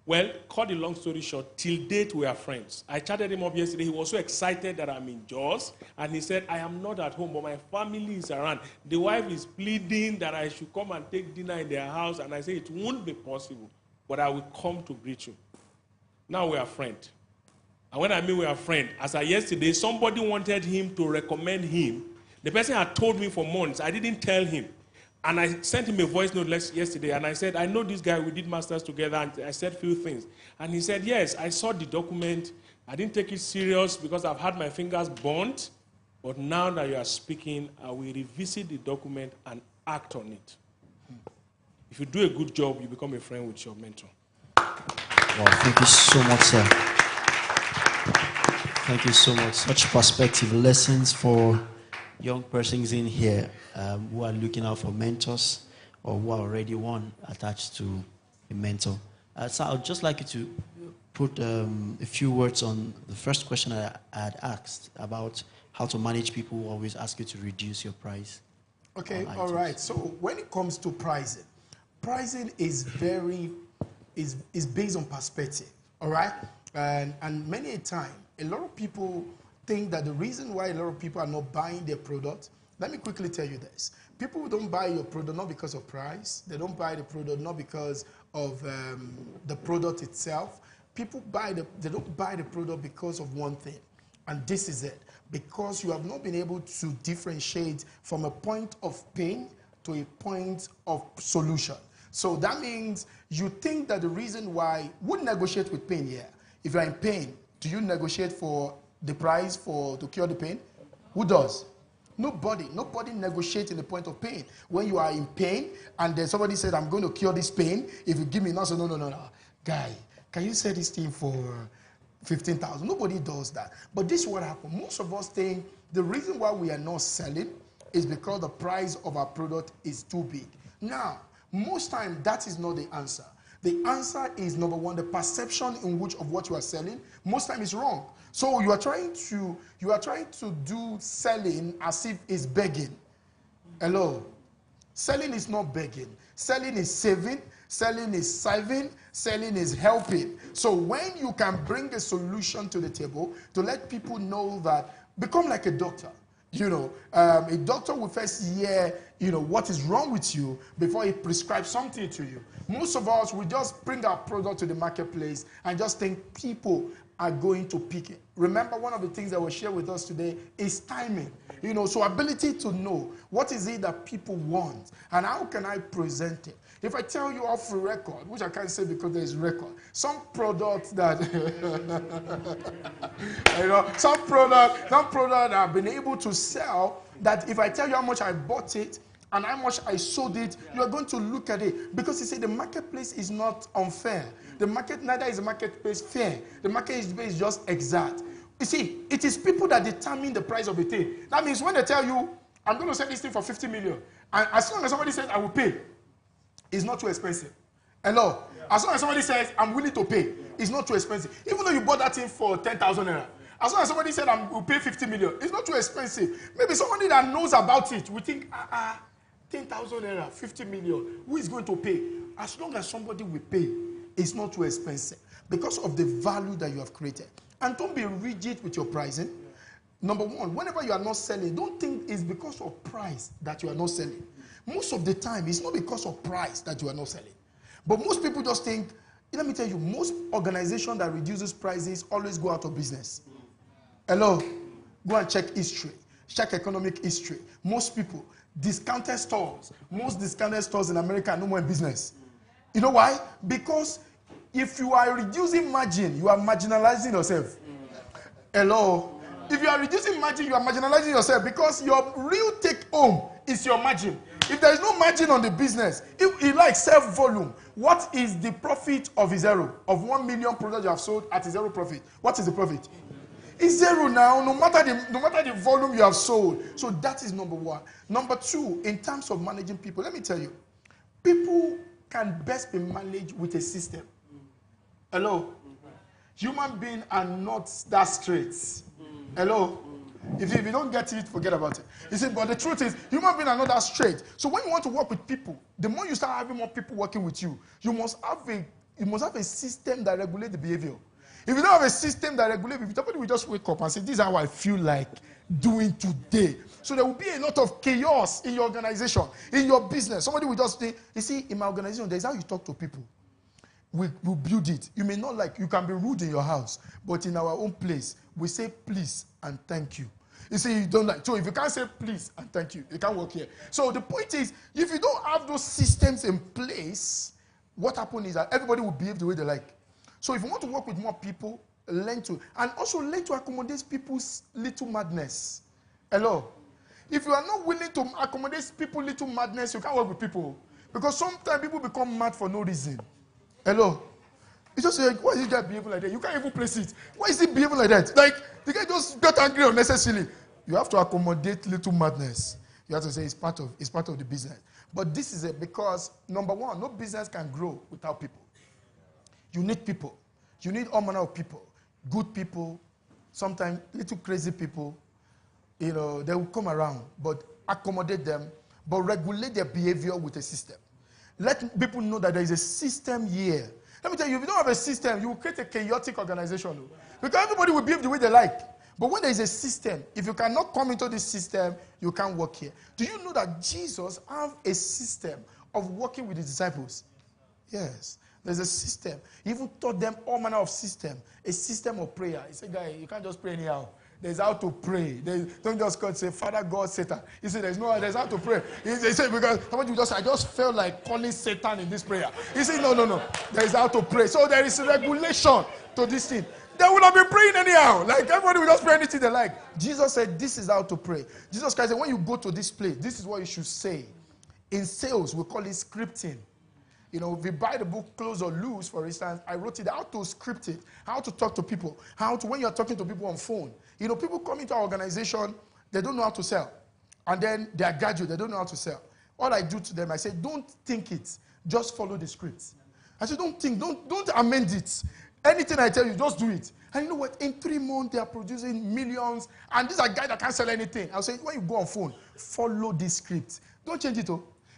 Well, cut the long story short, till date we are friends. I chatted him up yesterday. He was so excited that I'm in Jaws. And he said, I am not at home, but my family is around. The wife is pleading that I should come and take dinner in their house. And I said, it won't be possible, but I will come to greet you. Now we are friends. And when I mean we are friends, as of yesterday, somebody wanted him to recommend him. The person had told me for months. I didn't tell him. And I sent him a voice note yesterday, and I said, I know this guy, we did masters together, and I said a few things. And he said, yes, I saw the document. I didn't take it serious because I've had my fingers burnt. But now that you are speaking, I will revisit the document and act on it. If you do a good job, you become a friend with your mentor. Wow, thank you so much, sir. Thank you so much. Such perspective lessons for young persons in here who are looking out for mentors or who are already one attached to a mentor. So I would just like you to put a few words on the first question I had asked about how to manage people who always ask you to reduce your price. Okay, all right. So when it comes to pricing, pricing is is based on perspective, all right? And many a time, a lot of people think that the reason why a lot of people are not buying their product, let me quickly tell you this. People don't buy your product not because of price. They don't buy the product not because of the product itself. People they don't buy the product because of one thing. And this is it. Because you have not been able to differentiate from a point of pain to a point of solution. So that means you think that the reason why, would negotiate with pain, yeah. If you're in pain, do you negotiate for the price to cure the pain? Who does? Nobody. Nobody negotiates in the point of pain. When you are in pain and then somebody said, I'm going to cure this pain, if you give me, no. Guy, can you sell this thing for 15,000? Nobody does that. But this is what happens. Most of us think the reason why we are not selling is because the price of our product is too big. Now, most time that is not the answer. The answer is, number one, the perception in which of what you are selling, most time is wrong. So you are trying to do selling as if it's begging. Hello? Selling is not begging. Selling is saving. Selling is saving. Selling is helping. So when you can bring a solution to the table to let people know that, become like a doctor. You know, a doctor will first hear, what is wrong with you before he prescribes something to you. Most of us, we just bring our product to the marketplace and just think people are going to pick it. Remember, one of the things that was shared with us today is timing. So ability to know what is it that people want and how can I present it. If I tell you off the record, which I can't say because there is record, some product that some product that I've been able to sell, that if I tell you how much I bought it and how much I sold it, you are going to look at it. Because you see, the marketplace is not unfair. Neither is the marketplace fair. The marketplace is just exact. You see, it is people that determine the price of a thing. That means when they tell you, I'm going to sell this thing for 50 million, and as long as somebody says, I will pay, it's not too expensive. Hello? Yeah. As long as somebody says, I'm willing to pay, it's not too expensive. Even though you bought that thing for 10,000 naira, as long as somebody said, I will pay 50 million, it's not too expensive. Maybe somebody that knows about it will think, 10,000 naira, 50 million, who is going to pay? As long as somebody will pay, it's not too expensive because of the value that you have created. And don't be rigid with your pricing. Number one, whenever you are not selling, don't think it's because of price that you are not selling. Most of the time, it's not because of price that you are not selling. But most people just think, let me tell you, most organizations that reduces prices always go out of business. Hello? Go and check history. Check economic history. Most people, discounted stores, most discounted stores in America are no more in business. You know why? Because if you are reducing margin, you are marginalizing yourself. Hello? If you are reducing margin, you are marginalizing yourself because your real take home is your margin. If there is no margin on the business, if you like self volume, What is the profit of a zero? Of 1 million products you have sold at a zero profit. What is the profit? It's zero now, no matter the volume you have sold. So that is number one. Number two, in terms of managing people, let me tell you, people can best be managed with a system. Hello? Human beings are not that straight. Hello? If you don't get it, forget about it. You see, but the truth is, human beings are not that straight. So when you want to work with people, the more you start having more people working with you, you must have a system that regulates the behavior. If you don't have a system that regulates, if somebody will just wake up and say, this is how I feel like doing today. So there will be a lot of chaos in your organization, in your business. Somebody will just say, you see, in my organization, there's how you talk to people. We build it. You may not like, you can be rude in your house, but in our own place, we say please and thank you. You see, you don't like, so if you can't say please and thank you, you can't work here. So the point is, if you don't have those systems in place, what happens is that everybody will behave the way they like. So if you want to work with more people, learn to, and also learn to accommodate people's little madness. Hello? If you are not willing to accommodate people's little madness, you can't work with people. Because sometimes people become mad for no reason. Hello? You just say, why is this guy behaving like that? You can't even place it. Why is he behaving like that? Like, the guy just got angry unnecessarily. You have to accommodate little madness. You have to say it's part of the business. But this is it because, number one, no business can grow without people. You need people. You need all manner of people. Good people, sometimes little crazy people. You know, they will come around, but accommodate them, but regulate their behavior with a system. Let people know that there is a system here. Let me tell you, if you don't have a system, you will create a chaotic organization. Because everybody will behave the way they like. But when there is a system, if you cannot come into this system, you can't work here. Do you know that Jesus have a system of working with his disciples? Yes. There's a system. He even taught them all manner of system. A system of prayer. He said, guy, you can't just pray anyhow. There's how to pray. Don't just go and say, Father God, Satan. He said, there's how to pray. He said, because I just felt like calling Satan in this prayer. He said, no. There's how to pray. So there is regulation to this thing. They would have been praying anyhow. Like everybody will just pray anything they like. Jesus said, this is how to pray. Jesus Christ said, when you go to this place, this is what you should say. In sales, we call it scripting. You know, if you buy the book Close or Lose, for instance, I wrote it how to script it, how to talk to people, when you're talking to people on phone. You know, people come into our organization, they don't know how to sell. And then they are graduates, they don't know how to sell. All I do to them, I say, don't think it, just follow the script. I say, don't think, don't amend it. Anything I tell you, just do it. And you know what? In 3 months, they are producing millions. And these are guys that can't sell anything. I'll say, when you go on phone, follow this script. Don't change it,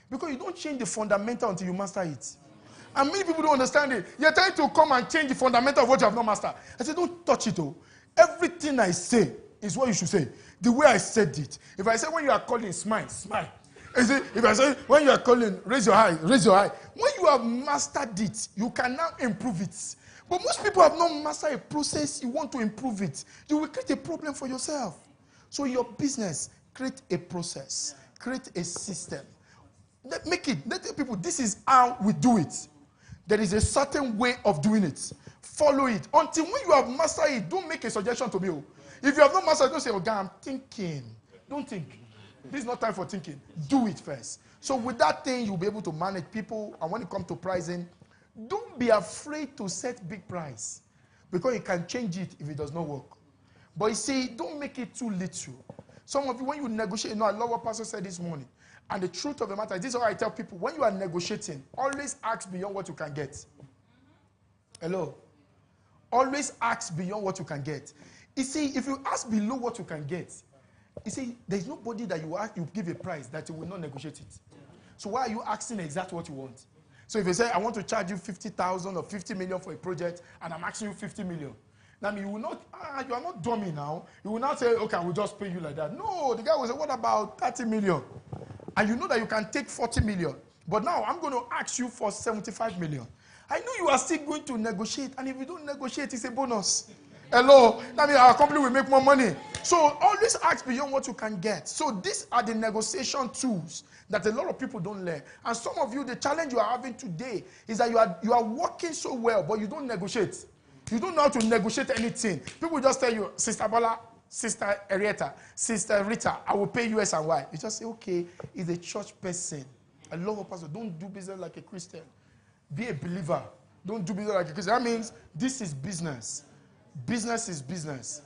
because you don't change the fundamental until you master it. And many people don't understand it. You're trying to come and change the fundamental of what you have not mastered. I say, don't touch it, Everything I say is what you should say. The way I said it. If I say when you are calling, smile. If I say when you are calling, raise your eye. When you have mastered it, you can now improve it. But most people have not mastered a process. You want to improve it. You will create a problem for yourself. So your business, create a process. Create a system. Let tell people, this is how we do it. There is a certain way of doing it. Follow it. Until when you have mastered it, don't make a suggestion to me. If you have not mastered it, don't say, oh, God, I'm thinking. Don't think. This is not time for thinking. Do it first. So with that thing, you'll be able to manage people. And when it comes to pricing, don't be afraid to set big price. Because you can change it if it does not work. But you see, don't make it too little. Some of you, when you negotiate, I love what Pastor said this morning. And the truth of the matter, this is what I tell people. When you are negotiating, always ask beyond what you can get. Hello? Always ask beyond what you can get. You see, if you ask below what you can get, you see, there's nobody that you give a price that you will not negotiate it. So why are you asking exactly what you want? So if you say, I want to charge you 50,000 or 50 million for a project, and I'm asking you 50 million. Now, you will not, you are not dummy now. You will not say, okay, I will just pay you like that. No, the guy will say, what about 30 million? And you know that you can take 40 million. But now I'm going to ask you for 75 million. I know you are still going to negotiate. And if you don't negotiate, it's a bonus. Hello? That means our company will make more money. So always ask beyond what you can get. So these are the negotiation tools that a lot of people don't learn. And some of you, the challenge you are having today is that you are working so well, but you don't negotiate. You don't know how to negotiate anything. People just tell you, Sister Bola, Sister Arietta, Sister Rita, I will pay you X and Y. You just say, okay, he's a church person. I love a pastor. Don't do business like a Christian. Be a believer. Don't do business like it. Because that means this is business. Business is business.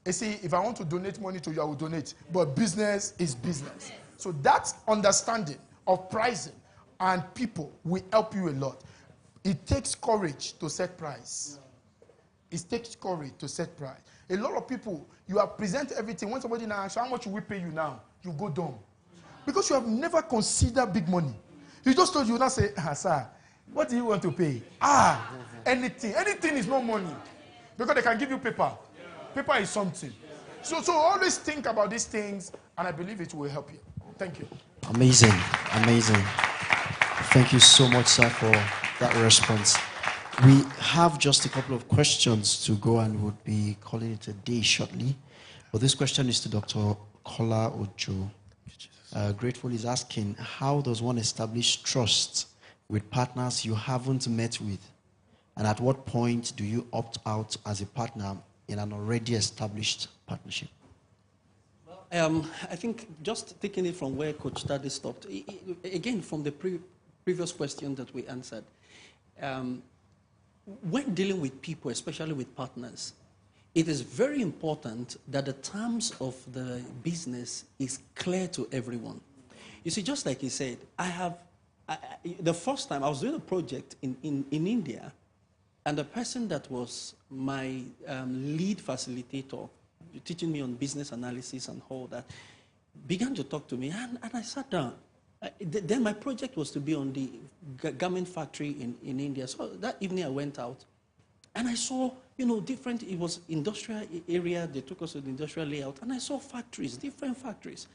You see, if I want to donate money to you, I will donate. But business is business. So that understanding of pricing and people will help you a lot. It takes courage to set price. It takes courage to set price. A lot of people, you have present everything. When somebody now asks, how much will we pay you now? You go dumb. Because you have never considered big money. You just told you now say, sir, what do you want to pay? Anything. Anything is no money. Because they can give you paper. Paper is something. So always think about these things, and I believe it will help you. Thank you. Amazing. Thank you so much, sir, for that response. We have just a couple of questions to go and would be calling it a day shortly. But this question is to Dr. Kola Ojo. Grateful is asking, how does one establish trust with partners you haven't met with? And at what point do you opt out as a partner in an already established partnership? I think just taking it from where Coach Tade stopped, again, from the previous question that we answered, when dealing with people, especially with partners, it is very important that the terms of the business is clear to everyone. You see, just like he said, the first time I was doing a project in India, and the person that was my lead facilitator, teaching me on business analysis and all that, began to talk to me, and I sat down. Then my project was to be on the garment factory in India. So that evening I went out, and I saw, different, it was industrial area. They took us to the industrial layout, and I saw factories, different factories.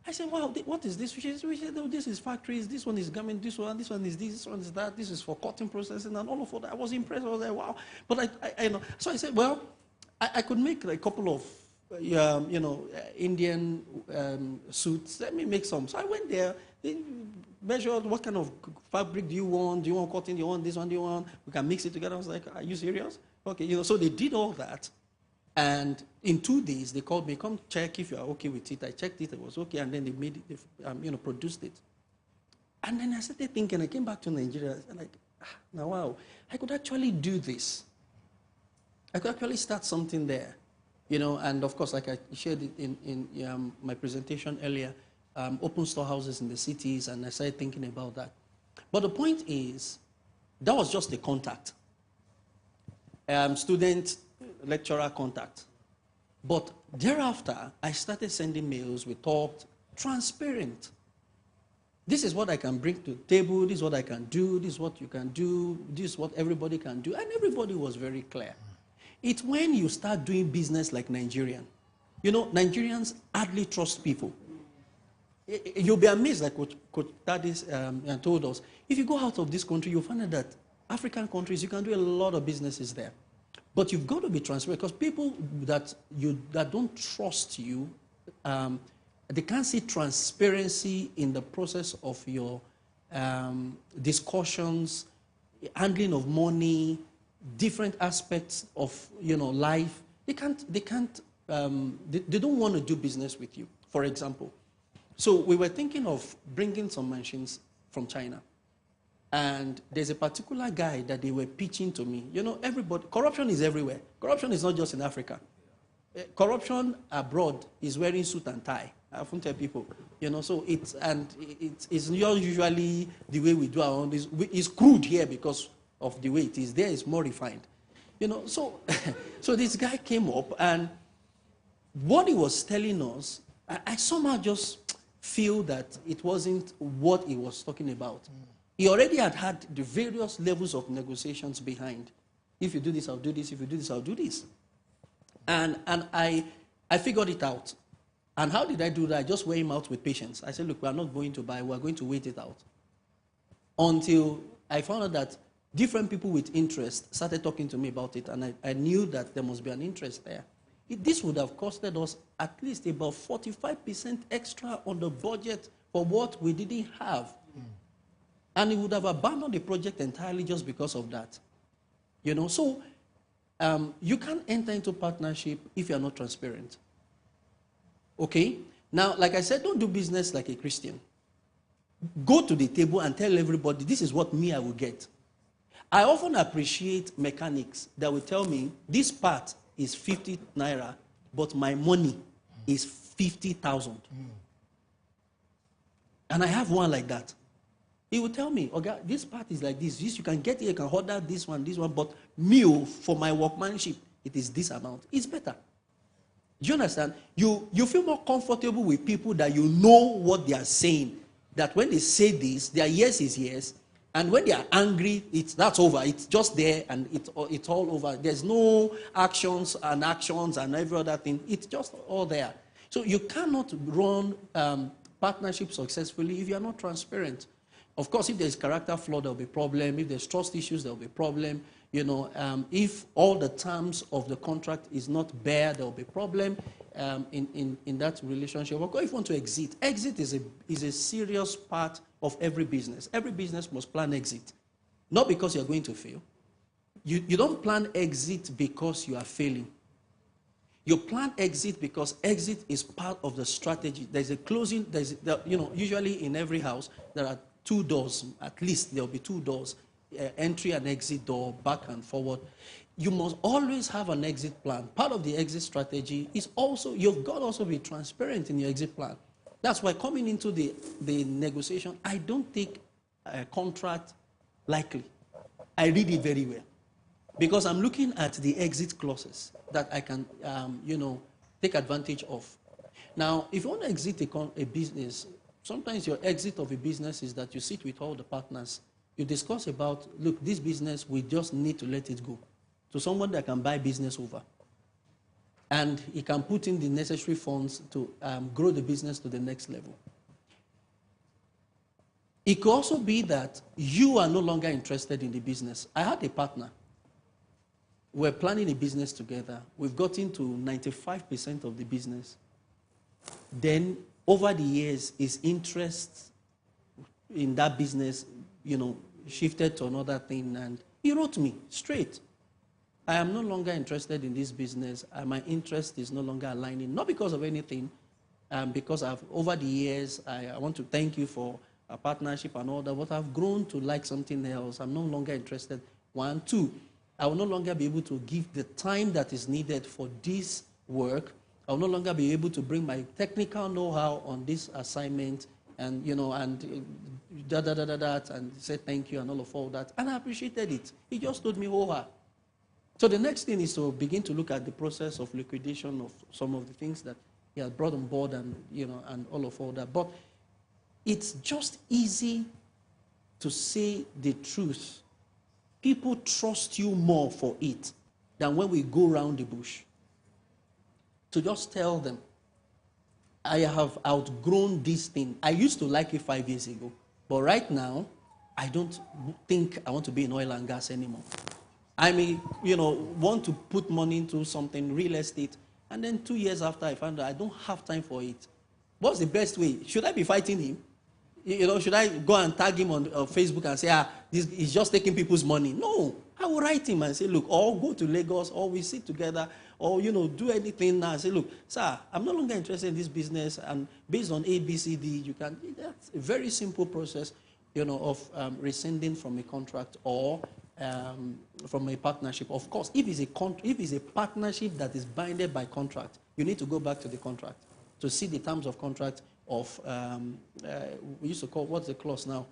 I said, wow, what is this? We said, oh, this is factories, this one is garment, this one is this one is that, this is for cotton processing, and all of that. I was impressed. I was like, wow. But so I said, well, I could make a couple of, Indian suits. Let me make some. So I went there. They measured what kind of fabric do you want? Do you want cotton? Do you want this one? Do you want? We can mix it together. I was like, are you serious? Okay, so they did all that. And in 2 days, they called me, come check if you are okay with it. I checked it, it was okay, and then they made it, produced it. And then I started thinking, I came back to Nigeria, like, now wow, I could actually do this. I could actually start something there, and of course, like I shared it in my presentation earlier, open storehouses in the cities, and I started thinking about that. But the point is, that was just a contact. Student-lecturer contact. But thereafter, I started sending mails. We talked, transparent. This is what I can bring to the table. This is what I can do. This is what you can do. This is what everybody can do. And everybody was very clear. It's when you start doing business like Nigerian. Nigerians hardly trust people. You'll be amazed, like Coach Tade told us. If you go out of this country, you'll find out that African countries, you can do a lot of businesses there. But you've got to be transparent, because people that don't trust you, they can't see transparency in the process of your discussions, handling of money, different aspects of life. They don't want to do business with you, for example. So we were thinking of bringing some machines from China. And there's a particular guy that they were pitching to me. Everybody, corruption is everywhere. Corruption is not just in Africa. Corruption abroad is wearing suit and tie. I often tell people, so it's not usually the way we do our own. It's crude here because of the way it is. There it's more refined. So this guy came up, and what he was telling us, I somehow just feel that it wasn't what he was talking about. He already had the various levels of negotiations behind. If you do this, I'll do this. If you do this, I'll do this. And I figured it out. And how did I do that? I just weigh him out with patience. I said, look, we're not going to buy. We're going to wait it out. Until I found out that different people with interest started talking to me about it. And I knew that there must be an interest there. This would have costed us at least about 45% extra on the budget for what we didn't have. And he would have abandoned the project entirely just because of that. So you can't enter into partnership if you're not transparent. Okay? Now, like I said, don't do business like a Christian. Go to the table and tell everybody, this is what I will get. I often appreciate mechanics that will tell me this part is 50 naira, but my money is 50,000. And I have one like that. He will tell me, okay, this part is like this. You can get here, you can order this one, but meal for my workmanship, it is this amount. It's better. Do you understand? You feel more comfortable with people that you know what they are saying. That when they say this, their yes is yes. And when they are angry, that's over. It's just there and it's all over. There's no actions and every other thing. It's just all there. So you cannot run partnership successfully if you are not transparent. Of course, if there's character flaw, there'll be problem. If there's trust issues, there'll be problem. If all the terms of the contract is not bare, there'll be problem in that relationship. Of course, if you want to exit is a serious part of every business. Every business must plan exit. Not because you're going to fail. You don't plan exit because you are failing. You plan exit because exit is part of the strategy. There's a closing, usually in every house, there are 2 doors, at least there'll be 2 doors, entry and exit door, back and forward. You must always have an exit plan. Part of the exit strategy is also, you've got to also be transparent in your exit plan. That's why coming into the negotiation, I don't take a contract lightly. I read it very well. Because I'm looking at the exit clauses that I can, take advantage of. Now, if you want to exit a business, sometimes your exit of a business is that you sit with all the partners. You discuss about, look, this business, we just need to let it go to someone that can buy business over. And he can put in the necessary funds to grow the business to the next level. It could also be that you are no longer interested in the business. I had a partner. We're planning a business together. We've gotten to 95% of the business. Then, over the years, his interest in that business, shifted to another thing. And he wrote me straight. I am no longer interested in this business. My interest is no longer aligning. Not because of anything, because over the years, I want to thank you for a partnership and all that, but I've grown to like something else. I'm no longer interested. 1, 2, I will no longer be able to give the time that is needed for this work. I will no longer be able to bring my technical know-how on this assignment and, and and say thank you and all that. And I appreciated it. He just told me, So the next thing is to begin to look at the process of liquidation of some of the things that he had brought on board and, and all that. But it's just easy to say the truth. People trust you more for it than when we go around the bush. To just tell them, I have outgrown this thing. I used to like it 5 years ago, but right now, I don't think I want to be in oil and gas anymore. I may, want to put money into something, real estate, and then 2 years after I found out I don't have time for it. What's the best way? Should I be fighting him? Should I go and tag him on Facebook and say, he's just taking people's money? No. I will write him and say, look, or go to Lagos, or we sit together, or, do anything now and say, look, sir, I'm no longer interested in this business, and based on A, B, C, D, that's a very simple process, of rescinding from a contract or from a partnership. Of course, if it's a partnership that is binded by contract, you need to go back to the contract to see the terms of contract of, we used to call, what's the clause now?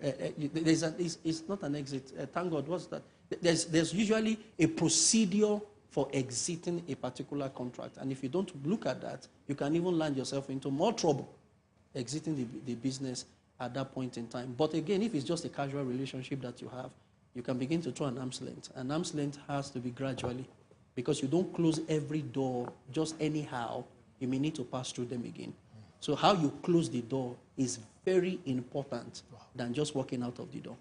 It's not an exit. Thank God, what's that? There's usually a procedure for exiting a particular contract. And if you don't look at that, you can even land yourself into more trouble exiting the business at that point in time. But again, if it's just a casual relationship that you have, you can begin to throw an arm's length. An arm's length has to be gradually, because you don't close every door just anyhow. You may need to pass through them again. So how you close the door is very important than just walking out of the door.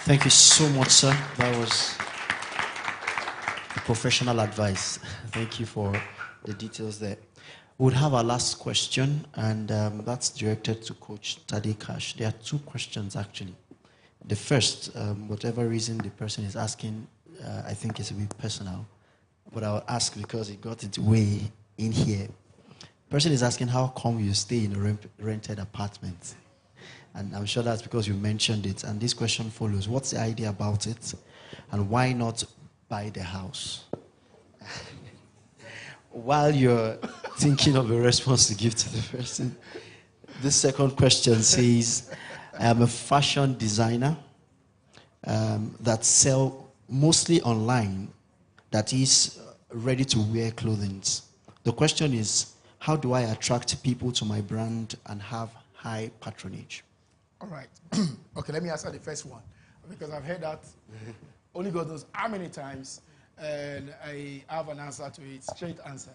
Thank you so much, sir. That was professional advice. Thank you for the details there. We'll have our last question, and that's directed to Coach Tade Cash. There are 2 questions, actually. The first, whatever reason the person is asking, I think it's a bit personal, but I'll ask because it got its way in here. The person is asking, how come you stay in a rented apartment? And I'm sure that's because you mentioned it. And this question follows. What's the idea about it? And why not buy the house? While you're thinking of a response to give to the person, this second question says, I am a fashion designer that sell mostly online, that is ready to wear clothing. The question is, how do I attract people to my brand and have high patronage? All right. Okay, let me answer the first one, because I've heard that only God knows how many times, and I have an answer to it, straight answer.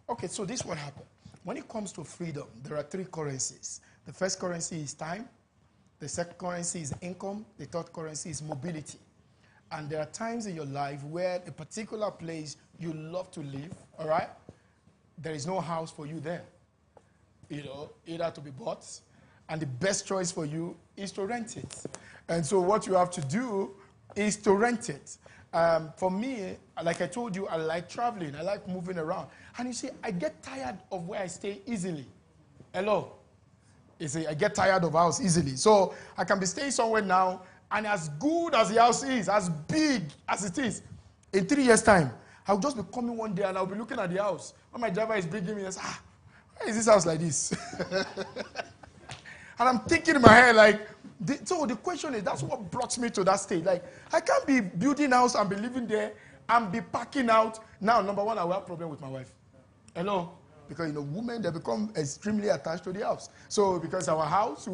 Okay, so this is what happened. When it comes to freedom, there are three currencies. The first currency is time. The second currency is income. The third currency is mobility. And there are times in your life where a particular place you love to live, all right, there is no house for you there. You know, either to be bought, and the best choice for you is to rent it. And so what you have to do is to rent it. For me, like I told you, I like traveling. I like moving around. And you see, I get tired of where I stay easily. Hello? You see, I get tired of house easily. So I can be staying somewhere now, and as good as the house is, as big as it is, in 3 years' time, I'll just be coming one day and I'll be looking at the house. When my driver is bringing me, I say, why is this house like this? And I'm thinking in my head, like, so the question is, that's what brought me to that state. Like, I can't be building house and be living there and be parking out. Now, number one, I will have problem with my wife. Hello? Because, you know, women, they become extremely attached to the house. So, because our house,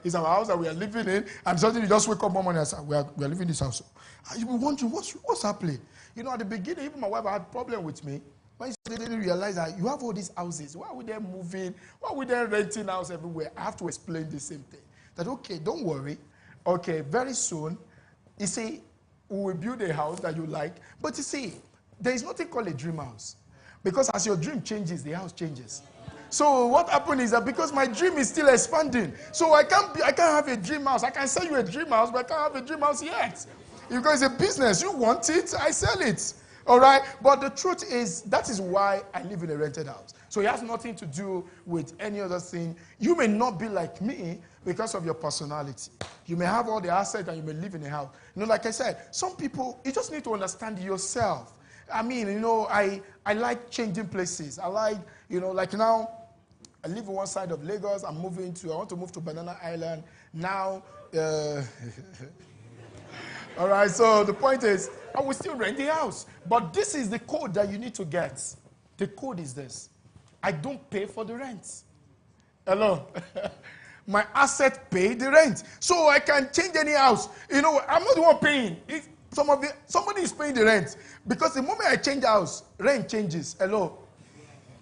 it's our house that we are living in, and suddenly you just wake up one morning and say, we are living in this house. And you will wonder, what's happening? You know, at the beginning, even my wife had problem with me. When she didn't realize that you have all these houses, why are they moving? Why are they renting house everywhere? I have to explain the same thing. That, okay, don't worry. Okay, very soon, you see, we will build a house that you like. But you see, there is nothing called a dream house. Because as your dream changes, the house changes. So what happened is that because my dream is still expanding, so I can't have a dream house. I can sell you a dream house, but I can't have a dream house yet. Because it's a business. You want it, I sell it. All right? But the truth is, that is why I live in a rented house. So it has nothing to do with any other thing. You may not be like me because of your personality. You may have all the assets and you may live in a house. You know, like I said, some people, you just need to understand yourself. I mean, you know, I like changing places. I like, you know, like now, I live on one side of Lagos. I want to move to Banana Island. Now, all right, so the point is, I will still rent the house. But this is the code that you need to get. The code is this. I don't pay for the rent. Hello? My asset pay the rent. So I can change any house. You know, I'm not the one paying. If somebody is paying the rent. Because the moment I change the house, rent changes. Hello?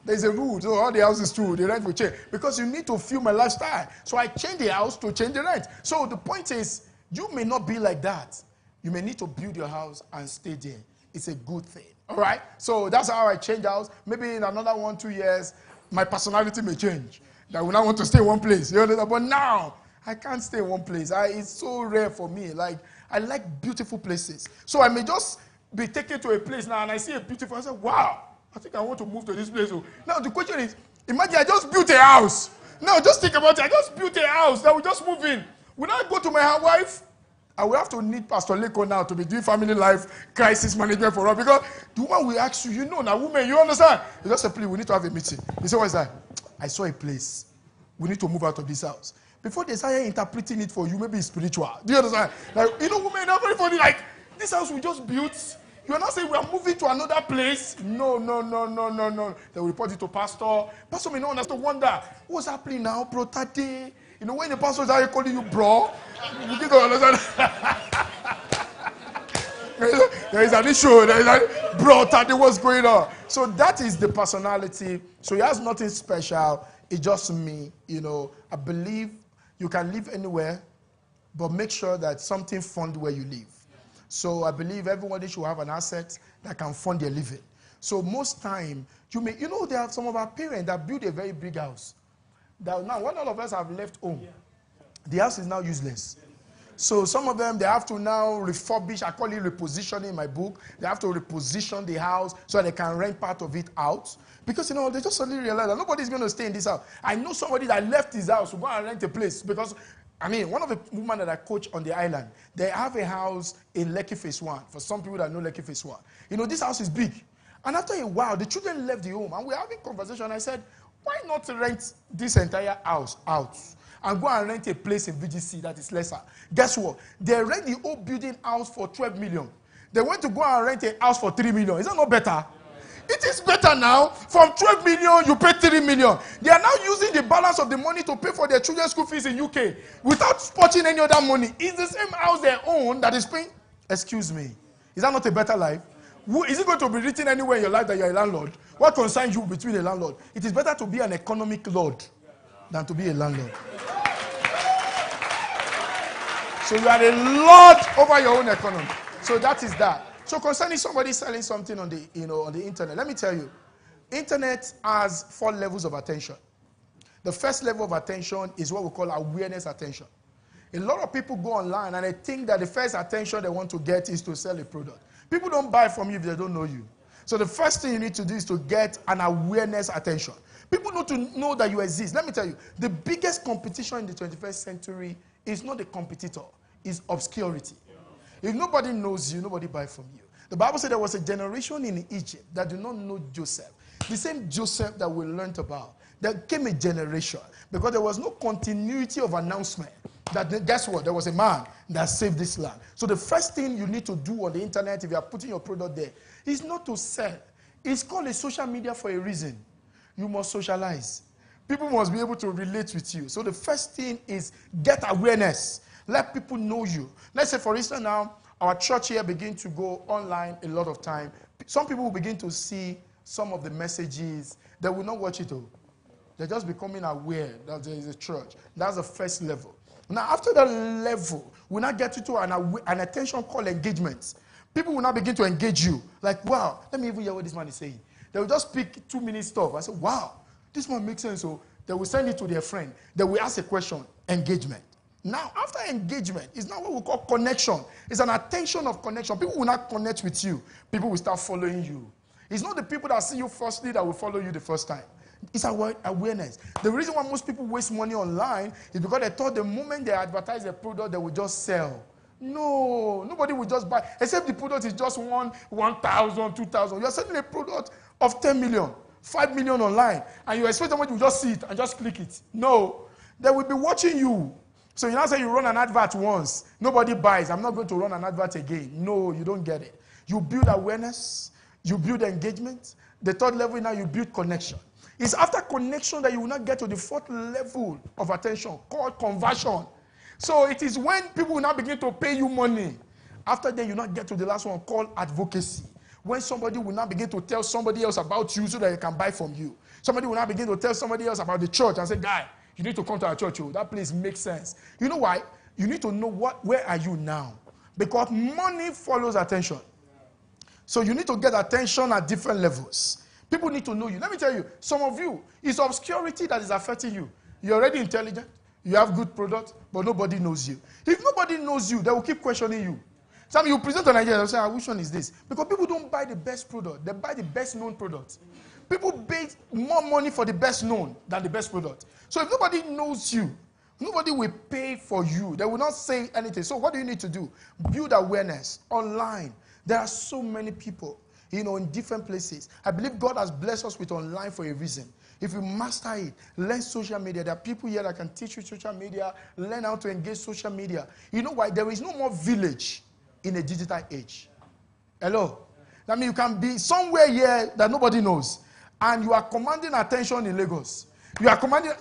There's a rule. So all the houses too, the rent will change. Because you need to feel my lifestyle. So I change the house to change the rent. So the point is, you may not be like that. You may need to build your house and stay there. It's a good thing. All right? So that's how I change house. Maybe in another 1-2 years, my personality may change. That I will not want to stay in one place. You know? But now, I can't stay in one place. It's so rare for me. Like, I like beautiful places. So I may just be taken to a place now and I see a beautiful, I say, wow, I think I want to move to this place. Now the question is, imagine I just built a house. Now just think about it. I just built a house that we just move in. When I go to my wife, I will have to need Pastor Leko now to be doing family life crisis management for us. Because the one we ask you, you know, now woman, you understand? You just say, please, we need to have a meeting. You say, what is that? I saw a place. We need to move out of this house. Before they start interpreting it for you, maybe it's spiritual. Do you understand? Like, you know, women, not very funny. Like, this house we just built. You are not saying we are moving to another place. No. They will report it to pastor. Pastor may not understand. Wonder, what's happening now, bro? Tate? You know, when the pastor is already calling you bro, you get to understand. There is an issue. There is like, bro, Tate, what's going on? So that is the personality. So he has nothing special. It's just me. You know, I believe you can live anywhere, but make sure that something fund where you live. So I believe everybody should have an asset that can fund their living. So most time, you know, there are some of our parents that build a very big house. That now, when all of us have left home, the house is now useless. So some of them, they have to now refurbish. I call it repositioning in my book. They have to reposition the house so they can rent part of it out. Because, you know, they just suddenly realize that nobody's going to stay in this house. I know somebody that left his house to go and rent a place because I mean, one of the women that I coach on the island, they have a house in Lekki Phase 1. For some people that know Lekki Phase 1. You know, this house is big. And after a while, the children left the home. And we were having conversation. I said, why not rent this entire house out? And go and rent a place in VGC that is lesser. Guess what? They rent the whole building house for 12 million. They went to go and rent a house for 3 million. Is that not better? It is better now. From 12 million, you pay 3 million. They are now using the balance of the money to pay for their children's school fees in UK without spotting any other money. It's the same house they own that is paying. Excuse me. Is that not a better life? Is it going to be written anywhere in your life that you're a landlord? What concerns you between a landlord? It is better to be an economic lord than to be a landlord. So you are a lord over your own economy. So that is that. So concerning somebody selling something on the internet, let me tell you, internet has 4 levels of attention. The first level of attention is what we call awareness attention. A lot of people go online and they think that the first attention they want to get is to sell a product. People don't buy from you if they don't know you. So the first thing you need to do is to get an awareness attention. People need to know that you exist. Let me tell you, the biggest competition in the 21st century is not the competitor, it's obscurity. If nobody knows you, nobody buys from you. The Bible said there was a generation in Egypt that did not know Joseph. The same Joseph that we learned about. There came a generation because there was no continuity of announcement. That guess what? There was a man that saved this land. So the first thing you need to do on the internet, if you are putting your product there, is not to sell. It's called a social media for a reason. You must socialize. People must be able to relate with you. So the first thing is get awareness. Let people know you. Let's say, for instance, now, our church here begin to go online a lot of time. Some people will begin to see some of the messages. They will not watch it all. They're just becoming aware that there is a church. That's the first level. Now, after that level, we now get into an attention called engagement. People will now begin to engage you. Like, wow, let me even hear what this man is saying. They will just speak 2-minute stuff. I say, wow, this one makes sense. So they will send it to their friend. They will ask a question. Engagement. Now, after engagement, it's not what we call connection. It's an attention of connection. People will not connect with you. People will start following you. It's not the people that see you firstly that will follow you the first time. It's awareness. The reason why most people waste money online is because they thought the moment they advertise a product, they will just sell. No, nobody will just buy, except the product is just 1,000, 2,000. You're selling a product of 10 million, 5 million online, and you expect somebody to just see it and just click it. No, they will be watching you. So you now say you run an advert once, nobody buys. I'm not going to run an advert again. No, you don't get it. You build awareness, you build engagement. The third level now, you build connection. It's after connection that you will not get to the 4th level of attention called conversion. So it is when people will now begin to pay you money. After that, you not get to the last one called advocacy. When somebody will now begin to tell somebody else about you so that they can buy from you. Somebody will now begin to tell somebody else about the church and say, guy, you need to come to our church. Oh, that place makes sense. You know why? You need to know where are you now. Because money follows attention. So you need to get attention at different levels. People need to know you. Let me tell you, some of you, it's obscurity that is affecting you. You're already intelligent. You have good product, but nobody knows you. If nobody knows you, they will keep questioning you. Some you present an idea, they'll say, which one is this? Because people don't buy the best product. They buy the best known product. People pay more money for the best known than the best product. So if nobody knows you, nobody will pay for you. They will not say anything. So what do you need to do? Build awareness online. There are so many people, in different places. I believe God has blessed us with online for a reason. If you master it, learn social media. There are people here that can teach you social media, learn how to engage social media. You know why? There is no more village in a digital age. Hello? I mean, you can be somewhere here that nobody knows, and you are commanding attention in Lagos. You are commanding,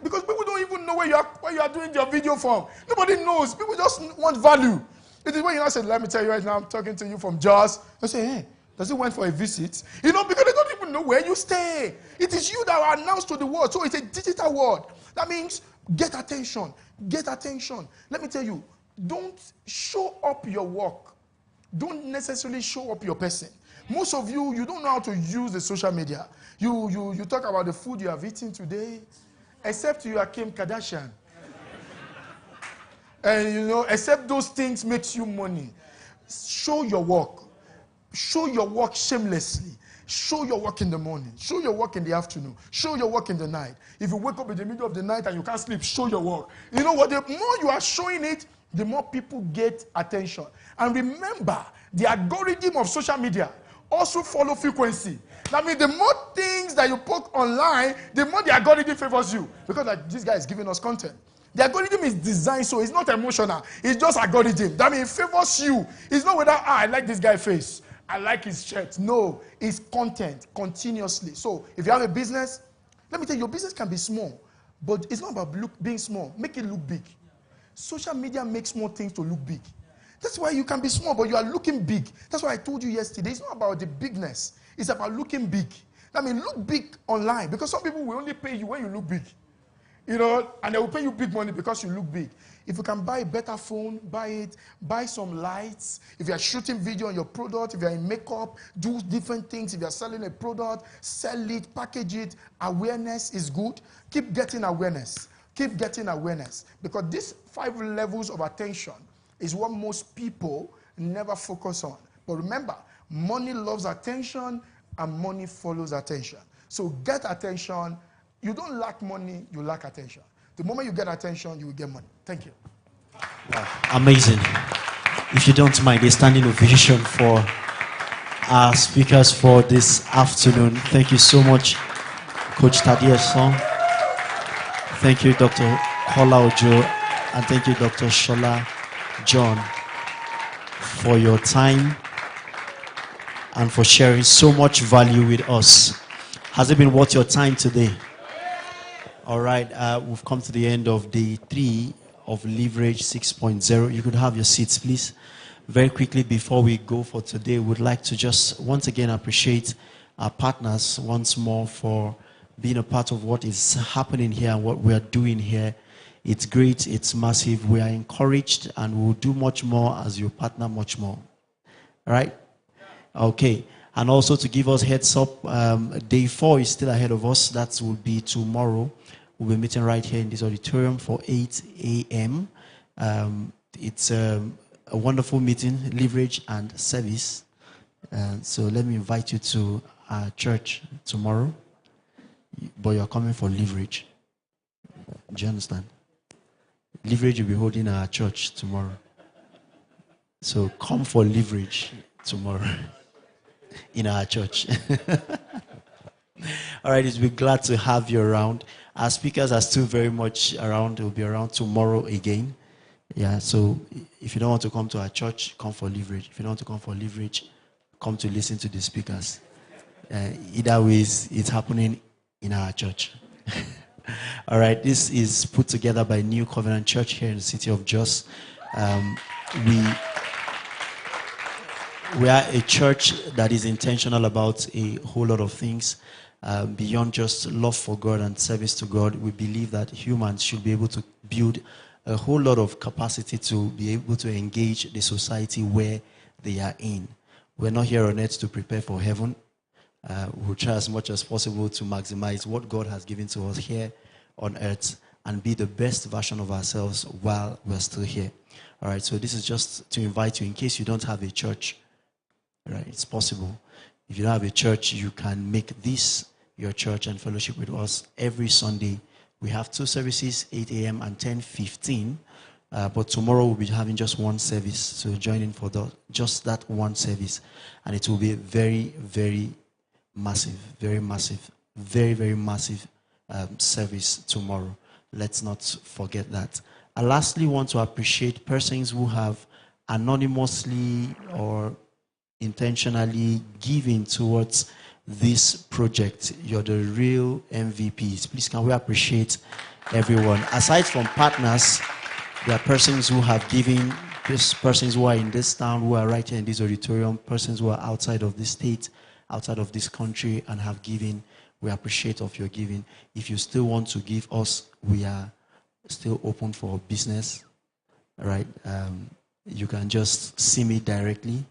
because people don't even know where you are doing your video from. Nobody knows. People just want value. It is when you now say, let me tell you right now, I'm talking to you from Jos. I say, hey, does it went for a visit? Because they don't even know where you stay. It is you that are announced to the world. So it's a digital world. That means get attention. Get attention. Let me tell you, don't show up your work. Don't necessarily show up your person. Most of you don't know how to use the social media. You talk about the food you have eaten today, except you are Kim Kardashian. And except those things makes you money. Show your work. Show your work shamelessly. Show your work in the morning. Show your work in the afternoon. Show your work in the night. If you wake up in the middle of the night and you can't sleep, show your work. You know what? The more you are showing it, the more people get attention. And remember, the algorithm of social media also follow frequency. That means the more things that you put online, the more the algorithm favors you. Because like this guy is giving us content. The algorithm is designed so it's not emotional. It's just algorithm. That means it favors you. It's not whether, I like this guy's face. I like his shirt. No, it's content continuously. So if you have a business, let me tell you, your business can be small. But it's not about being small. Make it look big. Social media makes small things to look big. That's why you can be small, but you are looking big. That's why I told you yesterday. It's not about the bigness. It's about looking big. I mean, look big online. Because some people will only pay you when you look big. You know, and they will pay you big money because you look big. If you can buy a better phone, buy it. Buy some lights. If you are shooting video on your product, if you are in makeup, do different things. If you are selling a product, sell it, package it. Awareness is good. Keep getting awareness. Keep getting awareness. Because these 5 levels of attention is what most people never focus on. But remember, money loves attention and money follows attention. So get attention. You don't lack money, you lack attention. The moment you get attention, you will get money. Thank you. Amazing. If you don't mind, a standing ovation for our speakers for this afternoon. Thank you so much, Coach Tade Song. Thank you, Dr. Kola Ojo. And thank you, Dr. Shola John, for your time and for sharing so much value with us. Has it been worth your time today? All right, we've come to the end of day 3 of Leverage 6.0. You could have your seats, please. Very quickly, before we go for today, we'd like to just once again appreciate our partners once more for being a part of what is happening here and what we are doing here. It's great, it's massive. We are encouraged and we'll do much more as you partner much more. All right? Okay. And also to give us heads up, day 4 is still ahead of us. That will be tomorrow. We'll be meeting right here in this auditorium for 8 a.m. It's a wonderful meeting, leverage and service. So let me invite you to our church tomorrow. But you're coming for leverage. Do you understand? Leverage will be holding our church tomorrow. So come for leverage tomorrow in our church. All right, we're glad to have you around. Our speakers are still very much around. They'll be around tomorrow again. Yeah, so if you don't want to come to our church, come for leverage. If you don't want to come for leverage, come to listen to the speakers. Either way, it's happening in our church. All right, this is put together by New Covenant Church here in the city of Jos. We are a church that is intentional about a whole lot of things. Beyond just love for God and service to God, we believe that humans should be able to build a whole lot of capacity to be able to engage the society where they are in. We're not here on earth to prepare for heaven. We'll try as much as possible to maximize what God has given to us here on earth and be the best version of ourselves while we're still here. All right, so this is just to invite you in case you don't have a church. Right, it's possible. If you don't have a church, you can make this your church and fellowship with us every Sunday. We have 2 services, 8 a.m. and 10:15. But tomorrow we'll be having just 1 service. So join in for just that 1 service. And it will be very, very massive, very massive, very, very massive service tomorrow. Let's not forget that. I lastly want to appreciate persons who have anonymously or intentionally giving towards this project. You're the real MVPs. Please, can we appreciate everyone? Aside from partners, there are persons who have given, these persons who are in this town, who are right here in this auditorium, persons who are outside of this state, outside of this country, and have given. We appreciate of your giving. If you still want to give us, we are still open for business. All right? You can just see me directly,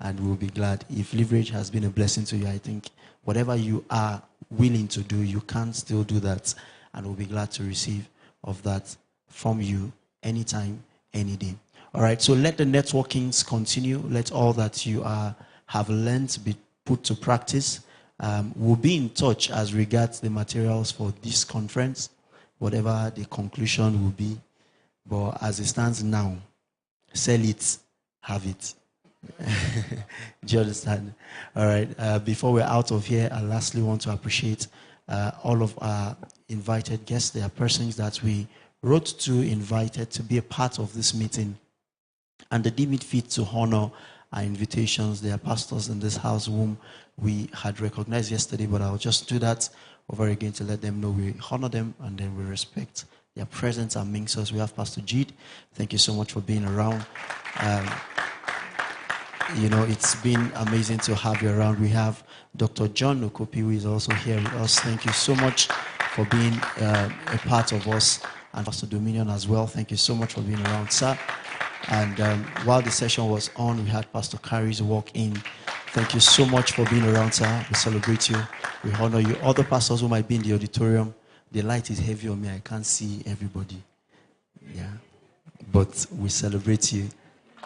and we'll be glad. If leverage has been a blessing to you, I think whatever you are willing to do, you can still do that, and we'll be glad to receive of that from you anytime, any day. All right, so let the networkings continue. Let all that you have learned be put to practice. We'll be in touch as regards the materials for this conference, whatever the conclusion will be. But as it stands now, sell it, have it. Do you understand? All right. Before we're out of here, I lastly want to appreciate all of our invited guests. There are persons that we wrote to, invited to be a part of this meeting. And they deem it fit to honor our invitations. There are pastors in this house whom we had recognized yesterday, but I'll just do that over again to let them know we honor them and then we respect their presence amongst us. We have Pastor Jeed. Thank you so much for being around. It's been amazing to have you around. We have Dr. John Okopi, who is also here with us. Thank you so much for being a part of us, and Pastor Dominion as well. Thank you so much for being around, sir. And while the session was on, we had Pastor Carries walk in. Thank you so much for being around, sir. We celebrate you. We honor you. Other pastors who might be in the auditorium, the light is heavy on me. I can't see everybody. Yeah. But we celebrate you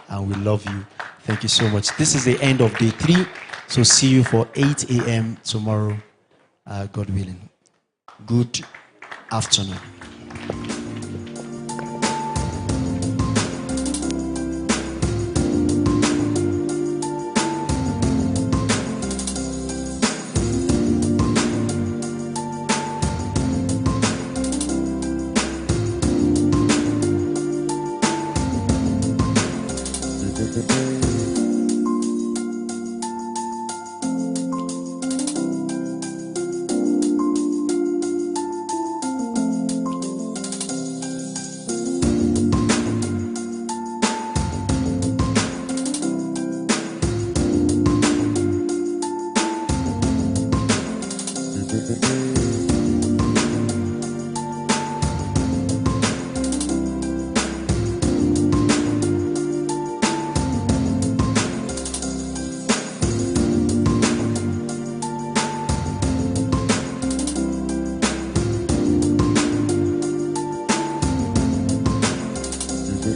and we love you. Thank you so much. This is the end of day 3. So see you for 8 a.m. tomorrow, God willing. Good afternoon.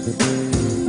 Thank you.